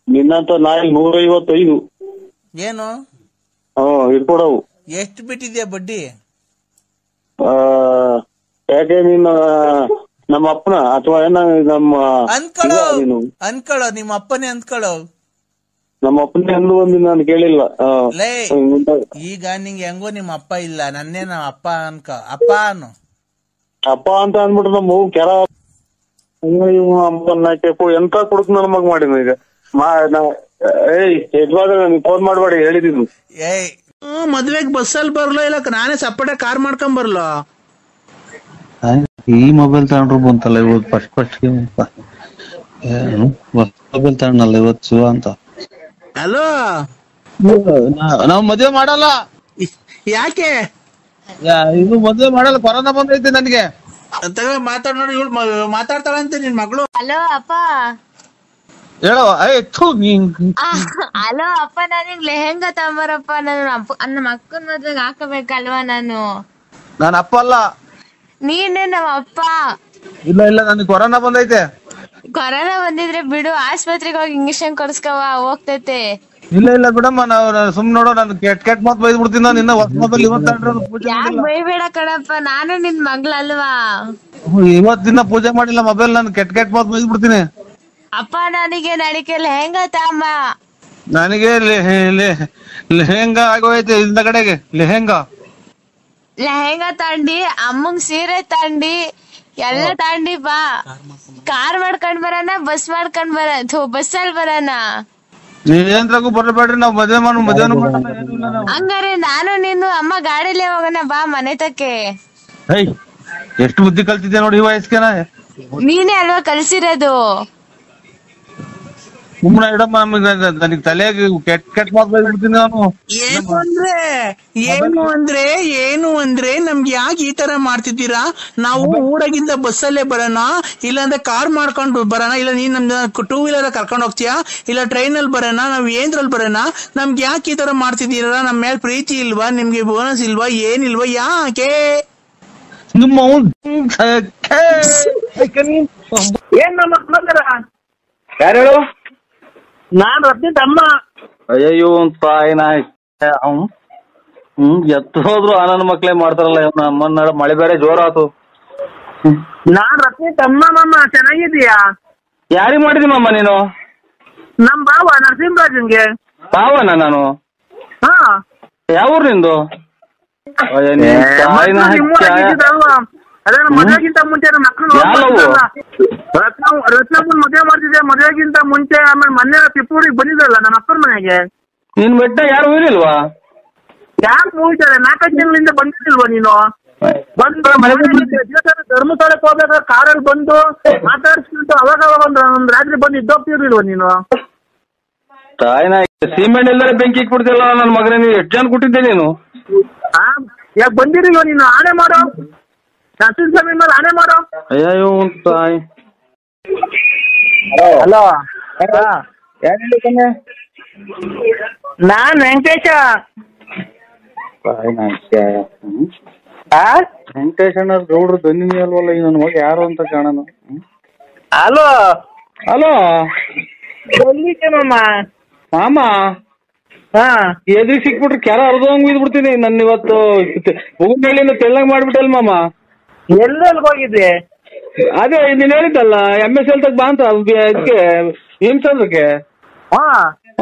ನಿನ್ನಂತ ನಾಯಿ 155 ಏನು ಇಟ್ಕೊಡವು. ಎಷ್ಟು ಬಿಟ್ಟಿದ್ಯಾ ಬಡ್ಡಿ? ಯಾಕೆ ನೀನು ನಮ್ಮ ಅಪ್ಪನ ಅಥವಾ ಏನ ನಮ್ಮ ಅನ್ಕೊಳ್ಳೋ ನಿಮ್ಮ ಅಪ್ಪನೇ ಅಂದ್ಕೊಳ್ಳೋ. ನಮ್ಮ ಅಪ್ಪನೇ ಅಂದು ಒಂದು ನಾನು ಕೇಳಿಲ್ಲ. ಈಗ ನಿಂಗೆ ಹೆಂಗೋ ನಿಮ್ಮ ಅಪ್ಪ ಇಲ್ಲ, ನನ್ನೇ ನಮ್ಮ ಅಪ್ಪ ಅಪ್ಪ ಅನ್ನು ಅಪ್ಪ ಅಂತ ಅಂದ್ಬಿಟ್ರೆ ನಮ್ಮ ಮಗು ಕೆರ ಅಮ್ಮನ್ನ ಎಂತ ಕುಡುಕ್ ನನ್ನ ಮಗ ಮಾಡಿದ್ನು. ಈಗ ಯಜಮಾನ ನನಗೆ ಫೋನ್ ಮಾಡ್ಬೇಡಿ ಹೇಳಿದ್ದೀನಿ. ಮದ್ವೆಗ್ ಬಸ್ಸಲ್ಲಿ ಬರ್ಲೋ ಇಲ್ಲ ನಾನೇ ಸಪರೇಟ್ ಕಾರ್ ಮಾಡ್ಕೊಂಡ್ ಬರ್ಲೋ? ಈ ಮೊಬೈಲ್ ತಗೊಂಡ್ರು ಬಂತಲ್ಲ ಇವತ್ತು ಫಸ್ಟ್ ಮೊಬೈಲ್ ತಗೊಂಡಲ್ಲ ಇವತ್ತು ಶಿವ ಅಂತ. ಹಲೋ, ನಾವ್ ಮದ್ವೆ ಮಾಡಲ್ಲ. ಯಾಕೆ? ಇದು ಮದ್ವೆ ಮಾಡಲ್ಲ, ಕೊರೋನಾ ಬಂದೈತಿ ನನ್ಗೆ. ಮಾತಾಡ್ ನೋಡಿ, ಇವಳು ಮಾತಾಡ್ತಾಳಂತೆ ನಿನ್ ಮಗಳು. ಹಲೋ ಅಪ್ಪ. ಹೇಳೋ. ಹಲೋ ಅಪ್ಪ, ನನಗ್ ಲೆಹೆಂಗಾ ತಗೊಂಬರಪ್ಪ. ನಮ್ಮ ಅಕ್ಕನ ಮದ್ವೆಗೆ ಹಾಕಬೇಕಲ್ವಾ ನಾನು? ನಾನ್ ಅಪ್ಪ ಅಲ್ಲ. ನೀನೇ ನಮ್ಮ ಅಪ್ಪ. ಇಲ್ಲ ನನಗೆ ಕೊರೋನಾ ಬಂದೈತೆ. ಕೊರೋನಾ ಬಂದಿದ್ರೆ ಬಿಡು, ಆಸ್ಪತ್ರೆಗೆ ಹೋಗಿ ಇಂಜೆಕ್ಷನ್ ಕೊಡ್ಸ್ಕವ, ಹೋಗ್ತೈತೆ. ಇಲ್ಲ ಬಿಡಮ್ಮ, ನಾವು ಸುಮ್ ನೋಡೋ, ನಾನು ಕೆಟ್ ಮಾತ್ ಬೈದ್ ಬಿಡ್ತೀನಿ. ನಿನ್ನ ಹೊಸ ಮೊಬೈಲ್ ಯಾಕೆ ಬೈಬೇಡ ಕಣಪ್ಪ, ನಾನು ನಿನ್ ಮಗ್ಳಲ್ವಾ? ಇವತ್ತಿನ ಪೂಜೆ ಮಾಡಿಲ್ಲ ಮೊಬೈಲ್, ನಾನು ಕೆಟ್ ಮಾತ್ ಬೈದ್ ಬಿಡ್ತೀನಿ. ಅಪ್ಪ ನನಗೆ ನಡಿಕೆ ಲೆಹೆಂಗಾ ತಾಂಬ. ನನಗೆ ಲೆಹೆಂಗಾ ಆಗೋಯ್ತು ಇಂದ ಕಡೆಗೆ. ಲೆಹೆಂಗಾ ತಾಂಡಿ, ಅಮ್ಮಂಗ್ ಸೀರೆ ತಾಂಡಿ, ಎಲ್ಲ ತಾಂಡಿ ಬಾ. ಕಾರ್ ಮಾಡ್ಕೊಂಡ್ ಬರೋಣ, ಬಸ್ ಮಾಡ್ಕೊಂಡ್ ಬಸ್ಸಲ್ಲಿ ಬರೋಣ. ನೀವೇನ್ರಾಗೂ ಬರ್ಬೇಡ್ರಿ, ನಾವ್ ಮದ್ವೆ ಹಂಗಾರೆ ನಾನು ನೀನು ಅಮ್ಮ ಗಾಡಿಲೇ ಹೋಗೋಣ, ಬಾ ಮನೆ ತಕ್ಕೆ. ಎಷ್ಟು ಬುದ್ಧಿ ಕಲ್ತಿದ್ದೆ ನೋಡಿ ಈ ವಯಸ್ಸಿಗೆ. ನೀನೇ ಅಲ್ವಾ ಕಲ್ಸಿರೋದು. ಸುಮ್ಮನೆ ಇಡಮ್ಮ, ನನಗೆ ತಲೆಗೆ ಕೆಟ್ಟ ಮಾತು ಬೈದ್ಬಿಡ್ತೀನಿ ನಾನು. ಏನು ಅಂದ್ರೆ ನಮ್ಗೆ ಯಾಕೆ ಈ ತರ ಮಾಡ್ತಿದ್ದೀರಾ? ನಾವು ಊರಾಗಿಂದ ಬಸ್ಸಲ್ಲೇ ಬರೋಣ, ಇಲ್ಲಾಂದ್ರೆ ಕಾರ್ ಮಾಡ್ಕೊಂಡು ಬರೋಣ, ಇಲ್ಲ ನೀನ್ ನಮ್ನ 2 ವೀಲರ್ ಕರ್ಕೊಂಡು ಹೋಗ್ತೀಯಾ, ಇಲ್ಲ ಟ್ರೈನ್ ಅಲ್ಲಿ ಬರೋಣ, ನಾವ್ ಏನ್ರಲ್ಲಿ ಬರೋಣ? ನಮ್ಗೆ ಯಾಕೆ ಈ ತರ ಮಾಡ್ತಿದ್ದೀರಾ? ನಮ್ ಮೇಲೆ ಪ್ರೀತಿ ಇಲ್ವಾ? ನಿಮ್ಗೆ ಬೋನಸ್ ಇಲ್ವಾ? ಏನಿಲ್ವಾ? ಯಾಕೆ? ಏನ್ ನಮ್ಮ ಯಾರು ಹೇಳು? ನಾನ್ ರತ್ನಿ ತಮ್ಮ. ಅಯ್ಯೋ ತಾಯಿನ ಎತ್ತು ಹೋದ್ರು ನನ್ನ ಮಕ್ಳೇ ಮಾಡ್ತಾರಲ್ಲ. ಅಮ್ಮನ ಮಳೆ ಬೇರೆ ಜೋರಾತು. ನಾನ್ ರತ್ನಿ ತಮ್ಮ ಮಾಮ. ಚೆನ್ನಾಗಿದೀಯಾ? ಯಾರಿಗ್ ಮಾಡಿದಿ ಮಾಮ ನೀನು? ನಮ್ ಬಾವ ನರಸಿಂಹರಾಜನ್ಗೆ. ಬಾವನ ನಾನು? ಹಾ. ಯಾವ ಊರ್ ನಿಂದು? ಅದೇ ಮದುವೆಗಿಂತ ಮುಂಚೆ ರತ್ನಮ್ಮನ್ ಮದುವೆ ಮಾಡ್ತಿದ್ದೆ. ಮದುವೆಗಿಂತ ಮುಂಚೆ ಆಮೇಲೆ ಮೊನ್ನೆ ತಿಪ್ಪೂರಿಗೆ ಬಂದಿದ್ದಲ್ಲ ನನ್ನ ಅಪ್ಪನ ಮನೆಗೆ. ನಿನ್ ಬೆಟ್ಟ ಯಾರು ಹೋಗಿಲ್ವಾ? ಯಾರು ಹೋಗಿದ್ದಾರೆ? 4 ತಿಂಗಳಿಂದ ಬಂದಿಲ್ವಾ ನೀನು? ಬಂದು ಧರ್ಮಸ್ಥಳಕ್ಕೆ ಹೋಗ್ಬೇಕಾದ್ರೆ ಕಾರಲ್ಲಿ ಬಂದು ಮಾತಾಡ್ಸ್ಬಿಟ್ಟು ಅವಾಗ ಒಂದ್ ರಾತ್ರಿ ಬಂದು ಇದ್ದೋಗ್ತಿರ್ಲಿಲ್ವಾ ನೀನು? ತಾಯಿನ ಸಿಮೆಂಟ್ ಎಲ್ಲರ ಬೆಂಕಿ ಇಟ್ಬಿಡ್ತಿಲ್ಲ ನನ್ನ ಮಗನೇ. ನೀನು ಎಷ್ಟು ಜನ ಕೊಟ್ಟಿದ್ದೆ ನೀನು? ಯಾಕೆ ಬಂದಿರಿಲ್ವ ನೀನು? ಆಣೆ ಮಾಡೋ, ನರಸಿಂಹ ಸ್ವಾಮಿ ಮೇಲೆ ಆಣೆ ಮಾಡೋ. ಅಯ್ಯೋ ತಾಯಿ. ಹಲೋ, ನಾನ್ ವೆಂಕಟೇಶ. ವೆಂಕಟೇಶ್ ಅಣ್ಣ ಗೌಡ್ರು ಧ್ವನಿ ಅಲ್ವಲ್ಲ ಈ ನನ್ನ ಮಗ ಯಾರು ಅಂತ ಕಾಣೋಣ. ಹಲೋ ಹಲೋ, ಎಲ್ಲಿದ್ದೆ ಮಾಮ? ಎದುರಿಗೆ ಸಿಕ್ಬಿಟ್ರೆ ಕೆರ ಅರ್ಧಂಗ್ ಬಿದ್ಬಿಡ್ತೀನಿ ನನ್ನ. ಇವತ್ತು ಹೂವಿನ ತೆಳ್ಳಂಗ್ ಮಾಡ್ಬಿಟ್ಟಲ್ ಮಾಮ. ಎಲ್ಲೆಲ್ಲಿ ಹೋಗಿದ್ದೆ? ಅದೇ ನೀನ್ ಹೇಳಿದ್ದಲ್ಲ MSL ತಗ ಬಾ ಅಂತ ಅದಕ್ಕೆ ಹಿಂಸಂದ್ರಕ್ಕೆ. ಹಾ,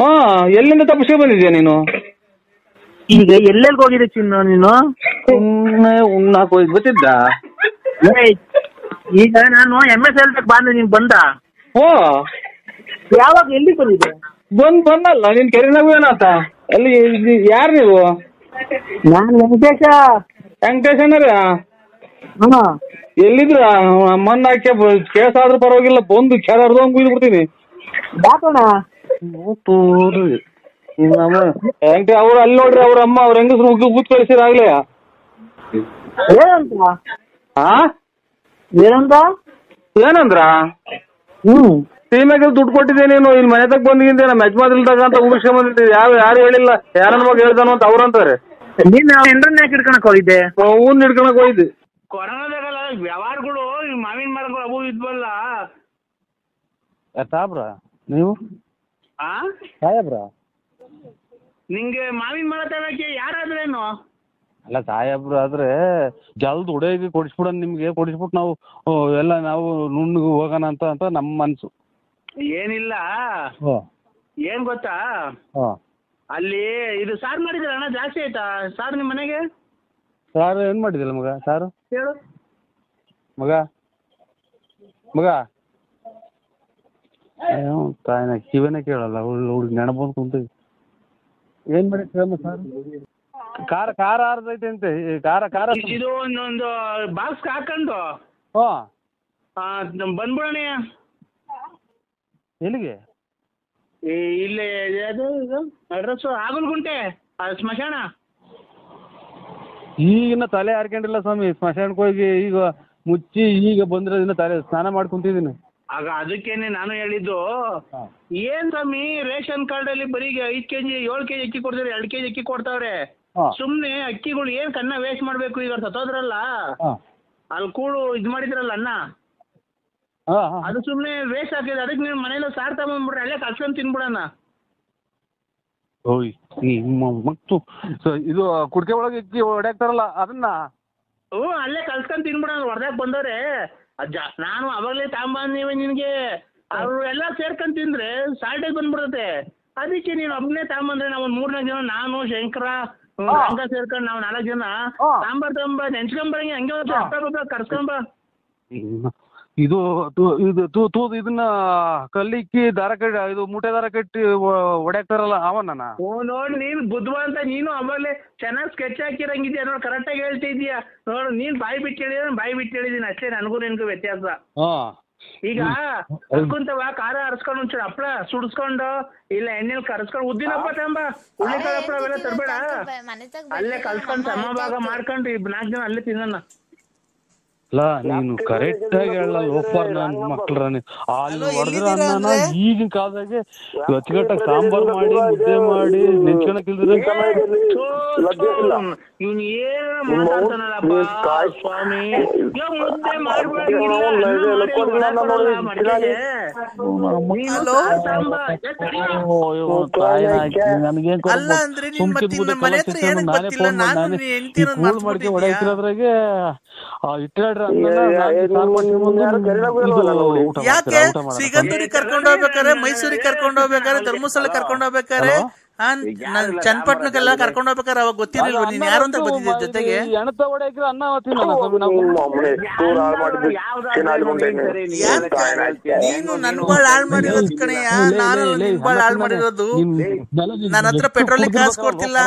ಎಲ್ಲಿಂದ ತಪ್ಪಿಸ್ಕೊಂಡ್ ಬಂದಿದ್ಯಾ ನೀನು? ಈಗ ಎಲ್ಲೆಲ್ಲಿ ಹೋಗಿದ್ದೆ ಚಿನ್ನು ನೀನು? ಉಣ್ಣಾಕ್ ಹೋಗಿ ಗೊತ್ತಿದ್ದ? ಈಗ ನಾನು MSL ತಗ ಬಂದೆ, ನೀನ್ ಬಂದ? ಓ, ಯಾವಾಗ ಎಲ್ಲಿ ಬಂದಿದ್ದೆ? ಬಂದಲ್ಲ ನೀನ್ ಕೆರೆನಾಗ ಏನಾತ? ಅಲ್ಲಿ ಯಾರು ನೀವು? ನಾನು ವೆಂಕಟೇಶ. ವೆಂಕಟೇಶ್ ಅಣ್ಣರ ಎಲ್ಲಿದ್ರ? ಮಣ್ಣ ಹಾಕಿ ಕೇಸ್ ಆದ್ರೂ ಪರವಾಗಿಲ್ಲ, ಬಂದು ಕೆರೆ ಅರ್ಧಂಗ್ ಬಿಡ್ತೀನಿ. ಯಾಕಣ್ಣ? ಅವ್ರು ಅಲ್ಲಿ ನೋಡ್ರಿ, ಅವ್ರ ಅಮ್ಮ ಅವ್ರ ಹೆಂಗಸ್ರು ಬೂತ್ ಕಳಿಸಿರ ಆಗ್ಲೇ. ಏನಂತ? ಏನಂದ್ರ? ಸೀಮೆಗೆ ದುಡ್ಡು ಕೊಟ್ಟಿದ್ದೆ ನೀನು, ಇಲ್ಲಿ ಮನೆ ತಗ ಬಂದಿದ್ದೆ ನಮ್ಮ ಯಜಮಾನ್ರಿಲ್ದಾಗ ಅಂತ ಉಳಿಸ್ಕೊಂಡ್ ಬಂದಿದ್ದೆ. ಯಾರು ಹೇಳಿಲ್ಲ, ಯಾರನ್ನ ಮಗ ಹೇಳ್ದಾನು ಅಂತ ಅವ್ರಂತಾರೆ. ನೀನ್ ಹೆಂಡ್ರನ್ನ ಯಾಕೆ ಹಿಡ್ಕೊಳಕ್ ಹೋಗಿದ್ದೆ? ಹೂನ್ ಹಿಡ್ಕೊಳಕ್ ಹೋಗಿದ್ದೆ. ಕೊರೋನಾದಾಗಲ್ಲ ವ್ಯವಹಾರಗಳು, ಮಾವಿನ ಮರಗಳು ಅವು ಇದ್ವಲ್ಲ. ಸಾಬ್ರ ನೀವು? ಸಾಹೇಬ್ರ, ನಿಂಗೆ ಮಾವಿನ ಮರ ತಗೋಕೆ ಯಾರಾದ್ರೇನು? ಅಲ್ಲ ಸಾಹೇಬ್ರು ಆದ್ರೆ ಜಲ್ದ್ ಉಡೇಗಿ ಕೊಡಿಸ್ಬಿಡ, ನಿಮ್ಗೆ ಕೊಡಿಸ್ಬಿಟ್ಟು ನಾವು ಎಲ್ಲ ನಾವು ನುಣ್ಣಗೆ ಹೋಗೋಣ ಅಂತ ನಮ್ಮ ಮನ್ಸು. ಏನಿಲ್ಲ, ಏನ್ ಗೊತ್ತಾ, ಅಲ್ಲಿ ಇದು ಸಾರು ಮಾಡಿದ್ರ ಅಣ್ಣ, ಜಾಸ್ತಿ ಆಯ್ತಾ ಸಾರು ನಿಮ್ ಮನೆಗೆ? ಸಾರು ಏನ್ ಮಾಡಿದಿಲ್ಲ ಮಗ? ಸಾರು ಹೇಳು ಮಗ. ತಾಯಿನ ಕಿವಿನೇ ಕೇಳಲ್ಲ, ಹುಡುಗಿ ನೆನಪಂದು ಕುಂತೀವಿ. ಏನ್ ಮಾಡಿದ್ರಮ್ಮ ಸಾರು? ಖಾರ ಆರ್ದೈತೆ ಅಂತೆ. ಖಾರ ಇದು ಒಂದೊಂದು ಬಾಕ್ಸ್ ಹಾಕೊಂಡು ಬಂದ್ಬಿಡೋಣ. ಎಲ್ಲಿಗೆ? ಇಲ್ಲೇ ಅದು ಅಡ್ರೆಸ್ ಆಗಲ್ಗುಂಟೆ ಸ್ಮಶಾನ. ಈಗಿನ ತಲೆ ಹಾರ್ಕೊಂಡಿಲ್ಲ ಸ್ವಾಮಿ, ಸ್ಮಶಾನಕ್ಕೆ ಹೋಗಿ ಈಗ ಮುಚ್ಚಿ ಈಗ ಬಂದಿರೋದ್ರಿಂದ ತಲೆ ಸ್ನಾನ ಮಾಡ್ಕೊಂತಿದ್ದೀನಿ. ಆಗ ಅದಕ್ಕೇನೆ ನಾನು ಹೇಳಿದ್ದು, ಏನ್ ಸ್ವಾಮಿ ರೇಷನ್ ಕಾರ್ಡ್ ಅಲ್ಲಿ ಬರೀ 5 kg 7 kg ಅಕ್ಕಿ ಕೊಡ್ತಾರೆ, 2 kg ಅಕ್ಕಿ ಕೊಡ್ತಾವ್ರೆ. ಸುಮ್ನೆ ಅಕ್ಕಿಗಳು ಏನ್ ಕನ್ನ ವೇಸ್ಟ್ ಮಾಡ್ಬೇಕು? ಈಗ ಸತ್ತೋದ್ರಲ್ಲ ಅಲ್ಲಿ ಕೂಡು ಇದ್ ಮಾಡಿದ್ರಲ್ಲ ಅನ್ನ, ಅದು ಸುಮ್ನೆ ವೇಸ್ಟ್ ಹಾಕಿದ್ರೆ. ಅದಕ್ಕೆ ನೀವು ಮನೇಲಿ ಸಾರ್ ತಗೊಂಡ್ಬಿಡ್ರಿ, ಅಲ್ಲೇ ಕಲ್ಸ್ಕೊಂಡ್ ತಿನ್ಬಿಡಣ. ಮತ್ತು ಇದು ಕುಡ್ಕೆ ಒಳಗೆ ಅಕ್ಕಿ ಹೊಡ್ಯಾಕ್ತಾರಲ್ಲ ಅದನ್ನ ಅಲ್ಲೇ ಕಲ್ಸ್ಕೊಂಡ್ ತಿನ್ಬಿಡಣ. ಹೊರದಾಗ ಬಂದವ್ರೆ ನಾನು ಅವಾಗಲೇ ತಗೊಂಬಂದಿವೆ ನಿನ್ಗೆ. ಅವ್ರು ಎಲ್ಲ ಸೇರ್ಕೊಂಡ್ ತಿಂದ್ರೆ ಸಾಲ್ಟೇಜ್ ಬಂದ್ಬಿಡುತ್ತೆ. ಅದಕ್ಕೆ ನೀನು ಒಬ್ಬನೇ ತಗೊಂಬಂದ್ರೆ ನಾವು 3-4 ಜನ, ನಾನು ಶಂಕರ ಹಂಗ ಸೇರ್ಕೊಂಡು ನಾವು 4 ಜನ ಸಾಂಬಾರ್ ತಗೊಂಬ ನೆಂಚ್ಕೊಂಬರಂಗೆ ಹಂಗೆ ಕರ್ಸ್ಕೊಂಬ. ಇದು ಇದನ್ನ ಕಲ್ಲಿಕ್ಕಿ ದಾರ ಕಟ್ಟಿ ಇದು ಮೂಟೆ ದಾರ ಕಟ್ಟಿ ಹೊಡ್ಯಾಕ್ತಾರಲ್ಲ ಅವನ ನೋಡಿ ನೀನ್ ಬುದ್ಧಿವಂತ ನೀನು ಅವಾಗಲೇ ಚೆನ್ನಾಗಿ ಸ್ಕೆಚ್ ಹಾಕಿರಂಗಿದ್ಯಾ ನೋಡಿ, ಕರೆಕ್ಟ್ ಆಗಿ ಹೇಳ್ತಿದ್ಯಾ ನೋಡು. ನೀನ್ ಬಾಯಿ ಬಿಟ್ಟು ಹೇಳಿದೀನಿ ಅಷ್ಟೇ, ನನಗೂ ನಿನ್ಗೂ ವ್ಯತ್ಯಾಸ. ಈಗ ಕರ್ಕೊಂತವ ಖಾರ ಹರ್ಸ್ಕೊಂಡು ಒಂಚೂರು ಹಪ್ಪಳ ಸುಡ್ಸ್ಕೊಂಡು ಇಲ್ಲ ಎಣ್ಣೆಲ್ ಕರ್ಸ್ಕೊಂಡು ಉದ್ದಿನ ಹಬ್ಬ ತಂಬ ಹುಳ್ಳಿಕಾಳು ಹಪ್ಪಳ ಅವೆಲ್ಲ ತರ್ಬೇಡ, ಅಲ್ಲೇ ಕಲ್ಸ್ಕೊಂಡ್ ಸಮ ಭಾಗ ಮಾಡ್ಕೊಂಡು 4 ಜನ ಅಲ್ಲೇ ತಿನ್ನೋಣ. ಅಲ್ಲ ನೀನು ಕರೆಕ್ಟ್ ಆಗಿ ಹೇಳಲ್ಲ ಲೋಫರ್ ನನ್ ಮಕ್ಳ ಅಲ್ಲಿ ಹೊಡೆದ್ರ ಅನ್ನ ಈಗಿನ ಕಾಲದಾಗೆ ಅಚ್ಚುಕಟ್ಟಾಗಿ ಸಾಂಬಾರ್ ಮಾಡಿ ಮುದ್ದೆ ಮಾಡಿ ನೆಂಚ್ಕೊಳಕ್ ಇಲ್ದ್ರೆ ಇವ್ನು ಏನ ಮಾತಾಡ್ತಾನಲ್ಲಪ್ಪ ಸ್ವಾಮಿ. ಮುದ್ದೆ ಅಲ್ಲ ಅಂದ್ರೆ ಮನೆ ಹತ್ರ ಏನಕ್ಕೆ ಗೊತ್ತಿಲ್ಲ, ನಾನು ಹೆಂಡ್ತಿ ಹೊಡೆಯಕ್ರಾದ್ರಾಗೆ ಯಾಕೆ ಸಿಗಂದೂರಿಗೆ ಕರ್ಕೊಂಡ್ ಹೋಗ್ಬೇಕಾರೆ, ಮೈಸೂರಿಗೆ ಕರ್ಕೊಂಡ್ ಹೋಗ್ಬೇಕಾರೆ, ಧರ್ಮಸ್ಥಳ ಕರ್ಕೊಂಡ್ ಹೋಗ್ಬೇಕಾರೆ, ಚನ್ನಪಟ್ಟಣಕ್ಕೆಲ್ಲ ಕರ್ಕೊಂಡ್ ಹೋಗ್ಬೇಕಾರೆ ಅವಾಗ ಗೊತ್ತಿರ್ಲಿಲ್ವ ನೀನ್ ಯಾರು ಅಂತ ಬಂದಿದ್ದೆ ಜೊತೆಗೆ? ನೀನು ನನ್ ಬಾಳ್ ಹಾಳ್ ಮಾಡಿರೋದು ಕಣಯ್ಯ, ನಾನು ನಿನ್ ಬಾಳ್ ಹಾಳ್ ಮಾಡಿರೋದು. ನನ್ನ ಹತ್ರ ಪೆಟ್ರೋಲಿಗೆ ಕಾಸು ಕೊಡ್ತಿಲ್ಲ,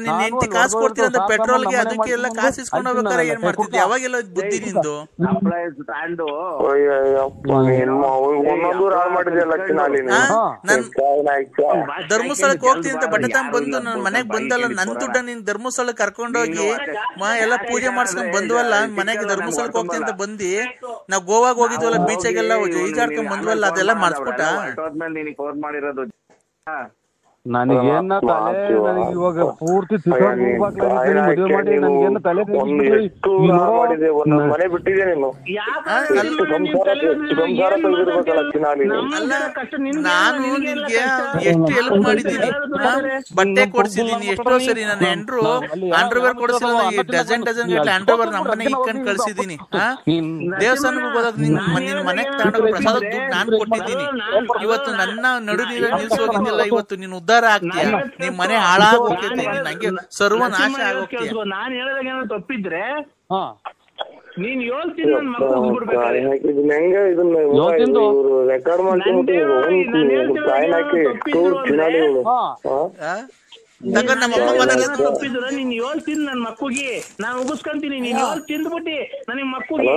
ನಿನ್ ಹೆಂಡತಿ ಕಾಸು ಕೊಡ್ತೀರ ಅಂತ ಪೆಟ್ರೋಲ್ಗೆ ಅದಕ್ಕೆ ಎಲ್ಲ ಕಾಸು ಇಸ್ಕೊಂಡ್ ಹೋಗ್ಬೇಕಾರೆ ಏನ್ ಮಾಡ್ತಿದ್ದೆ? ಅವಾಗೆಲ್ಲ ಬುದ್ಧಿ ನಿಂದು. ಧರ್ಮಸ್ಥಳಕ್ಕೆ ಹೋಗ್ತೀನಿ ಅಂತ ಬಟ್ಟೆ ತಗೊಂಡ್ ಬಂದು ನನ್ ಮನೆಗ್ ಬಂದಲ್ಲ, ನನ್ ದುಡ್ಡ ನೀನ್ ಧರ್ಮಸ್ಥಳಕ್ಕೆ ಕರ್ಕೊಂಡೋಗಿ ಎಲ್ಲ ಪೂಜೆ ಮಾಡ್ಸ್ಕೊಂಡ್ ಬಂದ್ವಲ್ಲ, ಮನೆಗೆ ಧರ್ಮಸ್ಥಳಕ್ಕೆ ಹೋಗ್ತೀನಿ ಅಂತ ಬಂದಿ, ನಾವ್ ಗೋವಾಗ ಹೋಗಿದ್ವಲ್ಲ ಬೀಚಾಗೆಲ್ಲ ಈಜಾಡ್ಕೊಂಡ್ ಬಂದ್ವಲ್ಲ, ಅದೆಲ್ಲ ಮಾಡಿಸ್ಬಿಟ್ಟ. ನನಗೇನ ತಲೆ ನನಗೆ ಇವಾಗ ಪೂರ್ತಿ ಮದುವೆ ಮಾಡಿ ನನಗೇನ ತಲೆ ಮನೆ ಬಿಟ್ಟಿದೆ ನೀನು. ನಾನು ನಿನ್ಗೆ ಎಷ್ಟು ಹೆಲ್ಪ್ ಮಾಡಿದ್ದೀನಿ, ಬಟ್ಟೆ ಕೊಡ್ಸಿದೀನಿ ಎಷ್ಟೋ ಸರಿ. ನನ್ನ ಹೆಂಡ್ರು ಅಂಡರ್ವೇರ್ ಕೊಡಿಸಿಲ್ಲ, ಡಜನ್ ಗಟ್ಲೆ ಅಂಡರ್ವೇರ್ ನಮ್ಮನೆ ಇಟ್ಕೊಂಡ್ ಕಳ್ಸಿದೀನಿ. ದೇವಸ್ಥಾನಕ್ಕೆ ಹೋದಾಗ ನಿನ್ ಮನೆಗೆ ತಗೊಂಡೋಗಿ ಪ್ರಸಾದ ದುಡ್ಡು ನಾನು ಕೊಟ್ಟಿದ್ದೀನಿ. ಇವತ್ತು ನನ್ನ ನಡು ನೀರಲ್ಲಿ ನಿಲ್ಸೋಗಿದ್ದಿಲ್ಲ, ಇವತ್ತು ನೀನು ಉದ್ಧಾರ ಆಗ್ತೀಯ, ನಿಮ್ ಮನೆ ಹಾಳಾಗೋಗ್ತೈತೆ, ನೀನ್ ಹಂಗೆ ಸರ್ವನಾಶ ಆಗೋಗ್ತೀಯ. ನಾನ್ ಹೇಳದಾಗ ಏನೋ ತಪ್ಪಿದ್ರೆ ನೀನ್ ಹೇಳ್ತೀನಿ ನನ್ ಮಕ್ಕಳು ಬಿಡ್ಬೇಕಾದ್ರೆ ರೆಕಾರ್ಡ್ ಮಾಡ್ಕೊಂಡ್ಬಿಟ್ಟು ತಪ್ಪಿದ್ರೆ ನೀನ್ ಹೇಳ್ತೀನಿ ನನ್ ಮಕ್ಕಳಿಗೆ, ನಾನ್ ಉಗಿಸ್ಕೊಂತೀನಿ. ನೀನ್ ಹೇಳ್ ತಿಂದ್ಬಿಟ್ಟಿ ನನಗ್ ಮಕ್ಕಳಿಗೆ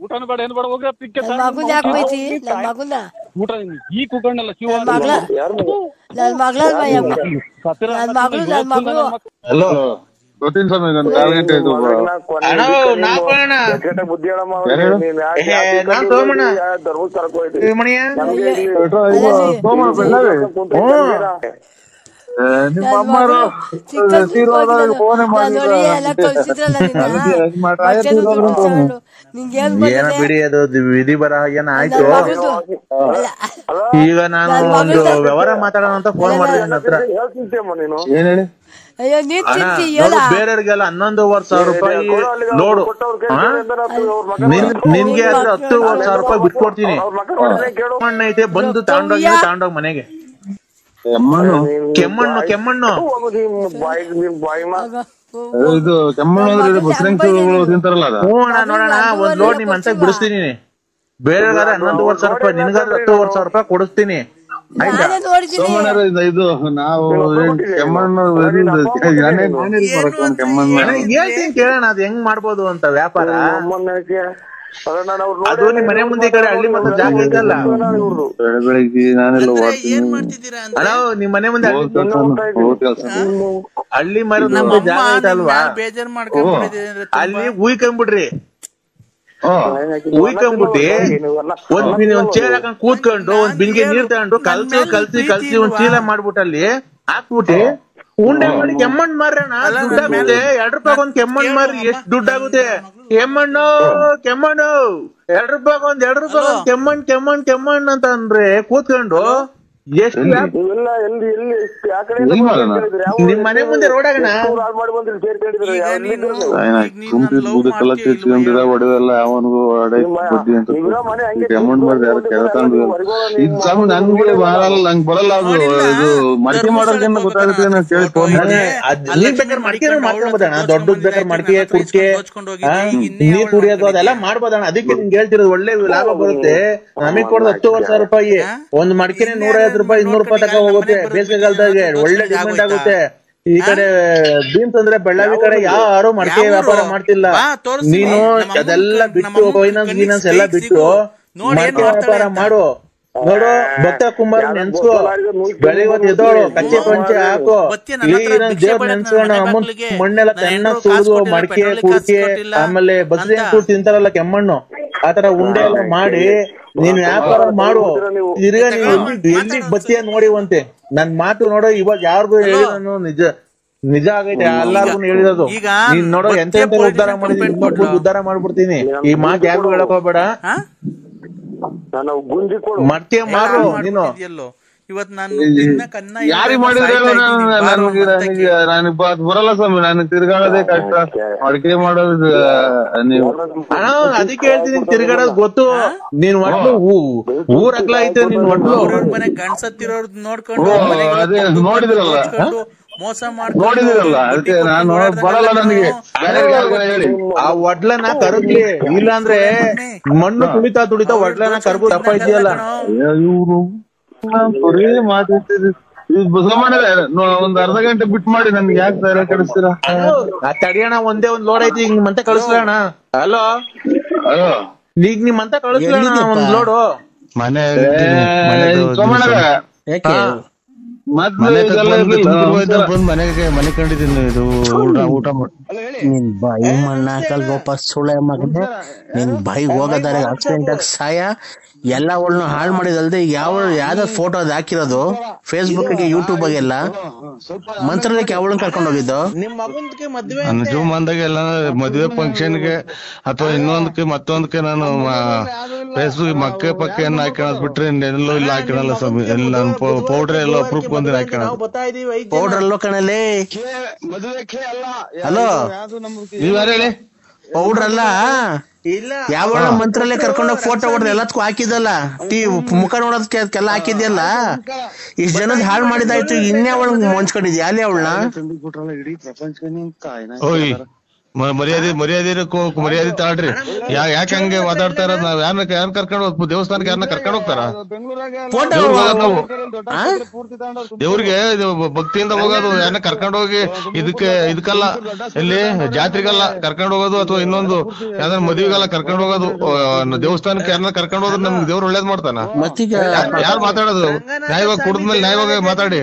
ಊಟನೂ ಬೇಡ ಏನು ಬೇಡ ಹೋಗ್ರಿ ಊಟ ಈ ಕುಕ್ಕಣ್ಣಲ್ಲ ಗೊತ್ತಿನ ಸಮಯ ಬುದ್ಧಿ ನಿಮ್ಮ ಅಮ್ಮರು ತೀರೋದಾಗ ಫೋನ್ ಏನ ಬಿಡಿ, ಅದು ವಿಧಿ ಬರ ಏನ ಆಯ್ತು. ಈಗ ನಾನು ಒಂದು ವ್ಯವಹಾರ ಮಾತಾಡೋಣ ಅಂತ ಫೋನ್ ಮಾಡಿದೆ ನನ್ನ ಹತ್ರ. ಏನ್ ಹೇಳಿ ಬೇರೆಯವ್ರಿಗೆಲ್ಲ 11,500 ರೂಪಾಯಿ ಲೋಡು, ನಿನ್ಗೆ ಆದ್ರೆ 10,000 ರೂಪಾಯಿ ಬಿಟ್ಕೊಡ್ತೀನಿ. ಕೆಮ್ಮಣ್ಣ ಐತೆ, ಬಂದು ತಗೊಂಡೋಗಿ ಮನೆಗೆ. ಕೆಮ್ಮಣ್ಣು ಇದು ಕೆಮ್ಮಣ್ಣು ತಿಂತಾರಲ್ಲ, ನೋಡೋಣ ಒಂದ್ ಲೋಡ್ ನಿಮ್ ಅಂತ ಬಿಡಿಸ್ತೀನಿ. ಬೇರೆಗಾದ್ರೆ 11,500 ರೂಪಾಯಿ, ನಿನ್ಗಾದ್ರೆ 10,000 ರೂಪಾಯಿ ಕೊಡಿಸ್ತೀನಿ. ಇದು ನಾವು ಹೇಳ್ತೀನಿ ಕೇಳೋಣ, ಅದ್ ಹೆಂಗ್ ಮಾಡ್ಬೋದು ಅಂತ ವ್ಯಾಪಾರ. ಅದು ನಿಮ್ ಮನೆ ಮುಂದೆ ಕಡೆ ಹಳ್ಳಿ ಮತ್ತೆ ಜಾಗ ಐತಲ್ಲ, ಬೆಳಿಗ್ಗೆ ನಾನೆಲ್ಲ ಅಲ್ಲ ನಿಮ್ ಮನೆ ಮುಂದೆ ಹಳ್ಳಿ ಮರದ ಜಾಗ ಐತಲ್ವಾ, ಅಲ್ಲಿ ಉಯ್ಕೊಂಡ್ಬಿಡ್ರಿ. ಉಯ್ಕೊಂಡ್ಬಿಟ್ಟಿ ಒಂದ್ ಚೇರ್ ಹಾಕೊಂಡ್ ಕೂತ್ಕೊಂಡು ಒಂದ್ ಬಿಂದಿಗೆ ನೀರ್ ತಗೊಂಡು ಕಲ್ಸಿ ಒಂದ್ ಚೀಲ ಮಾಡ್ಬಿಟ್ಟು ಅಲ್ಲಿ ಹಾಕ್ಬಿಟ್ಟಿ ಉಂಡೆ ಮಾಡಿ ಕೆಮ್ಮಣ್ಣು ಮಾರ್ರಣ, ದುಡ್ಡಾಗುತ್ತೆ. 2 ರೂಪಾಯಿ ಒಂದ್ ಕೆಮ್ಮಣ್ಣು ಮಾರಿ ಎಷ್ಟ್ ದುಡ್ಡಾಗುತ್ತೆ? ಕೆಮ್ಮಣ್ಣು 2 ರೂಪಾಯಿ ಒಂದ್ ಕೆಮ್ಮಣ್ಣು ಅಂತ ಅಂದ್ರೆ ಕೂತ್ಕೊಂಡು ಎಷ್ಟು ನೀವೆಲ್ಲ ಎಲ್ಲಿ ಎಲ್ಲಿ ಆ ಕಡೆ ನಿಮ್ ಮನೆ ಮುಂದೆ ರೋಡ್ ಆಗಣ ಮಾಡಿ ಬಂದ್ರಿ ಸೇರ್ಕೊಂಡಿದ್ರೆ ಒಡವೆಲ್ಲ ಯಾವನಿಗೂ ಮನೆ ಅಮೌಂಟ್ ಮಾಡಿದ್ರೆ ಯಾರು ಕೇಳ್ಕೊಂಡು ಇದು ಸ್ವಾಮಿ ನನ್ಗೆ ಬರಲ್ಲ, ನಂಗೆ ಬರಲ್ಲ ಅದು. ಇದು ಮಡಿಕೆ ಮಾಡೋದನ್ನ ಗೊತ್ತಾಗುತ್ತೆ ಅಂತ ಕೇಳಿ ಫೋನ್ ಮಾಡಿ. ಬೇಕಾದ್ರೆ ಮಡಿಕೆ ಮಾಡ್ಕೊಂಬೋದಣ್ಣ, ದೊಡ್ಡದ್ ಬೇಕಾದ್ರೆ ಮಡಿಕೆ ಕುರ್ಕೆ ನೀರ್ ಕುಡಿಯೋದು ಅದೆಲ್ಲ ಮಾಡ್ಬೋದಣ್ಣ. ಅದಕ್ಕೆ ನಿಮ್ಗೆ ಹೇಳ್ತಿರೋದು ಒಳ್ಳೆ ಲಾಭ ಬರುತ್ತೆ. ನಮಗ್ ಕೊಡೋದು 10,000 ರೂಪಾಯಿ, ಒಂದ್ ಮಡಿಕೆನೆ 150 ರೂಪಾಯಿ 200 ರೂಪಾಯಿ ತಕ ಹೋಗುತ್ತೆ. ಬೇಸಿಗೆಗಾಲದಾಗೆ ಒಳ್ಳೆ ಡಿಮ್ಯಾಂಡ್ ಆಗುತ್ತೆ. ಈ ಕಡೆ ಬೀಮ್ಸ್ ಅಂದ್ರೆ ಬೆಳ್ಳಾವಿ ಕಡೆ ಯಾರು ಮಡಿಕೆ ವ್ಯಾಪಾರ ಮಾಡ್ತಿಲ್ಲ. ನೀನು ಅದೆಲ್ಲ ಬಿಟ್ಟು ಫೈನಾನ್ಸ್ ಎಲ್ಲ ಬಿಟ್ಟು ಮಡಿಕೆ ವ್ಯಾಪಾರ ಮಾಡು. ನೋಡು ಭಕ್ತ ಕುಮಾರ್ ನೆನ್ಸ್ಕೋ, ಬೆಳಿಗ್ಗೆ ಎದ್ದೋಳು, ಕಚ್ಚೆ ಪಂಚೆ ಹಾಕು, ದೇವ್ರ ನೆನ್ಸ್ಕೊಂಡು ಅಮ್ಮನ್ ಮಣ್ಣೆಲ್ಲ ಚೆನ್ನಾಗ್ ಸುರಿದು ಮಡಿಕೆ ಕುಡಿಕೆ ಆಮೇಲೆ ಬಸ್ರಿ ಕೂಡ್ ತಿಂತಾರಲ್ಲ ಕೆಮ್ಮಣ್ಣು, ಆತರ ಉಂಡೆ ಎಲ್ಲ ಮಾಡಿ ನೀನ್ ವ್ಯಾಪಾರ ಮಾಡು. ತಿರ್ಗಾ ನೀವು ಎಲ್ಲಿಗ್ ಬತ್ತೀಯ ನೋಡಿವಂತೆ. ನನ್ ಮಾತು ನೋಡೋ ಇವಾಗ ಯಾರಿಗೂ ಹೇಳಿ ನಾನು ನಿಜ ಆಗೈತೆ, ಎಲ್ಲಾರ್ಗು ಹೇಳಿರೋದು. ನೀನ್ ನೋಡೋ ಎಂತ ಉದ್ಧಾರ ಮಾಡಿದೀನಿ, ಇನ್ನೊಬ್ಬ ಉದ್ಧಾರ ಮಾಡ್ಬಿಡ್ತೀನಿ. ಈ ಮಾತು ಯಾರಿಗೂ ಹೇಳಕ್ ಹೋಗ್ಬೇಡ. ಮಾಡ್ತೀಯ ಮಾಡು ನೀನು. ಯಾರಿಗೆ ಮಾಡಿದ್ರೆ ನನಗೆ ಬರಲ್ಲ ಸ್ವಾಮಿ, ನಾನು ತಿರ್ಗಾಡೋದೇ ಕಷ್ಟ. ಅಡಿಕೆ ಮಾಡೋದು ನೀವು ಅದಕ್ಕೆ ಹೇಳ್ತೀನಿ, ತಿರ್ಗಾಡೋದ್ ಗೊತ್ತು. ನೀನ್ ಒಟ್ಟು ಊರ್ ಅಗ್ಲ ಐತೆ ನಿನ್ ಒಟ್ಟು ಮನೆ ಗಂಡ್ಸತ್ತಿರೋರ್ ನೋಡ್ಕೊಂಡು ಅದೇ ನೋಡಿದ್ರಲ್ಲ ಅದಕ್ಕೆ ನಾನು ಬರಲ್ಲ. ನನಗೆ ಆ ಒಡ್ಲನ್ನ ಕರಗ್ಲಿ, ಇಲ್ಲಾಂದ್ರೆ ಮಣ್ಣು ತುಳಿತಾ ಒಡ್ಲನ್ನ ಕರ್ಗು ತಪ್ಪ ಇದೆಯಲ್ಲ. ಇವ್ರು ಬರೀ ಮಾತಾಡ್ತಿದ್ರಿ. ಒಂದ್ ಅರ್ಧ ಗಂಟೆ ಬಿಟ್ ಮಾಡಿ ನನ್ಗೆ ಯಾಕೆ ಬೇರೆ ಕಳಿಸ್ತೀರಾ? ತಡಿಯೋಣ, ಒಂದೇ ಒಂದ್ ಲೋಡ್ ಐತಿ, ಈಗ ಮಂತ ಕಳಿಸ್ಲಣ್ಣ. ಹಲೋ ಈಗ ನಿಮ್ ಮಂತ ಕಳಿಸ್ಲಣ್ಣ ಒಂದ್ ಲೋಡು. ಮನೆ ಮನೆ ಕಂಡಿದ್ದೀನಿ. ಇದು ಊಟ ನಿನ್ ಬಾಯಿ ಮಣ್ಣಾಕಲ್ ಗೋಪ ಸುಳೆ ಮಗನೆ, ನಿನ್ ಬಾಯಿ ಹೋಗದಾರೆ ಆಕ್ಸಿಡೆಂಟ್ ಆಗಿ ಸಾಯ. ಎಲ್ಲ ಅವಳನ್ನ ಹಾಳು ಮಾಡಿದಲ್ದೆ ಯಾವ್ದಾದ್ರು ಫೋಟೋ ಅದ್ ಹಾಕಿರೋದು ಫೇಸ್ಬುಕ್ ಗೆ ಯೂಟ್ಯೂಬ್ ಎಲ್ಲ ಮಂತ್ರಾಲಯಕ್ಕೆ ಅವಳನ್ನ ಕರ್ಕೊಂಡು ಹೋಗಿದ್ದು. ಜೂಮ್ ಅಂದಾಗ ಎಲ್ಲ ಮದುವೆ ಫಂಕ್ಷನ್ಗೆ ಅಥವಾ ಇನ್ನೊಂದಕ್ಕೆ ಮತ್ತೊಂದಕ್ಕೆ ನಾನು ಫೇಸ್ಬುಕ್ ಮಕ್ಕೆ ಪಕ್ಕೆ ಏನ್ ಹಾಕೋದ್ ಬಿಟ್ರೆ ಎಲ್ಲೋ ಇಲ್ಲ ಹಾಕಿರಲ್ಲ ಸ್ವಾಮಿ. ಎಲ್ಲ ಪೌಡ್ರ್ ಎಲ್ಲ ಪ್ರೂಫ್ ಬಂದಿರ ಹಾಕೋಣ. ಪೌಡ್ರ್ ಅಲ್ಲೋ ಕಣಲೆ. ಹಲೋ ನೀವ್ ಯಾರು ಹೇಳಿ? ಪೌಡ್ರ್ ಅಲ್ಲ, ಯಾವ ಮಂತ್ರಾಲಯ ಕರ್ಕೊಂಡೋಗಿ ಫೋಟೋ ಹೊಡೆದು ಎಲ್ಲದಕ್ಕೂ ಹಾಕಿದಲ್ಲ, ಮುಖ ನೋಡೋದಕ್ಕೆಲ್ಲ ಹಾಕಿದ್ಯಲ್ಲ. ಇಷ್ಟ ಜನದ ಹಾಳು ಮಾಡಿದಾಯ್ತು, ಇನ್ಯಾವಳ ಮುಂಚ್ಕೊಂಡಿದ್ಯಾ ಅಲ್ಲಿ ಅವಳನ್ನ? ಮರ್ಯಾದೆ ತಾಳ್ರಿ. ಯಾಕೆ ಹಂಗೆ ಮಾತಾಡ್ತಾರ? ನಾವ್ ಯಾರನ್ನ ಕರ್ಕೊಂಡು ಹೋಗ್ಬೋದು? ದೇವಸ್ಥಾನಕ್ಕೆ ಯಾರನ್ನ ಕರ್ಕೊಂಡು ಹೋಗ್ತಾರ? ದೇವ್ರಿಗೆ ಭಕ್ತಿಯಿಂದ ಹೋಗೋದು, ಯಾರನ್ನ ಕರ್ಕೊಂಡು ಹೋಗಿ ಇದಕ್ಕಲ್ಲ, ಇಲ್ಲಿ ಜಾತ್ರೆಗಲ್ಲ ಕರ್ಕೊಂಡು ಹೋಗೋದು, ಅಥವಾ ಇನ್ನೊಂದು ಯಾವ್ದಾರ ಮದುವೆಗೆಲ್ಲ ಕರ್ಕೊಂಡು ಹೋಗೋದು. ದೇವಸ್ಥಾನಕ್ಕೆ ಯಾರನ್ನ ಕರ್ಕೊಂಡು ಹೋದ್ರೆ ನಮ್ಗೆ ದೇವ್ರು ಒಳ್ಳೇದ್ ಮಾಡ್ತಾನ. ಯಾರು ಮಾತಾಡೋದು? ನ್ಯಾಯವಾಗಿ ಕುಡಿದ್ಮೇಲೆ ನ್ಯಾಯವಾಗಿ ಮಾತಾಡಿ.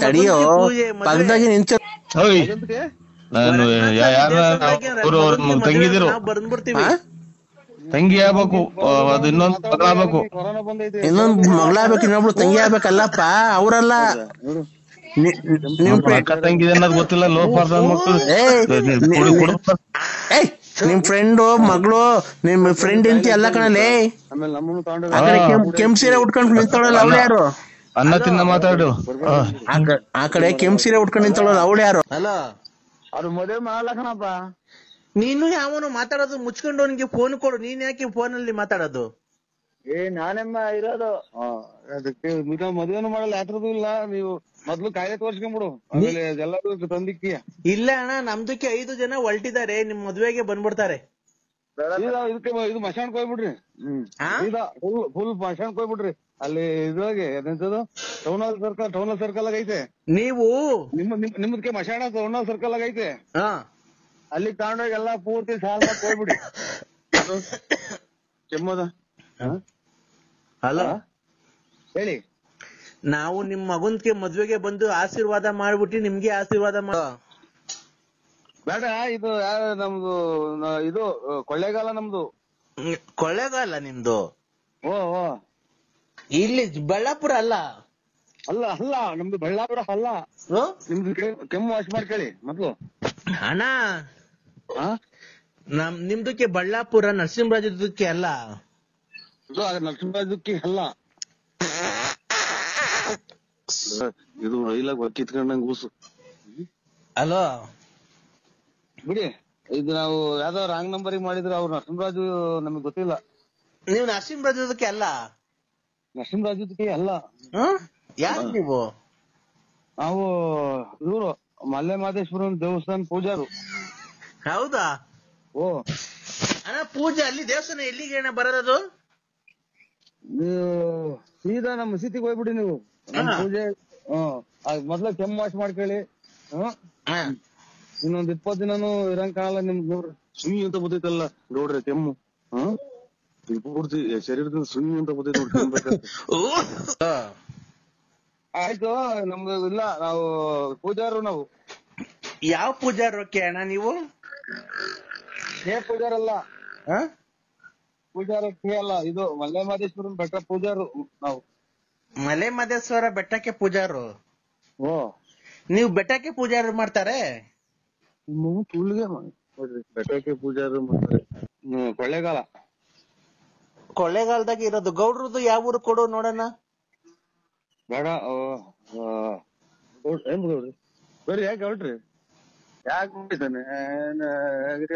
ತಡಿಯೋ ಪಕ್ಕದಾಗಿ ನಿಂತ ನಾನು ಯಾರ ತಂಗಿದಿರು ತಂಗಿ ಆಗ್ಬೇಕು, ಅದು ಇನ್ನೊಂದು ಮಗಳ ಆಗ್ಬೇಕು. ಇನ್ನೊಂದು ಮಗಳಾಗ್ಬೇಕು, ಇನ್ನೊಬ್ಳು ತಂಗಿ ಆಗ್ಬೇಕಲ್ಲಪ್ಪ. ಅವರಲ್ಲ ತಂಗಿ ಅನ್ನೋದು ಗೊತ್ತಿಲ್ಲ. ಲೋಪಾರ್ದ ಮಕ್ಕಳು ನಿಮ್ ಫ್ರೆಂಡು ಮಗಳು, ನಿಮ್ ಫ್ರೆಂಡ್ ಇಂತಿ ಎಲ್ಲ ಕಣಲೆ. ಕೆಂಪ್ ಸೀರೆ ಉಟ್ಕೊಂಡು ನಿಂತೋಳಲ್ಲ ಅವಳು ಯಾರು? ಅನ್ನ ತಿನ್ನ ಮಾತಾಡು. ಆ ಕಡೆ ಕೆಂಪ್ ಸೀರೆ ಉಟ್ಕೊಂಡು ನಿಂತೋಳಲ್ಲ ಅವಳು ಯಾರು? ಅಲ್ಲ ಅವ್ರು ಮದುವೆ ಮಾಡ್ಲಕಣಪ್ಪ. ನೀನು ಯಾವನು ಮಾತಾಡೋದು ಮುಚ್ಕೊಂಡು ಅವನಿಗೆ ಫೋನ್ ಕೊಡು. ನೀನ್ ಯಾಕೆ ಫೋನ್ ಅಲ್ಲಿ ಮಾತಾಡೋದು? ನಾನೆಮ್ಮ ಇರೋದು ಅದಕ್ಕೆ ಮದುವೆನು ಮಾಡಲ್ಲ. ಯಾತ್ರದ್ದು ಇಲ್ಲ. ನೀವು ಮೊದ್ಲು ಕಾಯಿಲೆ ತೋರ್ಸ್ಕೊಂಡ್ಬಿಡು, ಆಮೇಲೆ ಎಲ್ಲರೂ ತಂದಿಕ್ಕೀಯ. ಇಲ್ಲ ಅಣ್ಣ, ನಮ್ದಕ್ಕೆ 5 ಜನ ಹೊಲ್ಟಿದ್ದಾರೆ, ನಿಮ್ ಮದ್ವೆಗೆ ಬಂದ್ಬಿಡ್ತಾರೆ. ಇದಕ್ಕೆ ಇದು ಮಶಾಣಕ್ ಹೋಗ್ಬಿಡ್ರಿ. ಫುಲ್ ಮಶಾಣಕ್ ಹೋಗ್ಬಿಡ್ರಿ. ಅಲ್ಲಿ ಇದ್ರೊಳಗೆ ಎಂತದು ಟೌನ್ ಹಾಲ್ ಸರ್ಕಲ್ ಆಗ ಐತೆ. ನೀವು ನಿಮ್ಮದಕ್ಕೆ ಮಶಾಣ ಟೌನ್ ಹಾಲ್ ಸರ್ಕಲ್ ಆಗ ಐತೆ. ಅಲ್ಲಿ ತಗೊಂಡೋಗಿ ಎಲ್ಲಾ ಪೂರ್ತಿ ಸಾಲ ಹೋಗ್ಬಿಡಿ. ಕೆಮ್ಮದ ಅಲ್ಲ ಹೇಳಿ. ನಾವು ನಿಮ್ ಮಗನ್ಗೆ ಮದ್ವೆಗೆ ಬಂದು ಆಶೀರ್ವಾದ ಮಾಡ್ಬಿಟ್ಟು ನಿಮ್ಗೆ ಆಶೀರ್ವಾದ ಬೇಡ. ಇದು ನಮ್ದು ಇದು ಕೊಳ್ಳೇಗಾಲ ನಮ್ದು. ಕೊಳ್ಳೇಗಾಲ ನಿಮ್ದು? ಓ ಇಲ್ಲಿ ಬಳ್ಳಾಪುರ ಅಲ್ಲ? ಅಲ್ಲ ನಮ್ದು ಬಳ್ಳಾಪುರ ಅಲ್ಲ. ನಿಮ್ದು ಕೆಮ್ಮು ವಾಶ್ ಮಾಡ್ಕೊಳ್ಳಿ ಮೊದ್ಲು. ಅಣ್ಣ ನಿಮ್ದಕ್ಕೆ ಬಳ್ಳಾಪುರ ನರಸಿಂಹರಾಜದಕ್ಕೆ ಅಲ್ಲ. ನರಸಿಂಹರಾಜಕ್ಕೆ ಅಲ್ಲ. ಇದು ರೈಲಾಗ ಕಿತ್ಕೊಂಡಂಗ್ ಕೂಸು. ಹಲೋ ಬಿಡಿ, ಇದು ನಾವು ಯಾವ್ದೋ ರಾಂಗ್ ನಂಬರಿಗೆ ಮಾಡಿದ್ರೆ ಅವ್ರು ನರಸಿಂಹರಾಜು ನಮಗ್ ಗೊತ್ತಿಲ್ಲ. ನೀವು ನರಸಿಂಹರಾಜದಕ್ಕೆ ಅಲ್ಲ? ನರಸಿಂಹರಾಜದಕ್ಕೆ ಅಲ್ಲ. ಯಾರು ನೀವು? ನಾವು ಇವರು ಮಲ್ಲೆ ಮಾದೇಶ್ವರನ್ ದೇವಸ್ಥಾನ ಪೂಜಾರು. ಹೌದಾ? ಓ ಅಣ್ಣ ಪೂಜೆ ಅಲ್ಲಿ ದೇವಸ್ಥಾನ ಎಲ್ಲಿಗೆ ಅಣ್ಣ ಬರೋದು? ನೀವು ಸೀದಾ ನಮ್ಮ ಮಸೀದಿಗೆ ಹೋಗ್ಬಿಡಿ ನೀವು. ಪೂಜೆ ಮೊದ್ಲ ಕೆಮ್ಮು ವಾಶ್ ಮಾಡ್ಕೊಳ್ಳಿ. ಇನ್ನೊಂದ್ 20 ದಿನಾನು ಇರಂಗ್ ಕಾಣಲ್ಲ ನಿಮ್ಗೆ. ನೋಡ್ರಿ ಸುಯಿ ಅಂತ ಬರ್ತೈತಲ್ಲ ನೋಡ್ರಿ ಕೆಮ್ಮು. ಪೂರ್ತಿ ಶರೀರದಿಂದ ಸುಯಿ ಅಂತ ಬರ್ತೈತಿ ನೋಡ್ರಿ. ಆಯ್ತು, ನಮ್ದು ಇಲ್ಲ, ನಾವು ಪೂಜಾರು. ನಾವು ಯಾವ ಪೂಜಾರಕ್ಕೆ ಅಣ್ಣ ನೀವು? ಪೂಜಾರಲ್ಲ, ಪೂಜಾರಕ್ಕೆ ಅಲ್ಲ, ಇದು ಮಲ್ಲೆ ಮಾದೇಶ್ವರನ್ ಬೆಟ್ಟ ಪೂಜಾರು ನಾವು. ಮಲೆ ಮಹದೇಶ್ವರ ಬೆಟ್ಟಕ್ಕೆ ಪೂಜಾರು? ಓ, ನೀವು ಬೆಟ್ಟಕ್ಕೆ ಪೂಜಾರು ಮಾಡ್ತಾರೆ? ತುಳ್ಳಿಗೆ ಬೆಟ್ಟಕ್ಕೆ ಪೂಜಾರು ಮಾಡ್ತಾರೆ. ಕೊಳ್ಳೇಗಾಲ. ಕೊಳ್ಳೇಗಾಲದಾಗ ಇರೋದು. ಗೌಡ್ರದ್ದು ಯಾವ ಊರು ಕೊಡು ನೋಡೋಣ. ಬೇಡ ಏನ್ ಗೌಡ್ರಿ, ಬರ್ರಿ. ಯಾಕೆ ಗೌಡ್ರಿ ಯಾಕೆ ಬಿಟ್ಟಿದ್ದಾನೆ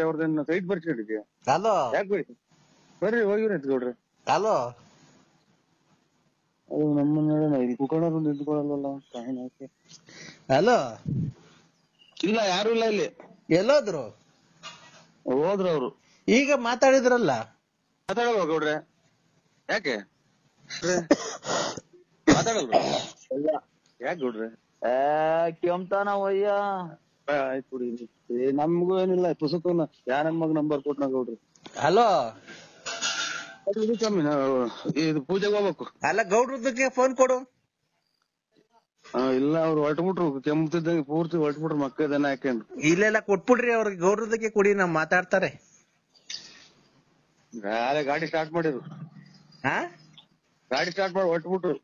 ಅವ್ರದೇನು ಸೈಟ್ ಬರ್ಸ್ಕೊಂಡಿದ್ಯಾ? ಹಲೋ ಯಾಕೆ ಬಿಡಿ, ಬರ್ರಿ ಹೋಗಿವ್ರಿ ಅಂತ ಗೌಡ್ರಿ. ಹಲೋ ಅದು ನಮ್ಮನ್ನ ಇಲ್ಲಿ ಕುಕ್ಕಣರು ನಿಂತ್ಕೊಳ್ಳಲ್ಲ. ಹಲೋ ಇಲ್ಲ, ಯಾರು ಇಲ್ಲ ಇಲ್ಲಿ. ಎಲ್ಲೋದ್ರು? ಹೋದ್ರು ಅವ್ರು. ಈಗ ಮಾತಾಡಿದ್ರಲ್ಲ. ಮಾತಾಡಲ್ವ ಗೌಡ್ರೆ? ಯಾಕೆ ಮಾತಾಡಲ್ವ? ಯಾಕೆ ಗೌಡ್ರೆ? ಕೆಮ್ತಾನವಯ್ಯ. ಆಯ್ತು ಬಿಡಿ, ನಮ್ಗೂ ಏನಿಲ್ಲ. ಪುಸ್ತಕನ ಯಾರ ಮಗ ನಂಬರ್ ಕೊಟ್ನ ಗೌಡ್ರಿ. ಹಲೋ ಕಮ್ಮಿ, ಇದು ಪೂಜೆಗೆ ಹೋಗ್ಬೇಕು. ಅಲ್ಲ ಗೌಡ್ರದಕ್ಕೆ ಫೋನ್ ಕೊಡು. ಇಲ್ಲ, ಅವ್ರು ಹೊಟ್ಬಿಟ್ರು, ಕೆಮ್ಮತಿದ್ದಂಗೆ ಪೂರ್ತಿ ಹೊಟ್ಬಿಟ್ರು ಮಕ್ಕಳದನ್ನ ಹಾಕೊಂಡು. ಇಲ್ಲೆಲ್ಲ ಕೊಟ್ಬಿಡ್ರಿ ಅವ್ರಿಗೆ, ಗೌಡ್ರದಕ್ಕೆ ಕೊಡಿ, ನಾವ್ ಮಾತಾಡ್ತಾರೆ. ಗಾಡಿ ಸ್ಟಾರ್ಟ್ ಮಾಡಿರು. ಗಾಡಿ ಸ್ಟಾರ್ಟ್ ಮಾಡಿ ಹೊಟ್ಬಿಟ್ರು.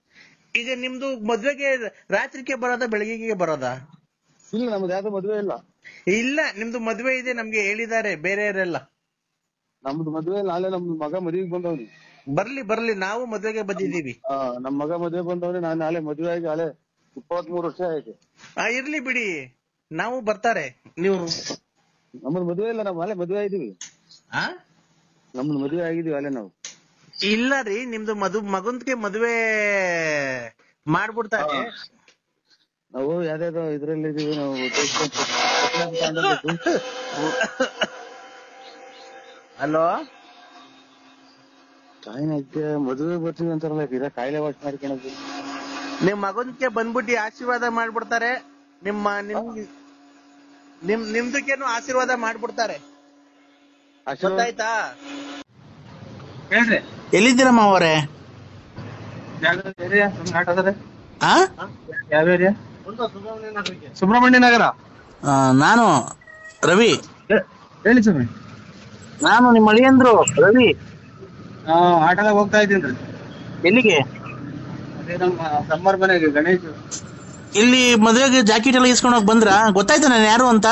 ಈಗ ನಿಮ್ದು ಮದ್ವೆಗೆ ರಾತ್ರಿಗೆ ಬರೋದಾ ಬೆಳಗ್ಗೆಗೆ ಬರೋದಾ? ಇಲ್ಲ, ನಮ್ದು ಯಾವ್ದು ಮದ್ವೆ ಇಲ್ಲ. ಇಲ್ಲ, ನಿಮ್ದು ಮದ್ವೆ ಇದೆ ನಮ್ಗೆ ಹೇಳಿದ್ದಾರೆ ಬೇರೆಯವರೆಲ್ಲ. ನಮ್ದು ಮದ್ವೆ ನಾಳೆ ನಮ್ದು ಮಗ ಮದ್ವೆಗೆ ಬಂದವ್ನಿ. ಬರ್ಲಿ, ನಾವು ಮದ್ವೆಗೆ ಬಂದಿದೀವಿ. ನಮ್ ಮಗ ಮದ್ವೆ ಬಂದವ್ನಿ. ನಾನು ನಾಳೆ ಮದ್ವೆ ಆಗಿ ನಾಳೆ 23 ವರ್ಷ ಆಯ್ತು. ಇರ್ಲಿ ಬಿಡಿ, ನಾವು ಬರ್ತಾರೆ. ನೀವು ನಮ್ದು ಮದ್ವೆ ಇಲ್ಲ, ನಾವು ನಾಳೆ ಮದ್ವೆ ಆಗಿದೀವಿ. ನಮ್ದು ಮದ್ವೆ ಆಗಿದೀವಿ ಅಲ್ಲೇ ನಾವು. ಇಲ್ಲ ರೀ, ನಿಮ್ದು ಮಗಂದ್ಗೆ ಮದ್ವೆ ಮಾಡ್ಬಿಡ್ತಾರೆ. ನಾವು ಯಾವ್ದಾದ್ರು ಇದ್ರಲ್ಲಿ ಇದೀವಿ ನಾವು. ಹಲೋ, ಮದುವೆ ಬರ್ತೀವಿ ಅಂತಾರಲ್ಲ, ಇದ ಕಾಯಿಲೆ ವಾಶ್ ಮಾಡ್ಕೊಳೋದು. ನಿಮ್ ಮಗನ್ಗೆ ಬಂದ್ಬಿಟ್ಟು ಆಶೀರ್ವಾದ ಮಾಡ್ಬಿಡ್ತಾರೆ. ನಿಮ್ದಕ್ಕೇನು ಆಶೀರ್ವಾದ ಮಾಡ್ಬಿಡ್ತಾರೆ. ಗೊತ್ತಾಯ್ತಾ? ಎಲ್ಲಿದ್ದೀರಮ್ಮ ಅವರೇ? ಸುಬ್ರಹ್ಮಣ್ಯ ನಗರ. ನಾನು ರವಿ. ಹೇಳಿ ಸ್ವಾಮಿ. ನಾನು ನಿಮ್ಮ ಅಳಿಯಂದ್ರು ರವಿ. ಆಟೋದಾಗ ಹೋಗ್ತಾ ಇದ್ದೀನಿ. ಎಲ್ಲಿಗೆ? ಅದೇ ನಮ್ಮ ತಮ್ಮರ ಮನೆಗೆ, ಗಣೇಶ್. ಇಲ್ಲಿ ಮದುವೆಗೆ ಜಾಕೆಟ್ ಎಲ್ಲ ಇಸ್ಕೊಂಡು ಹೋಗಿ ಬಂದ್ರ? ಗೊತ್ತಾಯ್ತಾ ನಾನು ಯಾರು ಅಂತ?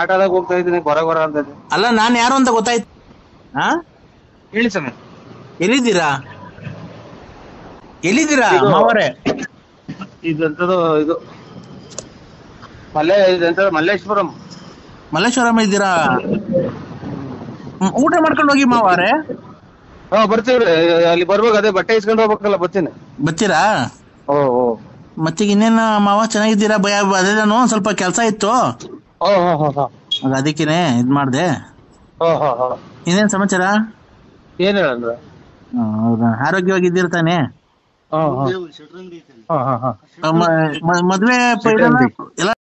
ಆಟೋದಾಗ ಹೋಗ್ತಾ ಇದ್ದೀನಿ, ಹೊರ ಅಂತ. ಅಲ್ಲ, ನಾನ್ ಯಾರು ಅಂತ ಗೊತ್ತಾಯ್ತು? ಹೇಳಿ ಸ್ವಾಮಿ. ಎಲ್ಲಿದ್ದೀರಾ ಮಾವರೇ? ಇದಂತದ್ದು ಇದು ಮಲ್ಲೇಶ್ವರಂ ಇದ್ದೀರಾ? ಊಟ ಮಾಡ್ಕೊಂಡು ಹೋಗಿ ಮಾವಾರೆ. ಬರ್ತೀವ್ರಿ. ಅಲ್ಲಿ ಬರ್ಬೇಕು, ಅದೇ ಬಟ್ಟೆ ಇಸ್ಕೊಂಡು ಹೋಗ್ಬೇಕಲ್ಲ. ಬರ್ತೀರಾ? ಓ ಮತ್ತೆ ಇನ್ನೇನ ಮಾವ, ಚೆನ್ನಾಗಿದ್ದೀರಾ? ಅದೇ ನಾನು ಸ್ವಲ್ಪ ಕೆಲ್ಸ ಇತ್ತು, ಅದಕ್ಕೇನೆ ಇದ್ ಮಾಡ್ದೆ. ಇನ್ನೇನ್ ಸಮಾಚಾರ? ಏನ್ ಹೇಳಂದ್ರ? ಆರೋಗ್ಯವಾಗಿದ್ದೀರ ತಾನೆ? ಮದ್ವೆ ಎಲ್ಲ